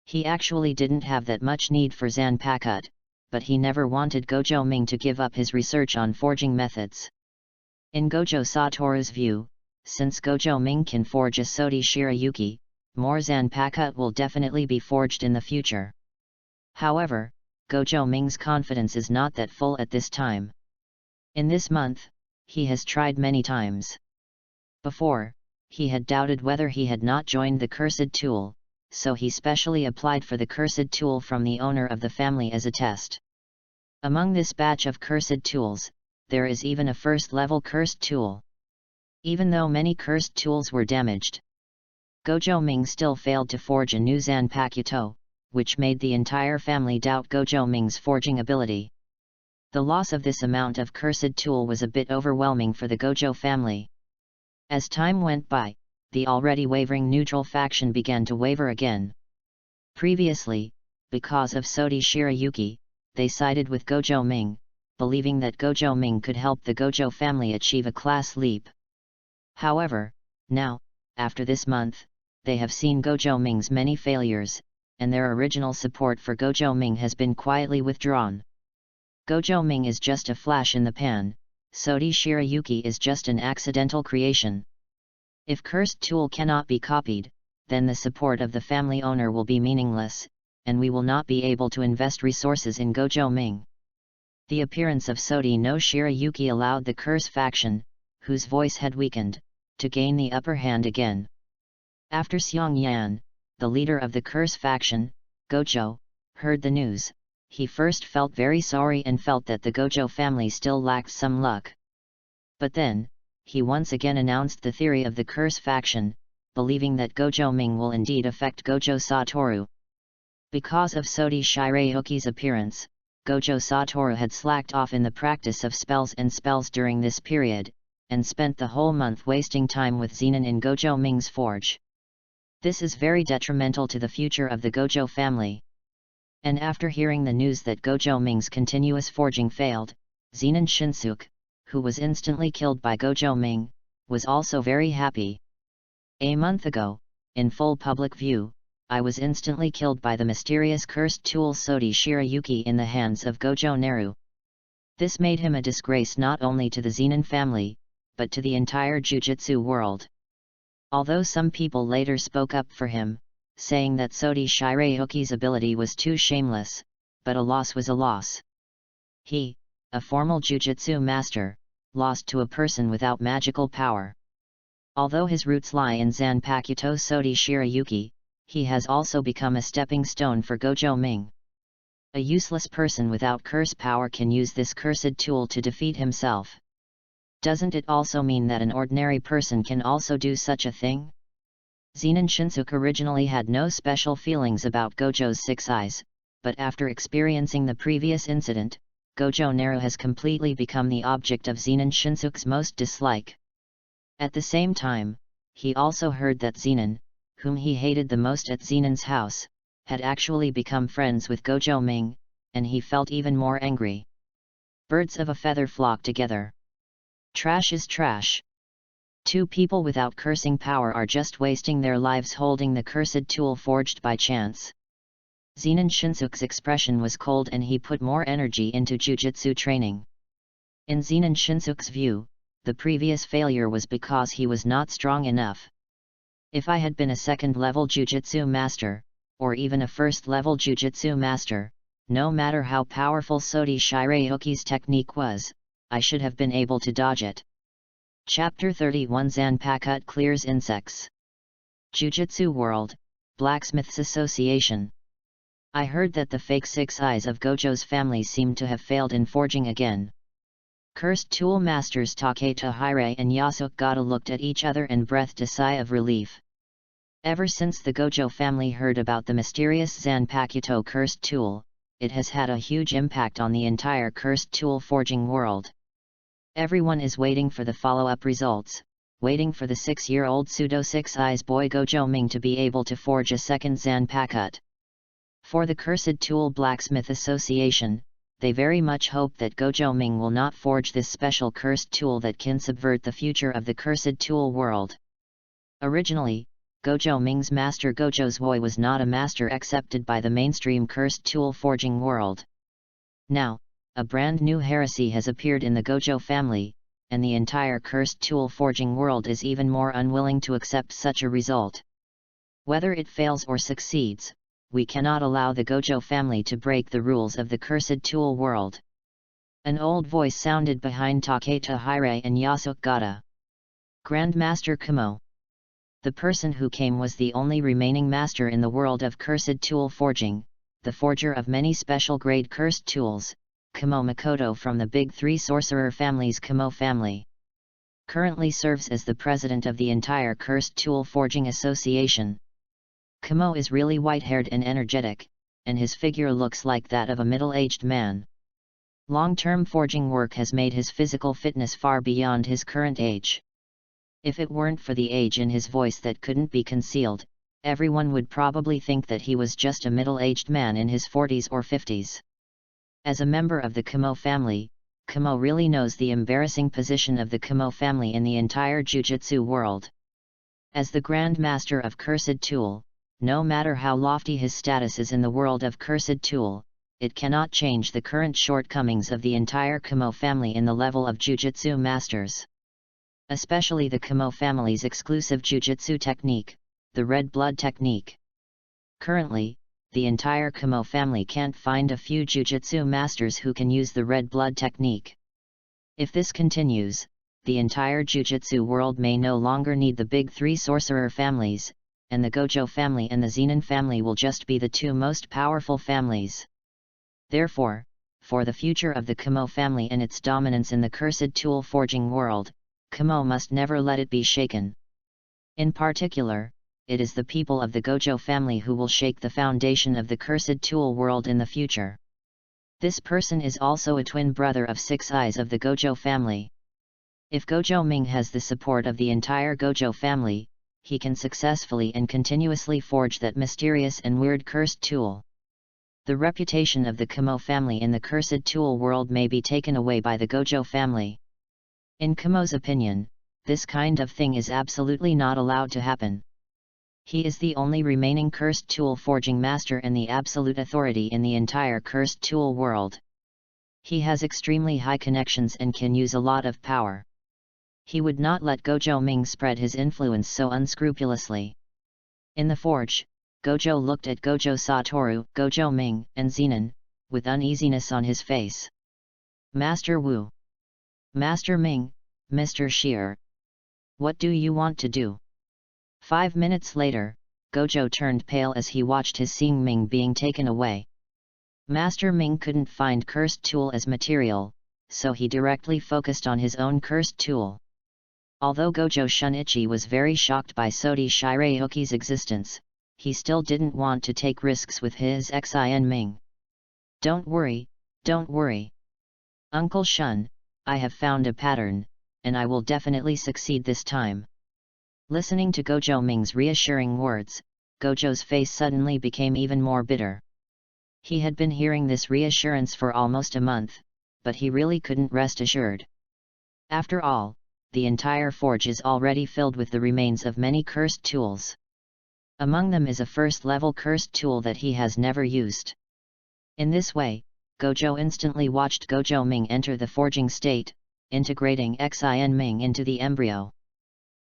He actually didn't have that much need for Zanpakuto, but he never wanted Gojo Ming to give up his research on forging methods. In Gojo Satoru's view, since Gojo Ming can forge a Sodi Shirayuki, more Zanpakuto will definitely be forged in the future. However, Gojo Ming's confidence is not that full at this time. In this month, he has tried many times. Before, he had doubted whether he had not joined the cursed tool, so he specially applied for the cursed tool from the owner of the family as a test. Among this batch of cursed tools, there is even a first-level cursed tool. Even though many cursed tools were damaged, Gojo Ming still failed to forge a new Zanpakuto, which made the entire family doubt Gojo Ming's forging ability. The loss of this amount of cursed tool was a bit overwhelming for the Gojo family. As time went by, the already wavering neutral faction began to waver again. Previously, because of Sodi Shirayuki, they sided with Gojo Ming, believing that Gojo Ming could help the Gojo family achieve a class leap. However, now, after this month, they have seen Gojo Ming's many failures, and their original support for Gojo Ming has been quietly withdrawn. Gojo Ming is just a flash in the pan, Sodi Shirayuki is just an accidental creation. If cursed tool cannot be copied, then the support of the family owner will be meaningless, and we will not be able to invest resources in Gojo Ming. The appearance of Sodi no Shirayuki allowed the curse faction, whose voice had weakened, to gain the upper hand again. After Xiong Yan, the leader of the curse faction, Gojo, heard the news, he first felt very sorry and felt that the Gojo family still lacked some luck. But then, he once again announced the theory of the curse faction, believing that Gojo Ming will indeed affect Gojo Satoru. Because of Sodi Shirayuki's appearance, Gojo Satoru had slacked off in the practice of spells during this period, and spent the whole month wasting time with Zenin in Gojo Ming's forge. This is very detrimental to the future of the Gojo family. And after hearing the news that Gojo Ming's continuous forging failed, Zenin Shinsuke, who was instantly killed by Gojo Ming, was also very happy. A month ago, in full public view, I was instantly killed by the mysterious cursed tool Sodi Shirayuki in the hands of Gojo Neru. This made him a disgrace not only to the Zenin family, but to the entire Jujutsu world. Although some people later spoke up for him, saying that Sodi Shirayuki's ability was too shameless, but a loss was a loss. He, a formal Jujutsu master, lost to a person without magical power. Although his roots lie in Zanpakuto Sodi Shirayuki, he has also become a stepping stone for Gojo Ming. A useless person without curse power can use this cursed tool to defeat himself. Doesn't it also mean that an ordinary person can also do such a thing? Zenin Shinsuke originally had no special feelings about Gojo's 6 eyes, but after experiencing the previous incident, Gojo Neru has completely become the object of Zenin Shinsuke's most dislike. At the same time, he also heard that Zenin, whom he hated the most at Zenin's house, had actually become friends with Gojo Ming, and he felt even more angry. Birds of a feather flock together. Trash is trash. Two people without cursing power are just wasting their lives holding the cursed tool forged by chance. Zenin Shinsuke's expression was cold and he put more energy into Jujutsu training. In Zenin Shinsuke's view, the previous failure was because he was not strong enough. If I had been a second-level Jujutsu master, or even a first-level Jujutsu master, no matter how powerful Sodi Shirayuki's technique was, I should have been able to dodge it. Chapter 31 Zanpakuto clears insects. Jujutsu World, Blacksmiths Association. I heard that the fake 6 eyes of Gojo's family seemed to have failed in forging again. Cursed tool masters Taketa Hire and Yasukata looked at each other and breathed a sigh of relief. Ever since the Gojo family heard about the mysterious Zanpakuto cursed tool, it has had a huge impact on the entire cursed tool forging world. Everyone is waiting for the follow-up results, waiting for the 6-year-old pseudo 6 eyes boy Gojo Ming to be able to forge a second Zanpakuto. For the Cursed Tool Blacksmith Association, they very much hope that Gojo Ming will not forge this special cursed tool that can subvert the future of the cursed tool world. Originally, Gojo Ming's master Gojo Zoi was not a master accepted by the mainstream cursed tool forging world. Now, a brand new heresy has appeared in the Gojo family, and the entire cursed tool forging world is even more unwilling to accept such a result. Whether it fails or succeeds, we cannot allow the Gojo family to break the rules of the cursed tool world. An old voice sounded behind Takeda Hire and Yasukata. Grandmaster Komo. The person who came was the only remaining master in the world of cursed tool forging, the forger of many special grade cursed tools, Komo Makoto from the Big Three Sorcerer family's Komo family. Currently serves as the president of the entire Cursed Tool Forging Association. Komo is really white-haired and energetic, and his figure looks like that of a middle-aged man. Long-term forging work has made his physical fitness far beyond his current age. If it weren't for the age in his voice that couldn't be concealed, everyone would probably think that he was just a middle-aged man in his 40s or 50s. As a member of the Komo family, Komo really knows the embarrassing position of the Komo family in the entire Jujutsu world. As the Grand Master of Cursed Tool, no matter how lofty his status is in the world of Cursed Tool, it cannot change the current shortcomings of the entire Komo family in the level of Jujutsu masters. Especially the Komo family's exclusive Jujutsu technique, the Red Blood technique. Currently, the entire Komo family can't find a few Jujutsu masters who can use the Red Blood technique. If this continues, the entire Jujutsu world may no longer need the Big Three Sorcerer families, and the Gojo family and the Zenin family will just be the two most powerful families. Therefore, for the future of the Komo family and its dominance in the Cursed Tool Forging world, Komo must never let it be shaken. In particular, it is the people of the Gojo family who will shake the foundation of the Cursed Tool world in the future. This person is also a twin brother of 6 eyes of the Gojo family. If Gojo Ming has the support of the entire Gojo family, he can successfully and continuously forge that mysterious and weird cursed tool. The reputation of the Komo family in the Cursed Tool world may be taken away by the Gojo family. In Komo's opinion, this kind of thing is absolutely not allowed to happen. He is the only remaining cursed tool forging master and the absolute authority in the entire cursed tool world. He has extremely high connections and can use a lot of power. He would not let Gojo Ming spread his influence so unscrupulously. In the forge, Gojo looked at Gojo Satoru, Gojo Ming, and Zenin, with uneasiness on his face. Master Wu. Master Ming, Mr. Shear. What do you want to do? 5 minutes later, Gojo turned pale as he watched his Xing Ming being taken away. Master Ming couldn't find cursed tool as material, so he directly focused on his own cursed tool. Although Gojo Shunichi was very shocked by Sodi Shirayuki's existence, he still didn't want to take risks with his Xin Ming. Don't worry, don't worry. Uncle Shun, I have found a pattern, and I will definitely succeed this time. Listening to Gojo Ming's reassuring words, Gojo's face suddenly became even more bitter. He had been hearing this reassurance for almost a month, but he really couldn't rest assured. After all, the entire forge is already filled with the remains of many cursed tools. Among them is a first-level cursed tool that he has never used. In this way, Gojo instantly watched Gojo Ming enter the forging state, integrating Xin Ming into the embryo.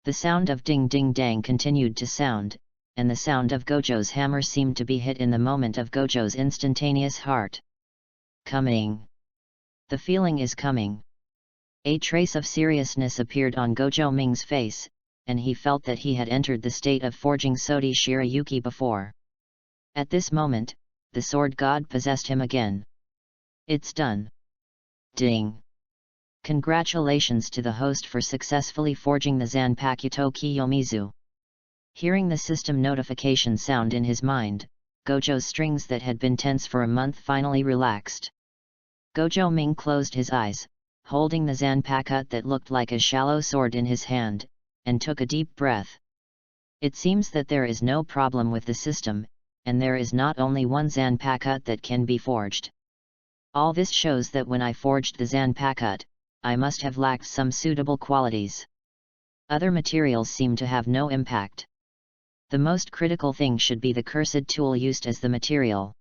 The sound of ding ding dang continued to sound, and the sound of Gojo's hammer seemed to be hit in the moment of Gojo's instantaneous heart. Coming. The feeling is coming. A trace of seriousness appeared on Gojo Ming's face, and he felt that he had entered the state of forging Sodi Shirayuki before. At this moment, the sword god possessed him again. It's done. Ding. Congratulations to the host for successfully forging the Zanpakuto Kiyomizu. Hearing the system notification sound in his mind, Gojo's strings that had been tense for a month finally relaxed. Gojo Ming closed his eyes, holding the Zanpakut that looked like a shallow sword in his hand, and took a deep breath. It seems that there is no problem with the system, and there is not only one Zanpakut that can be forged. All this shows that when I forged the Zanpakut, I must have lacked some suitable qualities. Other materials seem to have no impact. The most critical thing should be the cursed tool used as the material.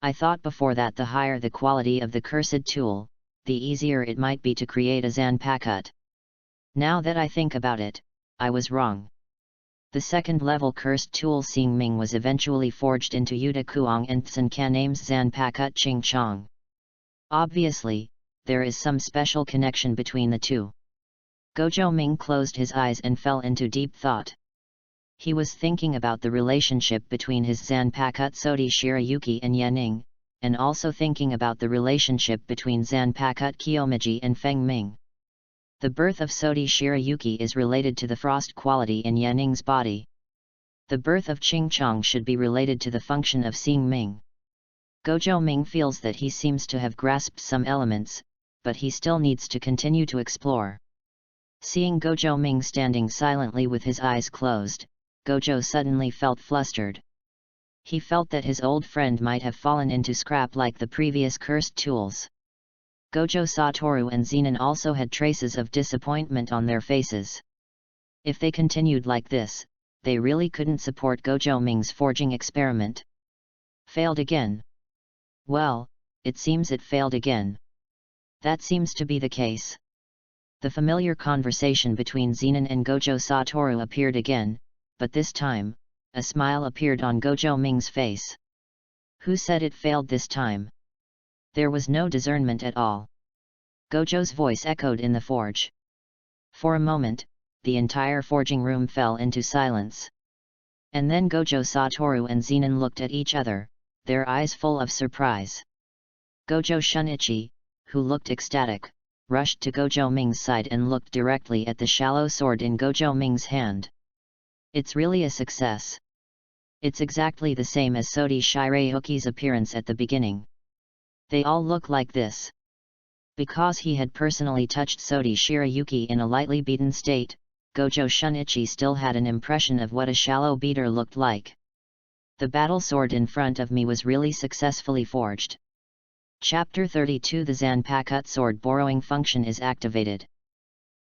I thought before that the higher the quality of the cursed tool, the easier it might be to create a Zanpakuto. Now that I think about it, I was wrong. The second-level cursed tool Xing Ming was eventually forged into Yuta Kuang and Tsun Kanam's Zanpakuto Ching Chong. Obviously, there is some special connection between the two. Gojo Ming closed his eyes and fell into deep thought. He was thinking about the relationship between his Zanpakuto Sodi Shirayuki and Yaning, and also thinking about the relationship between Zanpakuto Kiyomichi and Feng Ming. The birth of Sodi Shirayuki is related to the frost quality in Yaning's body. The birth of Ching Chong should be related to the function of Xing Ming. Gojo Ming feels that he seems to have grasped some elements, but he still needs to continue to explore. Seeing Gojo Ming standing silently with his eyes closed, Gojo suddenly felt flustered. He felt that his old friend might have fallen into scrap like the previous cursed tools. Gojo Satoru and Zenin also had traces of disappointment on their faces. If they continued like this, they really couldn't support Gojo Ming's forging experiment. Failed again. Well, it seems it failed again. That seems to be the case. The familiar conversation between Zenin and Gojo Satoru appeared again, but this time, a smile appeared on Gojo Ming's face. Who said it failed this time? There was no discernment at all. Gojo's voice echoed in the forge. For a moment, the entire forging room fell into silence. And then Gojo Satoru and Zenin looked at each other, their eyes full of surprise. Gojo Shunichi, who looked ecstatic, rushed to Gojo Ming's side and looked directly at the shallow sword in Gojo Ming's hand. It's really a success. It's exactly the same as Sodi Shirayuki's appearance at the beginning. They all look like this. Because he had personally touched Sodi Shirayuki in a lightly beaten state, Gojo Shunichi still had an impression of what a shallow beater looked like. The battle sword in front of me was really successfully forged. Chapter 32 The Zanpakuto sword borrowing function is activated.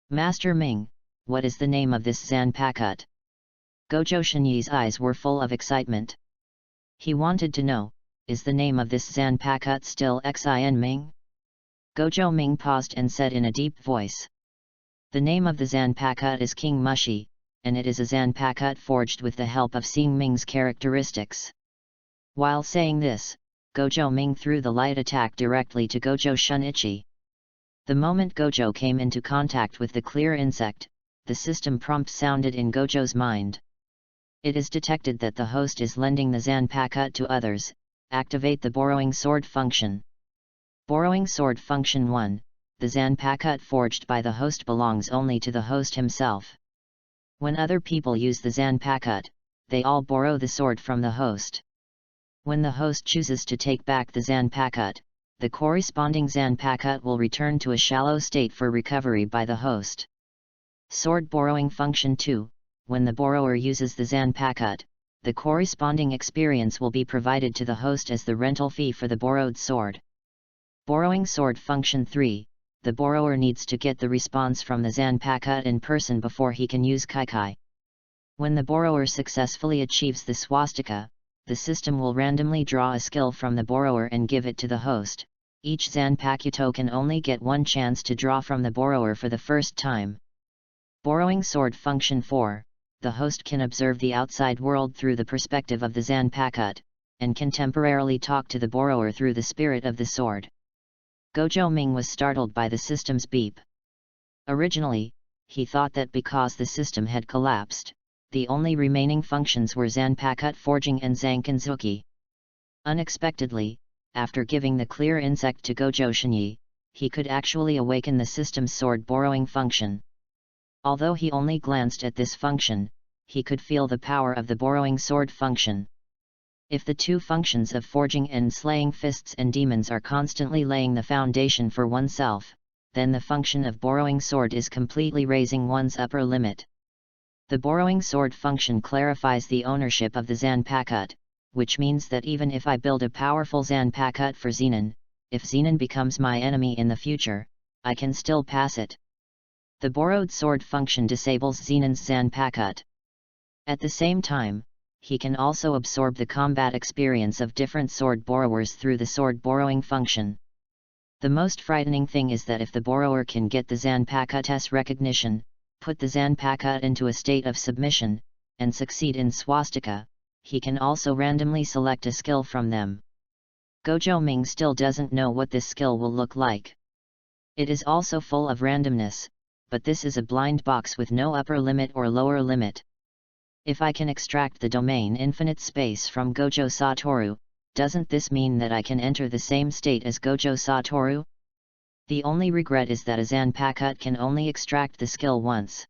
Master Ming, what is the name of this Zanpakuto? Gojo Shunyi's eyes were full of excitement. He wanted to know, is the name of this Zanpakuto still Xin Ming? Gojo Ming paused and said in a deep voice. The name of the Zanpakuto is King Mushi, and it is a Zanpakuto forged with the help of Xing Ming's characteristics. While saying this, Gojo Ming threw the light attack directly to Gojo Shunichi. The moment Gojo came into contact with the clear insect, the system prompt sounded in Gojo's mind. It is detected that the host is lending the Zanpakuto to others. Activate the borrowing sword function. Borrowing sword function 1. The Zanpakuto forged by the host belongs only to the host himself. When other people use the Zanpakuto, they all borrow the sword from the host. When the host chooses to take back the Zanpakuto, the corresponding Zanpakuto will return to a shallow state for recovery by the host. Sword borrowing function 2. When the borrower uses the Zanpakuto, the corresponding experience will be provided to the host as the rental fee for the borrowed sword. Borrowing sword function 3. The borrower needs to get the response from the Zanpakuto in person before he can use Kaikai. When the borrower successfully achieves the swastika, the system will randomly draw a skill from the borrower and give it to the host. Each Zanpakuto can only get one chance to draw from the borrower for the first time. Borrowing sword function 4. The host can observe the outside world through the perspective of the Zanpakuto, and can temporarily talk to the borrower through the spirit of the sword. Gojo Ming was startled by the system's beep. Originally, he thought that because the system had collapsed, the only remaining functions were Zanpakuto forging and Zankanzuki. Unexpectedly, after giving the clear insect to Gojo Shinyi, he could actually awaken the system's sword borrowing function. Although he only glanced at this function, he could feel the power of the borrowing sword function. If the two functions of forging and slaying fists and demons are constantly laying the foundation for oneself, then the function of borrowing sword is completely raising one's upper limit. The borrowing sword function clarifies the ownership of the Zanpakuto, which means that even if I build a powerful Zanpakuto for Zenin, if Zenin becomes my enemy in the future, I can still pass it. The borrowed sword function disables Zenin's Zanpakuto. At the same time, he can also absorb the combat experience of different sword borrowers through the sword borrowing function. The most frightening thing is that if the borrower can get the Zanpakut's recognition, put the Zanpakut into a state of submission, and succeed in swastika, he can also randomly select a skill from them. Gojo Ming still doesn't know what this skill will look like. It is also full of randomness, but this is a blind box with no upper limit or lower limit. If I can extract the domain infinite space from Gojo Satoru, doesn't this mean that I can enter the same state as Gojo Satoru? The only regret is that a Zanpakut can only extract the skill once.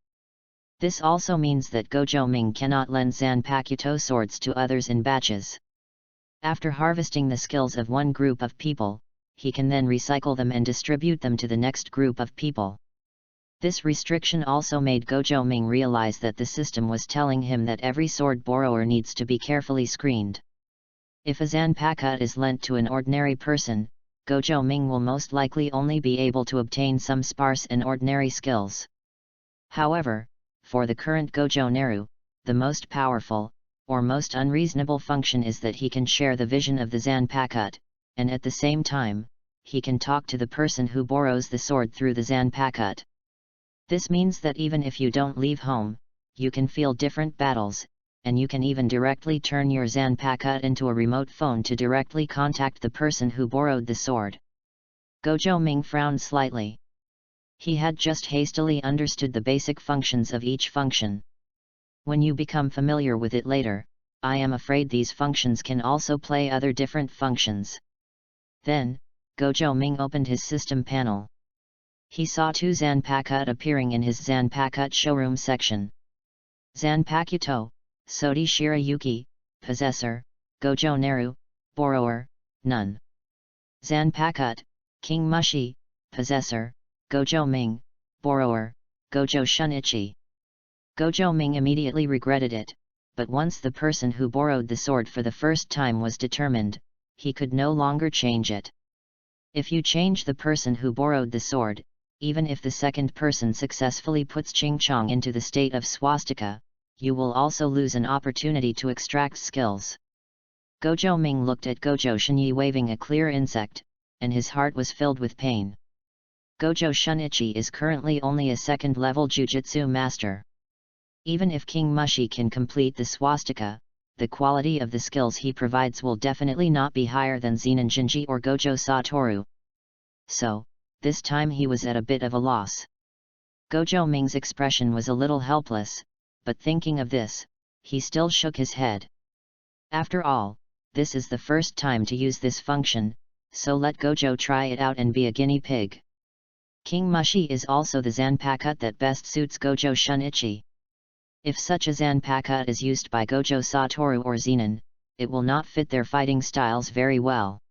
This also means that Gojo Ming cannot lend Zanpakuto swords to others in batches. After harvesting the skills of one group of people, he can then recycle them and distribute them to the next group of people. This restriction also made Gojo Ming realize that the system was telling him that every sword borrower needs to be carefully screened. If a Zanpakut is lent to an ordinary person, Gojo Ming will most likely only be able to obtain some sparse and ordinary skills. However, for the current Gojo Neru, the most powerful, or most unreasonable function is that he can share the vision of the Zanpakut, and at the same time, he can talk to the person who borrows the sword through the Zanpakut. This means that even if you don't leave home, you can feel different battles, and you can even directly turn your Zanpakut into a remote phone to directly contact the person who borrowed the sword. Gojo Ming frowned slightly. He had just hastily understood the basic functions of each function. When you become familiar with it later, I am afraid these functions can also play other different functions. Then, Gojo Ming opened his system panel. He saw two Zanpakut appearing in his Zanpakut showroom section. Zanpakuto, Sodi Shirayuki, Possessor, Gojo Neru, Borrower, None. Zanpakut, King Mushi, Possessor, Gojo Ming, Borrower, Gojo Shunichi. Gojo Ming immediately regretted it, but once the person who borrowed the sword for the first time was determined, he could no longer change it. If you change the person who borrowed the sword, even if the second person successfully puts Ching Chong into the state of swastika, you will also lose an opportunity to extract skills. Gojo Ming looked at Gojo Shunyi waving a clear insect, and his heart was filled with pain. Gojo Shunichi is currently only a second-level Jujutsu master. Even if King Mushi can complete the swastika, the quality of the skills he provides will definitely not be higher than Zenin Jinji or Gojo Satoru. So, this time he was at a bit of a loss. Gojo Ming's expression was a little helpless, but thinking of this, he still shook his head. After all, this is the first time to use this function, so let Gojo try it out and be a guinea pig. King Mushi is also the Zanpakut that best suits Gojo Shunichi. If such a Zanpakut is used by Gojo Satoru or Zenin, it will not fit their fighting styles very well.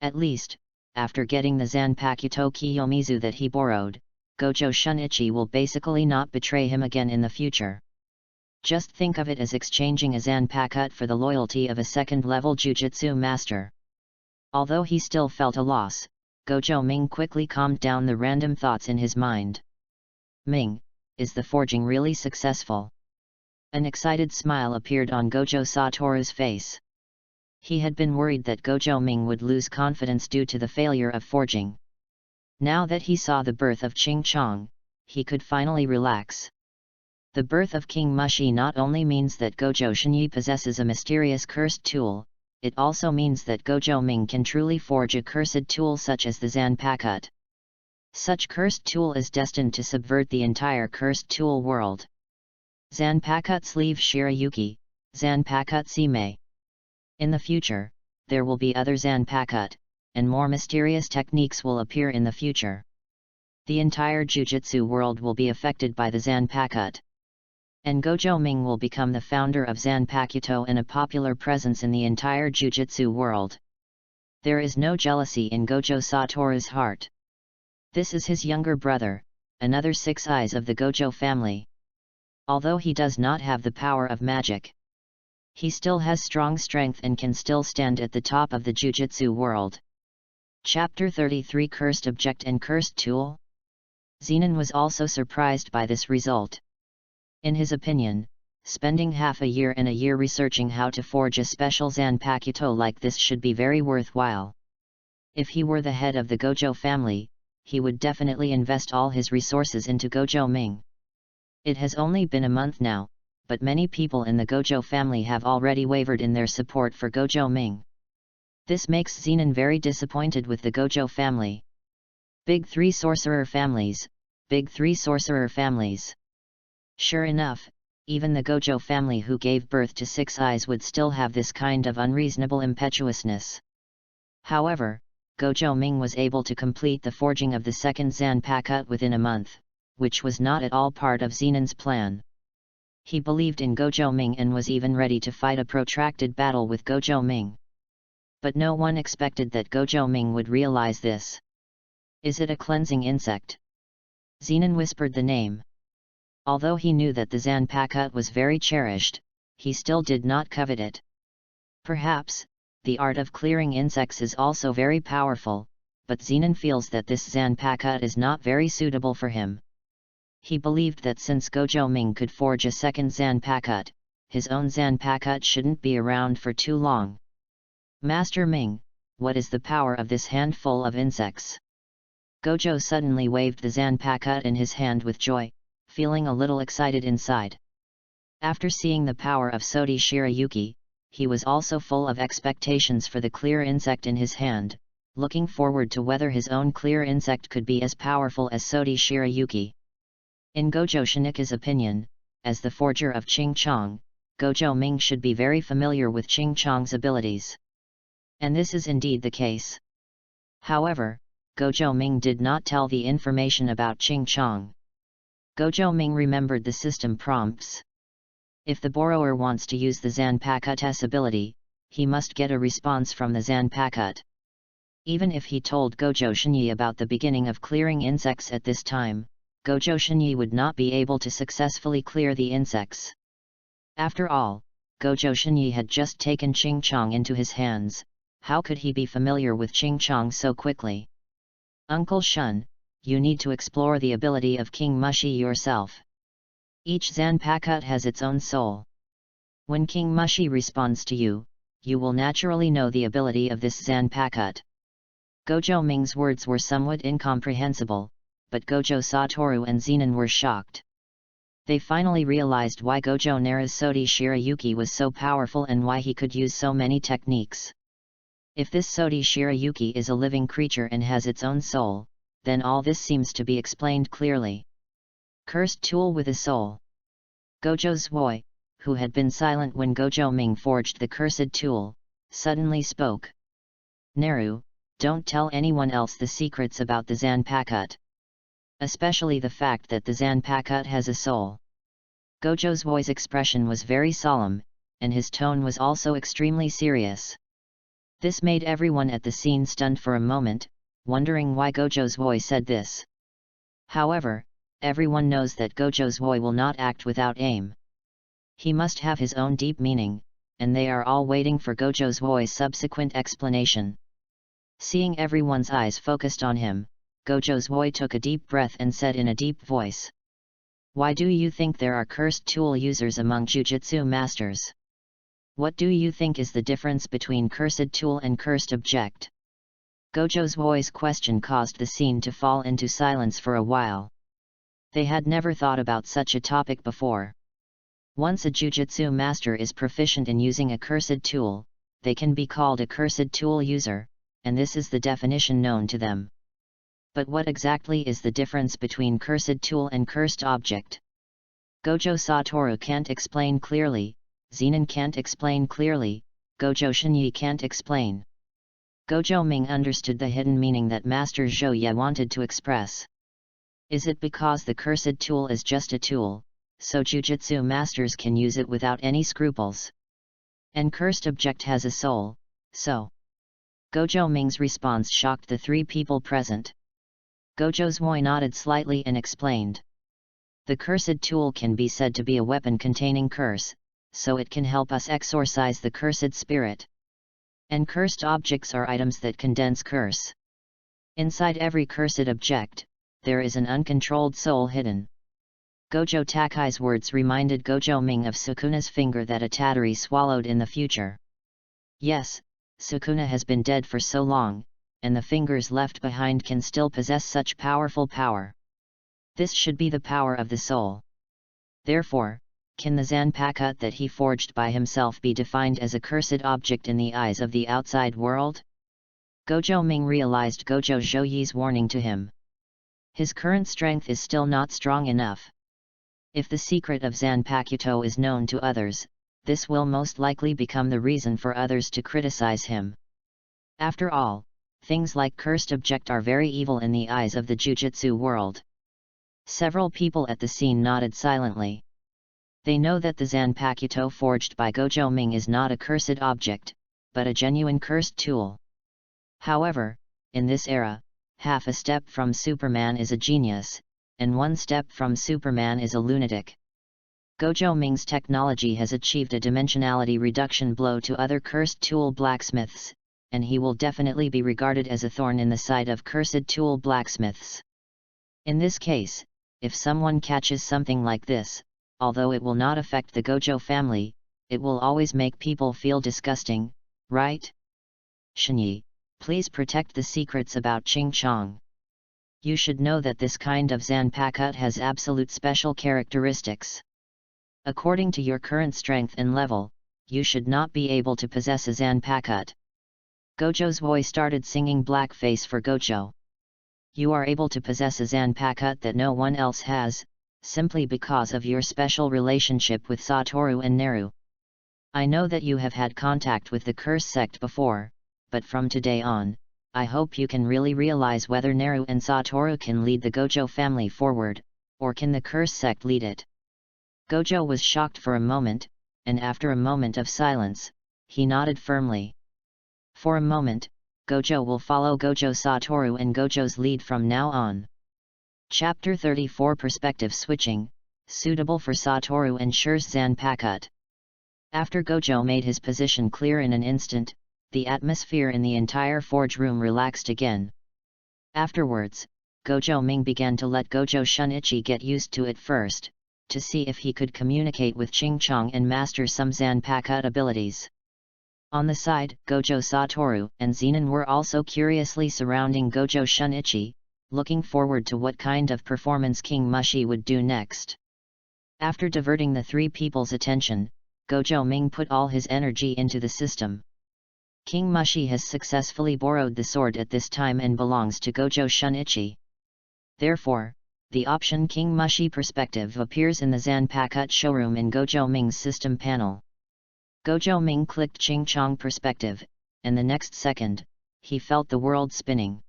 At least, after getting the Zanpakuto Kiyomizu that he borrowed, Gojo Shunichi will basically not betray him again in the future. Just think of it as exchanging a Zanpakut for the loyalty of a second-level Jujutsu master. Although he still felt a loss, Gojo Ming quickly calmed down the random thoughts in his mind. Ming, is the forging really successful? An excited smile appeared on Gojo Satoru's face. He had been worried that Gojo Ming would lose confidence due to the failure of forging. Now that he saw the birth of Ching Chong, he could finally relax. The birth of King Mushi not only means that Gojo Shunyi possesses a mysterious cursed tool, it also means that Gojo Ming can truly forge a cursed tool such as the Zanpakut. Such cursed tool is destined to subvert the entire cursed tool world. Zanpakut Sleeve Shirayuki, Zanpakut Sime. In the future, there will be other Zanpakut, and more mysterious techniques will appear in the future. The entire Jujutsu world will be affected by the Zanpakut. And Gojo Ming will become the founder of Zanpakuto and a popular presence in the entire Jujutsu world. There is no jealousy in Gojo Satoru's heart. This is his younger brother, another six eyes of the Gojo family. Although he does not have the power of magic, he still has strong strength and can still stand at the top of the Jujutsu world. Chapter 33 Cursed Object and Cursed Tool. Zenin was also surprised by this result. In his opinion, spending half a year and a year researching how to forge a special Zanpakuto like this should be very worthwhile. If he were the head of the Gojo family, he would definitely invest all his resources into Gojo Ming. It has only been a month now, but many people in the Gojo family have already wavered in their support for Gojo Ming. This makes Zenon very disappointed with the Gojo family. Big three sorcerer families, big three sorcerer families. Sure enough, even the Gojo family who gave birth to Six Eyes would still have this kind of unreasonable impetuousness. However, Gojo Ming was able to complete the forging of the second Zanpakuto within a month, which was not at all part of Zenon's plan. He believed in Gojo Ming and was even ready to fight a protracted battle with Gojo Ming. But no one expected that Gojo Ming would realize this. Is it a cleansing insect? Zenon whispered the name. Although he knew that the Zanpakuto was very cherished, he still did not covet it. Perhaps, the art of clearing insects is also very powerful, but Zenon feels that this Zanpakuto is not very suitable for him. He believed that since Gojo Ming could forge a second Zanpakuto, his own Zanpakuto shouldn't be around for too long. Master Ming, what is the power of this handful of insects? Gojo suddenly waved the Zanpakuto in his hand with joy, feeling a little excited inside. After seeing the power of Sodi Shirayuki, he was also full of expectations for the clear insect in his hand, looking forward to whether his own clear insect could be as powerful as Sodi Shirayuki. In Gojo Shinika's opinion, as the forger of Ching Chong, Gojo Ming should be very familiar with Ching Chong's abilities. And this is indeed the case. However, Gojo Ming did not tell the information about Ching Chong. Gojo Ming remembered the system prompts. If the borrower wants to use the Zanpakuto's ability, he must get a response from the Zanpakuto. Even if he told Gojo Shinyi about the beginning of clearing insects at this time, Gojo Shinyi would not be able to successfully clear the insects. After all, Gojo Shinyi had just taken Ching Chong into his hands. How could he be familiar with Ching Chong so quickly? Uncle Shun, you need to explore the ability of King Mushi yourself. Each Zanpakuto has its own soul. When King Mushi responds to you, you will naturally know the ability of this Zanpakuto. Gojo Ming's words were somewhat incomprehensible, but Gojo Satoru and Zenon were shocked. They finally realized why Gojo Nara's Sodi Shirayuki was so powerful and why he could use so many techniques. If this Sodi Shirayuki is a living creature and has its own soul, then all this seems to be explained clearly. Cursed tool with a soul. Gojo Zwoi, who had been silent when Gojo Ming forged the cursed tool, suddenly spoke. Naru, don't tell anyone else the secrets about the Zanpakuto. Especially the fact that the Zanpakuto has a soul. Gojo Zwoi's expression was very solemn, and his tone was also extremely serious. This made everyone at the scene stunned for a moment, wondering why Gojo Zwoi said this. However, everyone knows that Gojo Zwoi will not act without aim. He must have his own deep meaning, and they are all waiting for Gojo Zwoi's subsequent explanation. Seeing everyone's eyes focused on him, Gojo Zwoi took a deep breath and said in a deep voice. Why do you think there are cursed tool users among Jujutsu masters? What do you think is the difference between cursed tool and cursed object? Gojo Zwoi's question caused the scene to fall into silence for a while. They had never thought about such a topic before. Once a Jujutsu master is proficient in using a cursed tool, they can be called a cursed tool user, and this is the definition known to them. But what exactly is the difference between cursed tool and cursed object? Gojo Satoru can't explain clearly, Zenon can't explain clearly, Gojo Shinyi can't explain. Gojo Ming understood the hidden meaning that Master Zhou Ye wanted to express. Is it because the cursed tool is just a tool, so Jujutsu masters can use it without any scruples? And cursed object has a soul, so... Gojo Ming's response shocked the three people present. Gojo Zwoi nodded slightly and explained. The cursed tool can be said to be a weapon containing curse, so it can help us exorcise the cursed spirit. And cursed objects are items that condense curse. Inside every cursed object, there is an uncontrolled soul hidden. Gojo Takai's words reminded Gojo Ming of Sukuna's finger that Itadori swallowed in the future. Yes, Sukuna has been dead for so long, and the fingers left behind can still possess such powerful power. This should be the power of the soul. Therefore, can the Zanpakuto that he forged by himself be defined as a cursed object in the eyes of the outside world? Gojo Ming realized Gojo Zhouyi's warning to him. His current strength is still not strong enough. If the secret of Zanpakuto is known to others, this will most likely become the reason for others to criticize him. After all, things like cursed object are very evil in the eyes of the Jujutsu world. Several people at the scene nodded silently. They know that the Zanpakuto forged by Gojo Ming is not a cursed object, but a genuine cursed tool. However, in this era, half a step from Superman is a genius, and one step from Superman is a lunatic. Gojo Ming's technology has achieved a dimensionality reduction blow to other cursed tool blacksmiths, and he will definitely be regarded as a thorn in the side of cursed tool blacksmiths. In this case, if someone catches something like this, although it will not affect the Gojo family, it will always make people feel disgusting, right? Shinyi, please protect the secrets about Ching Chong. You should know that this kind of Zanpakuto has absolute special characteristics. According to your current strength and level, you should not be able to possess a Zanpakuto. Gojo's voice started singing blackface for Gojo. You are able to possess a Zanpakuto that no one else has, simply because of your special relationship with Satoru and Neru. I know that you have had contact with the curse sect before, but from today on, I hope you can really realize whether Neru and Satoru can lead the Gojo family forward, or can the curse sect lead it. Gojo was shocked for a moment, and after a moment of silence, he nodded firmly. For a moment, Gojo will follow Gojo Satoru and Gojo's lead from now on. Chapter 34 Perspective Switching, suitable for Satoru ensures Zanpakuto. After Gojo made his position clear in an instant, the atmosphere in the entire forge room relaxed again. Afterwards, Gojo Ming began to let Gojo Shunichi get used to it first, to see if he could communicate with Ching Chong and master some Zanpakuto abilities. On the side, Gojo Satoru and Zenin were also curiously surrounding Gojo Shunichi, looking forward to what kind of performance King Mushi would do next. After diverting the three people's attention, Gojo Ming put all his energy into the system. King Mushi has successfully borrowed the sword at this time and belongs to Gojo Shunichi. Therefore, the option King Mushi Perspective appears in the Zanpakuto showroom in Gojo Ming's system panel. Gojo Ming clicked Ching Chong Perspective, and the next second, he felt the world spinning.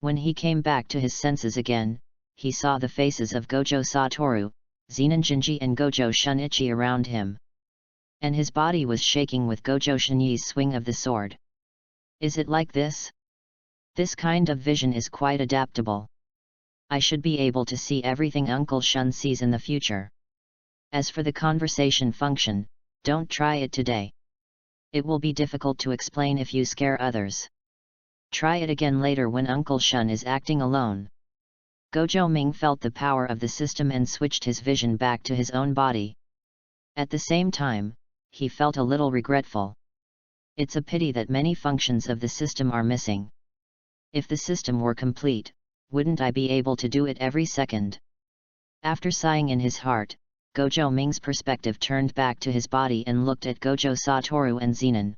When he came back to his senses again, he saw the faces of Gojo Satoru, Zenin Jinji and Gojo Shunichi around him. And his body was shaking with Gojo Shinyi's swing of the sword. Is it like this? This kind of vision is quite adaptable. I should be able to see everything Uncle Shun sees in the future. As for the conversation function, don't try it today. It will be difficult to explain if you scare others. Try it again later when Uncle Shun is acting alone. Gojo Ming felt the power of the system and switched his vision back to his own body. At the same time, he felt a little regretful. It's a pity that many functions of the system are missing. If the system were complete, wouldn't I be able to do it every second? After sighing in his heart, Gojo Ming's perspective turned back to his body and looked at Gojo Satoru and Zenin.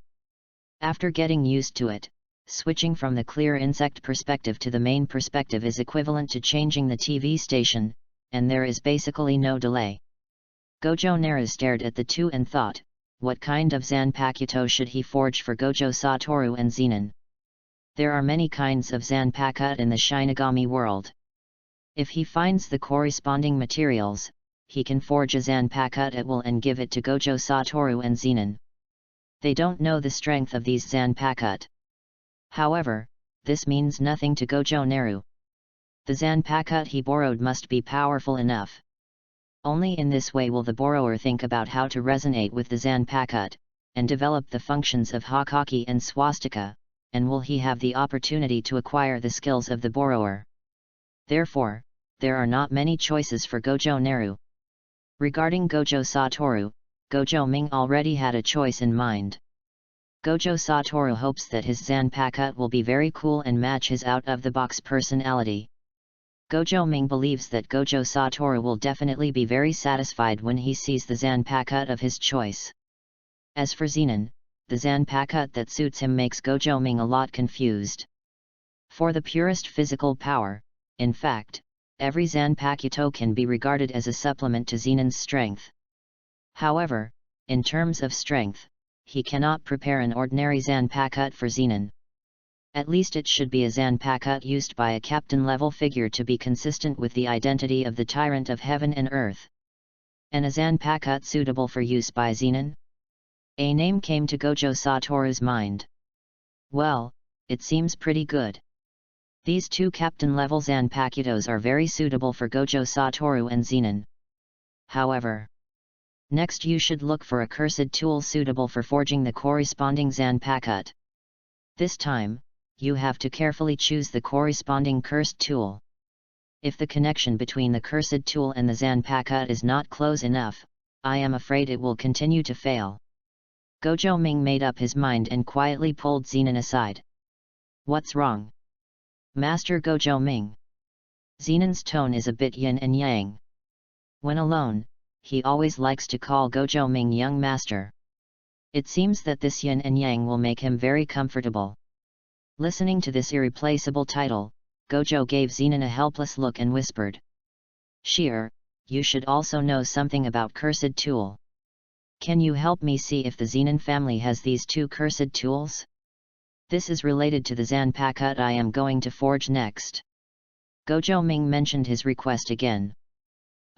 After getting used to it, switching from the clear insect perspective to the main perspective is equivalent to changing the TV station, and there is basically no delay. Gojo Neru stared at the two and thought, what kind of Zanpakuto should he forge for Gojo Satoru and Zenin? There are many kinds of Zanpakuto in the Shinigami world. If he finds the corresponding materials, he can forge a Zanpakuto at will and give it to Gojo Satoru and Zenin. They don't know the strength of these Zanpakuto. However, this means nothing to Gojo Neru. The Zanpakuto he borrowed must be powerful enough. Only in this way will the borrower think about how to resonate with the Zanpakuto, and develop the functions of Hakaki and Swastika, and will he have the opportunity to acquire the skills of the borrower. Therefore, there are not many choices for Gojo Neru. Regarding Gojo Satoru, Gojo Ming already had a choice in mind. Gojo Satoru hopes that his Zanpakuto will be very cool and match his out-of-the-box personality. Gojo Ming believes that Gojo Satoru will definitely be very satisfied when he sees the Zanpakuto of his choice. As for Zenon, the Zanpakuto that suits him makes Gojo Ming a lot confused. For the purest physical power, in fact, every Zanpakuto can be regarded as a supplement to Zenon's strength. However, in terms of strength, he cannot prepare an ordinary Zanpakuto for Zenon. At least it should be a Zanpakuto used by a captain-level figure to be consistent with the identity of the Tyrant of Heaven and Earth. And a Zanpakuto suitable for use by Zenon? A name came to Gojo Satoru's mind. Well, it seems pretty good. These two captain-level Zanpakutos are very suitable for Gojo Satoru and Zenon. However, next you should look for a cursed tool suitable for forging the corresponding Zanpakuto. This time, you have to carefully choose the corresponding cursed tool. If the connection between the cursed tool and the Zanpakuto is not close enough, I am afraid it will continue to fail. Gojo Ming made up his mind and quietly pulled Zenon aside. What's wrong, Master Gojo Ming? Zenon's tone is a bit yin and yang. When alone, he always likes to call Gojo Ming young master. It seems that this yin and yang will make him very comfortable. Listening to this irreplaceable title, Gojo gave Zenon a helpless look and whispered. Sheer, you should also know something about cursed tool. Can you help me see if the Zenon family has these two cursed tools? This is related to the Zanpakuto I am going to forge next. Gojo Ming mentioned his request again.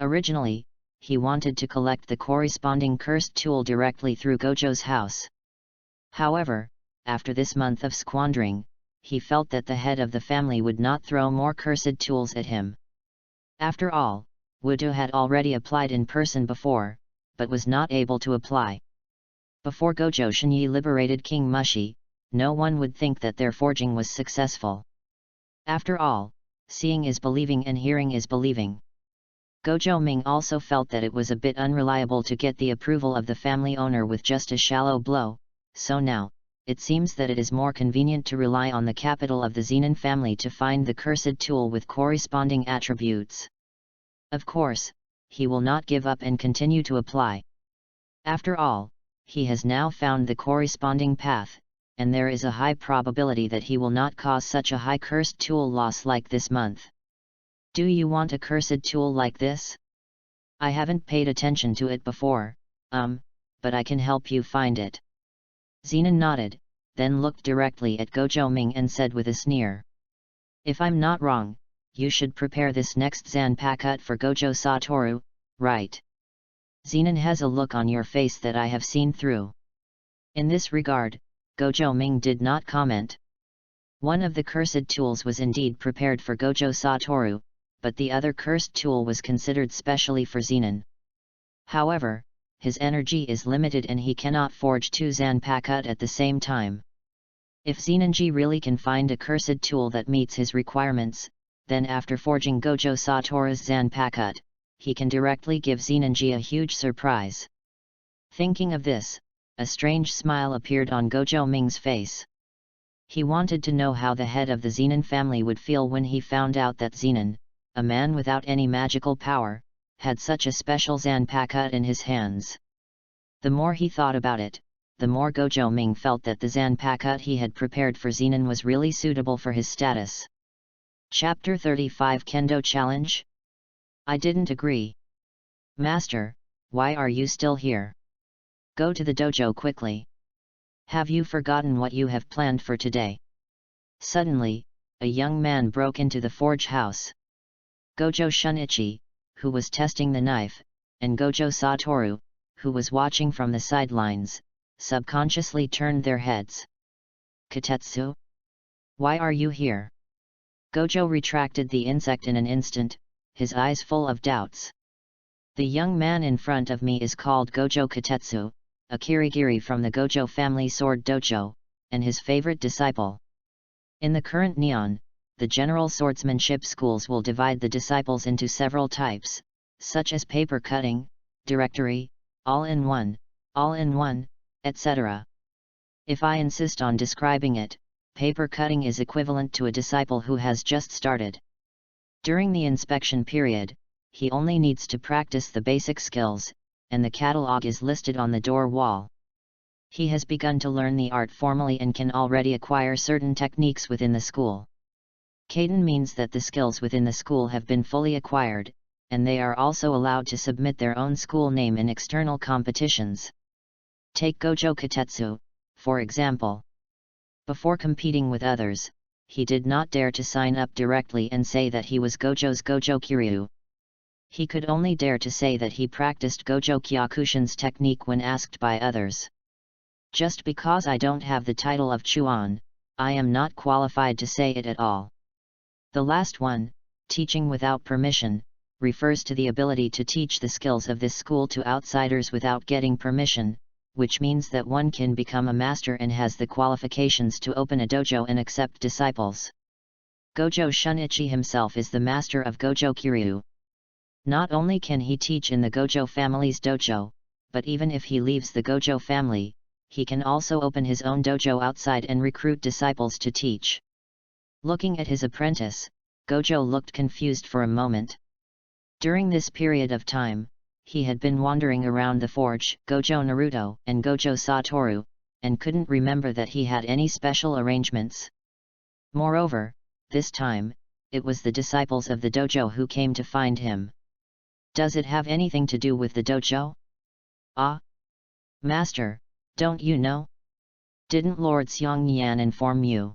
Originally, he wanted to collect the corresponding cursed tool directly through Gojo's house. However, after this month of squandering, he felt that the head of the family would not throw more cursed tools at him. After all, Gojo had already applied in person before, but was not able to apply. Before Gojo Shinyi liberated King Mushi, no one would think that their forging was successful. After all, seeing is believing and hearing is believing. Gojo Ming also felt that it was a bit unreliable to get the approval of the family owner with just a shallow blow, so now, it seems that it is more convenient to rely on the capital of the Zenon family to find the cursed tool with corresponding attributes. Of course, he will not give up and continue to apply. After all, he has now found the corresponding path, and there is a high probability that he will not cause such a high cursed tool loss like this month. Do you want a cursed tool like this? I haven't paid attention to it before, but I can help you find it. Zenon nodded, then looked directly at Gojo Ming and said with a sneer. If I'm not wrong, you should prepare this next Zanpakuto for Gojo Satoru, right? Zenon has a look on your face that I have seen through. In this regard, Gojo Ming did not comment. One of the cursed tools was indeed prepared for Gojo Satoru, but the other cursed tool was considered specially for Zenon. However, his energy is limited and he cannot forge two Zanpakuto at the same time. If Zenonji really can find a cursed tool that meets his requirements, then after forging Gojo Satoru's Zanpakuto, he can directly give Zenonji a huge surprise. Thinking of this, a strange smile appeared on Gojo Ming's face. He wanted to know how the head of the Zenon family would feel when he found out that Zenon, a man without any magical power, had such a special Zanpakuto in his hands. The more he thought about it, the more Gojo Ming felt that the Zanpakuto he had prepared for Zenon was really suitable for his status. Chapter 35 Kendo Challenge? I didn't agree. Master, why are you still here? Go to the dojo quickly. Have you forgotten what you have planned for today? Suddenly, a young man broke into the forge house. Gojo Shunichi, who was testing the knife, and Gojo Satoru, who was watching from the sidelines, subconsciously turned their heads. Katetsu? Why are you here? Gojo retracted the insect in an instant, his eyes full of doubts. The young man in front of me is called Gojo Katetsu, a kirigiri from the Gojo family sword dojo, and his favorite disciple. In the current Neon, the general swordsmanship schools will divide the disciples into several types, such as paper cutting, directory, all-in-one, etc. If I insist on describing it, paper cutting is equivalent to a disciple who has just started. During the inspection period, he only needs to practice the basic skills, and the catalog is listed on the door wall. He has begun to learn the art formally and can already acquire certain techniques within the school. Kaiden means that the skills within the school have been fully acquired, and they are also allowed to submit their own school name in external competitions. Take Gojo Katetsu, for example. Before competing with others, he did not dare to sign up directly and say that he was Gojo's Gojo Kiryu. He could only dare to say that he practiced Gojo Kyokushin's technique when asked by others. Just because I don't have the title of Chuan, I am not qualified to say it at all. The last one, teaching without permission, refers to the ability to teach the skills of this school to outsiders without getting permission, which means that one can become a master and has the qualifications to open a dojo and accept disciples. Gojo Shunichi himself is the master of Gojo Kiryu. Not only can he teach in the Gojo family's dojo, but even if he leaves the Gojo family, he can also open his own dojo outside and recruit disciples to teach. Looking at his apprentice, Gojo looked confused for a moment. During this period of time, he had been wandering around the forge, Gojo Naruto and Gojo Satoru, and couldn't remember that he had any special arrangements. Moreover, this time, it was the disciples of the dojo who came to find him. Does it have anything to do with the dojo? Ah! Master, don't you know? Didn't Lord Xiongyan inform you?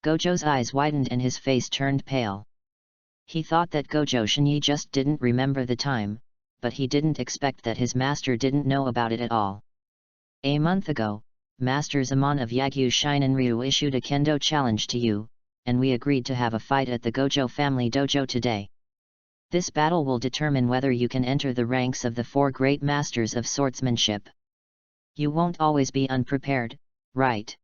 Gojo's eyes widened and his face turned pale. He thought that Gojo Shinyi just didn't remember the time, but he didn't expect that his master didn't know about it at all. A month ago, Master Zaman of Yagyu Shinenryu issued a kendo challenge to you, and we agreed to have a fight at the Gojo family dojo today. This battle will determine whether you can enter the ranks of the 4 great masters of swordsmanship. You won't always be unprepared, right?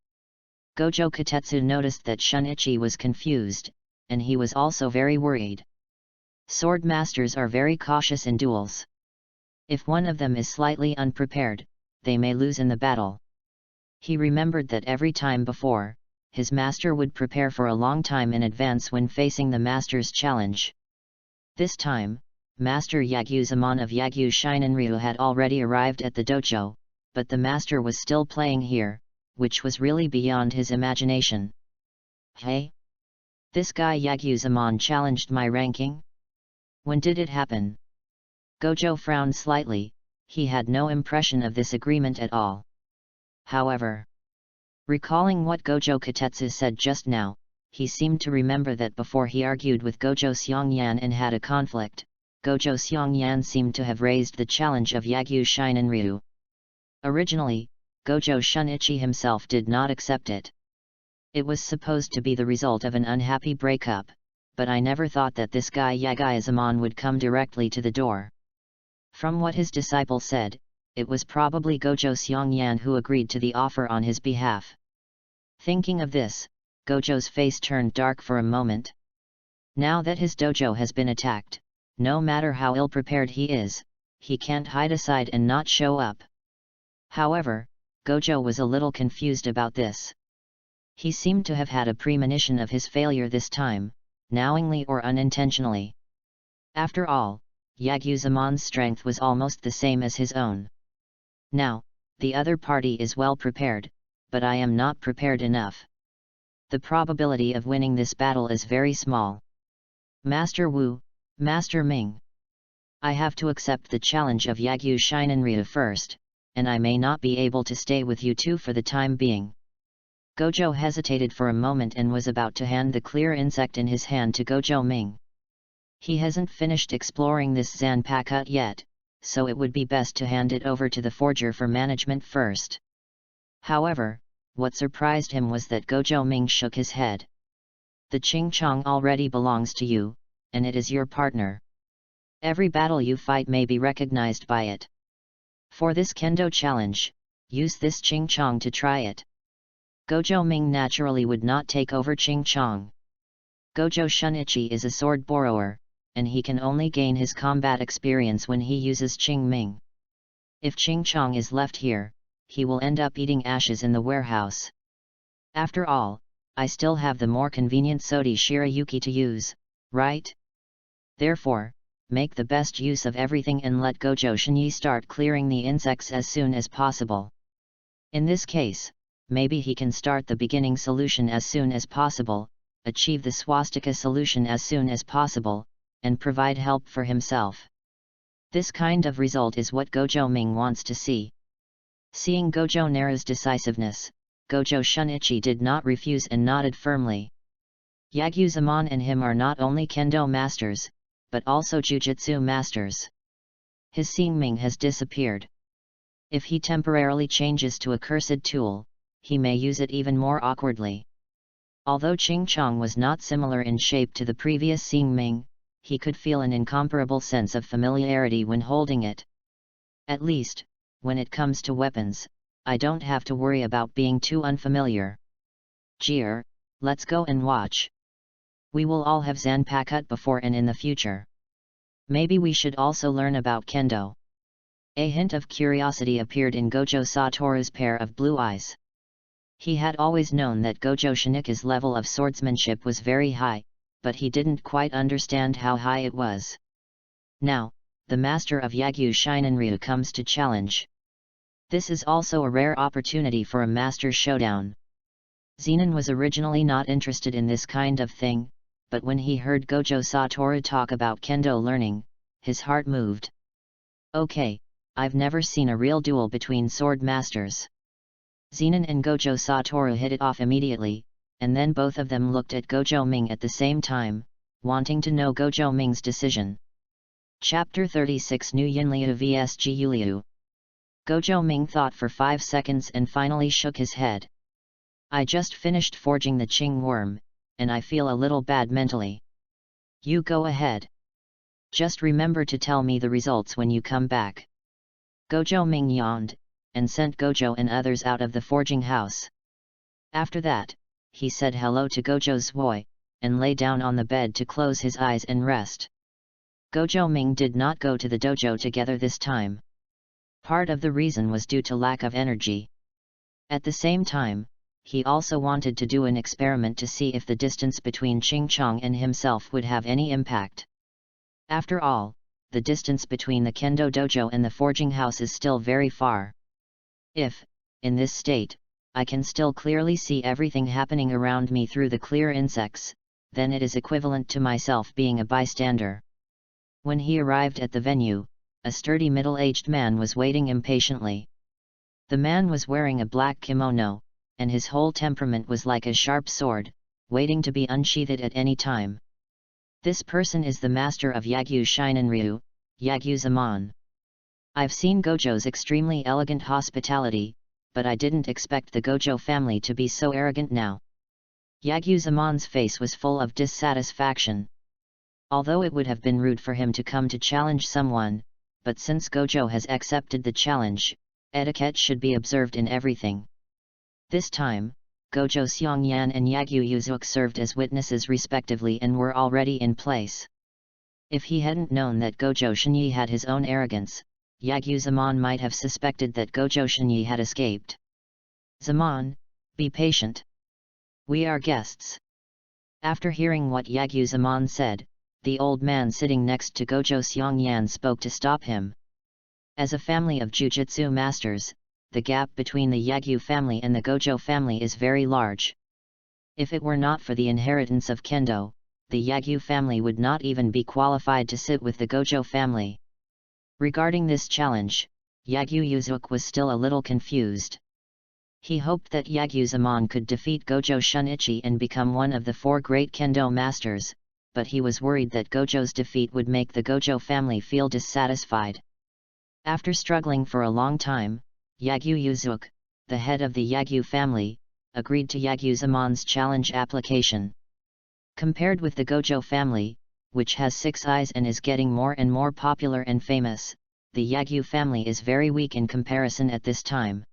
Gojo Katetsu noticed that Shunichi was confused, and he was also very worried. Sword masters are very cautious in duels. If one of them is slightly unprepared, they may lose in the battle. He remembered that every time before, his master would prepare for a long time in advance when facing the master's challenge. This time, Master Yagyu Zaman of Yagyu Shinenryu had already arrived at the dojo, but the master was still playing here, which was really beyond his imagination. Hey? This guy Yagyu Zaman challenged my ranking? When did it happen? Gojo frowned slightly, he had no impression of this agreement at all. However, recalling what Gojo Katetsu said just now, he seemed to remember that before he argued with Gojo Xiongyan and had a conflict, Gojo Xiongyan seemed to have raised the challenge of Yagyu Shinenryu. Originally, Gojo Shunichi himself did not accept it. It was supposed to be the result of an unhappy breakup, but I never thought that this guy Yagyu Zaman would come directly to the door. From what his disciple said, it was probably Gojo Xiongyan who agreed to the offer on his behalf. Thinking of this, Gojo's face turned dark for a moment. Now that his dojo has been attacked, no matter how ill-prepared he is, he can't hide aside and not show up. However, Gojo was a little confused about this. He seemed to have had a premonition of his failure this time, knowingly or unintentionally. After all, Yagyu Zaman's strength was almost the same as his own. Now, the other party is well prepared, but I am not prepared enough. The probability of winning this battle is very small. Master Wu, Master Ming. I have to accept the challenge of Yagyu Shinenryu first, and I may not be able to stay with you two for the time being. Gojo hesitated for a moment and was about to hand the clear insect in his hand to Gojo Ming. He hasn't finished exploring this Zanpakuto yet, so it would be best to hand it over to the forger for management first. However, what surprised him was that Gojo Ming shook his head. The Ching Chong already belongs to you, and it is your partner. Every battle you fight may be recognized by it. For this kendo challenge, use this Ching Chong to try it. Gojo Ming naturally would not take over Ching Chong. Gojo Shunichi is a sword borrower, and he can only gain his combat experience when he uses Ching Ming. If Ching Chong is left here, he will end up eating ashes in the warehouse. After all, I still have the more convenient Sodi Shirayuki to use, right? Therefore, make the best use of everything and let Gojo Shinyi start clearing the insects as soon as possible. In this case, maybe he can start the beginning solution as soon as possible, achieve the swastika solution as soon as possible, and provide help for himself. This kind of result is what Gojo Ming wants to see. Seeing Gojo Nara's decisiveness, Gojo Shunichi did not refuse and nodded firmly. Yagyu-zaman and him are not only kendo masters, but also jujutsu masters. His Xingming has disappeared. If he temporarily changes to a cursed tool, he may use it even more awkwardly. Although Ching Chong was not similar in shape to the previous Xingming, he could feel an incomparable sense of familiarity when holding it. At least, when it comes to weapons, I don't have to worry about being too unfamiliar. Jeer, let's go and watch. We will all have Zanpakuto before and in the future. Maybe we should also learn about Kendo. A hint of curiosity appeared in Gojo Satoru's pair of blue eyes. He had always known that Gojo Shinika's level of swordsmanship was very high, but he didn't quite understand how high it was. Now, the master of Yagyu Shinenryu comes to challenge. This is also a rare opportunity for a master showdown. Zenon was originally not interested in this kind of thing, but when he heard Gojo Satoru talk about kendo learning, his heart moved. Okay, I've never seen a real duel between sword masters. Zenon and Gojo Satoru hit it off immediately, and then both of them looked at Gojo Ming at the same time, wanting to know Gojo Ming's decision. Chapter 36 Nu Yinliu vs Gu Liu. Gojo Ming thought for 5 seconds and finally shook his head. I just finished forging the Qing worm, and I feel a little bad mentally. You go ahead. Just remember to tell me the results when you come back. Gojo Ming yawned, and sent Gojo and others out of the forging house. After that, he said hello to Gojo Zwoi, and lay down on the bed to close his eyes and rest. Gojo Ming did not go to the dojo together this time. Part of the reason was due to lack of energy. At the same time, he also wanted to do an experiment to see if the distance between Ching Chong and himself would have any impact. After all, the distance between the kendo dojo and the forging house is still very far. If, in this state, I can still clearly see everything happening around me through the clear insects, then it is equivalent to myself being a bystander. When he arrived at the venue, a sturdy middle-aged man was waiting impatiently. The man was wearing a black kimono, and his whole temperament was like a sharp sword, waiting to be unsheathed at any time. This person is the master of Yagyu Shinenryu, Yagyu-zaman. I've seen Gojo's extremely elegant hospitality, but I didn't expect the Gojo family to be so arrogant now. Yagyu-zaman's face was full of dissatisfaction. Although it would have been rude for him to come to challenge someone, but since Gojo has accepted the challenge, etiquette should be observed in everything. This time, Gojo Xiongyan and Yagyu Yuzuk served as witnesses respectively and were already in place. If he hadn't known that Gojo Shinyi had his own arrogance, Yagyu Zaman might have suspected that Gojo Shinyi had escaped. Zaman, be patient. We are guests. After hearing what Yagyu Zaman said, the old man sitting next to Gojo Xiongyan spoke to stop him. As a family of jujutsu masters, the gap between the Yagyu family and the Gojo family is very large. If it were not for the inheritance of kendo, the Yagyu family would not even be qualified to sit with the Gojo family. Regarding this challenge, Yagyu Yuzuk was still a little confused. He hoped that Yagyu Zaman could defeat Gojo Shunichi and become one of the 4 great kendo masters, but he was worried that Gojo's defeat would make the Gojo family feel dissatisfied. After struggling for a long time, Yagyu Yuzuk, the head of the Yagyu family, agreed to Yagyu Zaman's challenge application. Compared with the Gojo family, which has 6 eyes and is getting more and more popular and famous, the Yagyu family is very weak in comparison at this time.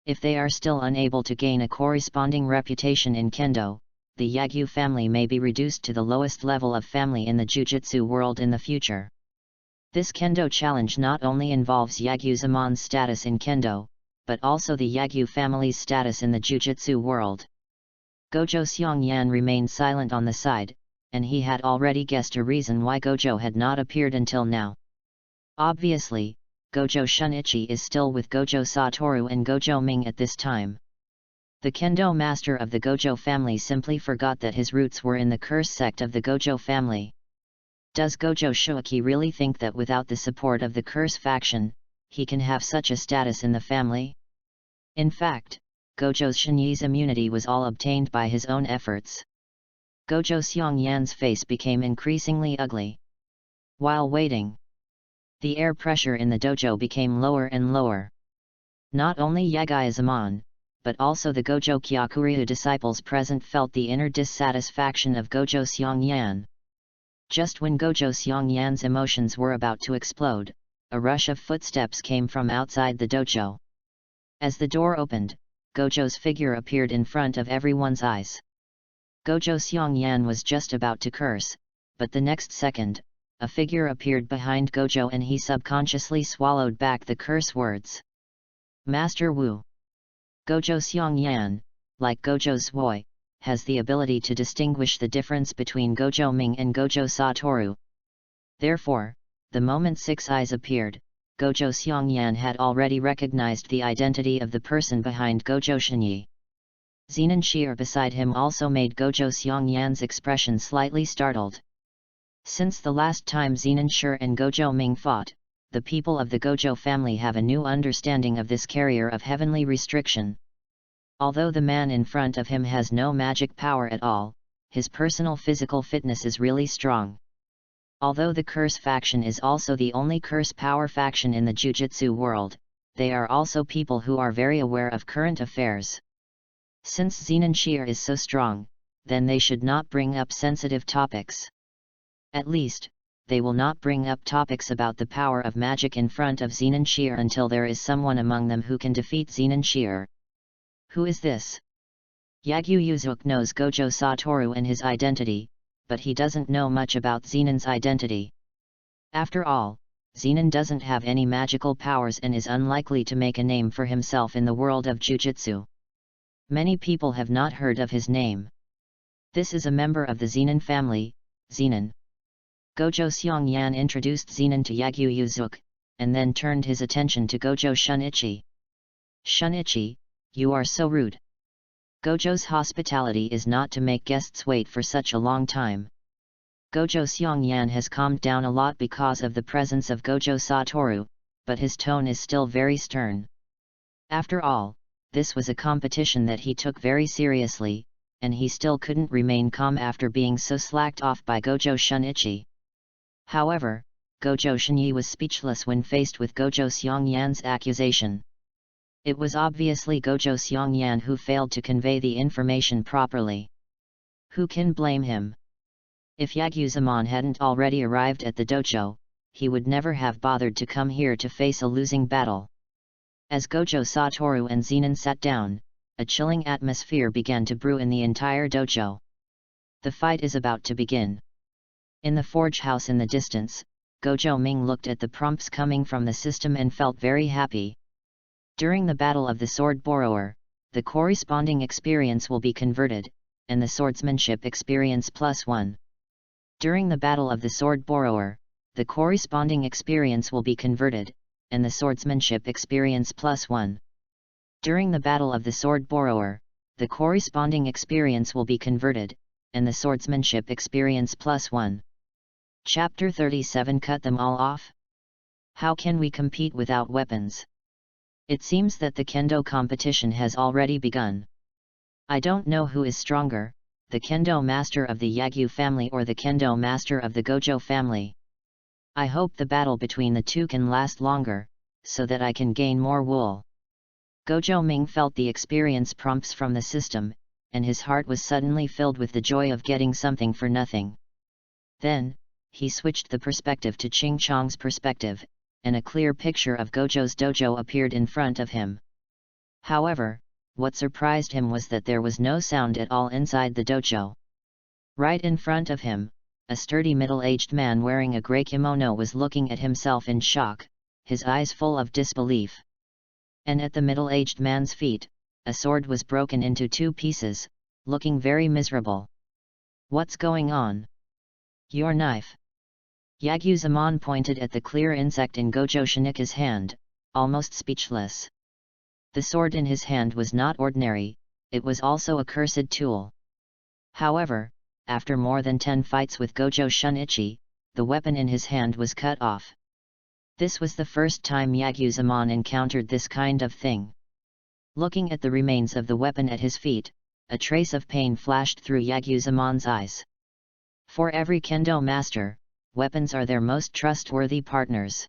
If they are still unable to gain a corresponding reputation in kendo, the Yagyu family may be reduced to the lowest level of family in the jujutsu world in the future. This kendo challenge not only involves Yagyu Zaman's status in kendo, but also the Yagyu family's status in the Jujutsu world. Gojo Seongyan remained silent on the side, and he had already guessed a reason why Gojo had not appeared until now. Obviously, Gojo Shunichi is still with Gojo Satoru and Gojo Ming at this time. The Kendo master of the Gojo family simply forgot that his roots were in the curse sect of the Gojo family. Does Gojo Shuiki really think that without the support of the curse faction, he can have such a status in the family? In fact, Gojo Shinyi's immunity was all obtained by his own efforts. Gojo Seongyan's face became increasingly ugly. While waiting, the air pressure in the dojo became lower and lower. Not only Yagyu-zamon, but also the Gojo Kyakuryu disciples present felt the inner dissatisfaction of Gojo Seongyan. Just when Gojo Seongyan's emotions were about to explode, a rush of footsteps came from outside the dojo. As the door opened, Gojo's figure appeared in front of everyone's eyes. Gojo Seongyan was just about to curse, but the next second, a figure appeared behind Gojo and he subconsciously swallowed back the curse words. Master Wu. Gojo Seongyan, like Gojo Zwoi, has the ability to distinguish the difference between Gojo Ming and Gojo Satoru. Therefore, the moment Six Eyes appeared, Gojo Seongyan had already recognized the identity of the person behind Gojo Shinyi. Zenin Shear beside him also made Gojo Seongyan's expression slightly startled. Since the last time Zenin Shear and Gojo Ming fought, the people of the Gojo family have a new understanding of this carrier of heavenly restriction. Although the man in front of him has no magic power at all, his personal physical fitness is really strong. Although the curse faction is also the only curse power faction in the Jujutsu world, they are also people who are very aware of current affairs. Since Zenin Shear is so strong, then they should not bring up sensitive topics. At least, they will not bring up topics about the power of magic in front of Zenin Shear until there is someone among them who can defeat Zenin Shear. Who is this? Yagyu Yuzuki knows Gojo Satoru and his identity, but he doesn't know much about Zenin's identity. After all, Zenin doesn't have any magical powers and is unlikely to make a name for himself in the world of Jujutsu. Many people have not heard of his name. This is a member of the Zenin family, Zenin. Gojo Seongyan introduced Zenin to Yagyu Yuzuki, and then turned his attention to Gojo Shunichi. Shunichi, you are so rude. Gojo's hospitality is not to make guests wait for such a long time. Gojo Seongyan has calmed down a lot because of the presence of Gojo Satoru, but his tone is still very stern. After all, this was a competition that he took very seriously, and he still couldn't remain calm after being so slacked off by Gojo Shunichi. However, Gojo Shinyi was speechless when faced with Gojo Seongyan's accusation. It was obviously Gojo Seongyan who failed to convey the information properly. Who can blame him? If Yagyu-zamon hadn't already arrived at the dojo, he would never have bothered to come here to face a losing battle. As Gojo Satoru and Zenin sat down, a chilling atmosphere began to brew in the entire dojo. The fight is about to begin. In the forge house in the distance, Gojo Ming looked at the prompts coming from the system and felt very happy. During the Battle of the Sword Borrower, the corresponding experience will be converted, and the swordsmanship experience +1. During the Battle of the Sword Borrower, the corresponding experience will be converted, and the swordsmanship experience +1. During the Battle of the Sword Borrower, the corresponding experience will be converted, and the swordsmanship experience +1. Chapter 37 Cut them all off? How can we compete without weapons? It seems that the kendo competition has already begun. I don't know who is stronger, the kendo master of the Yagyu family or the kendo master of the Gojo family. I hope the battle between the two can last longer, so that I can gain more wool. Gojo Ming felt the experience prompts from the system, and his heart was suddenly filled with the joy of getting something for nothing. Then, he switched the perspective to Ching Chong's perspective, and a clear picture of Gojo's dojo appeared in front of him. However, what surprised him was that there was no sound at all inside the dojo. Right in front of him, a sturdy middle-aged man wearing a grey kimono was looking at himself in shock, his eyes full of disbelief. And at the middle-aged man's feet, a sword was broken into 2 pieces, looking very miserable. "What's going on? Your knife." Yagyuzamon pointed at the clear insect in Gojo Shinika's hand, almost speechless. The sword in his hand was not ordinary, it was also a cursed tool. However, after more than 10 fights with Gojo Shunichi, the weapon in his hand was cut off. This was the first time Yagyuzamon encountered this kind of thing. Looking at the remains of the weapon at his feet, a trace of pain flashed through Yagyuzamon's eyes. For every kendo master, weapons are their most trustworthy partners.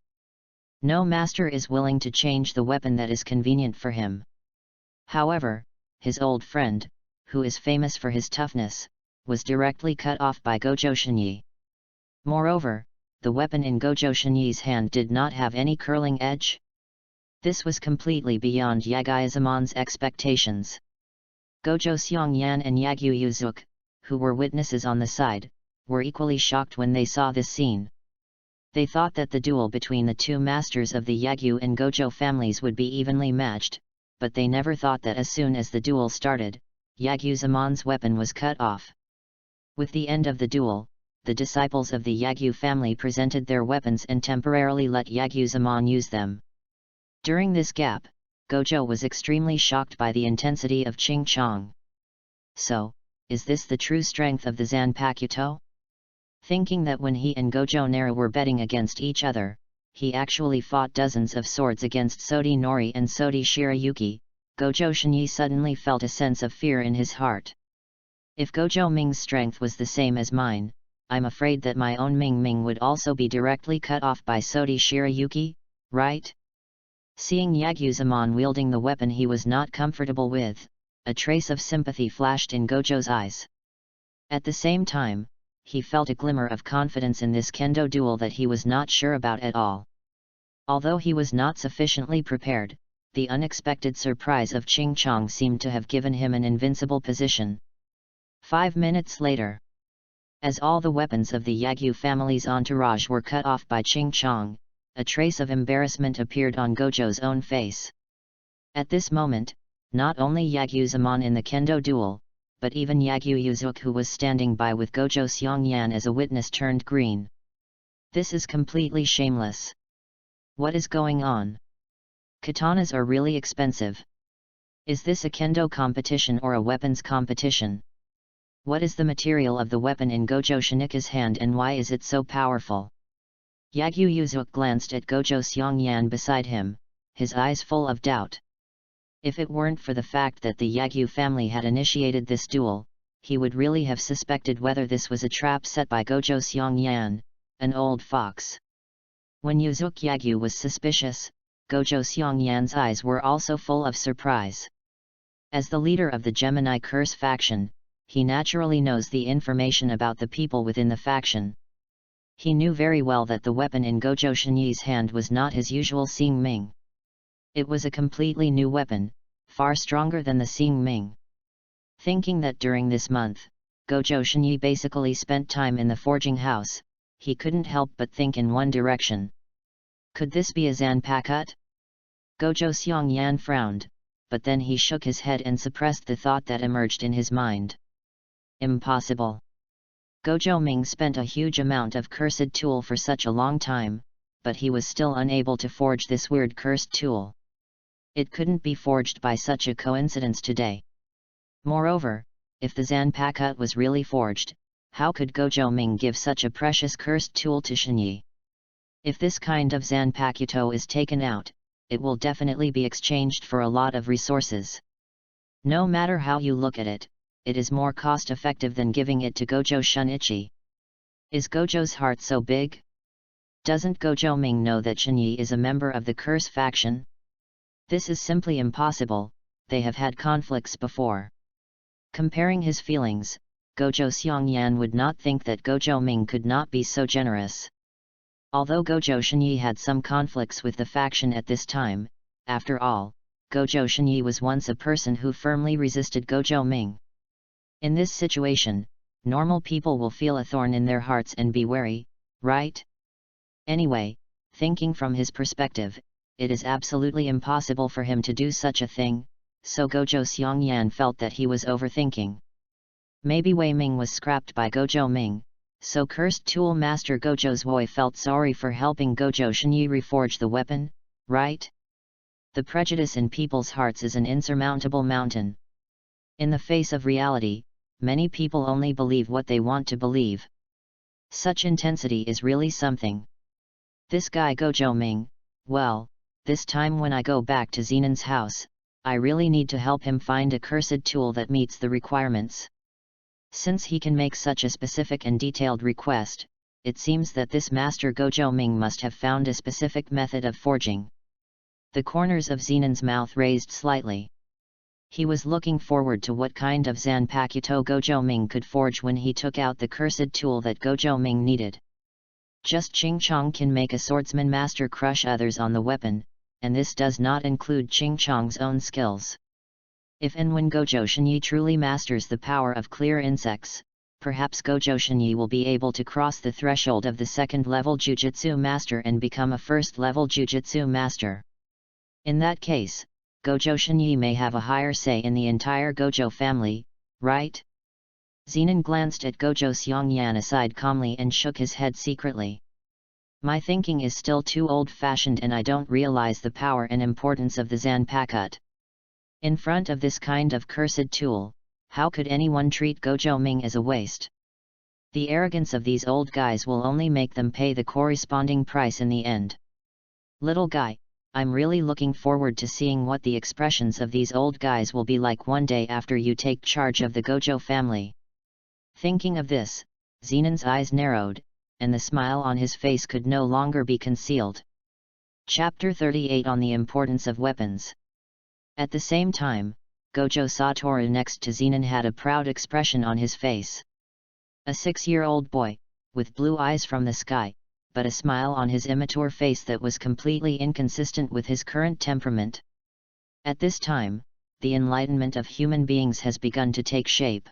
No master is willing to change the weapon that is convenient for him. However, his old friend, who is famous for his toughness, was directly cut off by Gojo Shinyi. Moreover, the weapon in Gojo Shinyi's hand did not have any curling edge. This was completely beyond Yagyuzamon's expectations. Gojo Seongyan and Yagyu Yuzuk, who were witnesses on the side, were equally shocked when they saw this scene. They thought that the duel between the 2 masters of the Yagyu and Gojo families would be evenly matched, but they never thought that as soon as the duel started, Yagyuzamon's weapon was cut off. With the end of the duel, the disciples of the Yagyu family presented their weapons and temporarily let Yagyuzamon use them. During this gap, Gojo was extremely shocked by the intensity of Ching Chong. So, is this the true strength of the Zanpakuto? Thinking that when he and Gojo Nara were betting against each other, he actually fought dozens of swords against Sodi Nori and Sodi Shirayuki, Gojo Shinyi suddenly felt a sense of fear in his heart. If Gojo Ming's strength was the same as mine, I'm afraid that my own Ming would also be directly cut off by Sodi Shirayuki, right? Seeing Yagyuzamon wielding the weapon he was not comfortable with, a trace of sympathy flashed in Gojo's eyes. At the same time, he felt a glimmer of confidence in this kendo duel that he was not sure about at all. Although he was not sufficiently prepared, the unexpected surprise of Ching Chong seemed to have given him an invincible position. 5 minutes later, as all the weapons of the Yagyu family's entourage were cut off by Ching Chong, a trace of embarrassment appeared on Gojo's own face. At this moment, not only Yagyuzamon in the kendo duel, but even Yagyu Yuzuk, who was standing by with Gojo Seongyan as a witness, turned green. This is completely shameless. What is going on? Katanas are really expensive. Is this a kendo competition or a weapons competition? What is the material of the weapon in Gojo Shinika's hand and why is it so powerful? Yagyu Yuzuk glanced at Gojo Seongyan beside him, his eyes full of doubt. If it weren't for the fact that the Yagyu family had initiated this duel, he would really have suspected whether this was a trap set by Gojo Seongyan, an old fox. When Yuzuk Yagyu was suspicious, Gojo Seongyan's eyes were also full of surprise. As the leader of the Gemini Curse faction, he naturally knows the information about the people within the faction. He knew very well that the weapon in Gojo Shinyi's hand was not his usual Xing Ming. It was a completely new weapon, far stronger than the Xing Ming. Thinking that during this month, Gojo Shinyi basically spent time in the forging house, he couldn't help but think in one direction. Could this be a Zanpakuto? Gojo Seongyan frowned, but then he shook his head and suppressed the thought that emerged in his mind. Impossible. Gojo Ming spent a huge amount of cursed tool for such a long time, but he was still unable to forge this weird cursed tool. It couldn't be forged by such a coincidence today. Moreover, if the Zanpakuto was really forged, how could Gojo Ming give such a precious cursed tool to Shinyi? If this kind of Zanpakuto is taken out, it will definitely be exchanged for a lot of resources. No matter how you look at it, it is more cost-effective than giving it to Gojo Shunichi. Is Gojo's heart so big? Doesn't Gojo Ming know that Shinyi is a member of the Curse faction? This is simply impossible, they have had conflicts before. Comparing his feelings, Gojo Seongyan would not think that Gojo Ming could not be so generous. Although Gojo Shinyi had some conflicts with the faction at this time, after all, Gojo Shinyi was once a person who firmly resisted Gojo Ming. In this situation, normal people will feel a thorn in their hearts and be wary, right? Anyway, thinking from his perspective, it is absolutely impossible for him to do such a thing, so Gojo Xiongyan felt that he was overthinking. Maybe Wei Ming was scrapped by Gojo Ming, so Cursed Tool Master Gojo Zui felt sorry for helping Gojo Shinyi reforge the weapon, right? The prejudice in people's hearts is an insurmountable mountain. In the face of reality, many people only believe what they want to believe. Such intensity is really something. This guy Gojo Ming, well, this time when I go back to Zenon's house, I really need to help him find a cursed tool that meets the requirements. Since he can make such a specific and detailed request, it seems that this master Gojo Ming must have found a specific method of forging. The corners of Zenon's mouth raised slightly. He was looking forward to what kind of Zanpakuto Gojo Ming could forge when he took out the cursed tool that Gojo Ming needed. Just Ching Chong can make a swordsman master crush others on the weapon, and this does not include Ching Chong's own skills. If and when Gojo Shinyi truly masters the power of clear insects, perhaps Gojo Shinyi will be able to cross the threshold of the second-level Jujutsu master and become a first-level Jujutsu master. In that case, Gojo Shinyi may have a higher say in the entire Gojo family, right? Zenon glanced at Gojo Xiongyan aside calmly and shook his head secretly. My thinking is still too old-fashioned and I don't realize the power and importance of the Zanpakuto. In front of this kind of cursed tool, how could anyone treat Gojo Ming as a waste? The arrogance of these old guys will only make them pay the corresponding price in the end. Little guy, I'm really looking forward to seeing what the expressions of these old guys will be like one day after you take charge of the Gojo family. Thinking of this, Zenon's eyes narrowed, and the smile on his face could no longer be concealed. Chapter 38 on the Importance of Weapons. At the same time, Gojo Satoru next to Zenon had a proud expression on his face. A 6-year-old boy, with blue eyes from the sky, but a smile on his immature face that was completely inconsistent with his current temperament. At this time, the enlightenment of human beings has begun to take shape.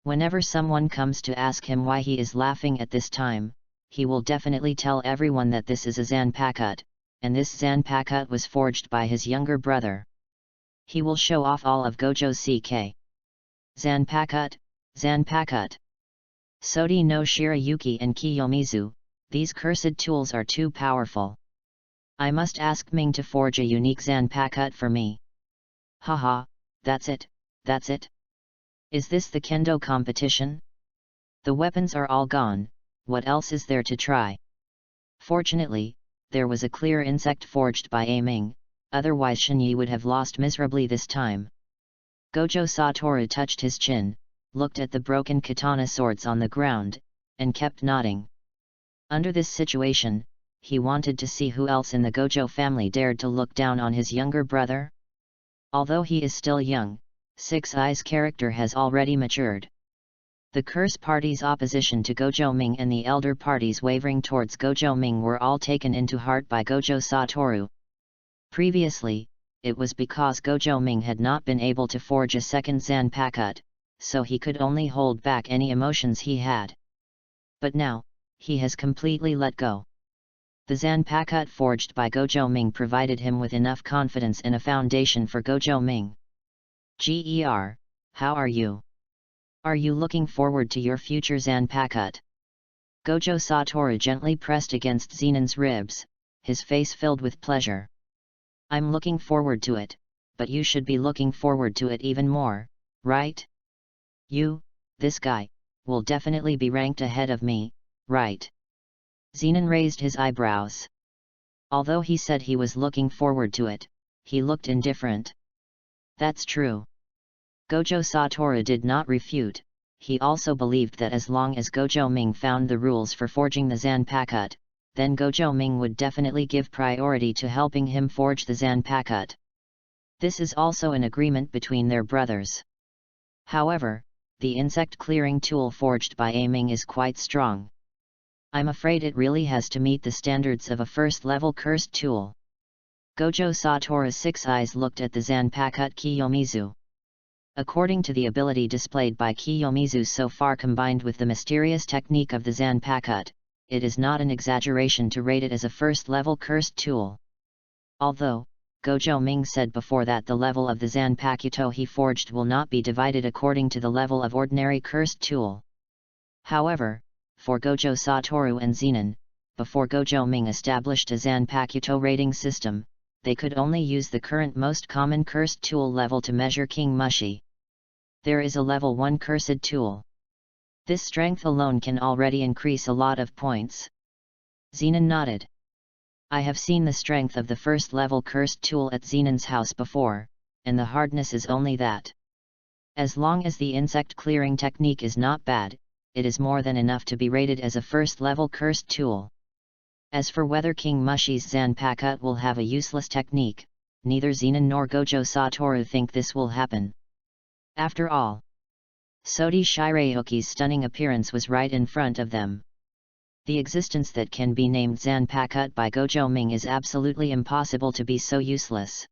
Whenever someone comes to ask him why he is laughing at this time, he will definitely tell everyone that this is a Zanpakuto, and this Zanpakuto was forged by his younger brother. He will show off all of Gojo's CK. Zanpakuto, Zanpakuto. Sodi no Shirayuki and Kiyomizu, these cursed tools are too powerful. I must ask Ming to forge a unique Zanpakuto for me. Haha, that's it, that's it. Is this the kendo competition? The weapons are all gone, what else is there to try? Fortunately, there was a clear insect forged by A Ming, otherwise Shinyi would have lost miserably this time. Gojo Satoru touched his chin, looked at the broken katana swords on the ground, and kept nodding. Under this situation, he wanted to see who else in the Gojo family dared to look down on his younger brother. Although he is still young, Six Eyes' character has already matured. The Curse Party's opposition to Gojo Ming and the Elder Party's wavering towards Gojo Ming were all taken into heart by Gojo Satoru. Previously, it was because Gojo Ming had not been able to forge a second Zanpakuto, so he could only hold back any emotions he had. But now, he has completely let go. The Zanpakuto forged by Gojo Ming provided him with enough confidence and a foundation for Gojo Ming. Ger, how are you? Are you looking forward to your future Zanpakuto? Gojo Satoru gently pressed against Zenon's ribs, his face filled with pleasure. I'm looking forward to it, but you should be looking forward to it even more, right? You, this guy, will definitely be ranked ahead of me, right? Zenon raised his eyebrows. Although he said he was looking forward to it, he looked indifferent. That's true. Gojo Satoru did not refute. He also believed that as long as Gojo Ming found the rules for forging the Zanpakuto, then Gojo Ming would definitely give priority to helping him forge the Zanpakuto. This is also an agreement between their brothers. However, the insect-clearing tool forged by A Ming is quite strong. I'm afraid it really has to meet the standards of a first-level cursed tool. Gojo Satoru's 6 eyes looked at the Zanpakuto Kiyomizu. According to the ability displayed by Kiyomizu so far combined with the mysterious technique of the Zanpakuto, it is not an exaggeration to rate it as a first-level cursed tool. Although, Gojo Ming said before that the level of the Zanpakuto he forged will not be divided according to the level of ordinary cursed tool. However, for Gojo Satoru and Zenin, before Gojo Ming established a Zanpakuto rating system, they could only use the current most common cursed tool level to measure King Mushi. There is a level 1 cursed tool. This strength alone can already increase a lot of points. Zenin nodded. I have seen the strength of the first level cursed tool at Zenin's house before, and the hardness is only that. As long as the insect clearing technique is not bad, it is more than enough to be rated as a first level cursed tool. As for whether King Mushi's Zanpakuto will have a useless technique, neither Zenin nor Gojo Satoru think this will happen. After all, Sodi Shirayuki's stunning appearance was right in front of them. The existence that can be named Zanpakuto by Gojo Ming is absolutely impossible to be so useless.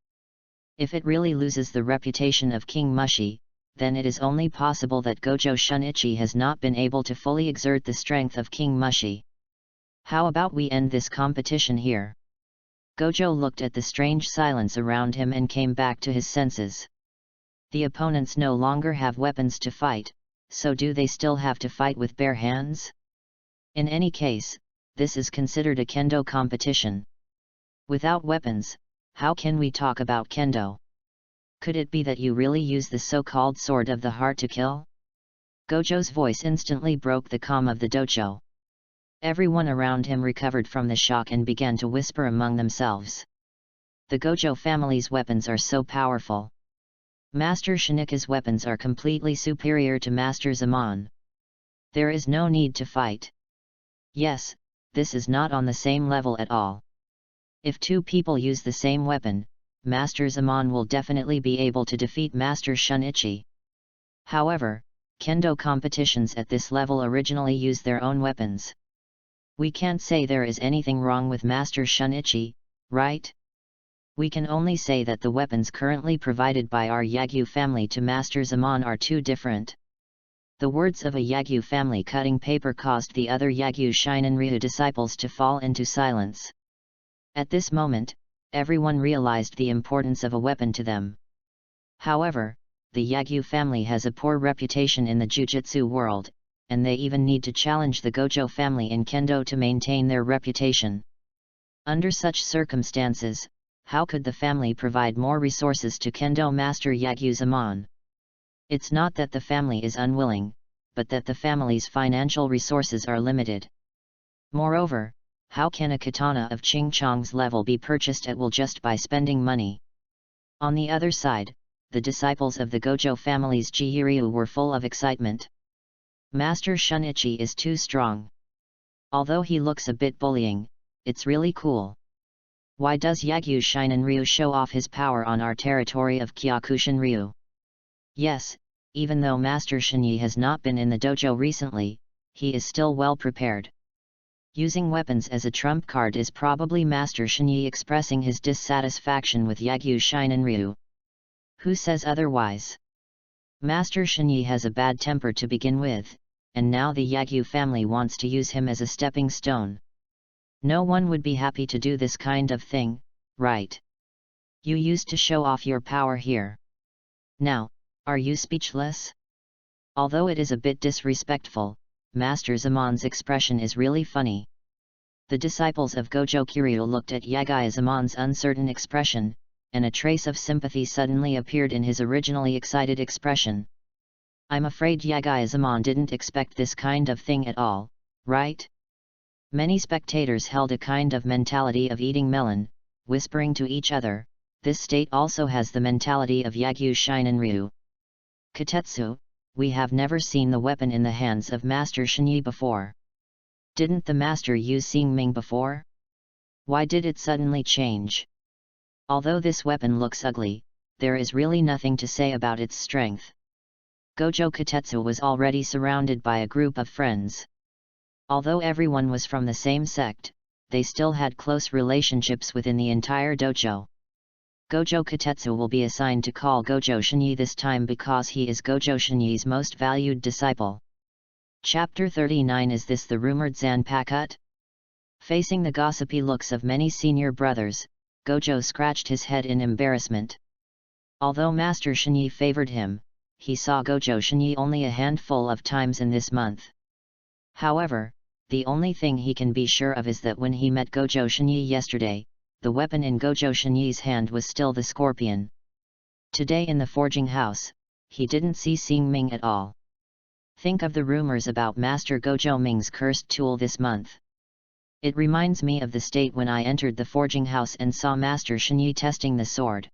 If it really loses the reputation of King Mushi, then it is only possible that Gojo Shunichi has not been able to fully exert the strength of King Mushi. How about we end this competition here? Gojo looked at the strange silence around him and came back to his senses. The opponents no longer have weapons to fight, so do they still have to fight with bare hands? In any case, this is considered a kendo competition. Without weapons, how can we talk about kendo? Could it be that you really use the so-called sword of the heart to kill? Gojo's voice instantly broke the calm of the dojo. Everyone around him recovered from the shock and began to whisper among themselves. The Gojo family's weapons are so powerful. Master Shinika's weapons are completely superior to Master Zaman. There is no need to fight. Yes, this is not on the same level at all. If two people use the same weapon, Master Zaman will definitely be able to defeat Master Shunichi. However, kendo competitions at this level originally use their own weapons. We can't say there is anything wrong with Master Shunichi, right? We can only say that the weapons currently provided by our Yagyu family to Master Zaman are too different. The words of a Yagyu family cutting paper caused the other Yagyu Shinenryu disciples to fall into silence. At this moment, everyone realized the importance of a weapon to them. However, the Yagyu family has a poor reputation in the Jujutsu world, and they even need to challenge the Gojo family in kendo to maintain their reputation. Under such circumstances, how could the family provide more resources to kendo master Yagyu Zaman? It's not that the family is unwilling, but that the family's financial resources are limited. Moreover, how can a katana of Ching Chong's level be purchased at will just by spending money? On the other side, the disciples of the Gojo family's Jiryu were full of excitement. Master Shunichi is too strong. Although he looks a bit bullying, it's really cool. Why does Yagyu Shinenryu show off his power on our territory of Kyokushinryu? Yes, even though Master Shinyi has not been in the dojo recently, he is still well prepared. Using weapons as a trump card is probably Master Shinyi expressing his dissatisfaction with Yagyu Shinenryu. Who says otherwise? Master Shinyi has a bad temper to begin with, and now the Yagyu family wants to use him as a stepping stone. No one would be happy to do this kind of thing, right? You used to show off your power here. Now, are you speechless? Although it is a bit disrespectful, Master Zaman's expression is really funny. The disciples of Gojo Kiryu looked at Yagyu Zaman's uncertain expression, and a trace of sympathy suddenly appeared in his originally excited expression. I'm afraid Yagyu Zaman didn't expect this kind of thing at all, right? Many spectators held a kind of mentality of eating melon, whispering to each other, this state also has the mentality of Yagyu Shinenryu. Katetsu, we have never seen the weapon in the hands of Master Shinyi before. Didn't the master use Xingming before? Why did it suddenly change? Although this weapon looks ugly, there is really nothing to say about its strength. Gojo Katetsu was already surrounded by a group of friends. Although everyone was from the same sect, they still had close relationships within the entire dojo. Gojo Katetsu will be assigned to call Gojo Shinyi this time because he is Gojo Shinyi's most valued disciple. Chapter 39. Is this the rumored Zanpakuto? Facing the gossipy looks of many senior brothers, Gojo scratched his head in embarrassment. Although Master Shinyi favored him, he saw Gojo Shinyi only a handful of times in this month. However, the only thing he can be sure of is that when he met Gojo Shinyi yesterday, the weapon in Gojo Shinyi's hand was still the scorpion. Today in the forging house, he didn't see Xing Ming at all. Think of the rumors about Master Gojo Ming's cursed tool this month. It reminds me of the state when I entered the forging house and saw Master Shinyi testing the sword.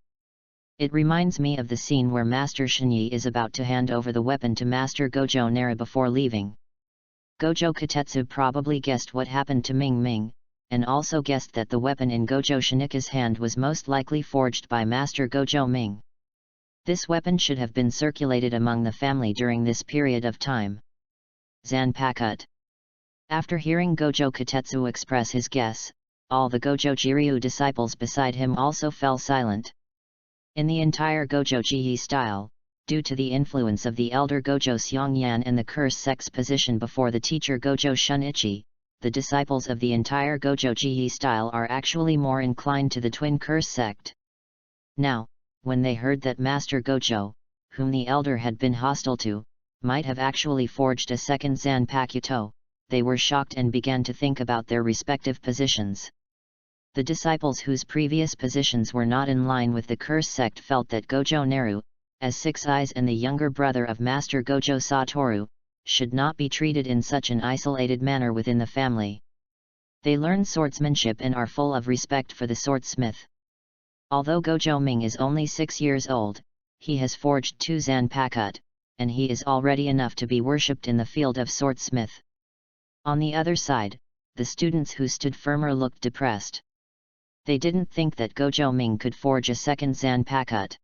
It reminds me of the scene where Master Shinyi is about to hand over the weapon to Master Gojo Nara before leaving. Gojo Katetsu probably guessed what happened to Ming Ming, and also guessed that the weapon in Gojo Shinika's hand was most likely forged by Master Gojo Ming. This weapon should have been circulated among the family during this period of time. Zanpakuto. After hearing Gojo Katetsu express his guess, all the Gojo Jiryu disciples beside him also fell silent. In the entire Gojo Jiyi style, due to the influence of the elder Gojo Xiongyan and the curse sex position before the teacher Gojo Shunichi, the disciples of the entire Gojo Jiyi style are actually more inclined to the twin curse sect. Now, when they heard that Master Gojo, whom the elder had been hostile to, might have actually forged a second Zanpakuto, they were shocked and began to think about their respective positions. The disciples whose previous positions were not in line with the curse sect felt that Gojo Naru, as Six Eyes and the younger brother of Master Gojo Satoru, should not be treated in such an isolated manner within the family. They learn swordsmanship and are full of respect for the swordsmith. Although Gojo Ming is only 6 years old, he has forged 2 Zanpakuto, and he is already enough to be worshipped in the field of swordsmith. On the other side, the students who stood firmer looked depressed. They didn't think that Gojo Ming could forge a second Zanpakuto.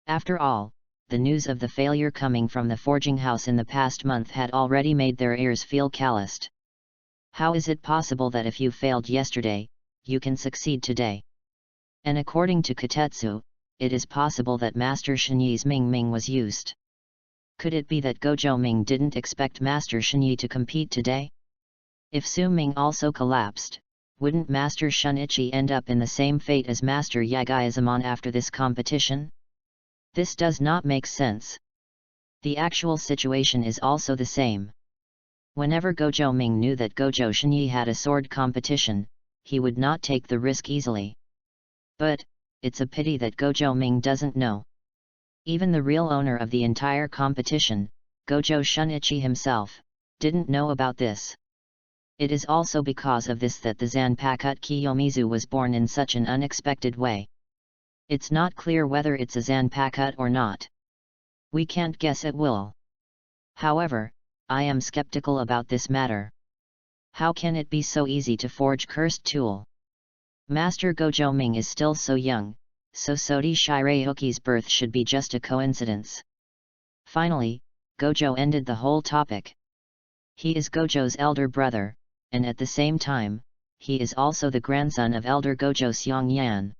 After all, the news of the failure coming from the forging house in the past month had already made their ears feel calloused. How is it possible that if you failed yesterday, you can succeed today? And according to Katetsu, it is possible that Master Shinyi's Ming Ming was used. Could it be that Gojo Ming didn't expect Master Shinyi to compete today? If Su Ming also collapsed, wouldn't Master Shunichi end up in the same fate as Master Yagizamon after this competition? This does not make sense. The actual situation is also the same. Whenever Gojo Ming knew that Gojo Shinyi had a sword competition, he would not take the risk easily. But, it's a pity that Gojo Ming doesn't know. Even the real owner of the entire competition, Gojo Shunichi himself, didn't know about this. It is also because of this that the Zanpakuto Kiyomizu was born in such an unexpected way. It's not clear whether it's a Zanpakuto or not. We can't guess at will. However, I am skeptical about this matter. How can it be so easy to forge cursed tool? Master Gojo Ming is still so young, so Sodi Shirayuki's birth should be just a coincidence. Finally, Gojo ended the whole topic. He is Gojo's elder brother, and at the same time, he is also the grandson of elder Gojo Xiongyan.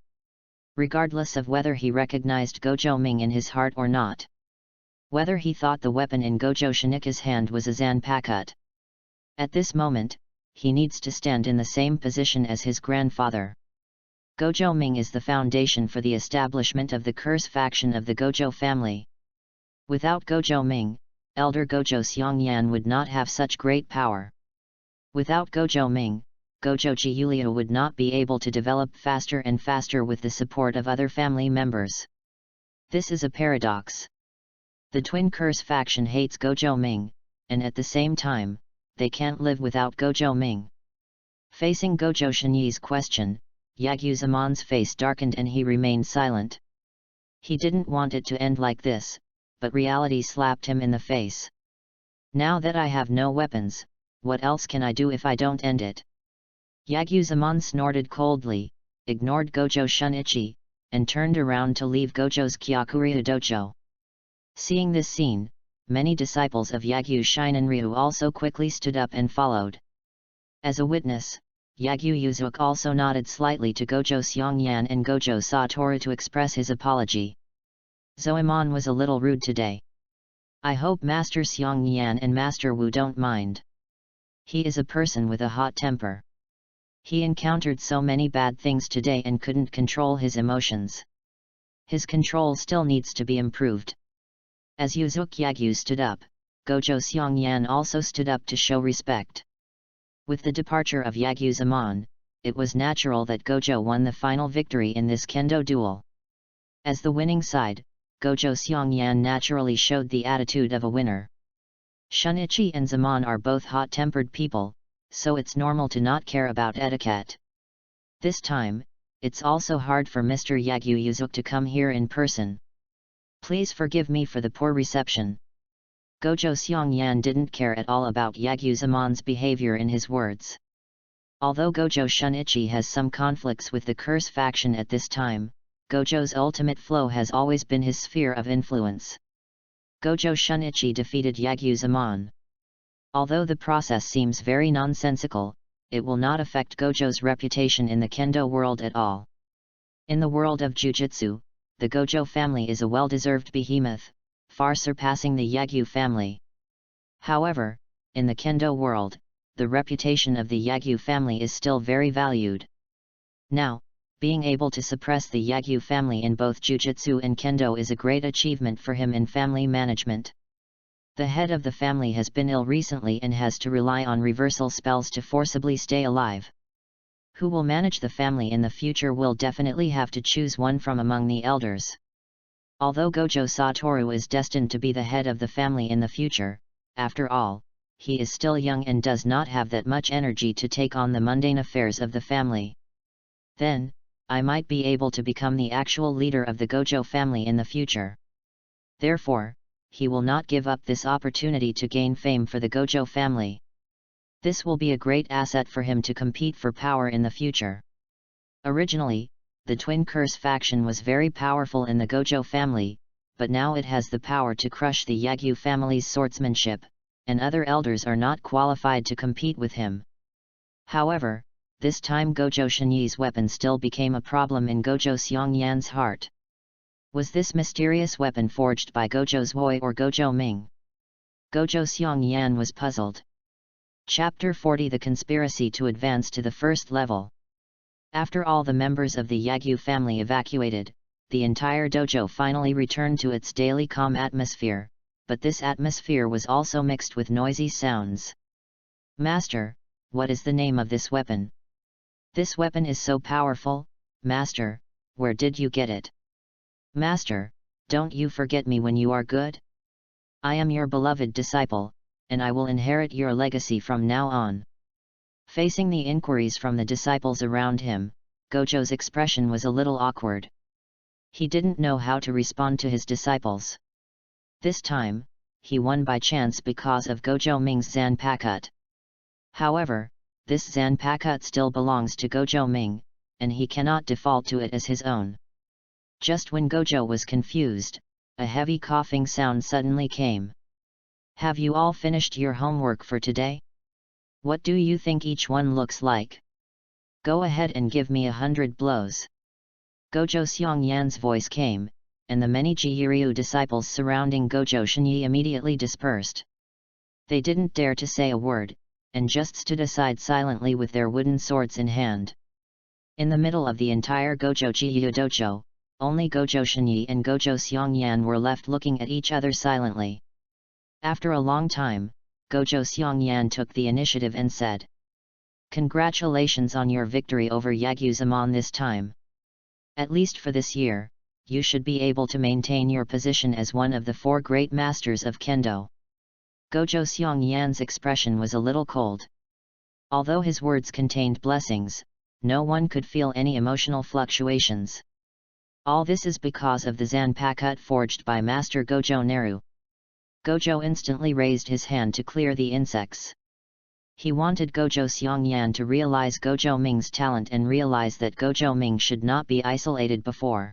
Regardless of whether he recognized Gojo Ming in his heart or not. Whether he thought the weapon in Gojo Shinika's hand was a Zanpakuto. At this moment, he needs to stand in the same position as his grandfather. Gojo Ming is the foundation for the establishment of the curse faction of the Gojo family. Without Gojo Ming, elder Gojo Xiongyan would not have such great power. Without Gojo Ming, Gojo Gyulio would not be able to develop faster and faster with the support of other family members. This is a paradox. The twin curse faction hates Gojo Ming, and at the same time, they can't live without Gojo Ming. Facing Gojo Shinyi's question, Yaguzamon's face darkened and he remained silent. He didn't want it to end like this, but reality slapped him in the face. Now that I have no weapons, what else can I do if I don't end it? Yaguzamon snorted coldly, ignored Gojo Shunichi, and turned around to leave Gojo's Kyakuryu dojo. Seeing this scene, many disciples of Yagyu Shinanryu also quickly stood up and followed. As a witness, Yagyu Yuzuki also nodded slightly to Gojo Xiongyan and Gojo Satoru to express his apology. Zoemon was a little rude today. I hope Master Xiongyan and Master Wu don't mind. He is a person with a hot temper. He encountered so many bad things today and couldn't control his emotions. His control still needs to be improved. As Yuzuk Yagyu stood up, Gojo Seongyan also stood up to show respect. With the departure of Yagyu Zaman, it was natural that Gojo won the final victory in this kendo duel. As the winning side, Gojo Seongyan naturally showed the attitude of a winner. Shunichi and Zaman are both hot-tempered people, so it's normal to not care about etiquette. This time, it's also hard for Mr. Yagyu Yuzuk to come here in person. Please forgive me for the poor reception. Gojo Seongyan didn't care at all about Yagyu Zaman's behavior in his words. Although Gojo Shunichi has some conflicts with the Curse faction at this time, Gojo's ultimate flow has always been his sphere of influence. Gojo Shunichi defeated Yagyu Zaman. Although the process seems very nonsensical, it will not affect Gojo's reputation in the kendo world at all. In the world of Jujutsu, the Gojo family is a well-deserved behemoth, far surpassing the Yagyu family. However, in the kendo world, the reputation of the Yagyu family is still very valued. Now, being able to suppress the Yagyu family in both Jujutsu and Kendo is a great achievement for him in family management. The head of the family has been ill recently and has to rely on reversal spells to forcibly stay alive. Who will manage the family in the future will definitely have to choose one from among the elders. Although Gojo Satoru is destined to be the head of the family in the future, after all, he is still young and does not have that much energy to take on the mundane affairs of the family. Then, I might be able to become the actual leader of the Gojo family in the future. Therefore, he will not give up this opportunity to gain fame for the Gojo family. This will be a great asset for him to compete for power in the future. Originally, the Twin Curse faction was very powerful in the Gojo family, but now it has the power to crush the Yagyu family's swordsmanship, and other elders are not qualified to compete with him. However, this time Gojo Shinyi's weapon still became a problem in Gojo Seongyan's heart. Was this mysterious weapon forged by Gojo Zui or Gojo Ming? Gojo Seongyan was puzzled. Chapter 40 The Conspiracy to Advance to the First Level. After all the members of the Yagyu family evacuated, the entire dojo finally returned to its daily calm atmosphere, but this atmosphere was also mixed with noisy sounds. Master, what is the name of this weapon? This weapon is so powerful, Master, where did you get it? Master, don't you forget me when you are good? I am your beloved disciple, and I will inherit your legacy from now on. Facing the inquiries from the disciples around him, Gojo's expression was a little awkward. He didn't know how to respond to his disciples. This time, he won by chance because of Gojo Ming's Zanpakut. However, this Zanpakut still belongs to Gojo Ming, and he cannot default to it as his own. Just when Gojo was confused, a heavy coughing sound suddenly came. Have you all finished your homework for today? What do you think each one looks like? Go ahead and give me 100 blows. Gojo Seongyan's voice came, and the many Jiryu disciples surrounding Gojo Shinyi immediately dispersed. They didn't dare to say a word, and just stood aside silently with their wooden swords in hand. In the middle of the entire Gojo Jiryu dojo, only Gojo Shinyi and Gojo Seongyan were left looking at each other silently. After a long time, Gojo Seongyan took the initiative and said, "Congratulations on your victory over Yagyu Zaman this time. At least for this year, you should be able to maintain your position as one of the 4 great masters of Kendo." Gojo Seongyan's expression was a little cold. Although his words contained blessings, no one could feel any emotional fluctuations. All this is because of the Zanpakut forged by Master Gojo Neru. Gojo instantly raised his hand to clear the insects. He wanted Gojo Seongyan to realize Gojo Ming's talent and realize that Gojo Ming should not be isolated before.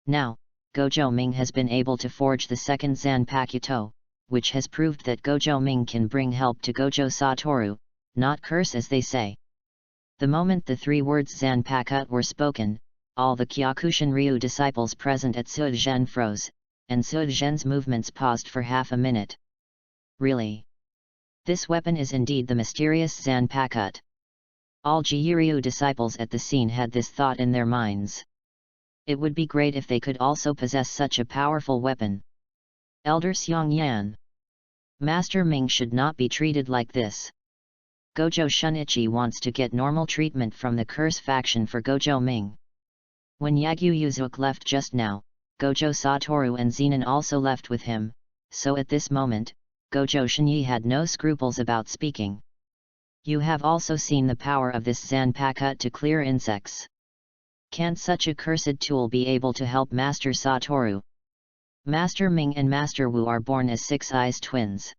Now, Gojo Ming has been able to forge the second Zanpakuto, which has proved that Gojo Ming can bring help to Gojo Satoru, not curse as they say. The moment the 3 words Zanpakut were spoken, all the Kyokushin Ryu disciples present at Suizhen froze, and Suizhen's movements paused for half a minute. Really? This weapon is indeed the mysterious Zanpakut. All Jiryu disciples at the scene had this thought in their minds. It would be great if they could also possess such a powerful weapon. Elder Xiongyan. Master Ming should not be treated like this. Gojo Shunichi wants to get normal treatment from the curse faction for Gojo Ming. When Yagyu Yuzuki left just now, Gojo Satoru and Zenin also left with him, so at this moment, Gojo Shinyi had no scruples about speaking. You have also seen the power of this Zanpakuto to clear insects. Can't such a cursed tool be able to help Master Satoru? Master Ming and Master Wu are born as six-eyes twins.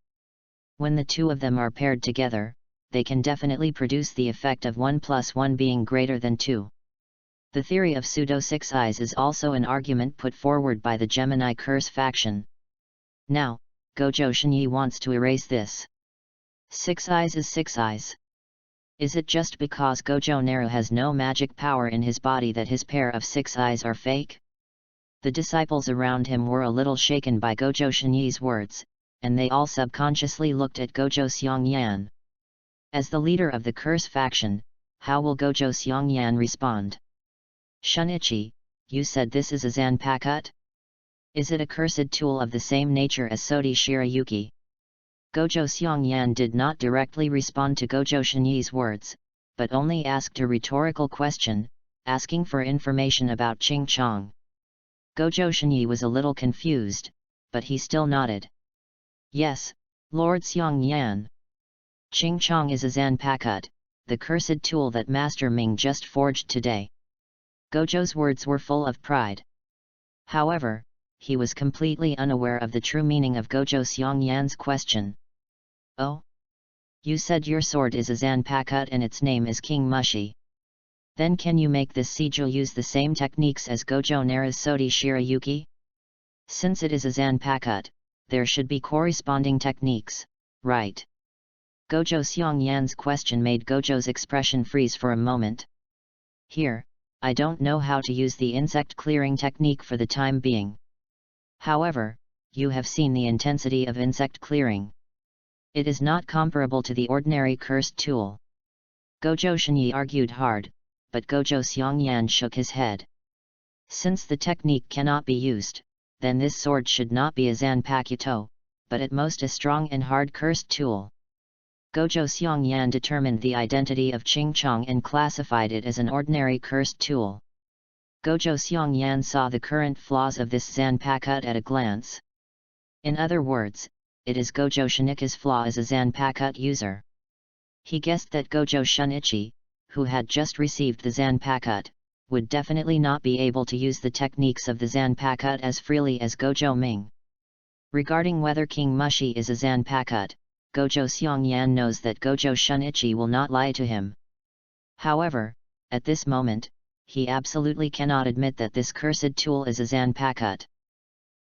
When the two of them are paired together, they can definitely produce the effect of 1 + 1 being greater than 2. The theory of pseudo six eyes is also an argument put forward by the Gemini curse faction. Now, Gojo Shinyi wants to erase this. Six eyes is six eyes. Is it just because Gojo Naru has no magic power in his body that his pair of six eyes are fake? The disciples around him were a little shaken by Gojo Shinyi's words, and they all subconsciously looked at Gojo Xiongyan. As the leader of the curse faction, how will Gojo Xiongyan respond? Shunichi, you said this is a Zanpakuto? Is it a cursed tool of the same nature as Sodi Shirayuki? Gojo Xiongyan did not directly respond to Gojo Shinyi's words, but only asked a rhetorical question, asking for information about Ching Chong. Gojo Shinyi was a little confused, but he still nodded. Yes, Lord Xiongyan. Ching Chong is a Zanpakuto, the cursed tool that Master Ming just forged today. Gojo's words were full of pride. However, he was completely unaware of the true meaning of Gojo Xiongyan's question. Oh? You said your sword is a Zanpakuto and its name is King Mushi. Then can you make this sigil use the same techniques as Gojo Naru's Sodi Shirayuki? Since it is a Zanpakuto, there should be corresponding techniques, right? Gojo Xiongyan's question made Gojo's expression freeze for a moment. Here, I don't know how to use the insect clearing technique for the time being. However, you have seen the intensity of insect clearing. It is not comparable to the ordinary cursed tool. Gojo Shinyi argued hard, but Gojo Xiongyan shook his head. Since the technique cannot be used, then this sword should not be a Zanpakuto, but at most a strong and hard cursed tool. Gojo Xiongyan determined the identity of Ching Chong and classified it as an ordinary cursed tool. Gojo Xiongyan saw the current flaws of this Zanpakuto at a glance. In other words, it is Gojo Shunichi's flaw as a Zanpakuto user. He guessed that Gojo Shunichi, who had just received the Zanpakuto, would definitely not be able to use the techniques of the Zanpakuto as freely as Gojo Ming. Regarding whether King Mushi is a Zanpakuto, Gojo Xiongyan knows that Gojo Shunichi will not lie to him. However, at this moment, he absolutely cannot admit that this cursed tool is a Zanpakuto.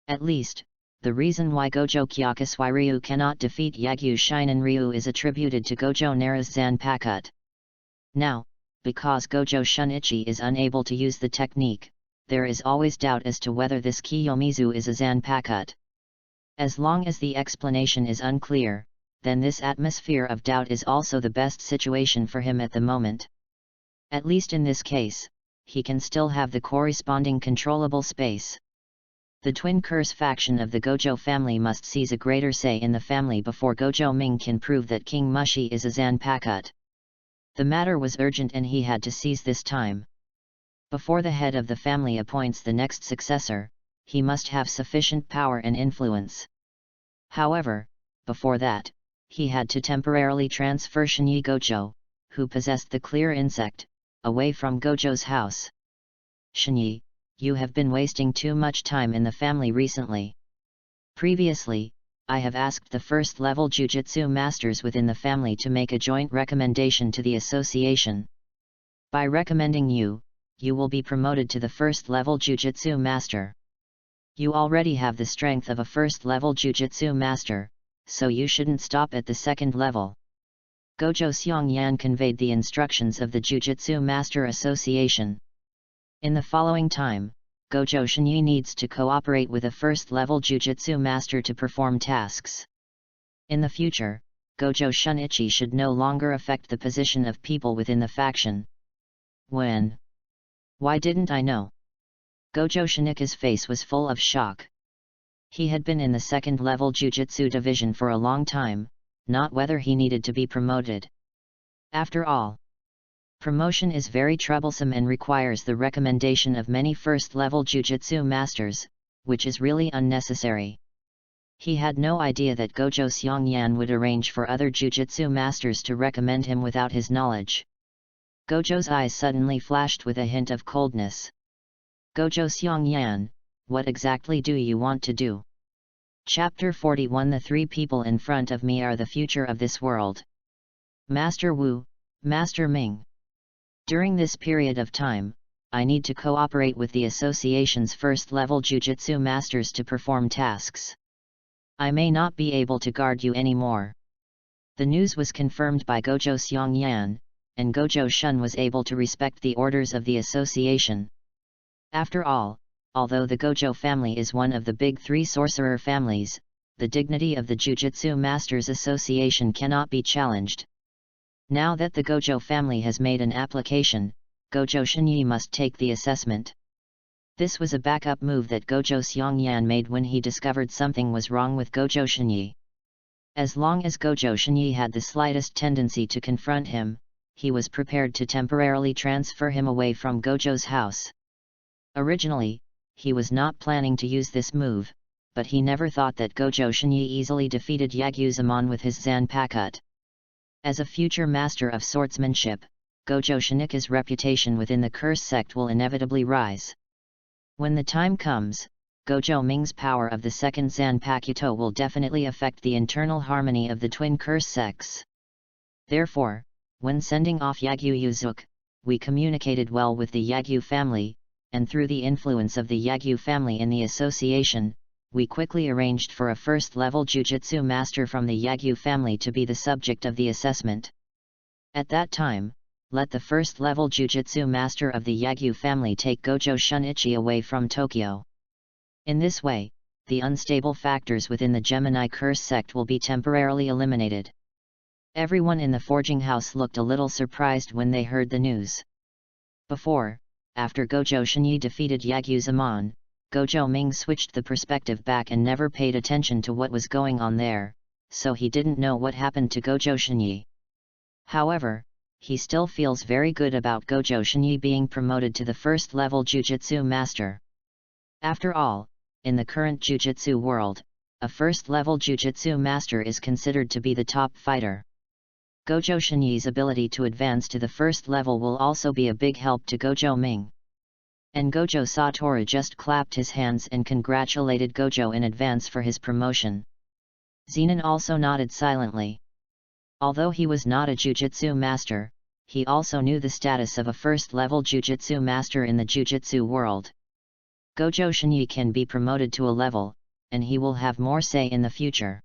At least, the reason why Gojo Kyakusui Ryu cannot defeat Yagyu Shinin Ryu is attributed to Gojo Naru's Zanpakuto. Now, because Gojo Shunichi is unable to use the technique, there is always doubt as to whether this Kiyomizu is a Zanpakuto. As long as the explanation is unclear, then this atmosphere of doubt is also the best situation for him at the moment. At least in this case, he can still have the corresponding controllable space. The twin curse faction of the Gojo family must seize a greater say in the family before Gojo Ming can prove that King Mushi is a Zanpakuto. The matter was urgent and he had to seize this time. Before the head of the family appoints the next successor, he must have sufficient power and influence. However, before that, he had to temporarily transfer Shinyi Gojo, who possessed the clear insect, away from Gojo's house. Shinyi, you have been wasting too much time in the family recently. Previously, I have asked the first-level Jujutsu masters within the family to make a joint recommendation to the association. By recommending you, you will be promoted to the first-level Jujutsu master. You already have the strength of a first-level Jujutsu master, so you shouldn't stop at the second level. Gojo Xiongyan conveyed the instructions of the Jujutsu Master Association. In the following time, Gojo Shinyi needs to cooperate with a first-level Jujutsu Master to perform tasks. In the future, Gojo Shunichi should no longer affect the position of people within the faction. When? Why didn't I know? Gojo Shunichi's face was full of shock. He had been in the second-level Jujutsu division for a long time, not whether he needed to be promoted. After all, promotion is very troublesome and requires the recommendation of many first-level Jujutsu masters, which is really unnecessary. He had no idea that Gojo Seongyan would arrange for other Jujutsu masters to recommend him without his knowledge. Gojo's eyes suddenly flashed with a hint of coldness. Gojo Seongyan, what exactly do you want to do? Chapter 41. The three people in front of me are the future of this world. Master Wu, Master Ming. During this period of time, I need to cooperate with the association's first-level Jujutsu masters to perform tasks. I may not be able to guard you anymore. The news was confirmed by Gojo Seongyan, and Gojo Shun was able to respect the orders of the association. After all, although the Gojo family is one of the big three sorcerer families, the dignity of the Jujutsu Masters Association cannot be challenged. Now that the Gojo family has made an application, Gojo Shinyi must take the assessment. This was a backup move that Gojo Seongyan made when he discovered something was wrong with Gojo Shinyi. As long as Gojo Shinyi had the slightest tendency to confront him, he was prepared to temporarily transfer him away from Gojo's house. Originally, he was not planning to use this move, but he never thought that Gojo Shinyi easily defeated Yagyu-Zaman with his Zanpakuto. As a future master of swordsmanship, Gojo Shunichi's reputation within the curse sect will inevitably rise. When the time comes, Gojo Ming's power of the second Zanpakuto will definitely affect the internal harmony of the twin curse sects. Therefore, when sending off Yagyu Yuzuki, we communicated well with the Yagyu family, and through the influence of the Yagyu family in the association, we quickly arranged for a first-level Jujutsu master from the Yagyu family to be the subject of the assessment. At that time, let the first-level Jujutsu master of the Yagyu family take Gojo Shunichi away from Tokyo. In this way, the unstable factors within the Gemini curse sect will be temporarily eliminated. Everyone in the forging house looked a little surprised when they heard the news. After Gojo Shinyi defeated Yagyu-Zaman, Gojo Ming switched the perspective back and never paid attention to what was going on there, so he didn't know what happened to Gojo Shinyi. However, he still feels very good about Gojo Shinyi being promoted to the first-level Jujutsu master. After all, in the current Jujutsu world, a first-level Jujutsu master is considered to be the top fighter. Gojo Shinyi's ability to advance to the first level will also be a big help to Gojo Ming. And Gojo Satoru just clapped his hands and congratulated Gojo in advance for his promotion. Zenon also nodded silently. Although he was not a Jujutsu master, he also knew the status of a first-level Jujutsu master in the Jujutsu world. Gojo Shinyi can be promoted to a level, and he will have more say in the future.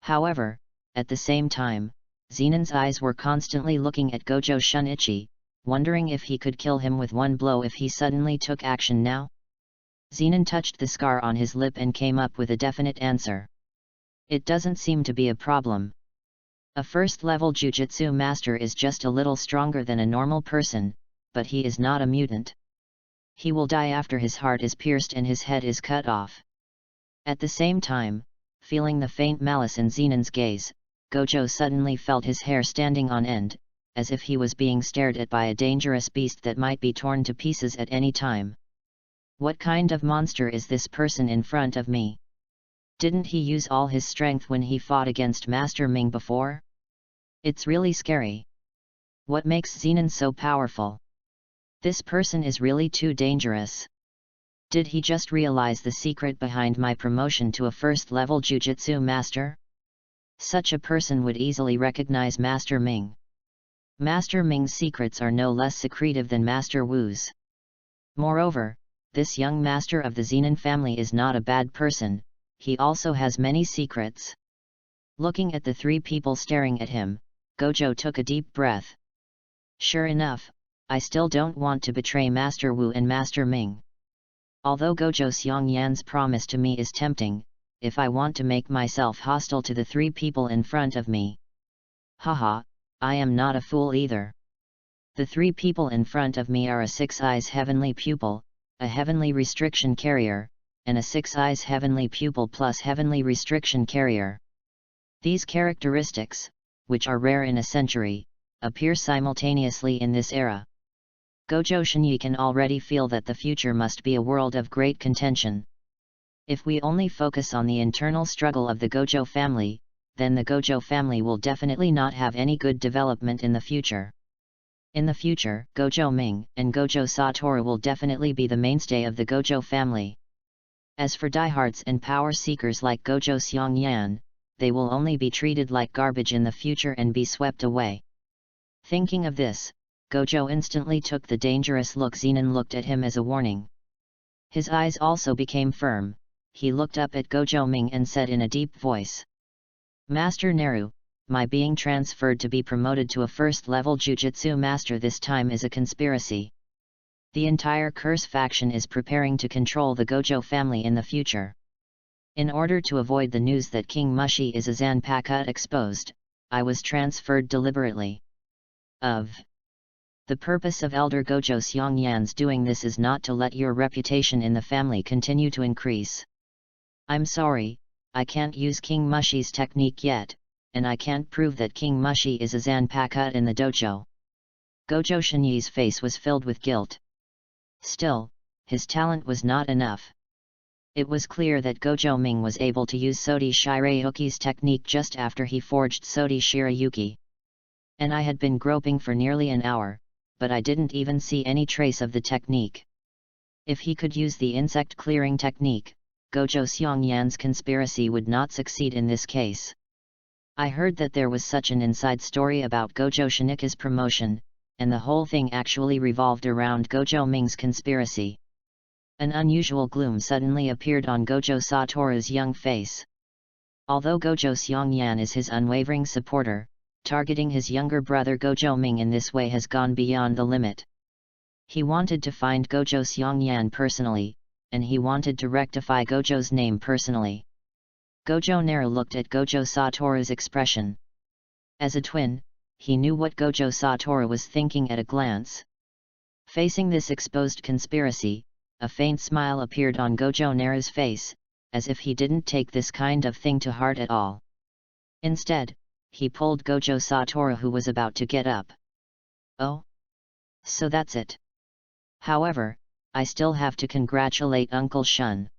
However, at the same time, Zenon's eyes were constantly looking at Gojo Shunichi, wondering if he could kill him with one blow if he suddenly took action now. Zenon touched the scar on his lip and came up with a definite answer. It doesn't seem to be a problem. A first-level Jujutsu master is just a little stronger than a normal person, but he is not a mutant. He will die after his heart is pierced and his head is cut off. At the same time, feeling the faint malice in Zenon's gaze, Gojo suddenly felt his hair standing on end, as if he was being stared at by a dangerous beast that might be torn to pieces at any time. What kind of monster is this person in front of me? Didn't he use all his strength when he fought against Master Ming before? It's really scary. What makes Zenon so powerful? This person is really too dangerous. Did he just realize the secret behind my promotion to a first-level Jujutsu master? Such a person would easily recognize Master Ming. Master Ming's secrets are no less secretive than Master Wu's. Moreover, this young master of the Zenon family is not a bad person, he also has many secrets. Looking at the three people staring at him, Gojo took a deep breath. Sure enough, I still don't want to betray Master Wu and Master Ming. Although Gojo Seongyan's promise to me is tempting, if I want to make myself hostile to the three people in front of me, Haha, I am not a fool either. The three people in front of me are a 6 eyes heavenly pupil, a heavenly restriction carrier, and a 6 eyes heavenly pupil plus heavenly restriction carrier. These characteristics, which are rare in a century, appear simultaneously in this era. Gojo Shinyi can already feel that the future must be a world of great contention. If we only focus on the internal struggle of the Gojo family, then the Gojo family will definitely not have any good development in the future. In the future, Gojo Ming and Gojo Satoru will definitely be the mainstay of the Gojo family. As for diehards and power seekers like Gojo Xiongyan, they will only be treated like garbage in the future and be swept away. Thinking of this, Gojo instantly took the dangerous look. Zenon looked at him as a warning. His eyes also became firm. He looked up at Gojo Ming and said in a deep voice, "Master Neru, my being transferred to be promoted to a first-level Jujutsu master this time is a conspiracy. The entire Curse faction is preparing to control the Gojo family in the future. In order to avoid the news that King Mushi is a Zanpakuto exposed, I was transferred deliberately. The purpose of Elder Gojo Xiongyan's doing this is not to let your reputation in the family continue to increase. I'm sorry, I can't use King Mushi's technique yet, and I can't prove that King Mushi is a Zanpakuto in the dojo." Gojo Shinyi's face was filled with guilt. Still, his talent was not enough. It was clear that Gojo Ming was able to use Sodi Shirayuki's technique just after he forged Sodi Shirayuki. And I had been groping for nearly an hour, but I didn't even see any trace of the technique. If he could use the insect clearing technique, Gojo Xiongyan's conspiracy would not succeed in this case. I heard that there was such an inside story about Gojo Shinika's promotion, and the whole thing actually revolved around Gojo Ming's conspiracy. An unusual gloom suddenly appeared on Gojo Satoru's young face. Although Gojo Xiongyan is his unwavering supporter, targeting his younger brother Gojo Ming in this way has gone beyond the limit. He wanted to find Gojo Xiongyan personally, and he wanted to rectify Gojo's name personally. Gojo Neru looked at Gojo Satoru's expression. As a twin, he knew what Gojo Satoru was thinking at a glance. Facing this exposed conspiracy, a faint smile appeared on Gojo Neru's face, as if he didn't take this kind of thing to heart at all. Instead, he pulled Gojo Satoru, who was about to get up. "Oh? So that's it. However, I still have to congratulate Uncle Shun.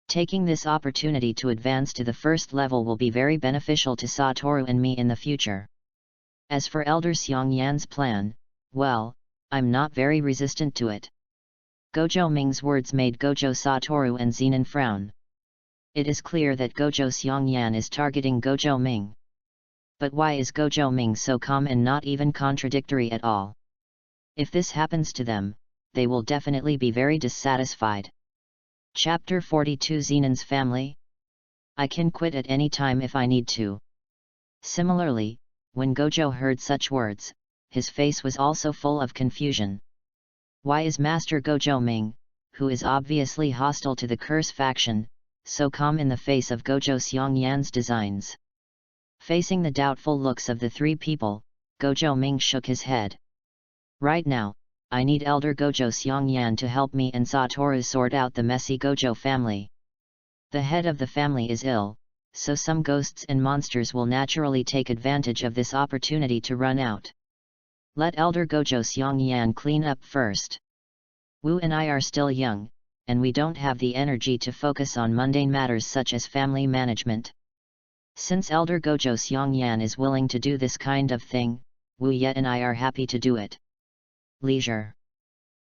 Taking this opportunity to advance to the first level will be very beneficial to Satoru and me in the future. As for Elder Xiongyan's plan, well, I'm not very resistant to it." Gojo Ming's words made Gojo Satoru and Zenon frown. It is clear that Gojo Xiongyan is targeting Gojo Ming. But why is Gojo Ming so calm and not even contradictory at all? If this happens to them, they will definitely be very dissatisfied. Chapter 42 Zenon's Family? I can quit at any time if I need to. Similarly, when Gojo heard such words, his face was also full of confusion. Why is Master Gojo Ming, who is obviously hostile to the Curse faction, so calm in the face of Gojo Xiongyan's designs? Facing the doubtful looks of the three people, Gojo Ming shook his head. Right now, I need Elder Gojo Xiongyan to help me and Satoru sort out the messy Gojo family. The head of the family is ill, so some ghosts and monsters will naturally take advantage of this opportunity to run out. Let Elder Gojo Xiongyan clean up first. Wu and I are still young, and we don't have the energy to focus on mundane matters such as family management. Since Elder Gojo Xiongyan is willing to do this kind of thing, Wu Ye and I are happy to do it. Leisure.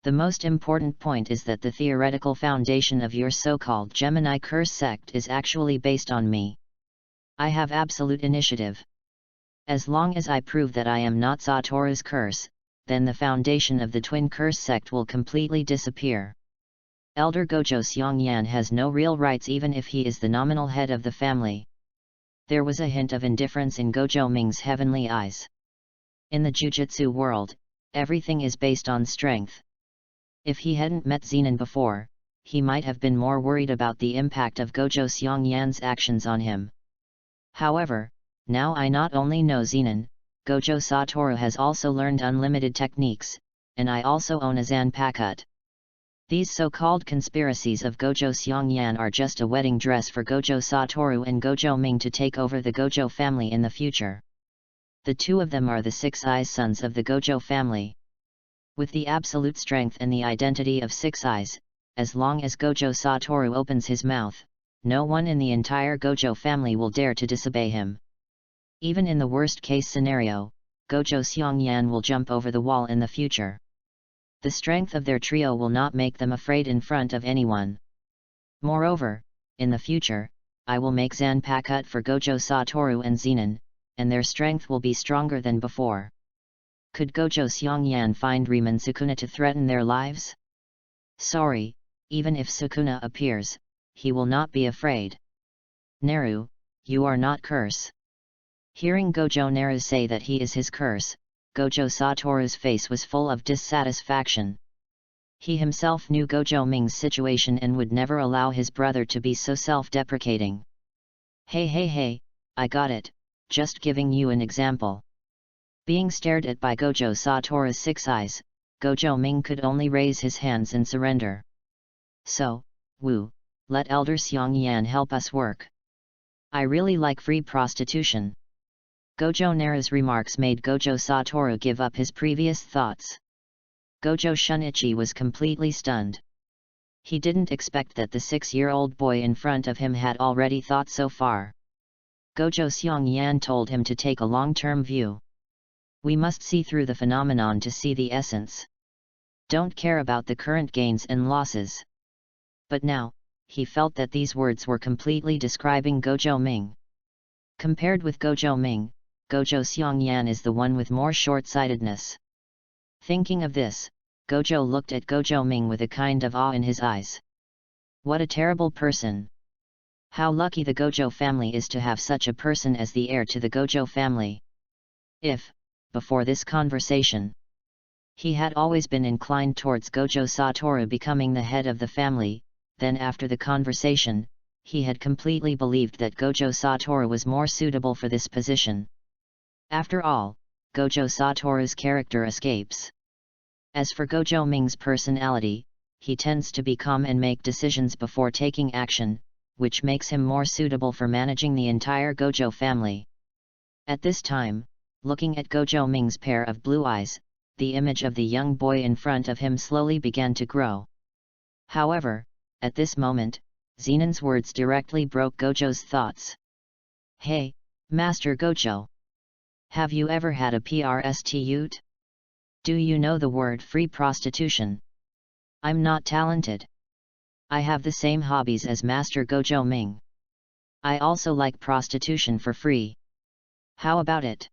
The most important point is that the theoretical foundation of your so-called Gemini Curse sect is actually based on me. I have absolute initiative. As long as I prove that I am not Satoru's curse, then the foundation of the twin curse sect will completely disappear. Elder Gojo Xiongyan has no real rights even if he is the nominal head of the family. There was a hint of indifference in Gojo Ming's heavenly eyes. In the Jujutsu world, everything is based on strength. If he hadn't met Zenon before, he might have been more worried about the impact of Gojo Xiongyan's actions on him. However, now I not only know Zenon, Gojo Satoru has also learned unlimited techniques, and I also own a Zanpakuto. These so-called conspiracies of Gojo Seongyan are just a wedding dress for Gojo Satoru and Gojo Ming to take over the Gojo family in the future. The two of them are the Six Eyes sons of the Gojo family. With the absolute strength and the identity of Six Eyes, as long as Gojo Satoru opens his mouth, no one in the entire Gojo family will dare to disobey him. Even in the worst-case scenario, Gojo Seongyan will jump over the wall in the future. The strength of their trio will not make them afraid in front of anyone. Moreover, in the future, I will make Zanpakuto for Gojo Satoru and Zenin, and their strength will be stronger than before. Could Gojo Seongyan find Riemann Sukuna to threaten their lives? Sorry, even if Sukuna appears, he will not be afraid. Naru, you are not curse. Hearing Gojo Naru say that he is his curse, Gojo Satoru's face was full of dissatisfaction. He himself knew Gojo Ming's situation and would never allow his brother to be so self-deprecating. Hey, I got it, just giving you an example. Being stared at by Gojo Satoru's Six Eyes, Gojo Ming could only raise his hands and surrender. So, let Elder Seongyan help us work. I really like free prostitution. Gojo Naru's remarks made Gojo Satoru give up his previous thoughts. Gojo Shunichi was completely stunned. He didn't expect that the 6-year-old boy in front of him had already thought so far. Gojo Seongyan told him to take a long-term view. We must see through the phenomenon to see the essence. Don't care about the current gains and losses. But now, he felt that these words were completely describing Gojo Ming. Compared with Gojo Ming, Gojo Seongyan is the one with more short-sightedness. Thinking of this, Gojo looked at Gojo Ming with a kind of awe in his eyes. What a terrible person! How lucky the Gojo family is to have such a person as the heir to the Gojo family. If, before this conversation, he had always been inclined towards Gojo Satoru becoming the head of the family, then after the conversation, he had completely believed that Gojo Satoru was more suitable for this position. After all, Gojo Satoru's character escapes. As for Gojo Ming's personality, he tends to be calm and make decisions before taking action, which makes him more suitable for managing the entire Gojo family. At this time, looking at Gojo Ming's pair of blue eyes, the image of the young boy in front of him slowly began to grow. However, at this moment, Zenin's words directly broke Gojo's thoughts. Hey, Master Gojo! Have you ever had a prostitute? Do you know the word free prostitution? I'm not talented. I have the same hobbies as Master Gojo Ming. I also like prostitution for free. How about it?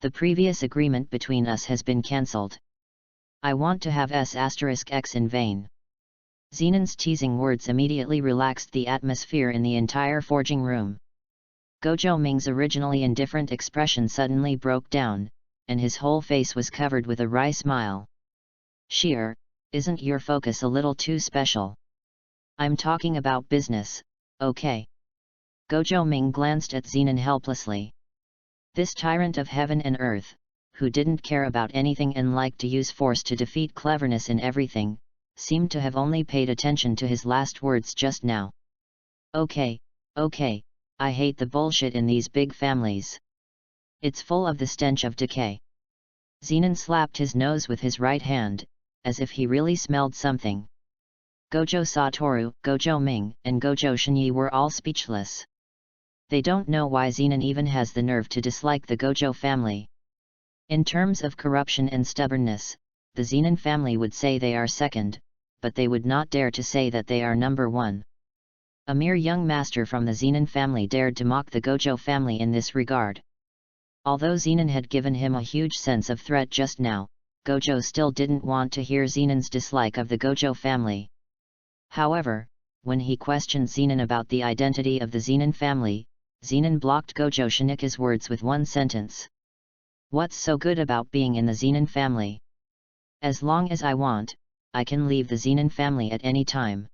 The previous agreement between us has been cancelled. I want to have S**x in vain. Zenin's teasing words immediately relaxed the atmosphere in the entire forging room. Gojo Ming's originally indifferent expression suddenly broke down, and his whole face was covered with a wry smile. Sheer, isn't your focus a little too special? I'm talking about business, okay? Gojo Ming glanced at Zenin helplessly. This tyrant of heaven and earth, who didn't care about anything and liked to use force to defeat cleverness in everything, seemed to have only paid attention to his last words just now. Okay, I hate the bullshit in these big families. It's full of the stench of decay. Zenin slapped his nose with his right hand, as if he really smelled something. Gojo Satoru, Gojo Ming, and Gojo Shinyi were all speechless. They don't know why Zenin even has the nerve to dislike the Gojo family. In terms of corruption and stubbornness, the Zenin family would say they are second, but they would not dare to say that they are number one. A mere young master from the Zenin family dared to mock the Gojo family in this regard. Although Zenin had given him a huge sense of threat just now, Gojo still didn't want to hear Zenin's dislike of the Gojo family. However, when he questioned Zenin about the identity of the Zenin family, Zenin blocked Gojo Shunika's words with one sentence. What's so good about being in the Zenin family? As long as I want, I can leave the Zenin family at any time.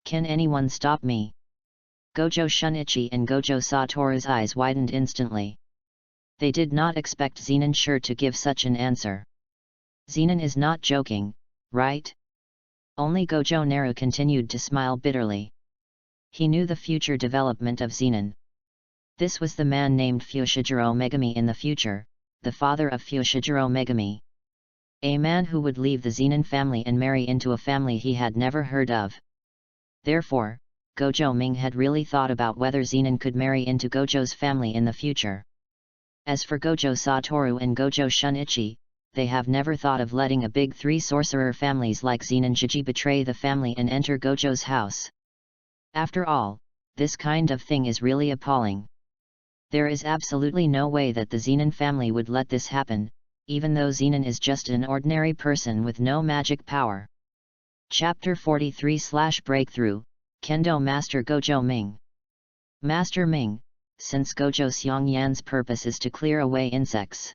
Can anyone stop me? Gojo Shunichi and Gojo Satoru's eyes widened instantly. They did not expect Zenon sure to give such an answer. Zenon is not joking, right? Only Gojo Naru continued to smile bitterly. He knew the future development of Zenon. This was the man named Fushiguro Megami in the future, the father of Fushiguro Megami. A man who would leave the Zenon family and marry into a family he had never heard of. Therefore, Gojo Ming had really thought about whether Zenon could marry into Gojo's family in the future. As for Gojo Satoru and Gojo Shunichi, they have never thought of letting a big three sorcerer families like Zenon Jiji betray the family and enter Gojo's house. After all, this kind of thing is really appalling. There is absolutely no way that the Zenon family would let this happen, even though Zenon is just an ordinary person with no magic power. Chapter 43/Breakthrough, Kendo Master Gojo Ming. Master Ming, since Gojo Xiongyan's purpose is to clear away insects,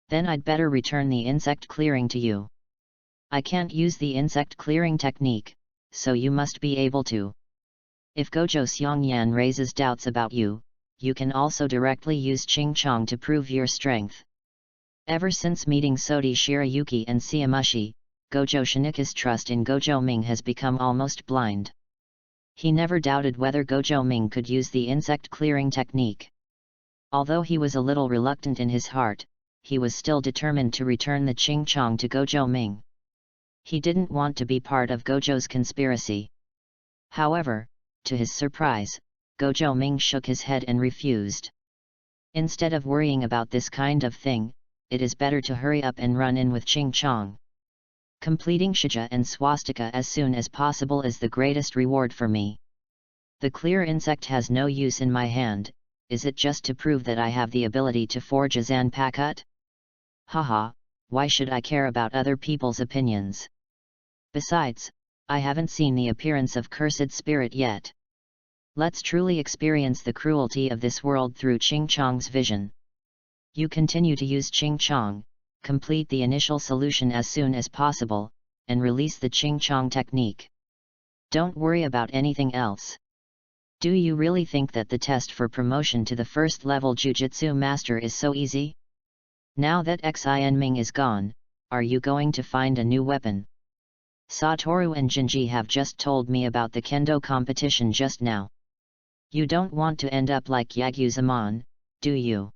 then I'd better return the insect clearing to you. I can't use the insect clearing technique, so you must be able to. If Gojo Xiongyan raises doubts about you, you can also directly use Ching Chong to prove your strength. Ever since meeting Sodi Shirayuki and Siamushi, Gojo Shinika's trust in Gojo Ming has become almost blind. He never doubted whether Gojo Ming could use the insect clearing technique. Although he was a little reluctant in his heart, he was still determined to return the Ching Chong to Gojo Ming. He didn't want to be part of Gojo's conspiracy. However, to his surprise, Gojo Ming shook his head and refused. Instead of worrying about this kind of thing, it is better to hurry up and run in with Ching Chong. Completing Shija and Swastika as soon as possible is the greatest reward for me. The clear insect has no use in my hand. Is it just to prove that I have the ability to forge a Zanpakuto? Haha, why should I care about other people's opinions? Besides, I haven't seen the appearance of Cursed Spirit yet. Let's truly experience the cruelty of this world through Ching Chong's vision. You continue to use Ching Chong, complete the initial solution as soon as possible, and release the Ching Chong technique. Don't worry about anything else. Do you really think that the test for promotion to the first level Jujutsu Master is so easy? Now that Xin Ming is gone, are you going to find a new weapon? Satoru and Jinji have just told me about the kendo competition just now. You don't want to end up like Yagyuzamon, do you?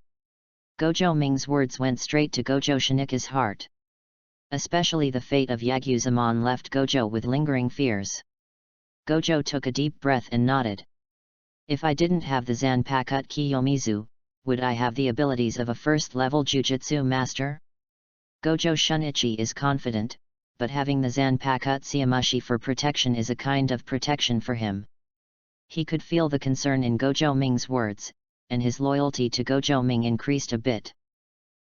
Gojo Ming's words went straight to Gojo Shinika's heart. Especially the fate of Yagyuzamon left Gojo with lingering fears. Gojo took a deep breath and nodded. If I didn't have the Zanpakuto Kiyomizu, would I have the abilities of a first-level Jujutsu master? Gojo Shunichi is confident, but having the Zanpakuto Siamushi for protection is a kind of protection for him. He could feel the concern in Gojo Ming's words, and his loyalty to Gojo Ming increased a bit.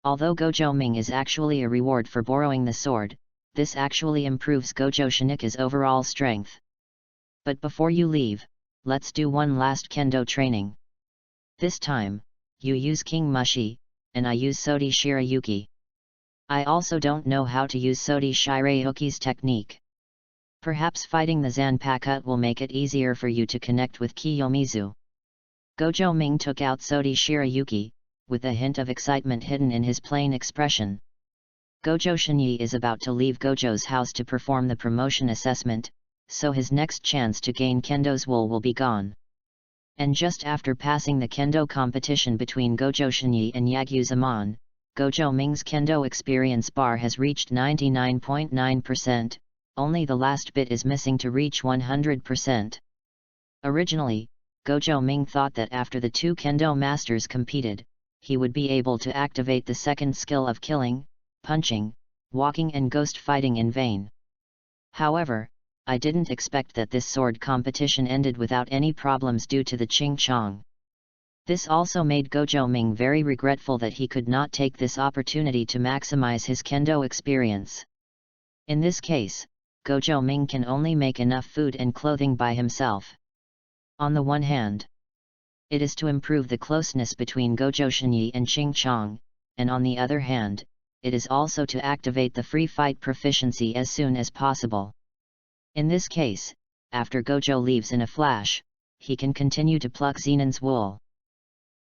Although Gojo Ming is actually a reward for borrowing the sword, this actually improves Gojo Shinika's overall strength. But before you leave, let's do one last kendo training. This time, you use King Mushi, and I use Sodi Shirayuki. I also don't know how to use Sodi Shirayuki's technique. Perhaps fighting the Zanpakuto will make it easier for you to connect with Kiyomizu. Gojo Ming took out Sodi Shirayuki, with a hint of excitement hidden in his plain expression. Gojo Shinyi is about to leave Gojo's house to perform the promotion assessment, so his next chance to gain Kendo's wool will be gone. And just after passing the kendo competition between Gojo Shinyi and Yagyuzamon, Gojo Ming's kendo experience bar has reached 99.9%, only the last bit is missing to reach 100%. Originally, Gojo Ming thought that after the two kendo masters competed, he would be able to activate the second skill of killing, punching, walking and ghost fighting in vain. However, I didn't expect that this sword competition ended without any problems due to the Ching Chong. This also made Gojo Ming very regretful that he could not take this opportunity to maximize his kendo experience. In this case, Gojo Ming can only make enough food and clothing by himself. On the one hand, it is to improve the closeness between Gojo Shinyi and Ching Chong, and on the other hand, it is also to activate the free fight proficiency as soon as possible. In this case, after Gojo leaves in a flash, he can continue to pluck Zenon's wool.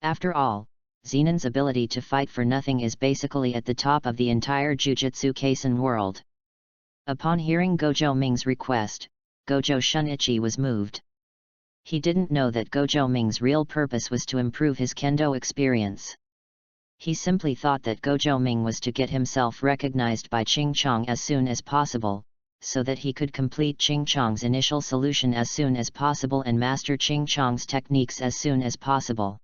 After all, Zenon's ability to fight for nothing is basically at the top of the entire Jujutsu Kaisen world. Upon hearing Gojo Ming's request, Gojo Shunichi was moved. He didn't know that Gojo Ming's real purpose was to improve his kendo experience. He simply thought that Gojo Ming was to get himself recognized by Ching Chong as soon as possible, so that he could complete Ching Chong's initial solution as soon as possible and master Ching Chong's techniques as soon as possible.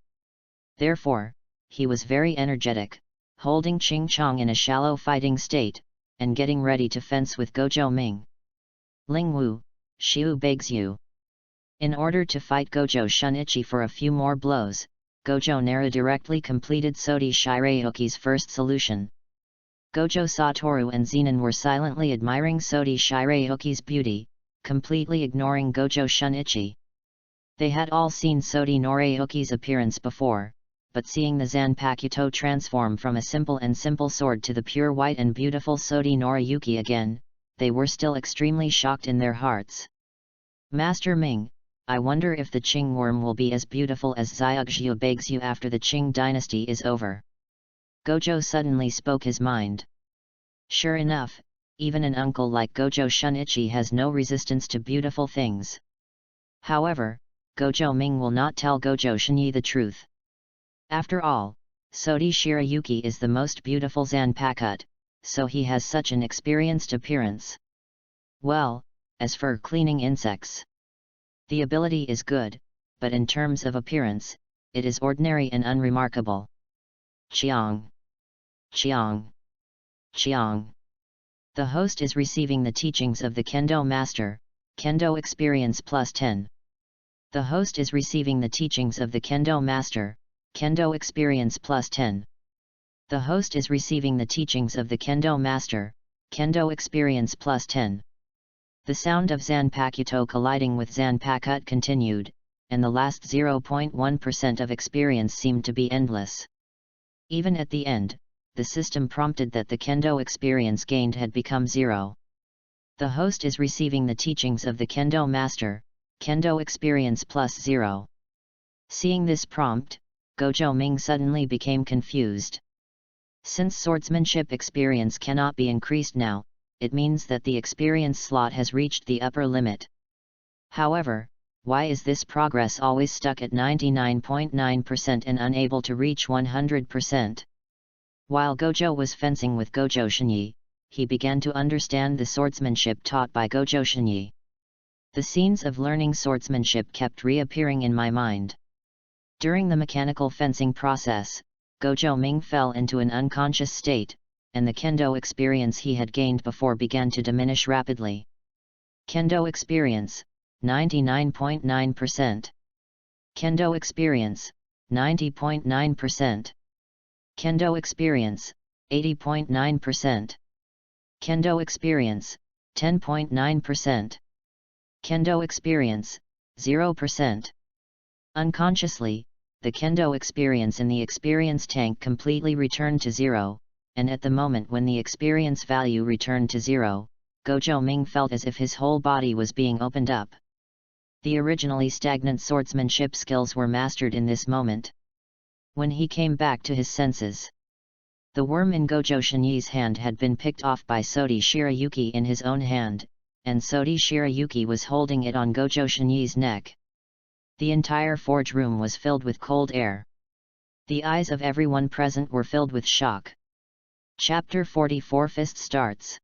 Therefore, he was very energetic, holding Ching Chong in a shallow fighting state, and getting ready to fence with Gojo Ming. Ling Wu, Shiu begs you. In order to fight Gojo Shunichi for a few more blows, Gojo Naru directly completed Sodi Shirayuki's first solution. Gojo Satoru and Zenon were silently admiring Sodi Shirayuki's beauty, completely ignoring Gojo Shunichi. They had all seen Sodi Noriyuki's appearance before, but seeing the Zanpakuto transform from a simple sword to the pure white and beautiful Sodi Noriyuki again, they were still extremely shocked in their hearts. Master Ming, I wonder if the Qing worm will be as beautiful as Xiaoxiu Beigxiu after the Qing dynasty is over. Gojo suddenly spoke his mind. Sure enough, even an uncle like Gojo Shunichi has no resistance to beautiful things. However, Gojo Ming will not tell Gojo Shunyi the truth. After all, Sodi Shirayuki is the most beautiful Zanpakuto, so he has such an experienced appearance. Well, as for cleaning insects, the ability is good, but in terms of appearance, it is ordinary and unremarkable. Chiang. Chiang. Chiang. The host is receiving the teachings of the Kendo Master, Kendo Experience plus 10. The host is receiving the teachings of the Kendo Master, Kendo Experience plus 10. The host is receiving the teachings of the Kendo Master, Kendo Experience plus 10. The sound of Zanpakuto colliding with Zanpakuto continued, and the last 0.1% of experience seemed to be endless. Even at the end, the system prompted that the Kendo experience gained had become 0. The host is receiving the teachings of the Kendo Master, Kendo Experience plus 0. Seeing this prompt, Gojo Ming suddenly became confused. Since swordsmanship experience cannot be increased now, it means that the experience slot has reached the upper limit. However, why is this progress always stuck at 99.9% and unable to reach 100%? While Gojo was fencing with Gojo Shunyi, he began to understand the swordsmanship taught by Gojo Shunyi. The scenes of learning swordsmanship kept reappearing in my mind. During the mechanical fencing process, Gojo Ming fell into an unconscious state, and the kendo experience he had gained before began to diminish rapidly. Kendo experience, 99.9%. Kendo experience, 90.9%. Kendo experience, 80.9%. Kendo experience, 10.9%. Kendo experience, 0%. Unconsciously, the kendo experience in the experience tank completely returned to 0, and at the moment when the experience value returned to 0, Gojo Ming felt as if his whole body was being opened up. The originally stagnant swordsmanship skills were mastered in this moment. When he came back to his senses, the worm in Gojo Shunyi's hand had been picked off by Sodi Shirayuki in his own hand, and Sodi Shirayuki was holding it on Gojo Shunyi's neck. The entire forge room was filled with cold air. The eyes of everyone present were filled with shock. Chapter 44 Fist starts.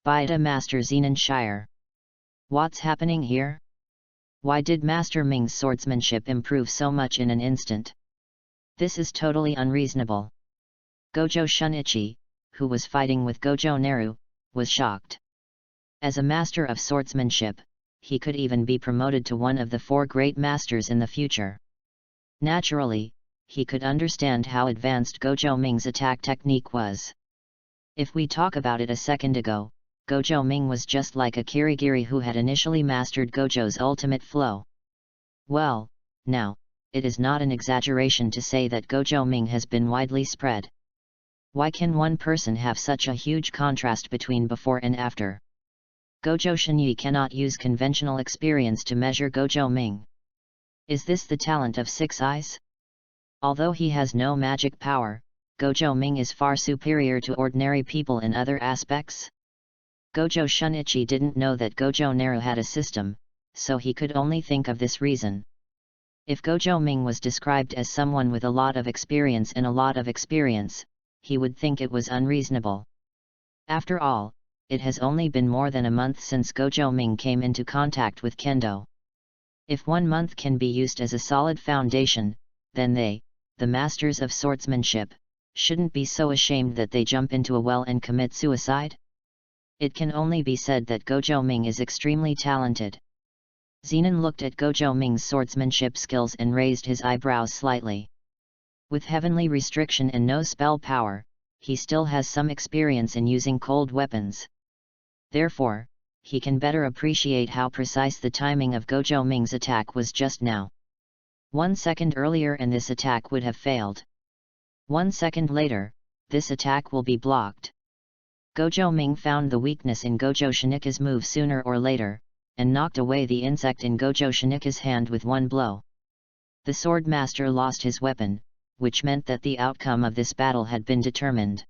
Baida Master Zenon Shire. What's happening here? Why did Master Ming's swordsmanship improve so much in an instant? This is totally unreasonable. Gojo Shunichi, who was fighting with Gojo Naru, was shocked. As a master of swordsmanship, he could even be promoted to one of the 4 great masters in the future. Naturally, he could understand how advanced Gojo Ming's attack technique was. If we talk about it a second ago, Gojo Ming was just like a Kirigiri who had initially mastered Gojo's ultimate flow. Well, now, it is not an exaggeration to say that Gojo Ming has been widely spread. Why can one person have such a huge contrast between before and after? Gojo Shunyi cannot use conventional experience to measure Gojo Ming. Is this the talent of 6 eyes? Although he has no magic power, Gojo Ming is far superior to ordinary people in other aspects. Gojo Shunichi didn't know that Gojo Naru had a system, so he could only think of this reason. If Gojo Ming was described as someone with a lot of experience and a lot of experience, he would think it was unreasonable. After all, it has only been more than a month since Gojo Ming came into contact with Kendo. If 1 month can be used as a solid foundation, then they, the masters of swordsmanship, shouldn't be so ashamed that they jump into a well and commit suicide? It can only be said that Gojo Ming is extremely talented. Zenon looked at Gojo Ming's swordsmanship skills and raised his eyebrows slightly. With heavenly restriction and no spell power, he still has some experience in using cold weapons. Therefore, he can better appreciate how precise the timing of Gojo Ming's attack was just now. 1 second earlier and this attack would have failed. 1 second later, this attack will be blocked. Gojo Ming found the weakness in Gojo Shinika's move sooner or later, and knocked away the insect in Gojo Shinika's hand with 1 blow. The sword master lost his weapon, which meant that the outcome of this battle had been determined.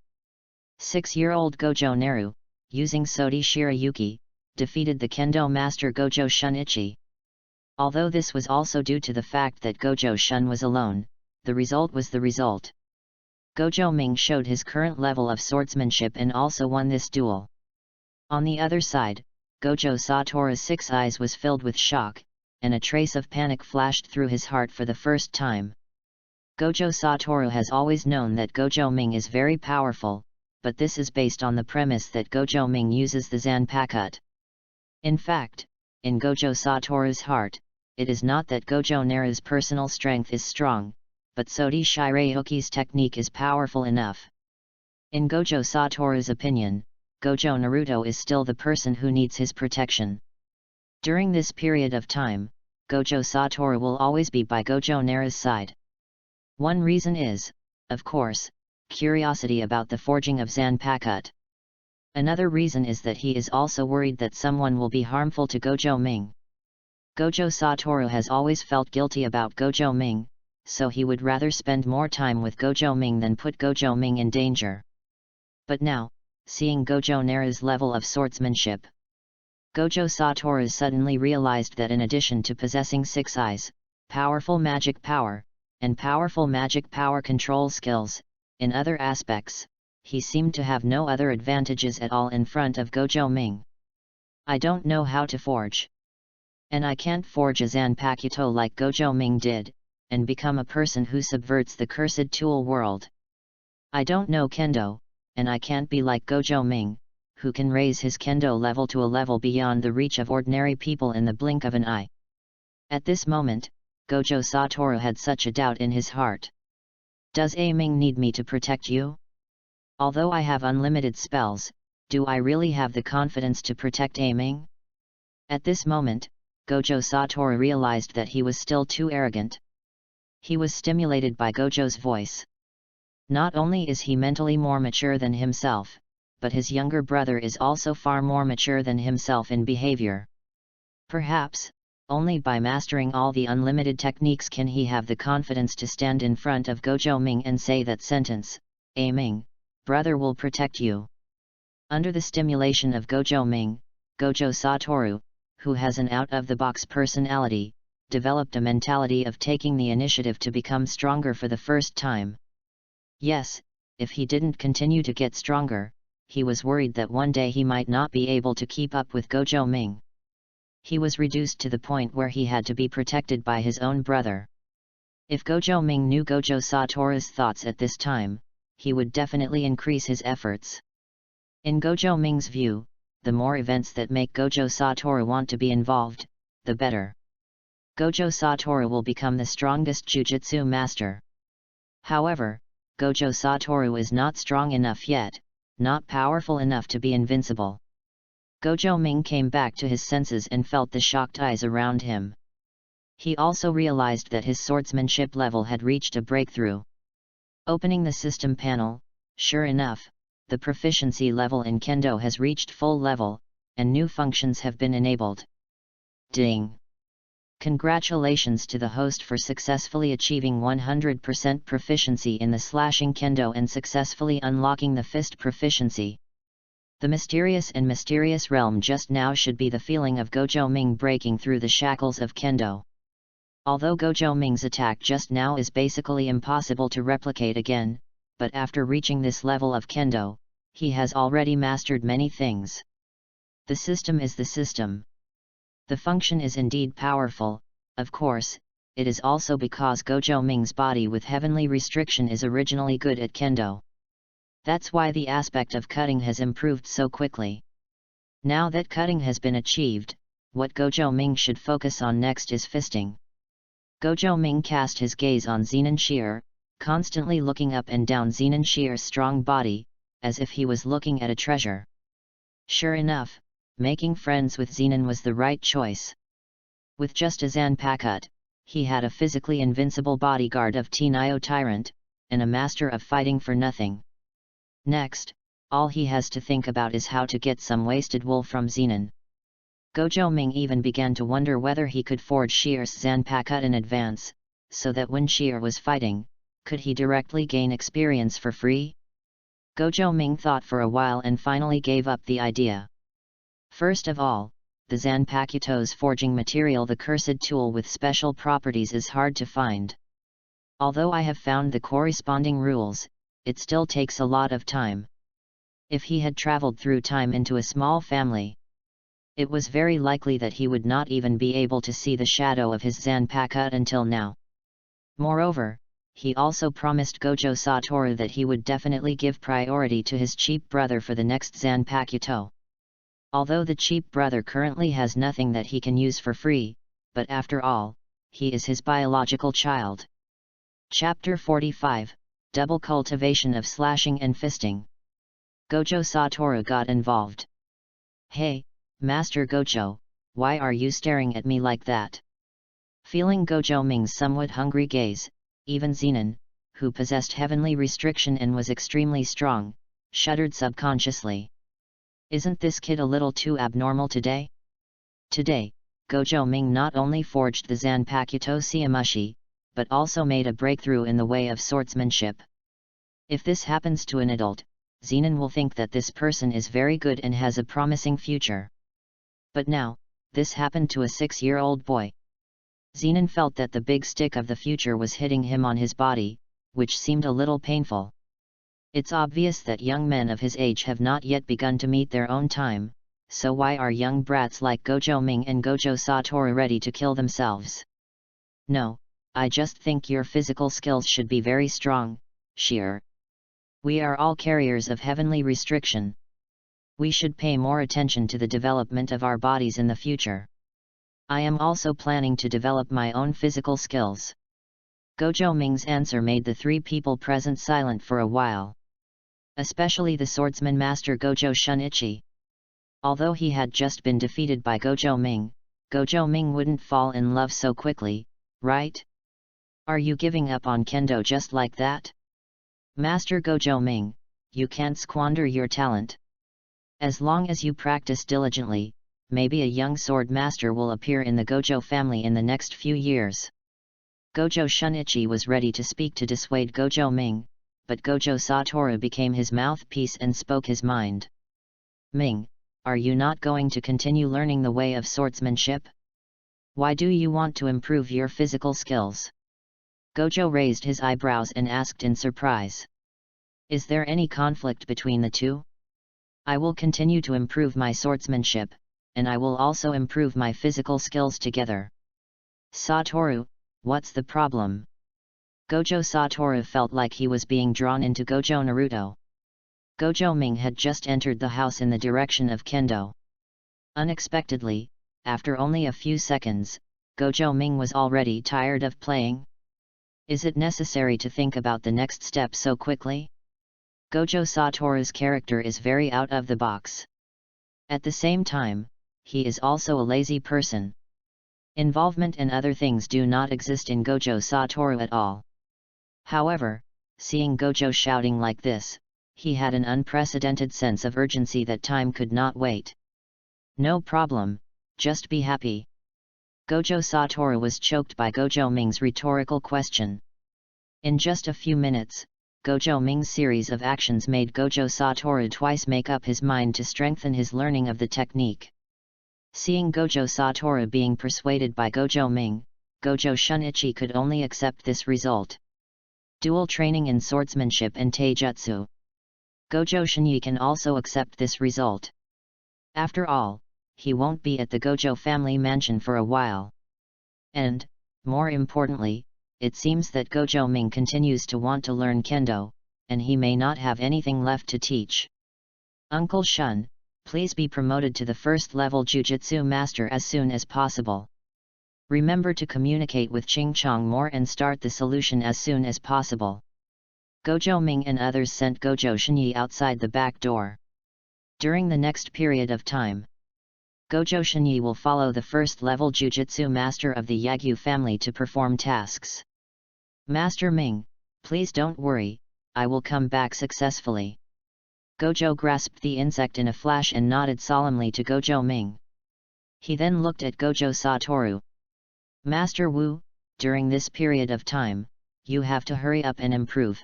6-year-old Gojo Naru, using Sodi Shirayuki, defeated the Kendo master Gojo Shunichi. Although this was also due to the fact that Gojo Shun was alone, the result was the result. Gojo Ming showed his current level of swordsmanship and also won this duel. On the other side, Gojo Satoru's 6 eyes was filled with shock, and a trace of panic flashed through his heart for the first time. Gojo Satoru has always known that Gojo Ming is very powerful, but this is based on the premise that Gojo Ming uses the Zanpakuto. In fact, in Gojo Satoru's heart, it is not that Gojo Naru's personal strength is strong, but Sodi Shirayuki's technique is powerful enough. In Gojo Satoru's opinion, Gojo Naruto is still the person who needs his protection. During this period of time, Gojo Satoru will always be by Gojo Naru's side. One reason is, of course, curiosity about the forging of Zanpakuto. Another reason is that he is also worried that someone will be harmful to Gojo Ming. Gojo Satoru has always felt guilty about Gojo Ming, so he would rather spend more time with Gojo Ming than put Gojo Ming in danger. But now, seeing Gojo Naru's level of swordsmanship, Gojo Satoru suddenly realized that in addition to possessing 6 eyes, powerful magic power, and powerful magic power control skills, in other aspects, he seemed to have no other advantages at all in front of Gojo Ming. I don't know how to forge. And I can't forge a Zanpakuto like Gojo Ming did, and become a person who subverts the cursed tool world. I don't know Kendo, and I can't be like Gojo Ming, who can raise his Kendo level to a level beyond the reach of ordinary people in the blink of an eye. At this moment, Gojo Satoru had such a doubt in his heart. Does A Ming need me to protect you? Although I have unlimited spells, do I really have the confidence to protect A Ming? At this moment, Gojo Satoru realized that he was still too arrogant. He was stimulated by Gojo's voice. Not only is he mentally more mature than himself, but his younger brother is also far more mature than himself in behavior. Perhaps, only by mastering all the unlimited techniques can he have the confidence to stand in front of Gojo Ming and say that sentence, "A Ming, brother will protect you." Under the stimulation of Gojo Ming, Gojo Satoru, who has an out-of-the-box personality, developed a mentality of taking the initiative to become stronger for the first time. Yes, if he didn't continue to get stronger, he was worried that one day he might not be able to keep up with Gojo Ming. He was reduced to the point where he had to be protected by his own brother. If Gojo Ming knew Gojo Satoru's thoughts at this time, he would definitely increase his efforts. In Gojo Ming's view, the more events that make Gojo Satoru want to be involved, the better. Gojo Satoru will become the strongest Jujutsu master. However, Gojo Satoru is not strong enough yet, not powerful enough to be invincible. Gojo Ming came back to his senses and felt the shocked eyes around him. He also realized that his swordsmanship level had reached a breakthrough. Opening the system panel, sure enough, the proficiency level in Kendo has reached full level, and new functions have been enabled. Ding! Congratulations to the host for successfully achieving 100% proficiency in the slashing kendo and successfully unlocking the fist proficiency. The mysterious realm just now should be the feeling of Gojo Ming breaking through the shackles of kendo. Although Gojo Ming's attack just now is basically impossible to replicate again, but after reaching this level of kendo, he has already mastered many things. The system is the system. The function is indeed powerful. Of course, it is also because Gojo Ming's body with heavenly restriction is originally good at kendo. That's why the aspect of cutting has improved so quickly. Now that cutting has been achieved, what Gojo Ming should focus on next is fisting. Gojo Ming cast his gaze on Zenin Shear, constantly looking up and down Zenin Shear's strong body, as if he was looking at a treasure. Sure enough, making friends with Zenin was the right choice. With just a Zanpakuto, he had a physically invincible bodyguard of Tenyo Tyrant, and a master of fighting for nothing. Next, all he has to think about is how to get some wasted wool from Zenin. Gojo Ming even began to wonder whether he could forge Shear's Zanpakuto in advance, so that when Shear was fighting, could he directly gain experience for free? Gojo Ming thought for a while and finally gave up the idea. First of all, the Zanpakuto's forging material, the cursed tool with special properties, is hard to find. Although I have found the corresponding rules, it still takes a lot of time. If he had traveled through time into a small family, it was very likely that he would not even be able to see the shadow of his Zanpakuto until now. Moreover, he also promised Gojo Satoru that he would definitely give priority to his cheap brother for the next Zanpakuto. Although the cheap brother currently has nothing that he can use for free, but after all, he is his biological child. Chapter 45, Double Cultivation of Slashing and Fisting. Gojo Satoru got involved. Hey, Master Gojo, why are you staring at me like that? Feeling Gojo Ming's somewhat hungry gaze, even Zenin, who possessed heavenly restriction and was extremely strong, shuddered subconsciously. Isn't this kid a little too abnormal today? Today, Gojo Ming not only forged the Zanpakuto Siamushi, but also made a breakthrough in the way of swordsmanship. If this happens to an adult, Zenin will think that this person is very good and has a promising future. But now, this happened to a 6-year-old boy. Zenin felt that the big stick of the future was hitting him on his body, which seemed a little painful. It's obvious that young men of his age have not yet begun to meet their own time, so why are young brats like Gojo Ming and Gojo Satoru ready to kill themselves? No, I just think your physical skills should be very strong, Shear. We are all carriers of heavenly restriction. We should pay more attention to the development of our bodies in the future. I am also planning to develop my own physical skills. Gojo Ming's answer made the three people present silent for a while. Especially the swordsman master Gojo Shunichi. Although he had just been defeated by Gojo Ming wouldn't fall in love so quickly, right? Are you giving up on kendo just like that? Master Gojo Ming, you can't squander your talent. As long as you practice diligently, maybe a young sword master will appear in the Gojo family in the next few years. Gojo Shunichi was ready to speak to dissuade Gojo Ming, but Gojo Satoru became his mouthpiece and spoke his mind. Ming, are you not going to continue learning the way of swordsmanship? Why do you want to improve your physical skills? Gojo raised his eyebrows and asked in surprise. Is there any conflict between the two? I will continue to improve my swordsmanship, and I will also improve my physical skills together. Satoru, what's the problem? Gojo Satoru felt like he was being drawn into Gojo Naruto. Gojo Ming had just entered the house in the direction of kendo. Unexpectedly, after only a few seconds, Gojo Ming was already tired of playing. Is it necessary to think about the next step so quickly? Gojo Satoru's character is very out of the box. At the same time, he is also a lazy person. Involvement and other things do not exist in Gojo Satoru at all. However, seeing Gojo shouting like this, he had an unprecedented sense of urgency that time could not wait. No problem, just be happy. Gojo Satoru was choked by Gojo Ming's rhetorical question. In just a few minutes, Gojo Ming's series of actions made Gojo Satoru twice make up his mind to strengthen his learning of the technique. Seeing Gojo Satoru being persuaded by Gojo Ming, Gojo Shunichi could only accept this result. Dual training in swordsmanship and taijutsu. Gojo Shinyi can also accept this result. After all, he won't be at the Gojo family mansion for a while. And, more importantly, it seems that Gojo Ming continues to want to learn kendo, and he may not have anything left to teach. Uncle Shun, please be promoted to the first level Jujutsu master as soon as possible. Remember to communicate with Ching Chong more and start the solution as soon as possible. Gojo Ming and others sent Gojo Shinyi outside the back door. During the next period of time, Gojo Shinyi will follow the first level Jujutsu master of the Yagyu family to perform tasks. Master Ming, please don't worry, I will come back successfully. Gojo grasped the insect in a flash and nodded solemnly to Gojo Ming. He then looked at Gojo Satoru. Master Wu, during this period of time, you have to hurry up and improve.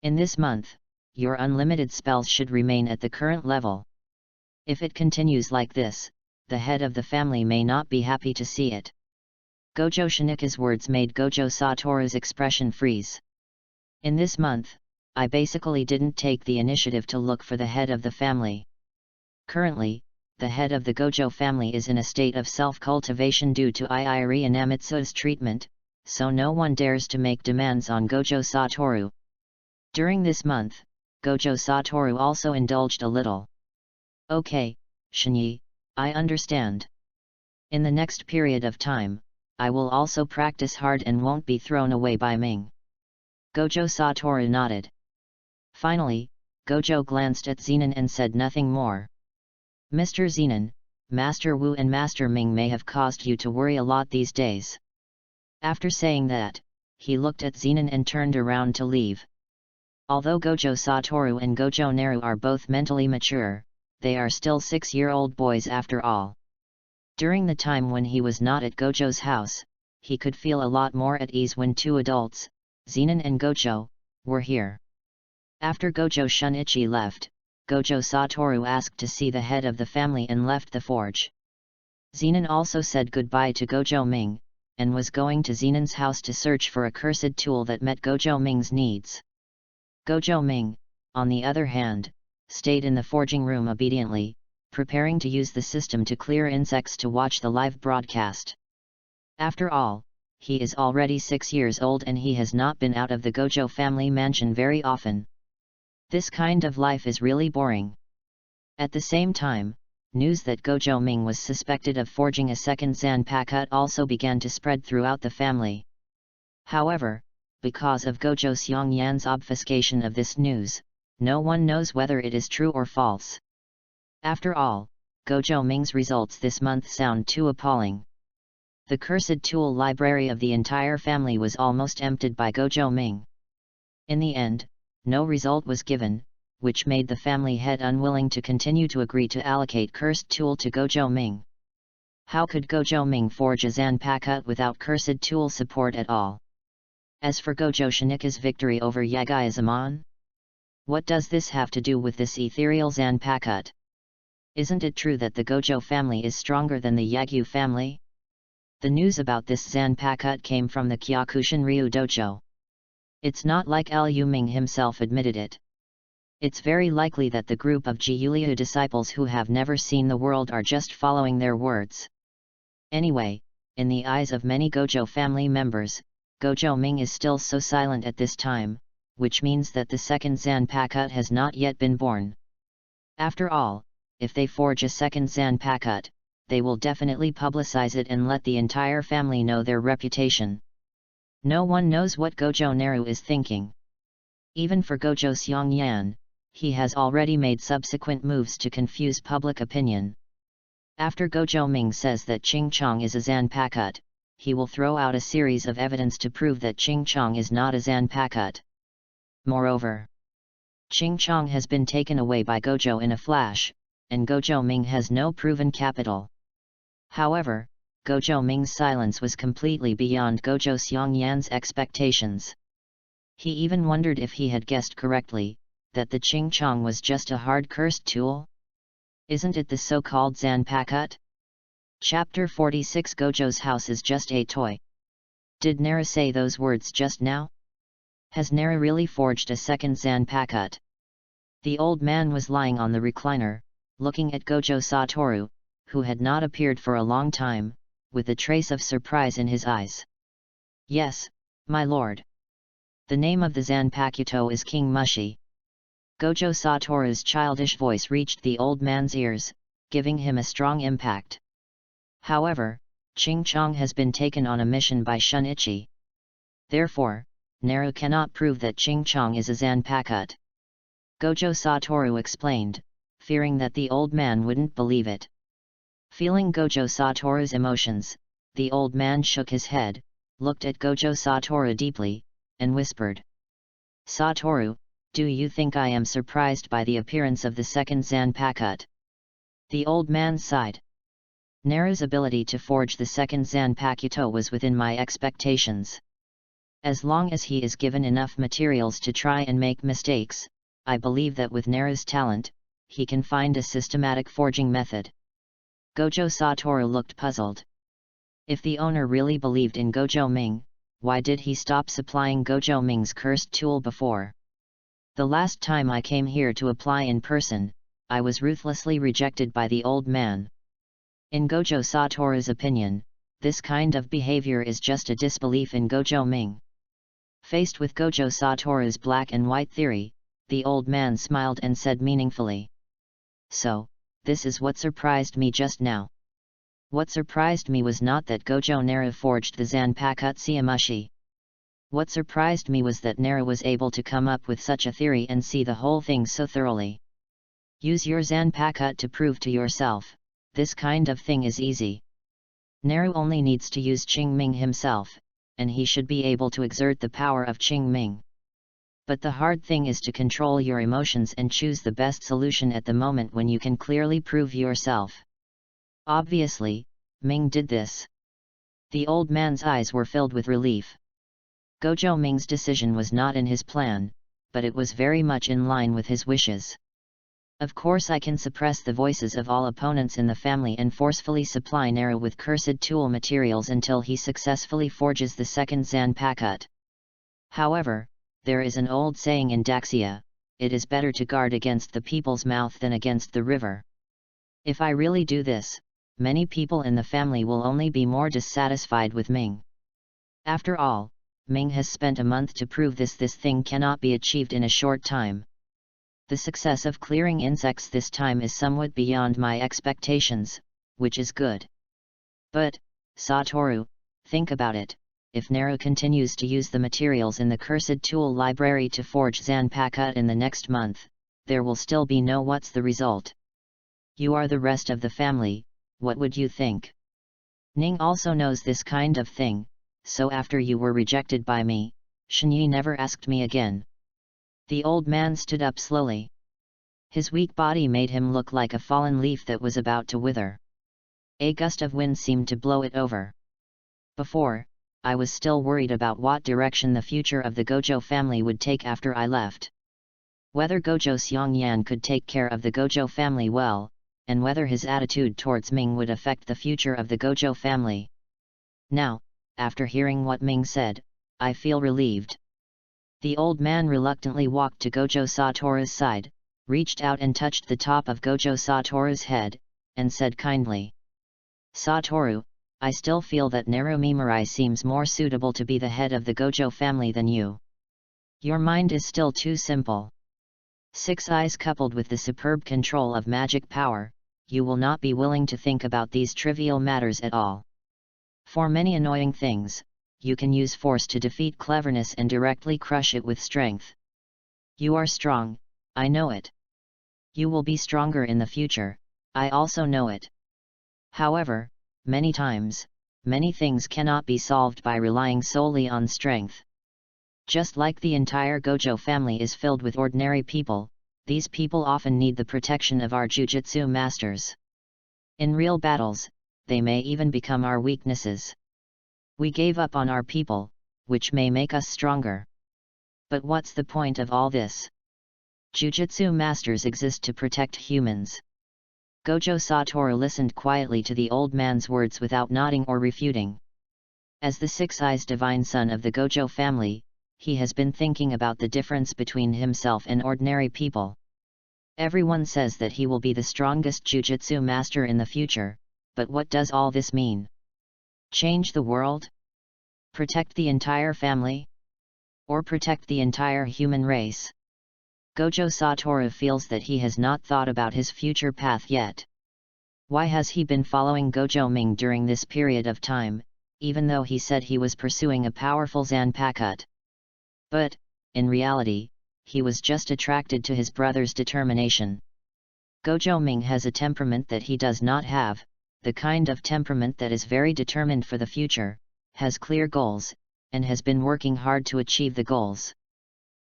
In this month, your unlimited spells should remain at the current level. If it continues like this, the head of the family may not be happy to see it. Gojo Shinika's words made Gojo Satoru's expression freeze. In this month, I basically didn't take the initiative to look for the head of the family. Currently, the head of the Gojo family is in a state of self-cultivation due to Iiri Inamitsu's treatment, so no one dares to make demands on Gojo Satoru. During this month, Gojo Satoru also indulged a little. Okay, Shinyi, I understand. In the next period of time, I will also practice hard and won't be thrown away by Ming. Gojo Satoru nodded. Finally, Gojo glanced at Zenon and said nothing more. Mr. Zenon, Master Wu and Master Ming may have caused you to worry a lot these days. After saying that, he looked at Zenon and turned around to leave. Although Gojo Satoru and Gojo Naru are both mentally mature, they are still 6-year-old boys after all. During the time when he was not at Gojo's house, he could feel a lot more at ease when two adults, Zenon and Gojo, were here. After Gojo Shunichi left, Gojo Satoru asked to see the head of the family and left the forge. Zenon also said goodbye to Gojo Ming, and was going to Zenon's house to search for a cursed tool that met Gojo Ming's needs. Gojo Ming, on the other hand, stayed in the forging room obediently, preparing to use the system to clear insects to watch the live broadcast. After all, he is already 6 years old and he has not been out of the Gojo family mansion very often. This kind of life is really boring. At the same time, news that Gojo Ming was suspected of forging a second Zanpakuto also began to spread throughout the family. However, because of Gojo Seongyan's obfuscation of this news, no one knows whether it is true or false. After all, Gojo Ming's results this month sound too appalling. The cursed tool library of the entire family was almost emptied by Gojo Ming. In the end, no result was given, which made the family head unwilling to continue to agree to allocate cursed tool to Gojo Ming. How could Gojo Ming forge a Zanpakuto without cursed tool support at all? As for Gojo Shinika's victory over Yagyu-Zaman? What does this have to do with this ethereal Zanpakuto? Isn't it true that the Gojo family is stronger than the Yagyu family? The news about this Zanpakuto came from the Kyokushin Ryu Dojo. It's not like Liu Ming himself admitted it. It's very likely that the group of Gyuliu disciples who have never seen the world are just following their words. Anyway, in the eyes of many Gojo family members, Gojo Ming is still so silent at this time, which means that the second Zanpakuto has not yet been born. After all, if they forge a second Zanpakuto, they will definitely publicize it and let the entire family know their reputation. No one knows what Gojo Naru is thinking. Even for Gojo Seongyan, he has already made subsequent moves to confuse public opinion. After Gojo Ming says that Ching Chong is a Zanpakuto, he will throw out a series of evidence to prove that Ching Chong is not a Zanpakuto. Moreover, Ching Chong has been taken away by Gojo in a flash, and Gojo Ming has no proven capital. However, Gojo Ming's silence was completely beyond Gojo Xiangyan's expectations. He even wondered if he had guessed correctly, that the Ching Chong was just a hard cursed tool? Isn't it the so-called Zanpakuto? Chapter 46 Gojo's house is just a toy. Did Nara say those words just now? Has Nara really forged a second Zanpakuto? The old man was lying on the recliner, looking at Gojo Satoru, who had not appeared for a long time, with a trace of surprise in his eyes. Yes, my lord. The name of the Zanpakuto is King Mushi. Gojo Satoru's childish voice reached the old man's ears, giving him a strong impact. However, Ching Chong has been taken on a mission by Shunichi. Therefore, Nara cannot prove that Ching Chong is a Zanpakuto. Gojo Satoru explained, fearing that the old man wouldn't believe it. Feeling Gojo Satoru's emotions, the old man shook his head, looked at Gojo Satoru deeply, and whispered. Satoru, do you think I am surprised by the appearance of the second Zanpakuto? The old man sighed. Nara's ability to forge the second Zanpakuto was within my expectations. As long as he is given enough materials to try and make mistakes, I believe that with Nara's talent, he can find a systematic forging method. Gojo Satoru looked puzzled. If the owner really believed in Gojo Ming, why did he stop supplying Gojo Ming's cursed tool before? The last time I came here to apply in person, I was ruthlessly rejected by the old man. In Gojo Satoru's opinion, this kind of behavior is just a disbelief in Gojo Ming. Faced with Gojo Satoru's black and white theory, the old man smiled and said meaningfully. So, this is what surprised me just now. What surprised me was not that Gojo Nara forged the Zanpakuto Mushi. What surprised me was that Nara was able to come up with such a theory and see the whole thing so thoroughly. Use your Zanpakuto to prove to yourself, this kind of thing is easy. Nara only needs to use Qing Ming himself, and he should be able to exert the power of Qing Ming. But the hard thing is to control your emotions and choose the best solution at the moment when you can clearly prove yourself. Obviously, Ming did this. The old man's eyes were filled with relief. Gojo Ming's decision was not in his plan, but it was very much in line with his wishes. Of course I can suppress the voices of all opponents in the family and forcefully supply Nara with cursed tool materials until he successfully forges the second Zanpakuto. However, there is an old saying in Daxia, it is better to guard against the people's mouth than against the river. If I really do this, many people in the family will only be more dissatisfied with Ming. After all, Ming has spent a month to prove this thing cannot be achieved in a short time. The success of clearing insects this time is somewhat beyond my expectations, which is good. But, Satoru, think about it, if Nara continues to use the materials in the cursed tool library to forge Zanpakuto in the next month, there will still be no what's the result. You are the rest of the family, what would you think? Ning also knows this kind of thing, so after you were rejected by me, Shinyi never asked me again. The old man stood up slowly. His weak body made him look like a fallen leaf that was about to wither. A gust of wind seemed to blow it over. Before, I was still worried about what direction the future of the Gojo family would take after I left. Whether Gojo Xiangyan could take care of the Gojo family well, and whether his attitude towards Ming would affect the future of the Gojo family. Now, after hearing what Ming said, I feel relieved. The old man reluctantly walked to Gojo Satoru's side, reached out and touched the top of Gojo Satoru's head, and said kindly. Satoru, I still feel that Narumimori seems more suitable to be the head of the Gojo family than you. Your mind is still too simple. 6 eyes coupled with the superb control of magic power, you will not be willing to think about these trivial matters at all. For many annoying things, you can use force to defeat cleverness and directly crush it with strength. You are strong, I know it. You will be stronger in the future, I also know it. However, many times, many things cannot be solved by relying solely on strength. Just like the entire Gojo family is filled with ordinary people, these people often need the protection of our Jujutsu masters. In real battles, they may even become our weaknesses. We gave up on our people, which may make us stronger. But what's the point of all this? Jujutsu masters exist to protect humans. Gojo Satoru listened quietly to the old man's words without nodding or refuting. As the six-eyes divine son of the Gojo family, he has been thinking about the difference between himself and ordinary people. Everyone says that he will be the strongest jujutsu master in the future, but what does all this mean? Change the world? Protect the entire family? Or protect the entire human race? Gojo Satoru feels that he has not thought about his future path yet. Why has he been following Gojo Ming during this period of time, even though he said he was pursuing a powerful Zanpakuto? But, in reality, he was just attracted to his brother's determination. Gojo Ming has a temperament that he does not have, the kind of temperament that is very determined for the future, has clear goals, and has been working hard to achieve the goals.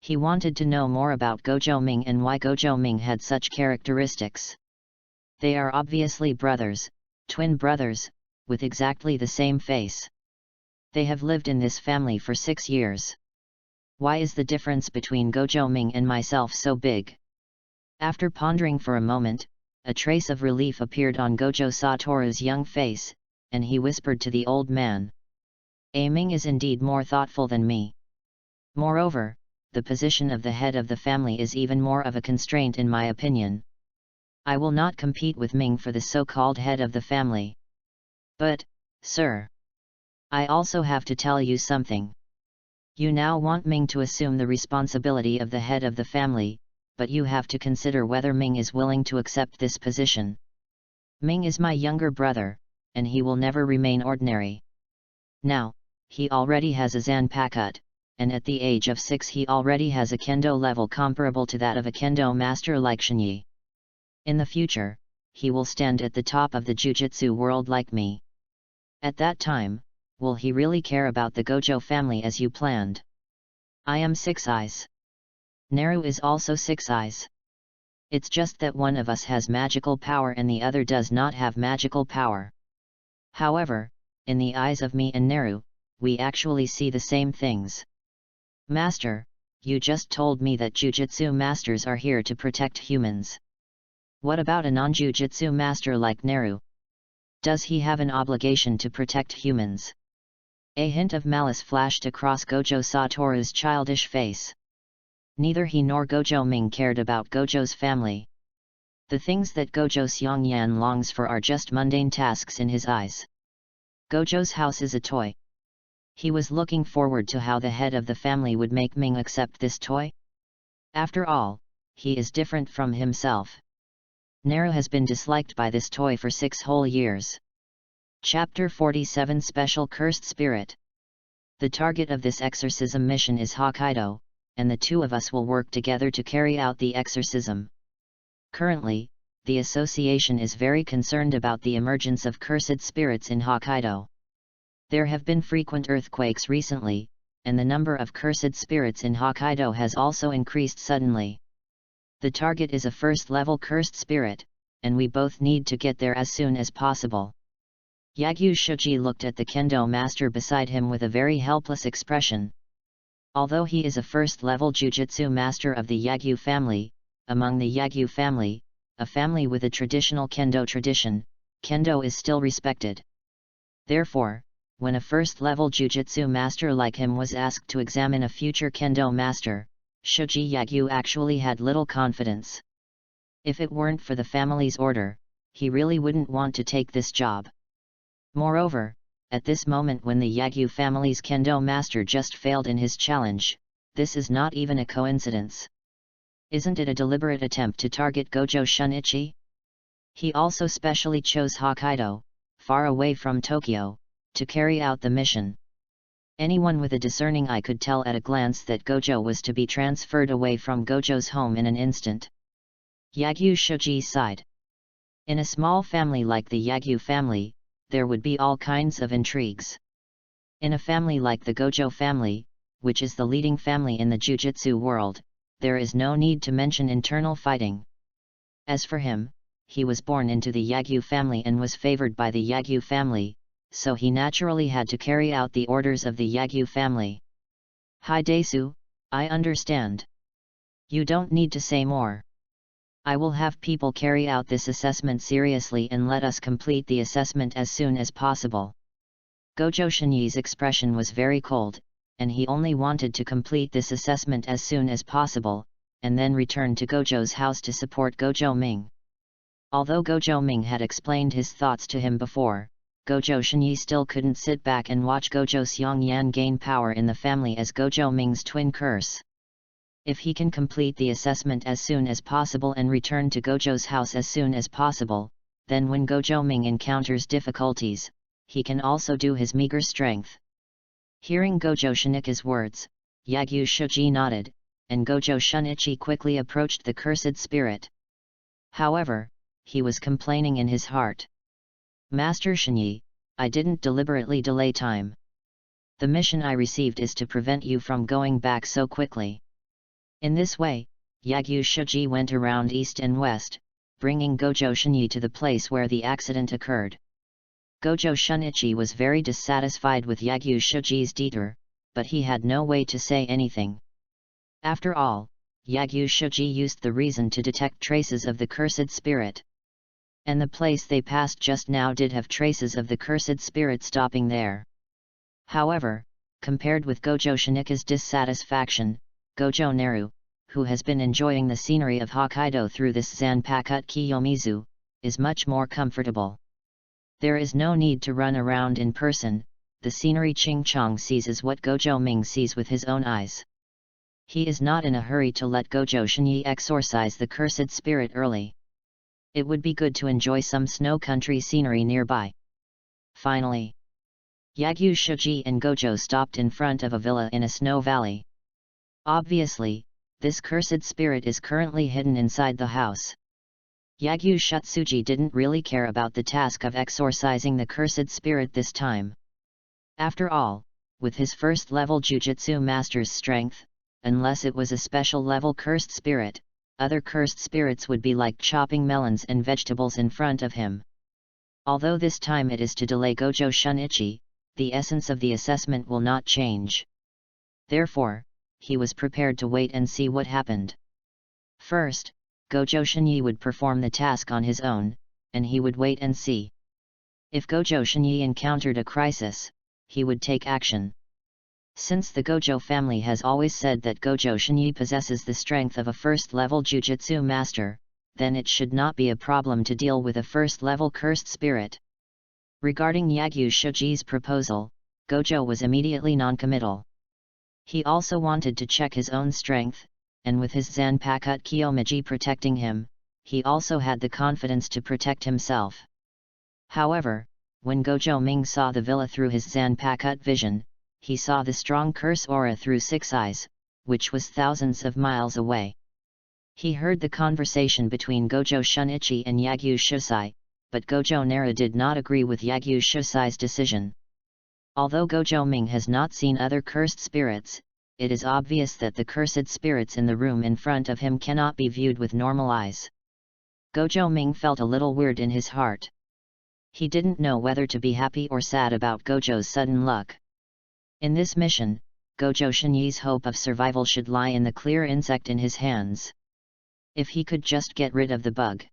He wanted to know more about Gojo Ming and why Gojo Ming had such characteristics. They are obviously brothers, twin brothers, with exactly the same face. They have lived in this family for 6 years. Why is the difference between Gojo Ming and myself so big? After pondering for a moment, a trace of relief appeared on Gojo Satoru's young face, and he whispered to the old man. Ming is indeed more thoughtful than me. Moreover, the position of the head of the family is even more of a constraint in my opinion. I will not compete with Ming for the so-called head of the family. But, sir, I also have to tell you something. You now want Ming to assume the responsibility of the head of the family, but you have to consider whether Ming is willing to accept this position. Ming is my younger brother, and he will never remain ordinary. Now, he already has a Zanpakuto, and at the age of 6 he already has a kendo level comparable to that of a kendo master like Shinyi. In the future, he will stand at the top of the jujutsu world like me. At that time, will he really care about the Gojo family as you planned? I am 6 eyes. Naru is also 6 eyes. It's just that one of us has magical power and the other does not have magical power. However, in the eyes of me and Naru, we actually see the same things. Master, you just told me that jujutsu masters are here to protect humans. What about a non-jujutsu master like Naru? Does he have an obligation to protect humans? A hint of malice flashed across Gojo Satoru's childish face. Neither he nor Gojo Ming cared about Gojo's family. The things that Gojo Xiongyan longs for are just mundane tasks in his eyes. Gojo's house is a toy. He was looking forward to how the head of the family would make Ming accept this toy. After all, he is different from himself. Naru has been disliked by this toy for 6 whole years. Chapter 47 Special Cursed Spirit. The target of this exorcism mission is Hokkaido, and the two of us will work together to carry out the exorcism. Currently, the association is very concerned about the emergence of cursed spirits in Hokkaido. There have been frequent earthquakes recently, and the number of cursed spirits in Hokkaido has also increased suddenly. The target is a first-level cursed spirit, and we both need to get there as soon as possible. Yagyu Shuji looked at the kendo master beside him with a very helpless expression. Although he is a first-level jujutsu master of the Yagyu family, among the Yagyu family, a family with a traditional kendo tradition, kendo is still respected. Therefore, when a first-level jujutsu master like him was asked to examine a future kendo master, Shuji Yagyu actually had little confidence. If it weren't for the family's order, he really wouldn't want to take this job. Moreover, at this moment when the Yagyu family's kendo master just failed in his challenge, this is not even a coincidence. Isn't it a deliberate attempt to target Gojo Shunichi? He also specially chose Hokkaido, far away from Tokyo, to carry out the mission. Anyone with a discerning eye could tell at a glance that Gojo was to be transferred away from Gojo's home in an instant. Yagyu Shuji sighed. In a small family like the Yagyu family, there would be all kinds of intrigues. In a family like the Gojo family, which is the leading family in the jujutsu world, there is no need to mention internal fighting. As for him, he was born into the Yagyu family and was favored by the Yagyu family, so he naturally had to carry out the orders of the Yagyu family. Hidesu, I understand. You don't need to say more. I will have people carry out this assessment seriously and let us complete the assessment as soon as possible. Gojo Shinyi's expression was very cold, and he only wanted to complete this assessment as soon as possible, and then return to Gojo's house to support Gojo Ming. Although Gojo Ming had explained his thoughts to him before, Gojo Shinyi still couldn't sit back and watch Gojo Xiongyan gain power in the family as Gojo Ming's twin curse. If he can complete the assessment as soon as possible and return to Gojo's house as soon as possible, then when Gojo Ming encounters difficulties, he can also do his meager strength. Hearing Gojo Shinika's words, Yagyu Shuji nodded, and Gojo Shunichi quickly approached the cursed spirit. However, he was complaining in his heart. Master Shinyi, I didn't deliberately delay time. The mission I received is to prevent you from going back so quickly. In this way, Yagyu Shuji went around east and west, bringing Gojo Shinyi to the place where the accident occurred. Gojo Shunichi was very dissatisfied with Yagyu Shuji's detour, but he had no way to say anything. After all, Yagyu Shuji used the reason to detect traces of the cursed spirit. And the place they passed just now did have traces of the cursed spirit stopping there. However, compared with Gojo Shinika's dissatisfaction, Gojo Neru, who has been enjoying the scenery of Hokkaido through this Zanpakuto Kiyomizu, is much more comfortable. There is no need to run around in person, the scenery Ching Chong sees is what Gojo Ming sees with his own eyes. He is not in a hurry to let Gojo Shinyi exorcise the cursed spirit early. It would be good to enjoy some snow country scenery nearby. Finally, Yagyu Shuji and Gojo stopped in front of a villa in a snow valley. Obviously, this cursed spirit is currently hidden inside the house. Yagyu Shutsuji didn't really care about the task of exorcising the cursed spirit this time. After all, with his first level Jujutsu master's strength, unless it was a special level cursed spirit, other cursed spirits would be like chopping melons and vegetables in front of him. Although this time it is to delay Gojo Shunichi, the essence of the assessment will not change. Therefore, he was prepared to wait and see what happened. First, Gojo Shinyi would perform the task on his own, and he would wait and see. If Gojo Shinyi encountered a crisis, he would take action. Since the Gojo family has always said that Gojo Shinyi possesses the strength of a first-level Jujutsu master, then it should not be a problem to deal with a first-level cursed spirit. Regarding Yagyu Shuji's proposal, Gojo was immediately non-committal. He also wanted to check his own strength, and with his Zanpakuto Kiyomizu protecting him, he also had the confidence to protect himself. However, when Gojo Ming saw the villa through his Zanpakuto vision, he saw the strong curse aura through 6 eyes, which was thousands of miles away. He heard the conversation between Gojo Shunichi and Yagyu Shusai, but Gojo Neru did not agree with Yagyu Shusai's decision. Although Gojo Ming has not seen other cursed spirits, it is obvious that the cursed spirits in the room in front of him cannot be viewed with normal eyes. Gojo Ming felt a little weird in his heart. He didn't know whether to be happy or sad about Gojo's sudden luck. In this mission, Gojo Shinyi's hope of survival should lie in the clear insect in his hands. If he could just get rid of the bug.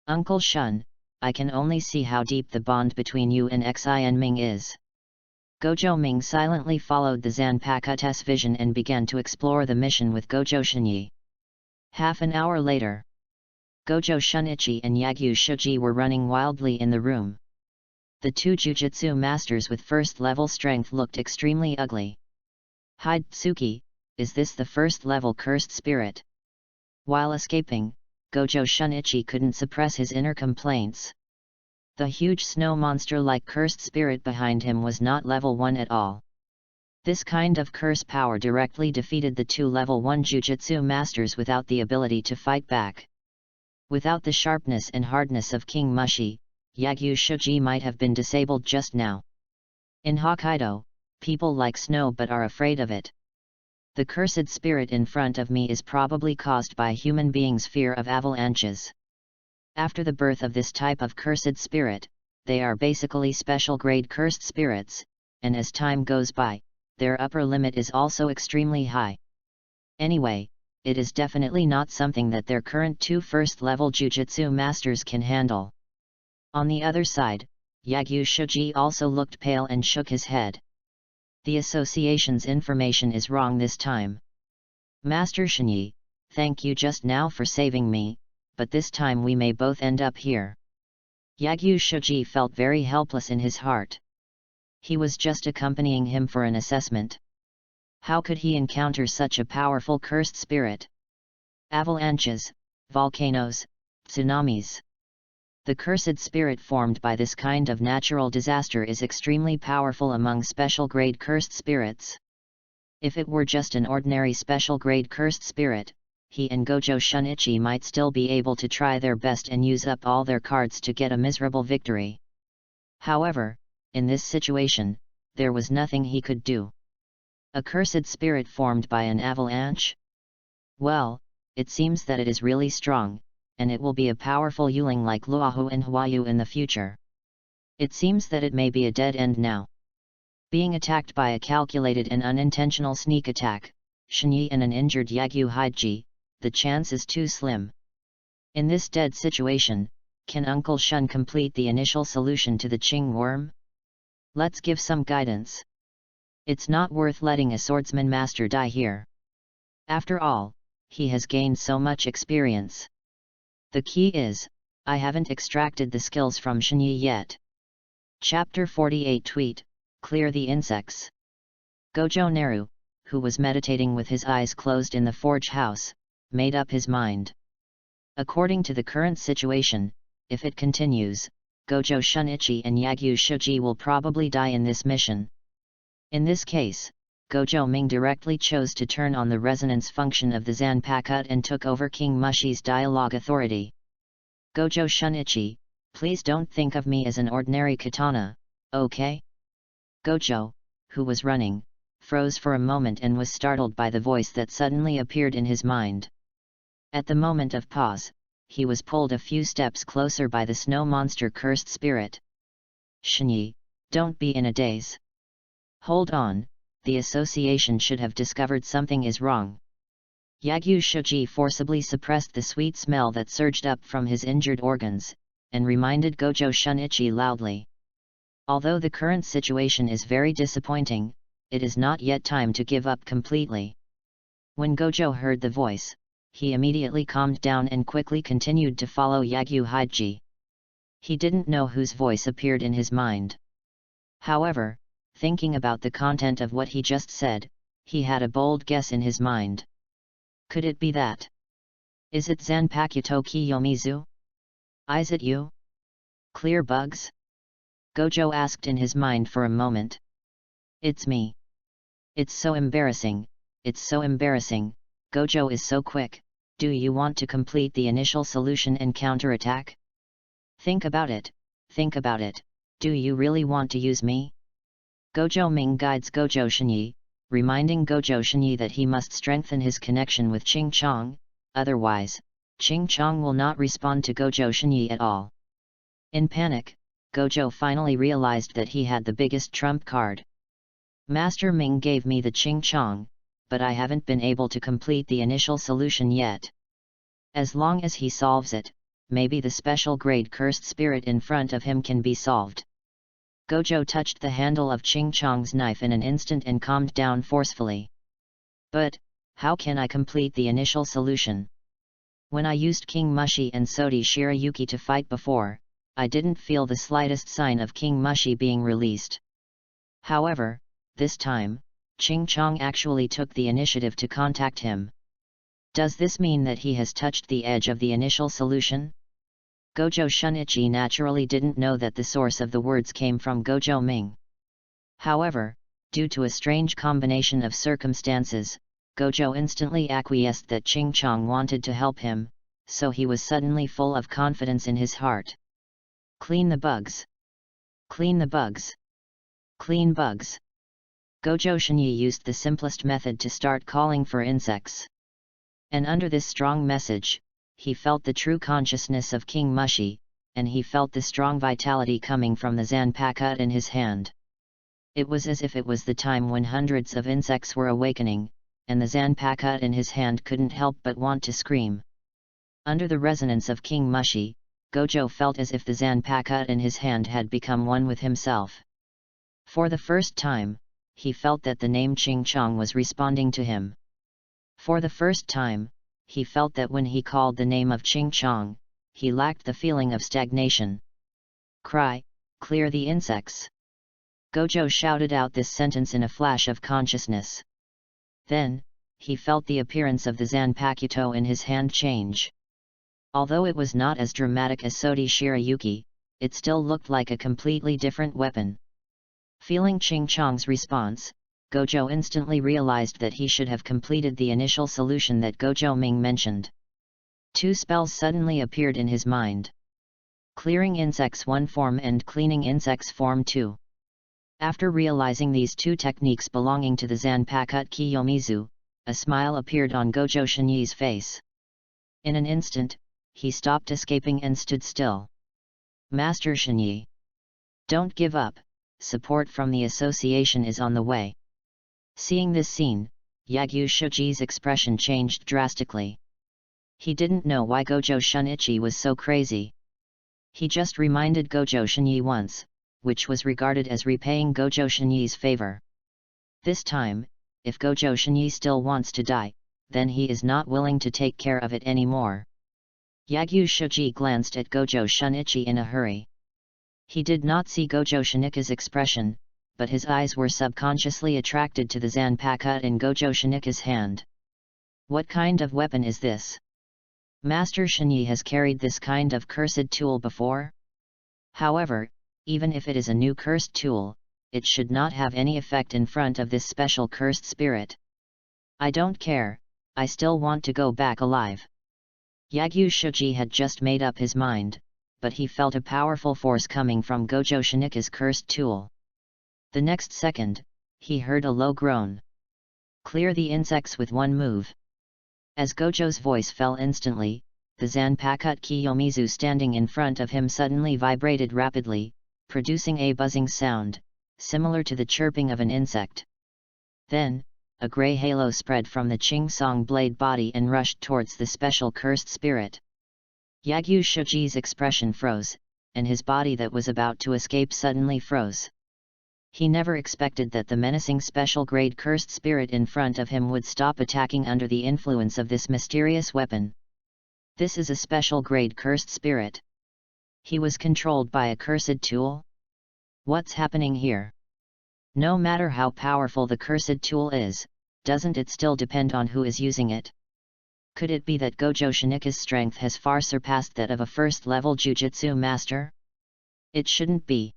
Uncle Shun, I can only see how deep the bond between you and Xin Ming is. Gojo Ming silently followed the Zanpakuto's vision and began to explore the mission with Gojo Shinyi. Half an hour later, Gojo Shunichi and Yagyu Shuji were running wildly in the room. The two Jujutsu masters with first-level strength looked extremely ugly. Hide-tsuki, is this the first-level cursed spirit? While escaping, Gojo Shunichi couldn't suppress his inner complaints. The huge snow monster-like cursed spirit behind him was not level 1 at all. This kind of curse power directly defeated the two level 1 Jujutsu masters without the ability to fight back. Without the sharpness and hardness of King Mushi, Yagyu Shuji might have been disabled just now. In Hokkaido, people like snow but are afraid of it. The cursed spirit in front of me is probably caused by human beings' fear of avalanches. After the birth of this type of cursed spirit, they are basically special grade cursed spirits, and as time goes by, their upper limit is also extremely high. Anyway, it is definitely not something that their current 2 first-level Jujutsu masters can handle. On the other side, Yagyu Shuji also looked pale and shook his head. The association's information is wrong this time. Master Shinyi, thank you just now for saving me, but this time we may both end up here. Yagyu Shuji felt very helpless in his heart. He was just accompanying him for an assessment. How could he encounter such a powerful cursed spirit? Avalanches, volcanoes, tsunamis. The cursed spirit formed by this kind of natural disaster is extremely powerful among special grade cursed spirits. If it were just an ordinary special grade cursed spirit, he and Gojo Shunichi might still be able to try their best and use up all their cards to get a miserable victory. However, in this situation, there was nothing he could do. A cursed spirit formed by an avalanche? Well, it seems that it is really strong, and it will be a powerful Yuling like Luohu and Huayu in the future. It seems that it may be a dead end now. Being attacked by a calculated and unintentional sneak attack, Shinyi and an injured Yagyu Haiji, the chance is too slim. In this dead situation, can Uncle Shun complete the initial solution to the Qing worm? Let's give some guidance. It's not worth letting a swordsman master die here. After all, he has gained so much experience. The key is, I haven't extracted the skills from Shinyi yet. Chapter 48 Tweet, Clear the Insects. Gojo Neru, who was meditating with his eyes closed in the forge house, made up his mind. According to the current situation, if it continues, Gojo Shunichi and Yagyu Shuji will probably die in this mission. In this case, Gojo Ming directly chose to turn on the resonance function of the Zanpakuto and took over King Mushi's dialogue authority. Gojo Shunichi, please don't think of me as an ordinary katana, okay? Gojo, who was running, froze for a moment and was startled by the voice that suddenly appeared in his mind. At the moment of pause, he was pulled a few steps closer by the snow monster cursed spirit. Shinyi, don't be in a daze. Hold on, the association should have discovered something is wrong. Yagyu Shuji forcibly suppressed the sweet smell that surged up from his injured organs, and reminded Gojo Shunichi loudly. Although the current situation is very disappointing, it is not yet time to give up completely. When Gojo heard the voice, he immediately calmed down and quickly continued to follow Yagyu Haiji. He didn't know whose voice appeared in his mind. However, thinking about the content of what he just said, he had a bold guess in his mind. Could it be that? Is it Zanpakuto Kiyomizu? Is it you? Clear bugs? Gojo asked in his mind for a moment. It's me. It's so embarrassing, Gojo is so quick. Do you want to complete the initial solution and counterattack? Think about it, do you really want to use me? Gojo Ming guides Gojo Shinyi, reminding Gojo Shinyi that he must strengthen his connection with Ching Chong, otherwise, Ching Chong will not respond to Gojo Shinyi at all. In panic, Gojo finally realized that he had the biggest trump card. Master Ming gave me the Ching Chong, but I haven't been able to complete the initial solution yet. As long as he solves it, maybe the special grade cursed spirit in front of him can be solved. Gojo touched the handle of Ching Chong's knife in an instant and calmed down forcefully. But, how can I complete the initial solution? When I used King Mushi and Sodi Shirayuki to fight before, I didn't feel the slightest sign of King Mushi being released. However, this time, Ching Chong actually took the initiative to contact him. Does this mean that he has touched the edge of the initial solution? Gojo Shunichi naturally didn't know that the source of the words came from Gojo Ming. However, due to a strange combination of circumstances, Gojo instantly acquiesced that Ching Chong wanted to help him, so he was suddenly full of confidence in his heart. Clean the bugs. Clean the bugs. Clean bugs. Gojo Shinyi used the simplest method to start calling for insects. And under this strong message, he felt the true consciousness of King Mushi, and he felt the strong vitality coming from the Zanpakuto in his hand. It was as if it was the time when hundreds of insects were awakening, and the Zanpakuto in his hand couldn't help but want to scream. Under the resonance of King Mushi, Gojo felt as if the Zanpakuto in his hand had become one with himself. For the first time, he felt that the name Ching Chong was responding to him. For the first time, he felt that when he called the name of Ching Chong, he lacked the feeling of stagnation. "Cry, clear the insects." Gojo shouted out this sentence in a flash of consciousness. Then, he felt the appearance of the Zanpakuto in his hand change. Although it was not as dramatic as Sodi Shirayuki, it still looked like a completely different weapon. Feeling Ching Chong's response, Gojo instantly realized that he should have completed the initial solution that Gojo Ming mentioned. Two spells suddenly appeared in his mind. Clearing Insects 1 form and Cleaning Insects form 2. After realizing these two techniques belonging to the Zanpakuto Kiyomizu, a smile appeared on Gojo Shinyi's face. In an instant, he stopped escaping and stood still. "Master Shinyi! Don't give up, support from the association is on the way." Seeing this scene, Yagyu Shuji's expression changed drastically. He didn't know why Gojo Shunichi was so crazy. He just reminded Gojo Shinyi once, which was regarded as repaying Gojo Shinyi's favor. This time, if Gojo Shinyi still wants to die, then he is not willing to take care of it anymore. Yagyu Shuji glanced at Gojo Shunichi in a hurry. He did not see Gojo Shinika's expression, but his eyes were subconsciously attracted to the Zanpakuto in Gojo Shinika's hand. What kind of weapon is this? Master Shinyi has carried this kind of cursed tool before? However, even if it is a new cursed tool, it should not have any effect in front of this special cursed spirit. I don't care, I still want to go back alive. Yagyu Shuji had just made up his mind, but he felt a powerful force coming from Gojo Shinika's cursed tool. The next second, he heard a low groan. "Clear the insects with one move." As Gojo's voice fell instantly, the Zanpakuto Kiyomizu standing in front of him suddenly vibrated rapidly, producing a buzzing sound, similar to the chirping of an insect. Then, a grey halo spread from the Ching Song blade body and rushed towards the special cursed spirit. Yagyu Shuji's expression froze, and his body that was about to escape suddenly froze. He never expected that the menacing special grade cursed spirit in front of him would stop attacking under the influence of this mysterious weapon. This is a special grade cursed spirit. He was controlled by a cursed tool? What's happening here? No matter how powerful the cursed tool is, doesn't it still depend on who is using it? Could it be that Gojo Shinika's strength has far surpassed that of a first-level Jujutsu master? It shouldn't be.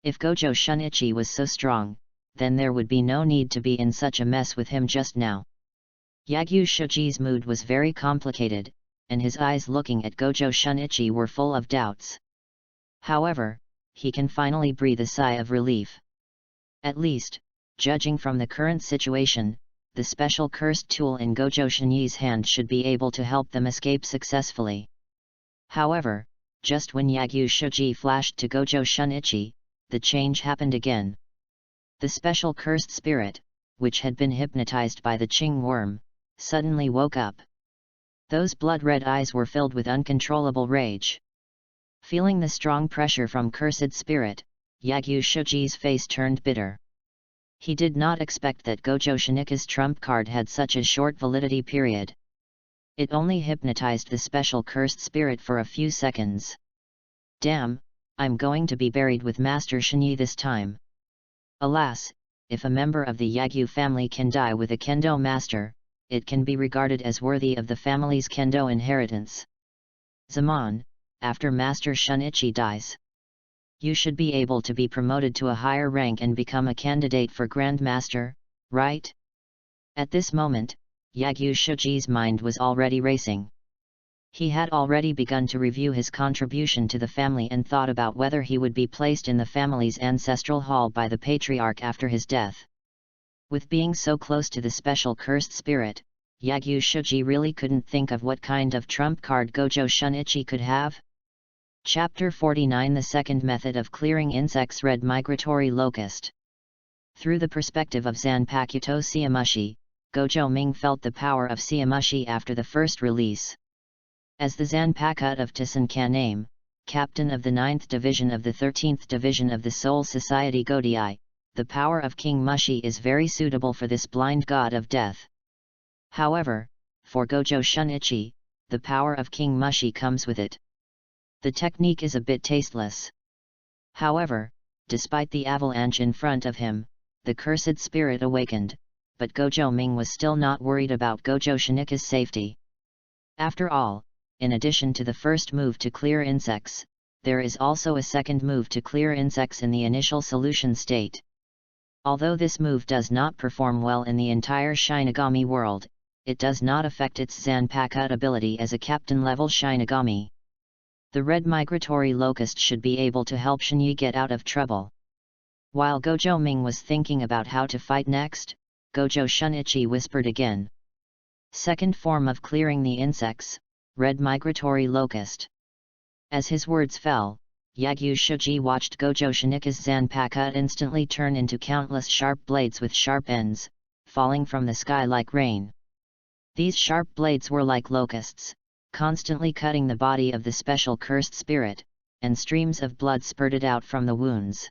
If Gojo Shunichi was so strong, then there would be no need to be in such a mess with him just now. Yagyu Shuji's mood was very complicated, and his eyes looking at Gojo Shunichi were full of doubts. However, he can finally breathe a sigh of relief. At least, judging from the current situation, the special cursed tool in Gojo Shinyi's hand should be able to help them escape successfully. However, just when Yagyu Shuji flashed to Gojo Shunichi, the change happened again. The special cursed spirit, which had been hypnotized by the Ching worm, suddenly woke up. Those blood-red eyes were filled with uncontrollable rage. Feeling the strong pressure from cursed spirit, Yagyu Shuji's face turned bitter. He did not expect that Gojo Shinika's trump card had such a short validity period. It only hypnotized the special cursed spirit for a few seconds. Damn, I'm going to be buried with Master Shinyi this time. Alas, if a member of the Yagyu family can die with a kendo master, it can be regarded as worthy of the family's kendo inheritance. Zaman, after Master Shunichi dies, you should be able to be promoted to a higher rank and become a candidate for Grand Master, right? At this moment, Yagyu Shuji's mind was already racing. He had already begun to review his contribution to the family and thought about whether he would be placed in the family's ancestral hall by the patriarch after his death. With being so close to the special cursed spirit, Yagyu Shuji really couldn't think of what kind of trump card Gojo Shunichi could have. Chapter 49 The Second Method of Clearing Insects. Red Migratory Locust. Through the perspective of Zanpakuto Tsuyamushi, Gojo Ming felt the power of Tsuyamushi after the first release. As the Zanpakuto of Tsusenkan name, captain of the 9th Division of the 13th Division of the Soul Society Godai, the power of King Mushi is very suitable for this blind god of death. However, for Gojo Shunichi, the power of King Mushi comes with it. The technique is a bit tasteless. However, despite the avalanche in front of him, the cursed spirit awakened, but Gojo Ming was still not worried about Gojo Shunika's safety. After all, in addition to the first move to clear insects, there is also a second move to clear insects in the initial solution state. Although this move does not perform well in the entire Shinigami world, it does not affect its Zanpakuto ability as a captain-level Shinigami. The red migratory locust should be able to help Shinyi get out of trouble. While Gojo Ming was thinking about how to fight next, Gojo Shunichi whispered again. Second form of clearing the insects, red migratory locust. As his words fell, Yagyu Shuji watched Gojo Shunika's Zanpakuto instantly turn into countless sharp blades with sharp ends, falling from the sky like rain. These sharp blades were like locusts, constantly cutting the body of the special cursed spirit, and streams of blood spurted out from the wounds.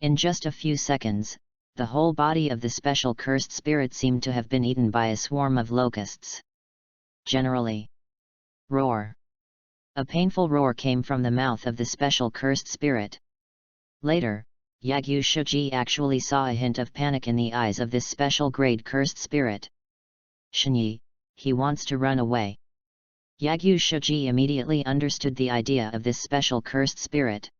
In just a few seconds, the whole body of the special cursed spirit seemed to have been eaten by a swarm of locusts. Generally. Roar. A painful roar came from the mouth of the special cursed spirit. Later, Yagyu Shuji actually saw a hint of panic in the eyes of this special grade cursed spirit. Shinyi, he wants to run away. Yagyu Shuji immediately understood the idea of this special cursed spirit.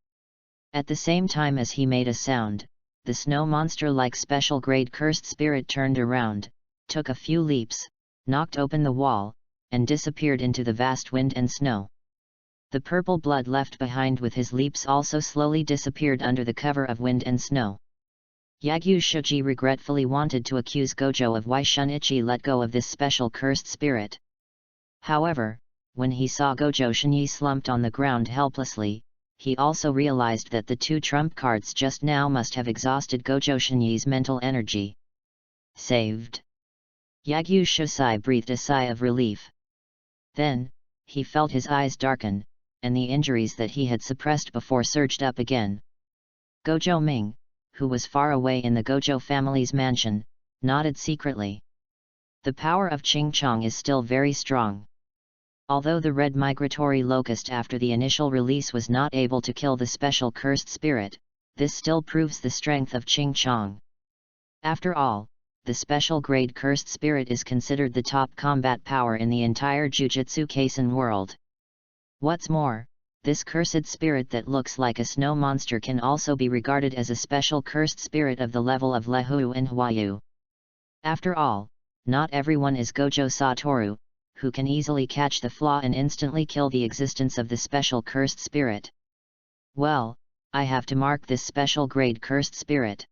At the same time as he made a sound, the snow monster-like special grade cursed spirit turned around, took a few leaps, knocked open the wall, and disappeared into the vast wind and snow. The purple blood left behind with his leaps also slowly disappeared under the cover of wind and snow. Yagyu Shuji regretfully wanted to accuse Gojo of why Shunichi let go of this special cursed spirit. However, when he saw Gojo Shinyi slumped on the ground helplessly, he also realized that the two trump cards just now must have exhausted Gojo Shinyi's mental energy. Saved. Yagyu Shusai breathed a sigh of relief. Then, he felt his eyes darken, and the injuries that he had suppressed before surged up again. Gojo Ming, who was far away in the Gojo family's mansion, nodded secretly. The power of Ching Chong is still very strong. Although the red migratory locust after the initial release was not able to kill the special cursed spirit, this still proves the strength of Ching Chong. After all, the special grade cursed spirit is considered the top combat power in the entire Jujutsu Kaisen world. What's more, this cursed spirit that looks like a snow monster can also be regarded as a special cursed spirit of the level of Lehu and Hwayu. After all, not everyone is Gojo Satoru, who can easily catch the flaw and instantly kill the existence of the special cursed spirit. Well, I have to mark this special grade cursed spirit.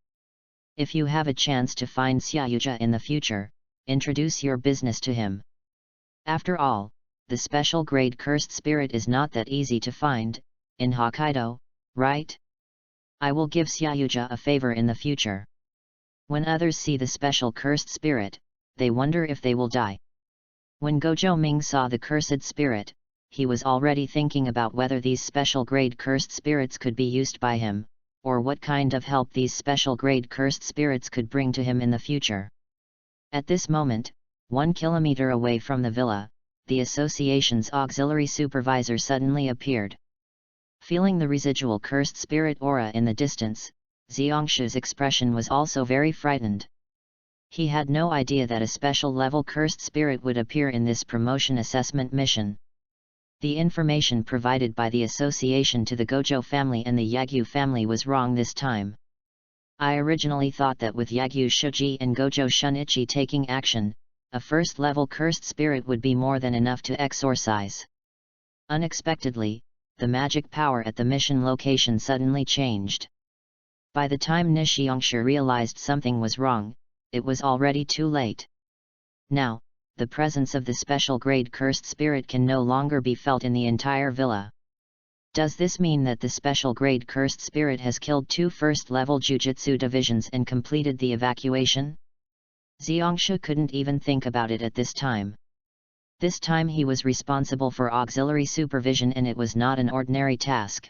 If you have a chance to find Tsuyuja in the future, introduce your business to him. After all, the special grade cursed spirit is not that easy to find, in Hokkaido, right? I will give Tsuyuja a favor in the future. When others see the special cursed spirit, they wonder if they will die. When Gojo Ming saw the cursed spirit, he was already thinking about whether these special grade cursed spirits could be used by him, or what kind of help these special grade cursed spirits could bring to him in the future. At this moment, 1 kilometer away from the villa, the association's auxiliary supervisor suddenly appeared. Feeling the residual cursed spirit aura in the distance, Xiangshu's expression was also very frightened. He had no idea that a special level cursed spirit would appear in this promotion assessment mission. The information provided by the association to the Gojo family and the Yagyu family was wrong this time. I originally thought that with Yagyu Shuji and Gojo Shunichi taking action, a first-level cursed spirit would be more than enough to exorcise. Unexpectedly, the magic power at the mission location suddenly changed. By the time Xiangshu realized something was wrong, it was already too late. Now, the presence of the special grade cursed spirit can no longer be felt in the entire villa. Does this mean that the special grade cursed spirit has killed 2 first-level Jujutsu divisions and completed the evacuation? Xiangshu couldn't even think about it at this time. This time he was responsible for auxiliary supervision, and it was not an ordinary task.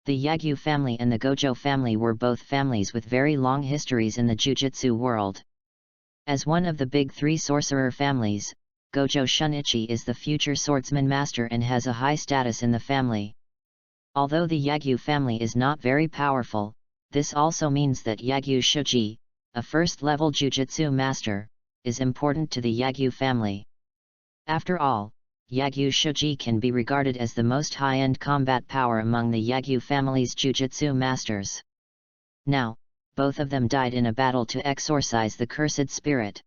The Yagyu family and the Gojo family were both families with very long histories in the Jujutsu world. As one of the big 3 sorcerer families, Gojo Shunichi is the future swordsman master and has a high status in the family. Although the Yagyu family is not very powerful, this also means that Yagyu Shuji, a first-level Jujutsu master, is important to the Yagyu family. After all, Yagyu Shuji can be regarded as the most high-end combat power among the Yagyu family's Jujutsu masters. Now, both of them died in a battle to exorcise the cursed spirit.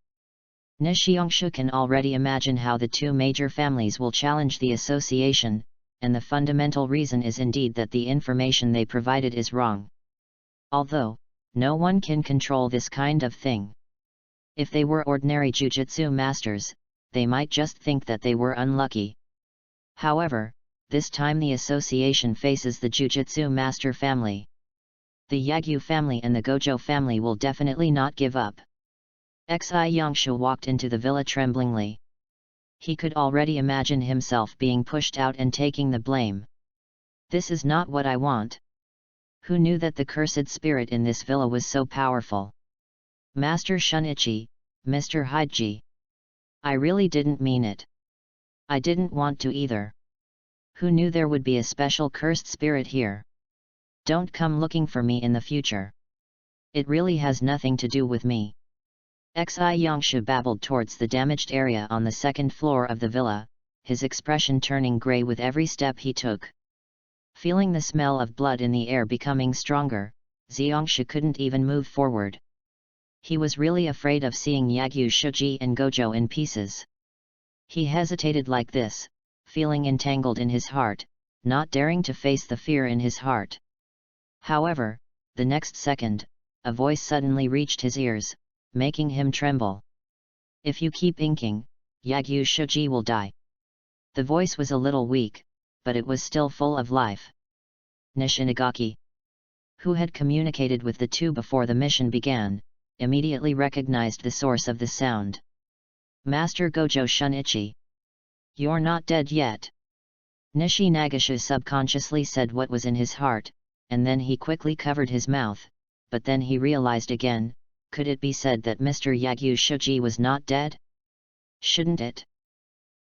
Xiangshu can already imagine how the 2 major families will challenge the association, and the fundamental reason is indeed that the information they provided is wrong. Although, no one can control this kind of thing. If they were ordinary Jujutsu masters, they might just think that they were unlucky. However, this time the association faces the Jujutsu master family. The Yagyu family and the Gojo family will definitely not give up. Xiangshu walked into the villa tremblingly. He could already imagine himself being pushed out and taking the blame. This is not what I want. Who knew that the cursed spirit in this villa was so powerful? Master Shunichi, Mr. Haiji. I really didn't mean it. I didn't want to either. Who knew there would be a special cursed spirit here? Don't come looking for me in the future. It really has nothing to do with me. Xiangshu babbled towards the damaged area on the 2nd floor of the villa, his expression turning grey with every step he took. Feeling the smell of blood in the air becoming stronger, Xiangshu couldn't even move forward. He was really afraid of seeing Yagyu Shuji and Gojo in pieces. He hesitated like this, feeling entangled in his heart, not daring to face the fear in his heart. However, the next second, a voice suddenly reached his ears, making him tremble. If you keep inking, Yagyu Shuji will die. The voice was a little weak, but it was still full of life. Nishinagaki, who had communicated with the 2 before the mission began, immediately recognized the source of the sound. Master Gojo Shunichi. You're not dead yet. Nishinagaki subconsciously said what was in his heart, and then he quickly covered his mouth, but then he realized again, could it be said that Mr. Yagyu Shuji was not dead? Shouldn't it?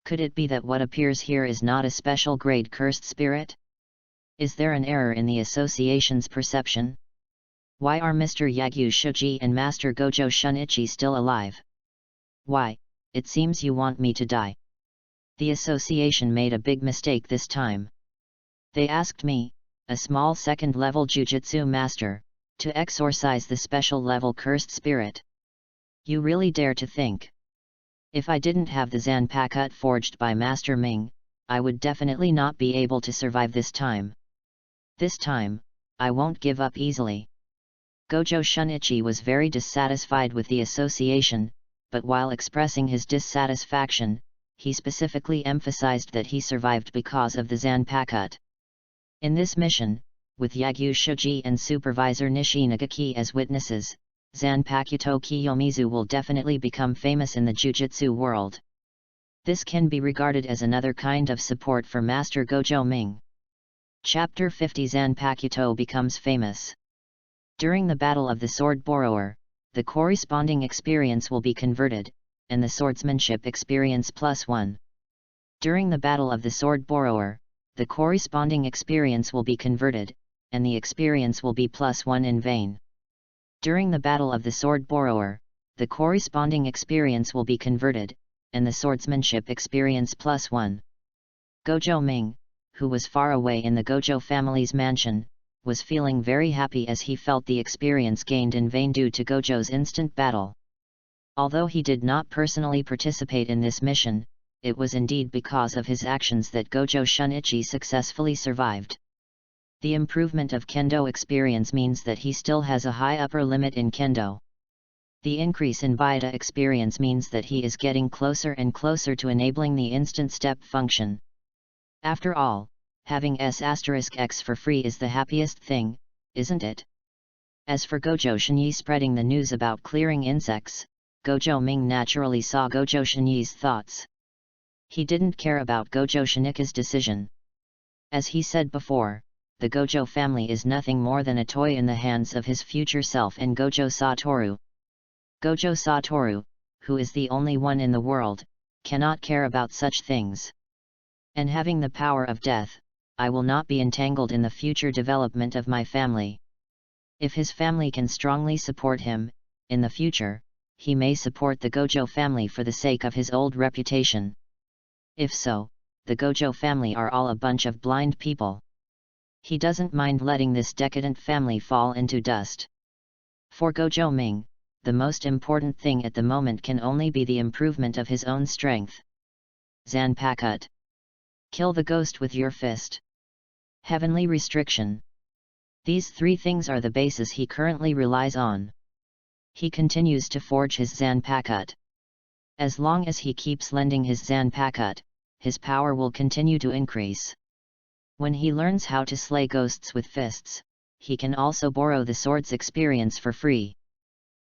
Could it be that what appears here is not a special grade cursed spirit? Is there an error in the association's perception? Why are Mr. Yagyu Shuji and Master Gojo Shunichi still alive? Why, it seems you want me to die. The association made a big mistake this time. They asked me, a small 2nd-level Jujutsu master, to exorcise the special-level cursed spirit. You really dare to think? If I didn't have the Zanpakuto forged by Master Ming, I would definitely not be able to survive this time. This time, I won't give up easily. Gojo Shunichi was very dissatisfied with the association, but while expressing his dissatisfaction, he specifically emphasized that he survived because of the Zanpakuto. In this mission, with Yagyu Shuji and Supervisor Nishinagaki as witnesses, Zanpakuto Kiyomizu will definitely become famous in the Jujutsu world. This can be regarded as another kind of support for Master Gojo Ming. Chapter 50 Zanpakuto becomes famous. During the Battle of the Sword Borrower, the corresponding experience will be converted, and the swordsmanship experience +1. During the Battle of the Sword Borrower, the corresponding experience will be converted, and the experience will be +1 in vain. During the Battle of the Sword Borrower, the corresponding experience will be converted, and the swordsmanship experience +1. Gojo Ming, who was far away in the Gojo family's mansion, was feeling very happy as he felt the experience gained in vain due to Gojo's instant battle. Although he did not personally participate in this mission, it was indeed because of his actions that Gojo Shunichi successfully survived. The improvement of Kendo experience means that he still has a high upper limit in Kendo. The increase in beta experience means that he is getting closer and closer to enabling the instant step function. After all, having S*X for free is the happiest thing, isn't it? As for Gojo Shinyi spreading the news about clearing insects, Gojo Ming naturally saw Gojo Shinyi's thoughts. He didn't care about Gojo Shinika's decision. As he said before, the Gojo family is nothing more than a toy in the hands of his future self and Gojo Satoru. Gojo Satoru, who is the only one in the world, cannot care about such things. And having the power of death, I will not be entangled in the future development of my family. If his family can strongly support him, in the future, he may support the Gojo family for the sake of his old reputation. If so, the Gojo family are all a bunch of blind people. He doesn't mind letting this decadent family fall into dust. For Gojo Ming, the most important thing at the moment can only be the improvement of his own strength. Zanpakuto. Kill the ghost with your fist. Heavenly restriction. These three things are the basis he currently relies on. He continues to forge his Zanpakuto. As long as he keeps lending his Zanpakuto, his power will continue to increase. When he learns how to slay ghosts with fists, he can also borrow the sword's experience for free.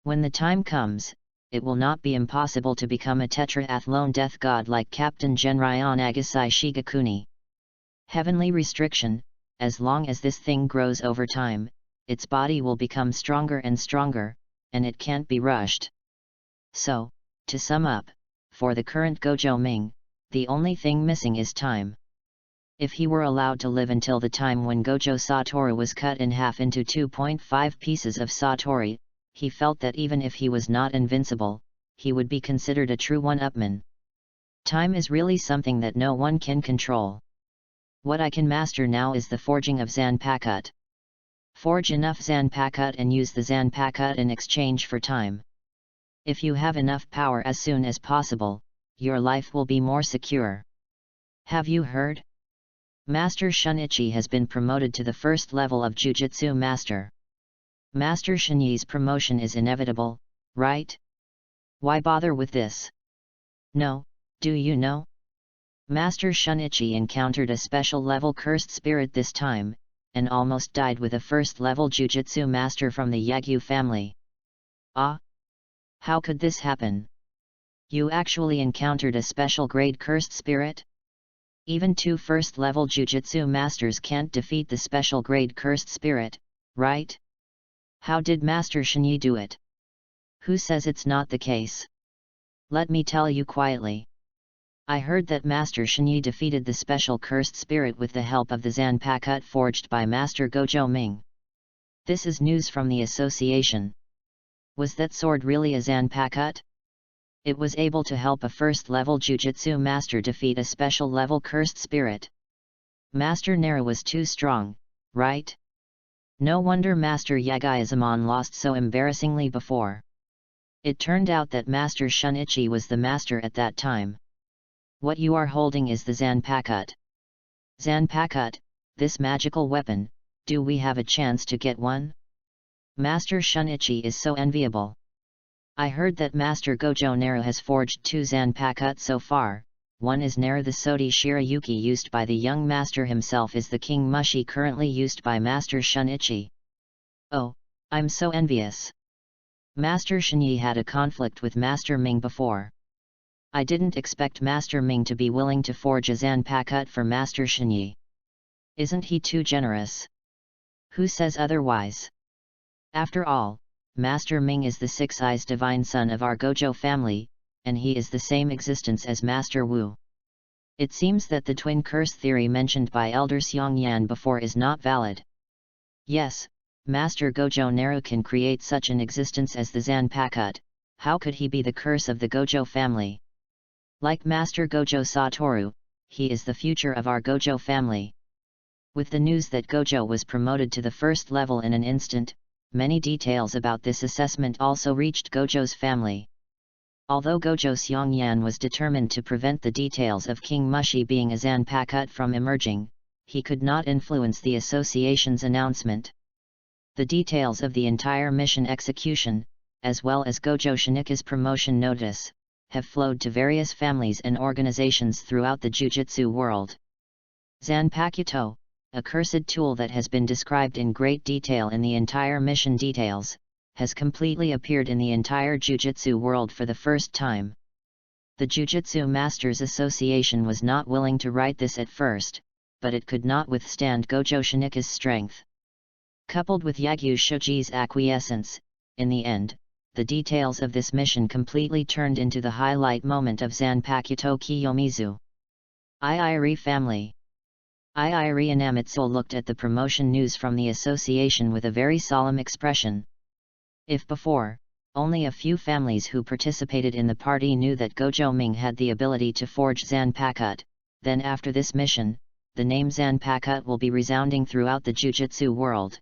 When the time comes, it will not be impossible to become a tetraathlone death god like Captain Genryon Agasai Shigakuni. Heavenly restriction. As long as this thing grows over time, its body will become stronger and stronger, and it can't be rushed. So, to sum up, for the current Gojo Ming, the only thing missing is time. If he were allowed to live until the time when Gojo Satoru was cut in half into 2.5 pieces of Satori, he felt that even if he was not invincible, he would be considered a true one-upman. Time is really something that no one can control. What I can master now is the forging of Zanpakuto. Forge enough Zanpakuto and use the Zanpakuto in exchange for time. If you have enough power as soon as possible, your life will be more secure. Have you heard? Master Shunichi has been promoted to the first level of Jujutsu Master. Master Shinyi's promotion is inevitable, right? Why bother with this? No, do you know? Master Shunichi encountered a special level cursed spirit this time, and almost died with a first level Jujutsu master from the Yagyu family. Ah? How could this happen? You actually encountered a special grade cursed spirit? Even 2 first level Jujutsu masters can't defeat the special grade cursed spirit, right? How did Master Shinyi do it? Who says it's not the case? Let me tell you quietly. I heard that Master Shinyi defeated the special cursed spirit with the help of the Zanpakuto forged by Master Gojo Ming. This is news from the association. Was that sword really a Zanpakuto? It was able to help a first-level Jujutsu master defeat a special-level cursed spirit. Master Nara was too strong, right? No wonder Master Yagayazamon lost so embarrassingly before. It turned out that Master Shunichi was the master at that time. What you are holding is the Zanpakuto. Zanpakuto, this magical weapon, do we have a chance to get one? Master Shunichi is so enviable. I heard that Master Gojo Nara has forged 2 Zanpakuto so far. One is Nara the Sodi Shirayuki used by the young master himself is the King Mushi currently used by Master Shunichi. Oh, I'm so envious. Master Shinyi had a conflict with Master Ming before. I didn't expect Master Ming to be willing to forge a Zanpakuto for Master Shinyi. Isn't he too generous? Who says otherwise? After all, Master Ming is the 6 Eyes divine son of our Gojo family, and he is the same existence as Master Wu. It seems that the twin curse theory mentioned by Elder Xiongyan before is not valid. Yes, Master Gojo Nara can create such an existence as the Zanpakuto. How could he be the curse of the Gojo family? Like Master Gojo Satoru, he is the future of our Gojo family. With the news that Gojo was promoted to the first level in an instant, many details about this assessment also reached Gojo's family. Although Gojo Xiongyan was determined to prevent the details of King Mushi being a Zanpakuto from emerging, he could not influence the association's announcement. The details of the entire mission execution, as well as Gojo Shinika's promotion notice, have flowed to various families and organizations throughout the Jujutsu world. Zanpakuto, a cursed tool that has been described in great detail in the entire mission details, has completely appeared in the entire Jujutsu world for the first time. The Jujutsu Masters Association was not willing to write this at first, but it could not withstand Gojo Shinika's strength. Coupled with Yagyu Shoji's acquiescence, in the end, the details of this mission completely turned into the highlight moment of Zanpakuto Kiyomizu. Iiri family. Iiri Inamitsu looked at the promotion news from the association with a very solemn expression. If before, only a few families who participated in the party knew that Gojo Ming had the ability to forge Zanpakut, then after this mission, the name Zanpakut will be resounding throughout the Jujutsu world.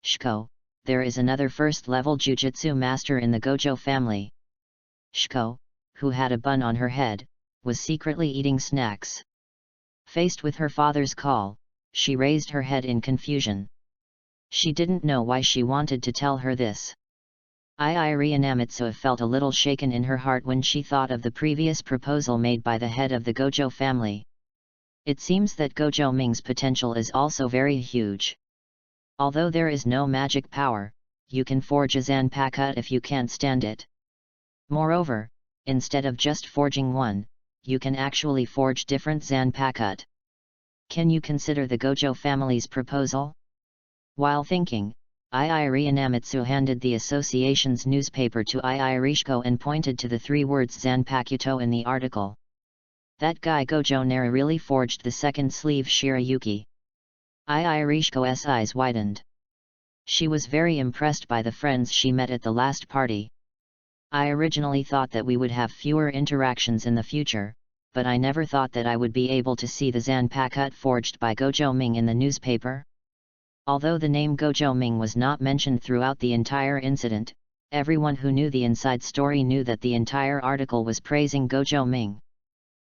Shiko, there is another first-level Jujutsu master in the Gojo family. Shiko, who had a bun on her head, was secretly eating snacks. Faced with her father's call, she raised her head in confusion. She didn't know why she wanted to tell her this. Iiri Inamitsu felt a little shaken in her heart when she thought of the previous proposal made by the head of the Gojo family. It seems that Gojo Ming's potential is also very huge. Although there is no magic power, you can forge a Zanpakut if you can't stand it. Moreover, instead of just forging one, you can actually forge different Zanpakut. Can you consider the Gojo family's proposal? While thinking, Iiri Inamitsu handed the association's newspaper to Iiri Shiko and pointed to the 3 words Zanpakuto in the article. That guy Gojo Nara really forged the second sleeve Shirayuki. Iiri Shiko's eyes widened. She was very impressed by the friends she met at the last party. I originally thought that we would have fewer interactions in the future, but I never thought that I would be able to see the Zanpakut forged by Gojo Ming in the newspaper. Although the name Gojo Ming was not mentioned throughout the entire incident, everyone who knew the inside story knew that the entire article was praising Gojo Ming.